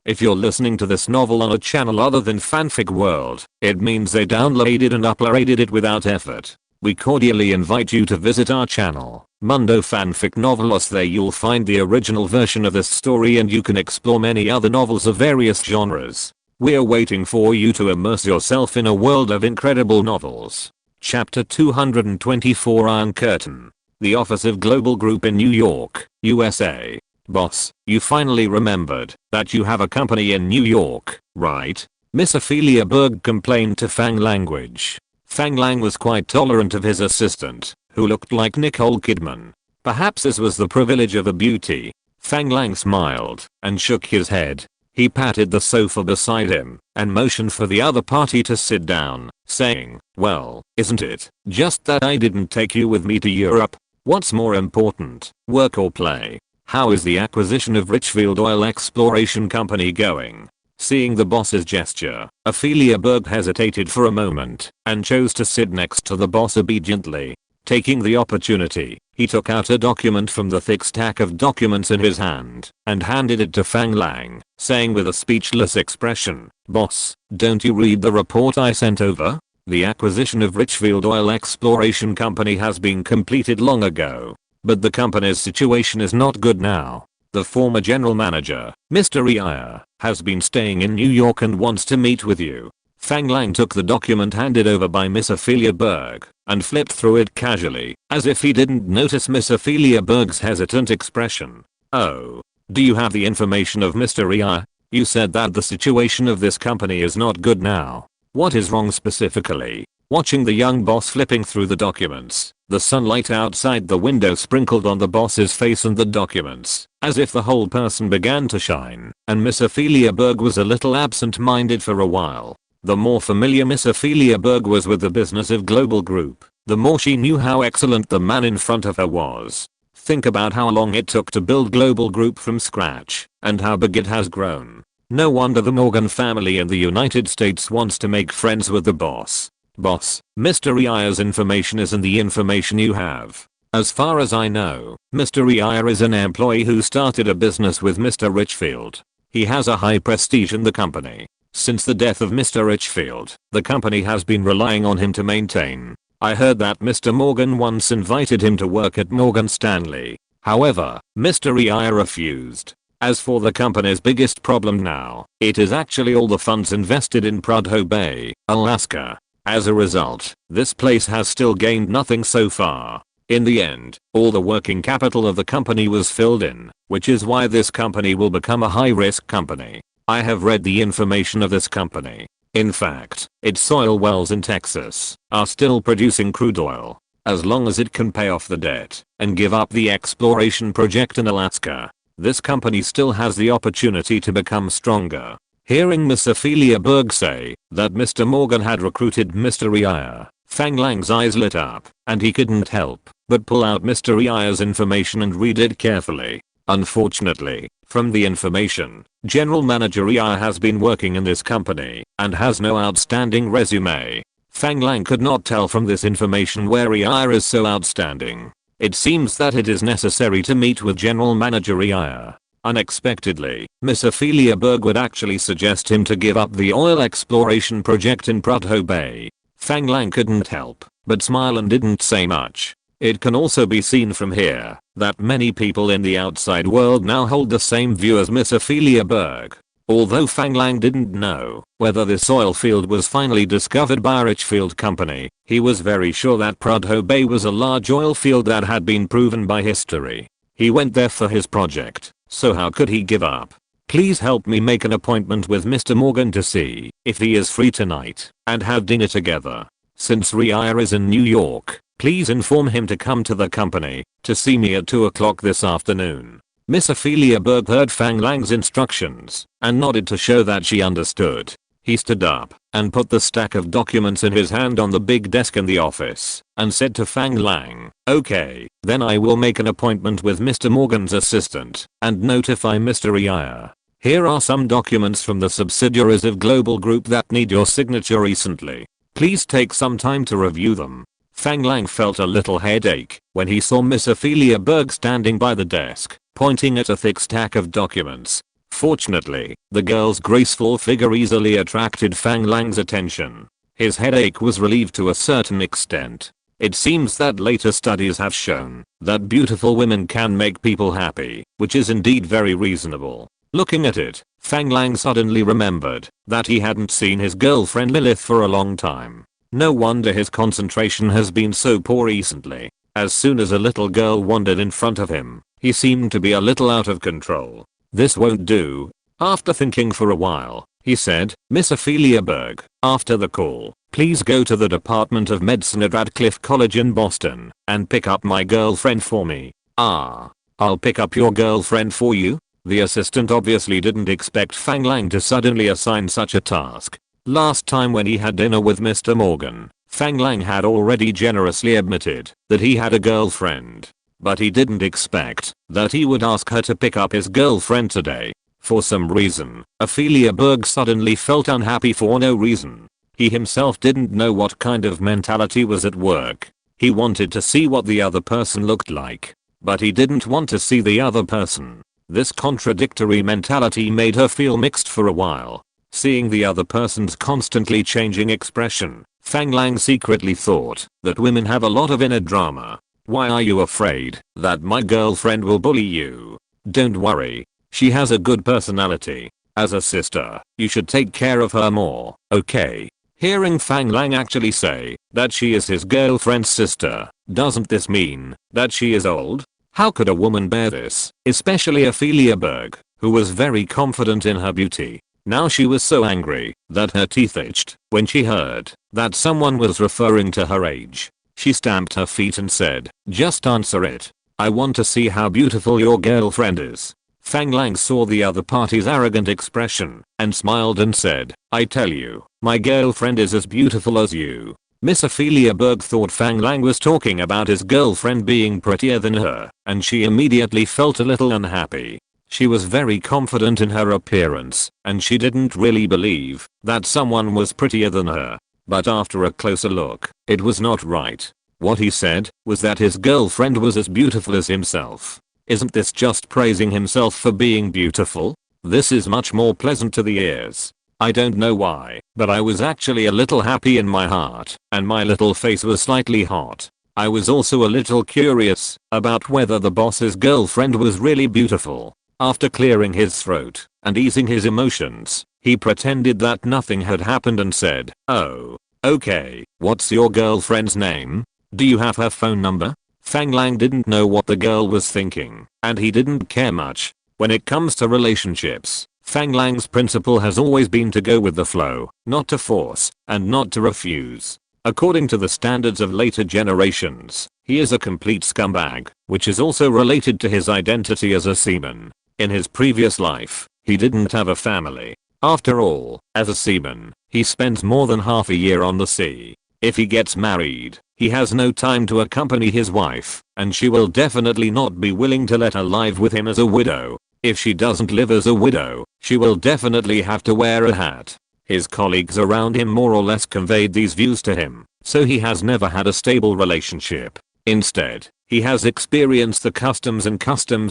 If you're listening to this novel on a channel other than Fanfic World, it means they downloaded and uploaded it without effort. We cordially invite you to visit our channel, Mundo Fanfic Novelos. There you'll find the original version of this story and you can explore many other novels of various genres. We're waiting for you to immerse yourself in a world of incredible novels. Chapter 224 Iron Curtain. The Office of Global Group in New York, USA. Boss, you finally remembered that you have a company in New York, right? Miss Ophelia Berg complained to Fang Language. Fang Lang was quite tolerant of his assistant, who looked like Nicole Kidman. Perhaps this was the privilege of a beauty. Fang Lang smiled and shook his head. He patted the sofa beside him and motioned for the other party to sit down, saying, well, isn't it just that I didn't take you with me to Europe? What's more important, work or play? How is the acquisition of Richfield Oil Exploration Company going? Seeing the boss's gesture, Ophelia Berg hesitated for a moment and chose to sit next to the boss obediently. Taking the opportunity, he took out a document from the thick stack of documents in his hand and handed it to Fang Lang, saying with a speechless expression, boss, don't you read the report I sent over? The acquisition of Richfield Oil Exploration Company has been completed long ago, but the company's situation is not good now. The former general manager, Mr. Iyer, has been staying in New York and wants to meet with you. Fang Lang took the document handed over by Miss Ophelia Berg and flipped through it casually, as if he didn't notice Miss Ophelia Berg's hesitant expression. Oh, do you have the information of Mr. Iyer? You said that the situation of this company is not good now. What is wrong specifically? Watching the young boss flipping through the documents, the sunlight outside the window sprinkled on the boss's face and the documents, as if the whole person began to shine, and Miss Ophelia Berg was a little absent-minded for a while. The more familiar Miss Ophelia Berg was with the business of Global Group, the more she knew how excellent the man in front of her was. Think about how long it took to build Global Group from scratch, and how big it has grown. No wonder the Morgan family in the United States wants to make friends with the boss. Boss, Mr. Iyer's information isn't the information you have. As far as I know, Mr. Iyer is an employee who started a business with Mr. Richfield. He has a high prestige in the company. Since the death of Mr. Richfield, the company has been relying on him to maintain. I heard that Mr. Morgan once invited him to work at Morgan Stanley. However, Mr. Iyer refused. As for the company's biggest problem now, it is actually all the funds invested in Prudhoe Bay, Alaska. As a result, this place has still gained nothing so far. In the end, all the working capital of the company was filled in, which is why this company will become a high-risk company. I have read the information of this company. In fact, its oil wells in Texas are still producing crude oil. As long as it can pay off the debt and give up the exploration project in Alaska, this company still has the opportunity to become stronger. Hearing Miss Ophelia Berg say that Mr. Morgan had recruited Mr. Iyer, Fang Lang's eyes lit up, and he couldn't help but pull out Mr. Iyer's information and read it carefully. Unfortunately, from the information, General Manager Iyer has been working in this company and has no outstanding resume. Fang Lang could not tell from this information where Iyer is so outstanding. It seems that it is necessary to meet with General Manager Iyer. Unexpectedly, Miss Ophelia Berg would actually suggest him to give up the oil exploration project in Prudhoe Bay. Fang Lang couldn't help but smile and didn't say much. It can also be seen from here that many people in the outside world now hold the same view as Miss Ophelia Berg. Although Fang Lang didn't know whether this oil field was finally discovered by a Richfield company, he was very sure that Prudhoe Bay was a large oil field that had been proven by history. He went there for his project, so how could he give up? Please help me make an appointment with Mr. Morgan to see if he is free tonight and have dinner together. Since Iyer is in New York, Please inform him to come to the company to see me at 2 o'clock this afternoon. Miss Ophelia Berg heard Fang Lang's instructions and nodded to show that she understood. He stood up and put the stack of documents in his hand on the big desk in the office and said to Fang Lang, "Okay, then I will make an appointment with Mr. Morgan's assistant and notify Mr. Iyer. Here are some documents from the subsidiaries of Global Group that need your signature recently. Please take some time to review them." Fang Lang felt a little headache when he saw Miss Ophelia Berg standing by the desk, pointing at a thick stack of documents. Fortunately, the girl's graceful figure easily attracted Fang Lang's attention. His headache was relieved to a certain extent. It seems that later studies have shown that beautiful women can make people happy, which is indeed very reasonable. Looking at it, Fang Lang suddenly remembered that he hadn't seen his girlfriend Lilith for a long time. No wonder his concentration has been so poor recently. As soon as a little girl wandered in front of him, he seemed to be a little out of control. This won't do. After thinking for a while, he said, "Miss Ophelia Berg, after the call, please go to the Department of Medicine at Radcliffe College in Boston and pick up my girlfriend for me." "Ah, I'll pick up your girlfriend for you?" The assistant obviously didn't expect Fang Lang to suddenly assign such a task. Last time when he had dinner with Mr. Morgan, Fang Lang had already generously admitted that he had a girlfriend. But he didn't expect that he would ask her to pick up his girlfriend today. For some reason, Ophelia Berg suddenly felt unhappy for no reason. He himself didn't know what kind of mentality was at work. He wanted to see what the other person looked like, but he didn't want to see the other person. This contradictory mentality made her feel mixed for a while. Seeing the other person's constantly changing expression, Fang Lang secretly thought that women have a lot of inner drama. "Why are you afraid that my girlfriend will bully you? Don't worry. She has a good personality. As a sister, you should take care of her more, okay?" Hearing Fang Lang actually say that she is his girlfriend's sister, doesn't this mean that she is old? How could a woman bear this, especially Ophelia Berg, who was very confident in her beauty? Now she was so angry that her teeth itched when she heard that someone was referring to her age. She stamped her feet and said, "Just answer it. I want to see how beautiful your girlfriend is." Fang Lang saw the other party's arrogant expression and smiled and said, "I tell you, my girlfriend is as beautiful as you." Miss Ophelia Berg thought Fang Lang was talking about his girlfriend being prettier than her, and she immediately felt a little unhappy. She was very confident in her appearance, and she didn't really believe that someone was prettier than her. But after a closer look, it was not right. What he said was that his girlfriend was as beautiful as himself. Isn't this just praising himself for being beautiful? This is much more pleasant to the ears. I don't know why, but I was actually a little happy in my heart, and my little face was slightly hot. I was also a little curious about whether the boss's girlfriend was really beautiful. After clearing his throat and easing his emotions, he pretended that nothing had happened and said, "Oh, okay, what's your girlfriend's name? Do you have her phone number?" Fang Lang didn't know what the girl was thinking, and he didn't care much. When it comes to relationships, Fang Lang's principle has always been to go with the flow, not to force, and not to refuse. According to the standards of later generations, he is a complete scumbag, which is also related to his identity as a seaman. In his previous life, he didn't have a family. After all, as a seaman, he spends more than half a year on the sea. If he gets married, he has no time to accompany his wife, and she will definitely not be willing to let her live with him as a widow. If she doesn't live as a widow, she will definitely have to wear a hat. His colleagues around him more or less conveyed these views to him, so he has never had a stable relationship. Instead, he has experienced the customs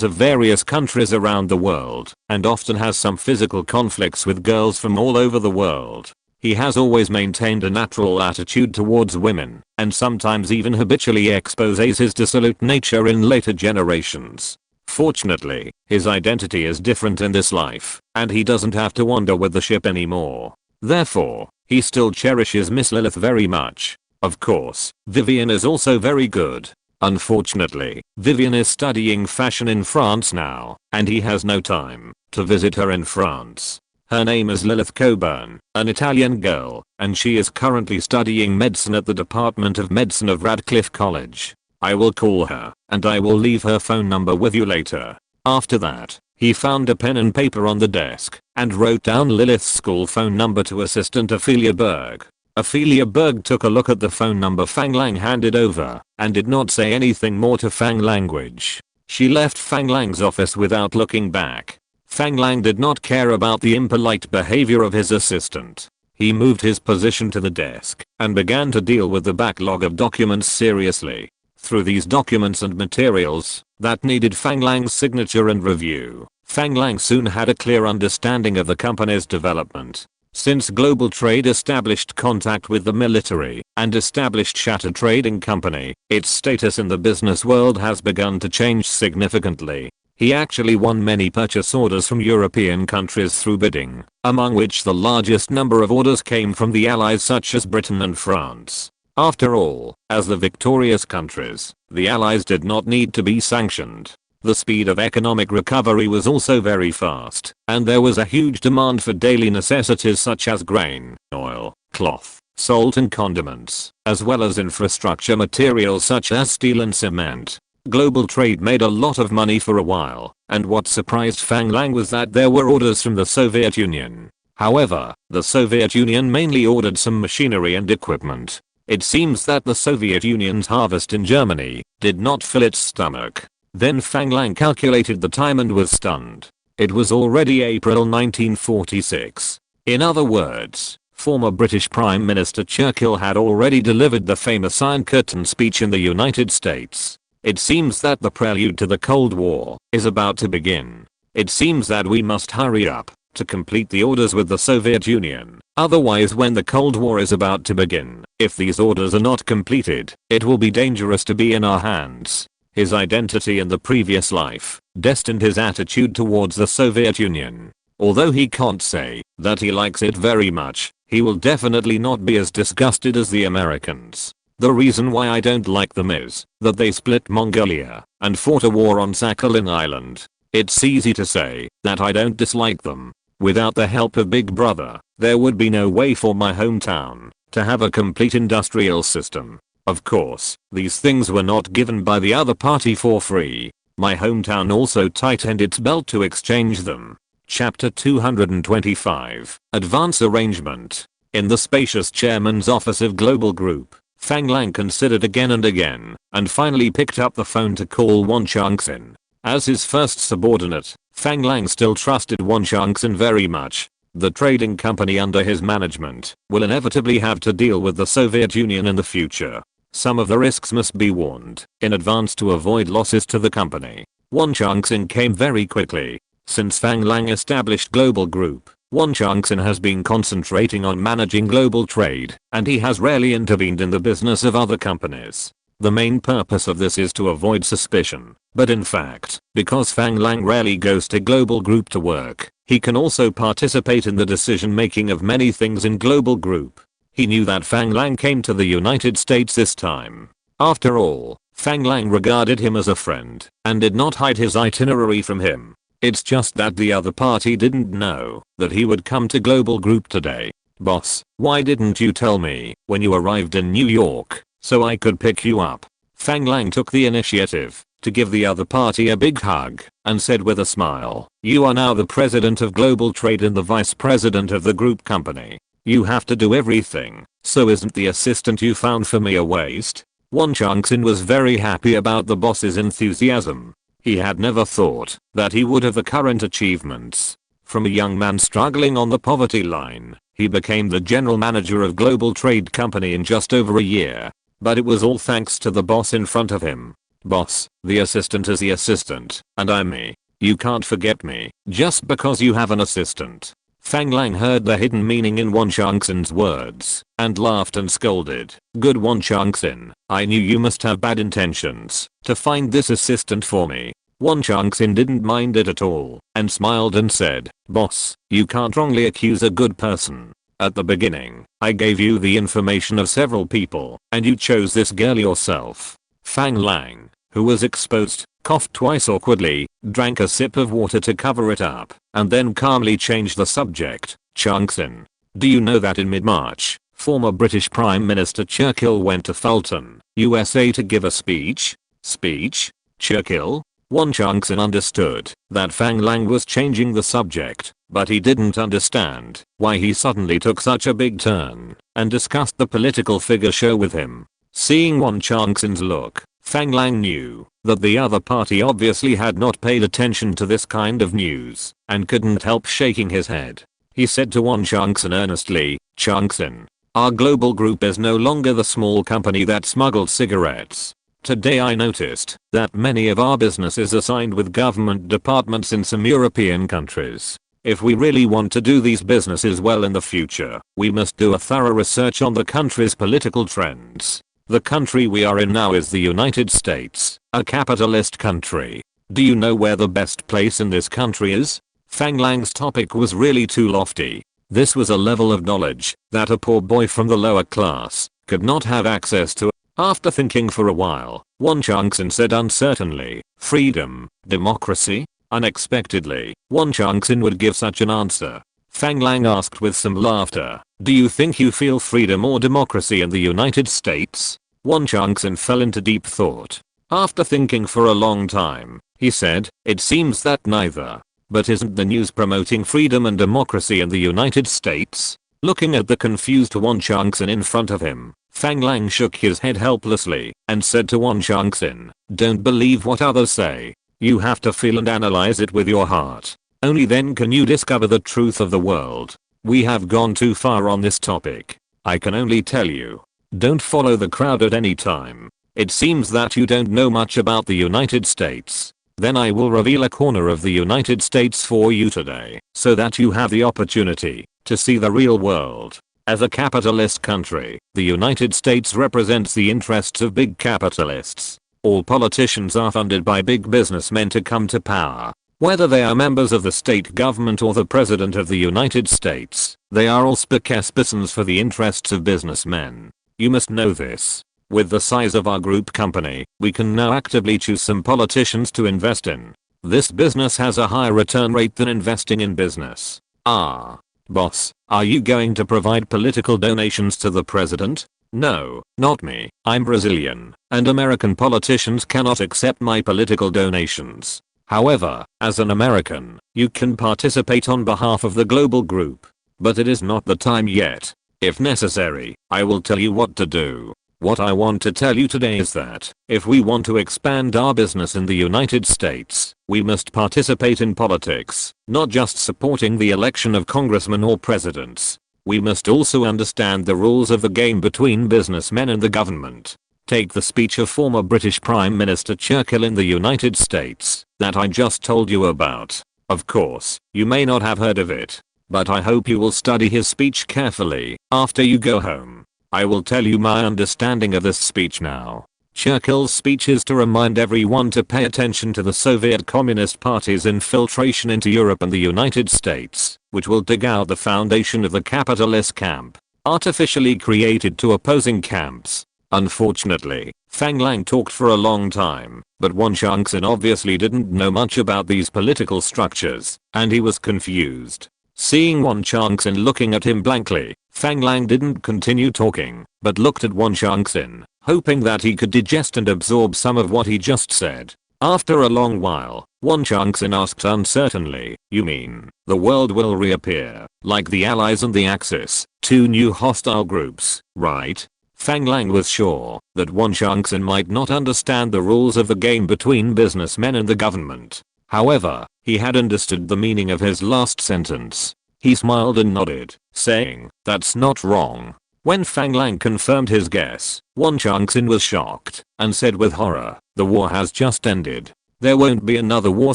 of various countries around the world, and often has some physical conflicts with girls from all over the world. He has always maintained a natural attitude towards women, and sometimes even habitually exposes his dissolute nature in later generations. Fortunately, his identity is different in this life, and he doesn't have to wander with the ship anymore. Therefore, he still cherishes Miss Lilith very much. Of course, Vivian is also very good. Unfortunately, Vivian is studying fashion in France now, and he has no time to visit her in France. Her name is Lilith Coburn, an Italian girl, and she is currently studying medicine at the Department of Medicine of Radcliffe College. I will call her, and I will leave her phone number with you later. After that, he found a pen and paper on the desk, and wrote down Lilith's school phone number to Assistant Ophelia Berg. Ophelia Berg took a look at the phone number Fang Lang handed over, and did not say anything more to Fang language. She left Fang Lang's office without looking back. Fang Lang did not care about the impolite behavior of his assistant. He moved his position to the desk, and began to deal with the backlog of documents seriously. Through these documents and materials that needed Fang Lang's signature and review, Fang Lang soon had a clear understanding of the company's development. Since global trade established contact with the military and established Shatter Trading Company, its status in the business world has begun to change significantly. He actually won many purchase orders from European countries through bidding, among which the largest number of orders came from the Allies such as Britain and France. After all, as the victorious countries, the Allies did not need to be sanctioned. The speed of economic recovery was also very fast, and there was a huge demand for daily necessities such as grain, oil, cloth, salt and condiments, as well as infrastructure materials such as steel and cement. Global trade made a lot of money for a while, and what surprised Fang Lang was that there were orders from the Soviet Union. However, the Soviet Union mainly ordered some machinery and equipment. It seems that the Soviet Union's harvest in Germany did not fill its stomach. Then Fang Lang calculated the time and was stunned. It was already April 1946. In other words, former British Prime Minister Churchill had already delivered the famous Iron Curtain speech in the United States. It seems that the prelude to the Cold War is about to begin. It seems that we must hurry up to complete the orders with the Soviet Union. Otherwise, when the Cold War is about to begin, if these orders are not completed, it will be dangerous to be in our hands. His identity in the previous life destined his attitude towards the Soviet Union. Although he can't say that he likes it very much, he will definitely not be as disgusted as the Americans. The reason why I don't like them is that they split Mongolia and fought a war on Sakhalin Island. It's easy to say that I don't dislike them. Without the help of Big Brother, there would be no way for my hometown to have a complete industrial system. Of course, these things were not given by the other party for free. My hometown also tightened its belt to exchange them. Chapter 225, Advance Arrangement. In the spacious chairman's office of Global Group, Fang Lang considered again and again, and finally picked up the phone to call Won Changxin. As his first subordinate, Fang Lang still trusted Won Changxin very much. The trading company under his management will inevitably have to deal with the Soviet Union in the future. Some of the risks must be warned in advance to avoid losses to the company. Won Changxin came very quickly. Since Fang Lang established Global Group, Won Changxin has been concentrating on managing global trade, and he has rarely intervened in the business of other companies. The main purpose of this is to avoid suspicion, but in fact, because Fang Lang rarely goes to Global Group to work, he can also participate in the decision making of many things in Global Group. He knew that Fang Lang came to the United States this time. After all, Fang Lang regarded him as a friend and did not hide his itinerary from him. It's just that the other party didn't know that he would come to Global Group today. Boss, why didn't you tell me when you arrived in New York so I could pick you up? Fang Lang took the initiative to give the other party a big hug and said with a smile, "You are now the president of global trade and the vice president of the group company. You have to do everything, so isn't the assistant you found for me a waste?" Won Changxin was very happy about the boss's enthusiasm. He had never thought that he would have the current achievements. From a young man struggling on the poverty line, he became the general manager of Global Trade Company in just over a year. But it was all thanks to the boss in front of him. Boss, the assistant is the assistant, and I'm me. You can't forget me just because you have an assistant. Fang Lang heard the hidden meaning in Won Changxin's words and laughed and scolded. Good Won Changxin, I knew you must have bad intentions to find this assistant for me. Won Changxin didn't mind it at all and smiled and said, "Boss, you can't wrongly accuse a good person. At the beginning, I gave you the information of several people and you chose this girl yourself." Fang Lang, who was exposed, coughed twice awkwardly, drank a sip of water to cover it up, and then calmly changed the subject. Chunks-in. Do you know that in mid-March, former British Prime Minister Churchill went to Fulton, USA to give a speech? Speech? Churchill? Won Chunks-in understood that Fang Lang was changing the subject, but he didn't understand why he suddenly took such a big turn and discussed the political figure show with him. Seeing Won Chunks-in's look, Fang Lang knew that the other party obviously had not paid attention to this kind of news and couldn't help shaking his head. He said to Won Chunks-in earnestly, Chunks-in, our global group is no longer the small company that smuggled cigarettes. Today I noticed that many of our businesses are signed with government departments in some European countries. If we really want to do these businesses well in the future, we must do a thorough research on the country's political trends. The country we are in now is the United States, a capitalist country. Do you know where the best place in this country is? Fang Lang's topic was really too lofty. This was a level of knowledge that a poor boy from the lower class could not have access to. After thinking for a while, Won Chunks-in said uncertainly, freedom, democracy? Unexpectedly, Won Chunks-in would give such an answer. Fang Lang asked with some laughter, do you think you feel freedom or democracy in the United States? Won Chunks-in fell into deep thought. After thinking for a long time, he said, it seems that neither. But isn't the news promoting freedom and democracy in the United States? Looking at the confused Won Chunks-in in front of him, Fang Lang shook his head helplessly and said to Won Chunks-in, don't believe what others say. You have to feel and analyze it with your heart. Only then can you discover the truth of the world. We have gone too far on this topic. I can only tell you, don't follow the crowd at any time. It seems that you don't know much about the United States. Then I will reveal a corner of the United States for you today, so that you have the opportunity to see the real world. As a capitalist country, the United States represents the interests of big capitalists. All politicians are funded by big businessmen to come to power. Whether they are members of the state government or the president of the United States, they are all spokespersons for the interests of businessmen. You must know this. With the size of our group company, we can now actively choose some politicians to invest in. This business has a higher return rate than investing in business. Boss, are you going to provide political donations to the president? No, not me. I'm Brazilian, and American politicians cannot accept my political donations. However, as an American, you can participate on behalf of the global group. But it is not the time yet. If necessary, I will tell you what to do. What I want to tell you today is that, if we want to expand our business in the United States, we must participate in politics, not just supporting the election of congressmen or presidents. We must also understand the rules of the game between businessmen and the government. Take the speech of former British Prime Minister Churchill in the United States that I just told you about. Of course, you may not have heard of it, but I hope you will study his speech carefully after you go home. I will tell you my understanding of this speech now. Churchill's speech is to remind everyone to pay attention to the Soviet Communist Party's infiltration into Europe and the United States, which will dig out the foundation of the capitalist camp, artificially created two opposing camps. Unfortunately, Fang Lang talked for a long time, but Won Chunks-in obviously didn't know much about these political structures, and he was confused. Seeing Won Chunks-in looking at him blankly, Fang Lang didn't continue talking, but looked at Won Chunks-in, hoping that he could digest and absorb some of what he just said. After a long while, Won Chunks-in asked uncertainly, you mean, the world will reappear, like the Allies and the Axis, two new hostile groups, right? Fang Lang was sure that Won Chunks-in might not understand the rules of the game between businessmen and the government. However, he had understood the meaning of his last sentence. He smiled and nodded, saying, that's not wrong. When Fang Lang confirmed his guess, Won Chunks-in was shocked and said with horror, the war has just ended. There won't be another war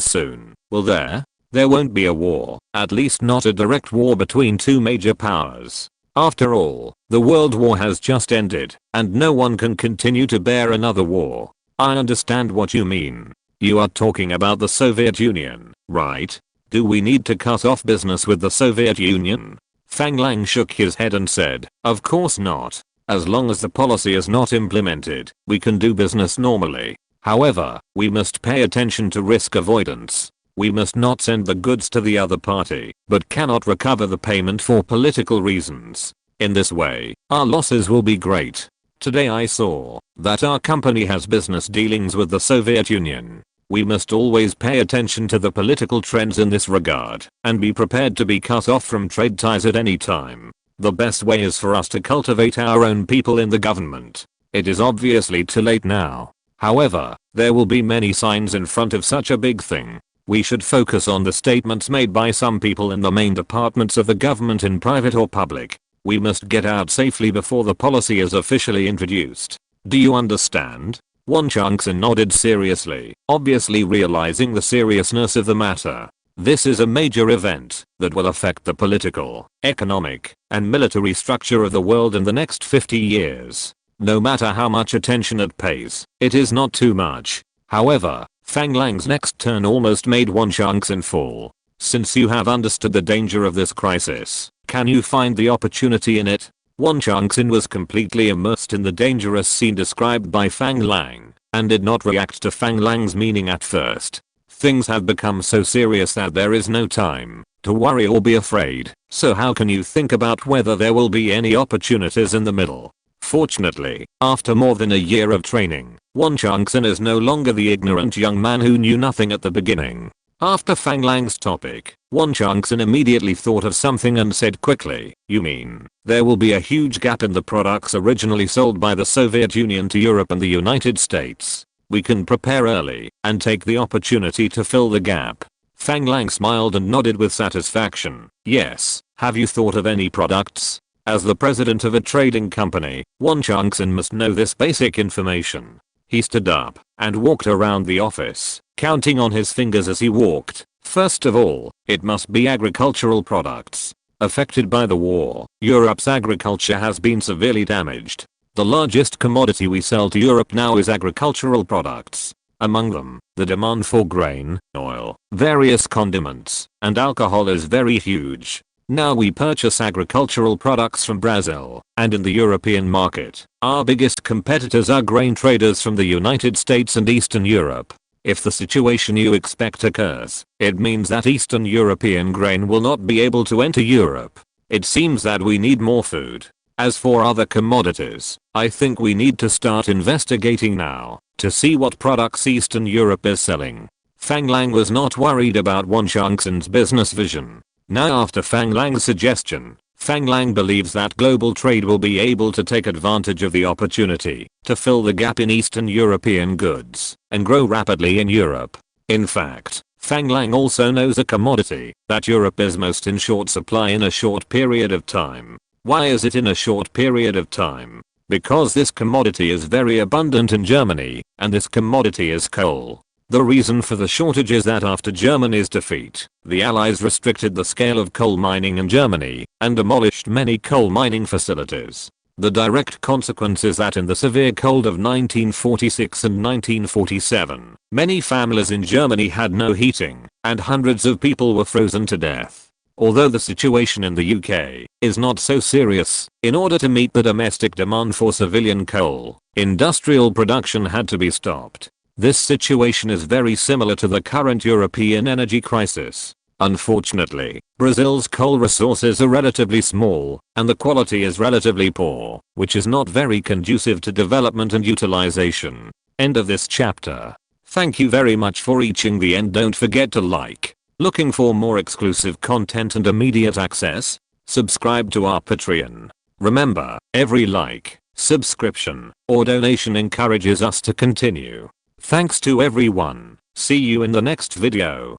soon, will there? There won't be a war, at least not a direct war between two major powers. After all, the World War has just ended, and no one can continue to bear another war. I understand what you mean. You are talking about the Soviet Union, right? Do we need to cut off business with the Soviet Union? Fang Lang shook his head and said, of course not. As long as the policy is not implemented, we can do business normally. However, we must pay attention to risk avoidance. We must not send the goods to the other party, but cannot recover the payment for political reasons. In this way, our losses will be great. Today I saw that our company has business dealings with the Soviet Union. We must always pay attention to the political trends in this regard, and be prepared to be cut off from trade ties at any time. The best way is for us to cultivate our own people in the government. It is obviously too late now. However, there will be many signs in front of such a big thing. We should focus on the statements made by some people in the main departments of the government in private or public. We must get out safely before the policy is officially introduced. Do you understand? Won Changsun nodded seriously, obviously realizing the seriousness of the matter. This is a major event that will affect the political, economic, and military structure of the world in the next 50 years. No matter how much attention it pays, it is not too much. However, Fang Lang's next turn almost made Won Changsun fall. Since you have understood the danger of this crisis, can you find the opportunity in it? Won Changsun was completely immersed in the dangerous scene described by Fang Lang, and did not react to Fang Lang's meaning at first. Things have become so serious that there is no time to worry or be afraid, so how can you think about whether there will be any opportunities in the middle? Fortunately, after more than a year of training, Won Changsun is no longer the ignorant young man who knew nothing at the beginning. After Fang Lang's topic, Won Changsun immediately thought of something and said quickly, "You mean, there will be a huge gap in the products originally sold by the Soviet Union to Europe and the United States? We can prepare early and take the opportunity to fill the gap." Fang Lang smiled and nodded with satisfaction. "Yes, have you thought of any products?" As the president of a trading company, Won Changsun must know this basic information. He stood up and walked around the office, counting on his fingers as he walked. First of all, it must be agricultural products. Affected by the war, Europe's agriculture has been severely damaged. The largest commodity we sell to Europe now is agricultural products. Among them, the demand for grain, oil, various condiments, and alcohol is very huge. Now we purchase agricultural products from Brazil, and in the European market, our biggest competitors are grain traders from the United States and Eastern Europe. If the situation you expect occurs, it means that Eastern European grain will not be able to enter Europe. It seems that we need more food. As for other commodities, I think we need to start investigating now, to see what products Eastern Europe is selling. Fang Lang was not worried about Won Changsun's business vision. Now after Fang Lang's suggestion, Fang Lang believes that global trade will be able to take advantage of the opportunity to fill the gap in Eastern European goods and grow rapidly in Europe. In fact, Fang Lang also knows a commodity that Europe is most in short supply in a short period of time. Why is it in a short period of time? Because this commodity is very abundant in Germany, and this commodity is coal. The reason for the shortage is that after Germany's defeat, the Allies restricted the scale of coal mining in Germany and demolished many coal mining facilities. The direct consequence is that in the severe cold of 1946 and 1947, many families in Germany had no heating, and hundreds of people were frozen to death. Although the situation in the UK is not so serious, in order to meet the domestic demand for civilian coal, industrial production had to be stopped. This situation is very similar to the current European energy crisis. Unfortunately, Brazil's coal resources are relatively small, and the quality is relatively poor, which is not very conducive to development and utilization. End of this chapter. Thank you very much for reaching the end. Don't forget to like. Looking for more exclusive content and immediate access? Subscribe to our Patreon. Remember, every like, subscription, or donation encourages us to continue. Thanks to everyone. See you in the next video.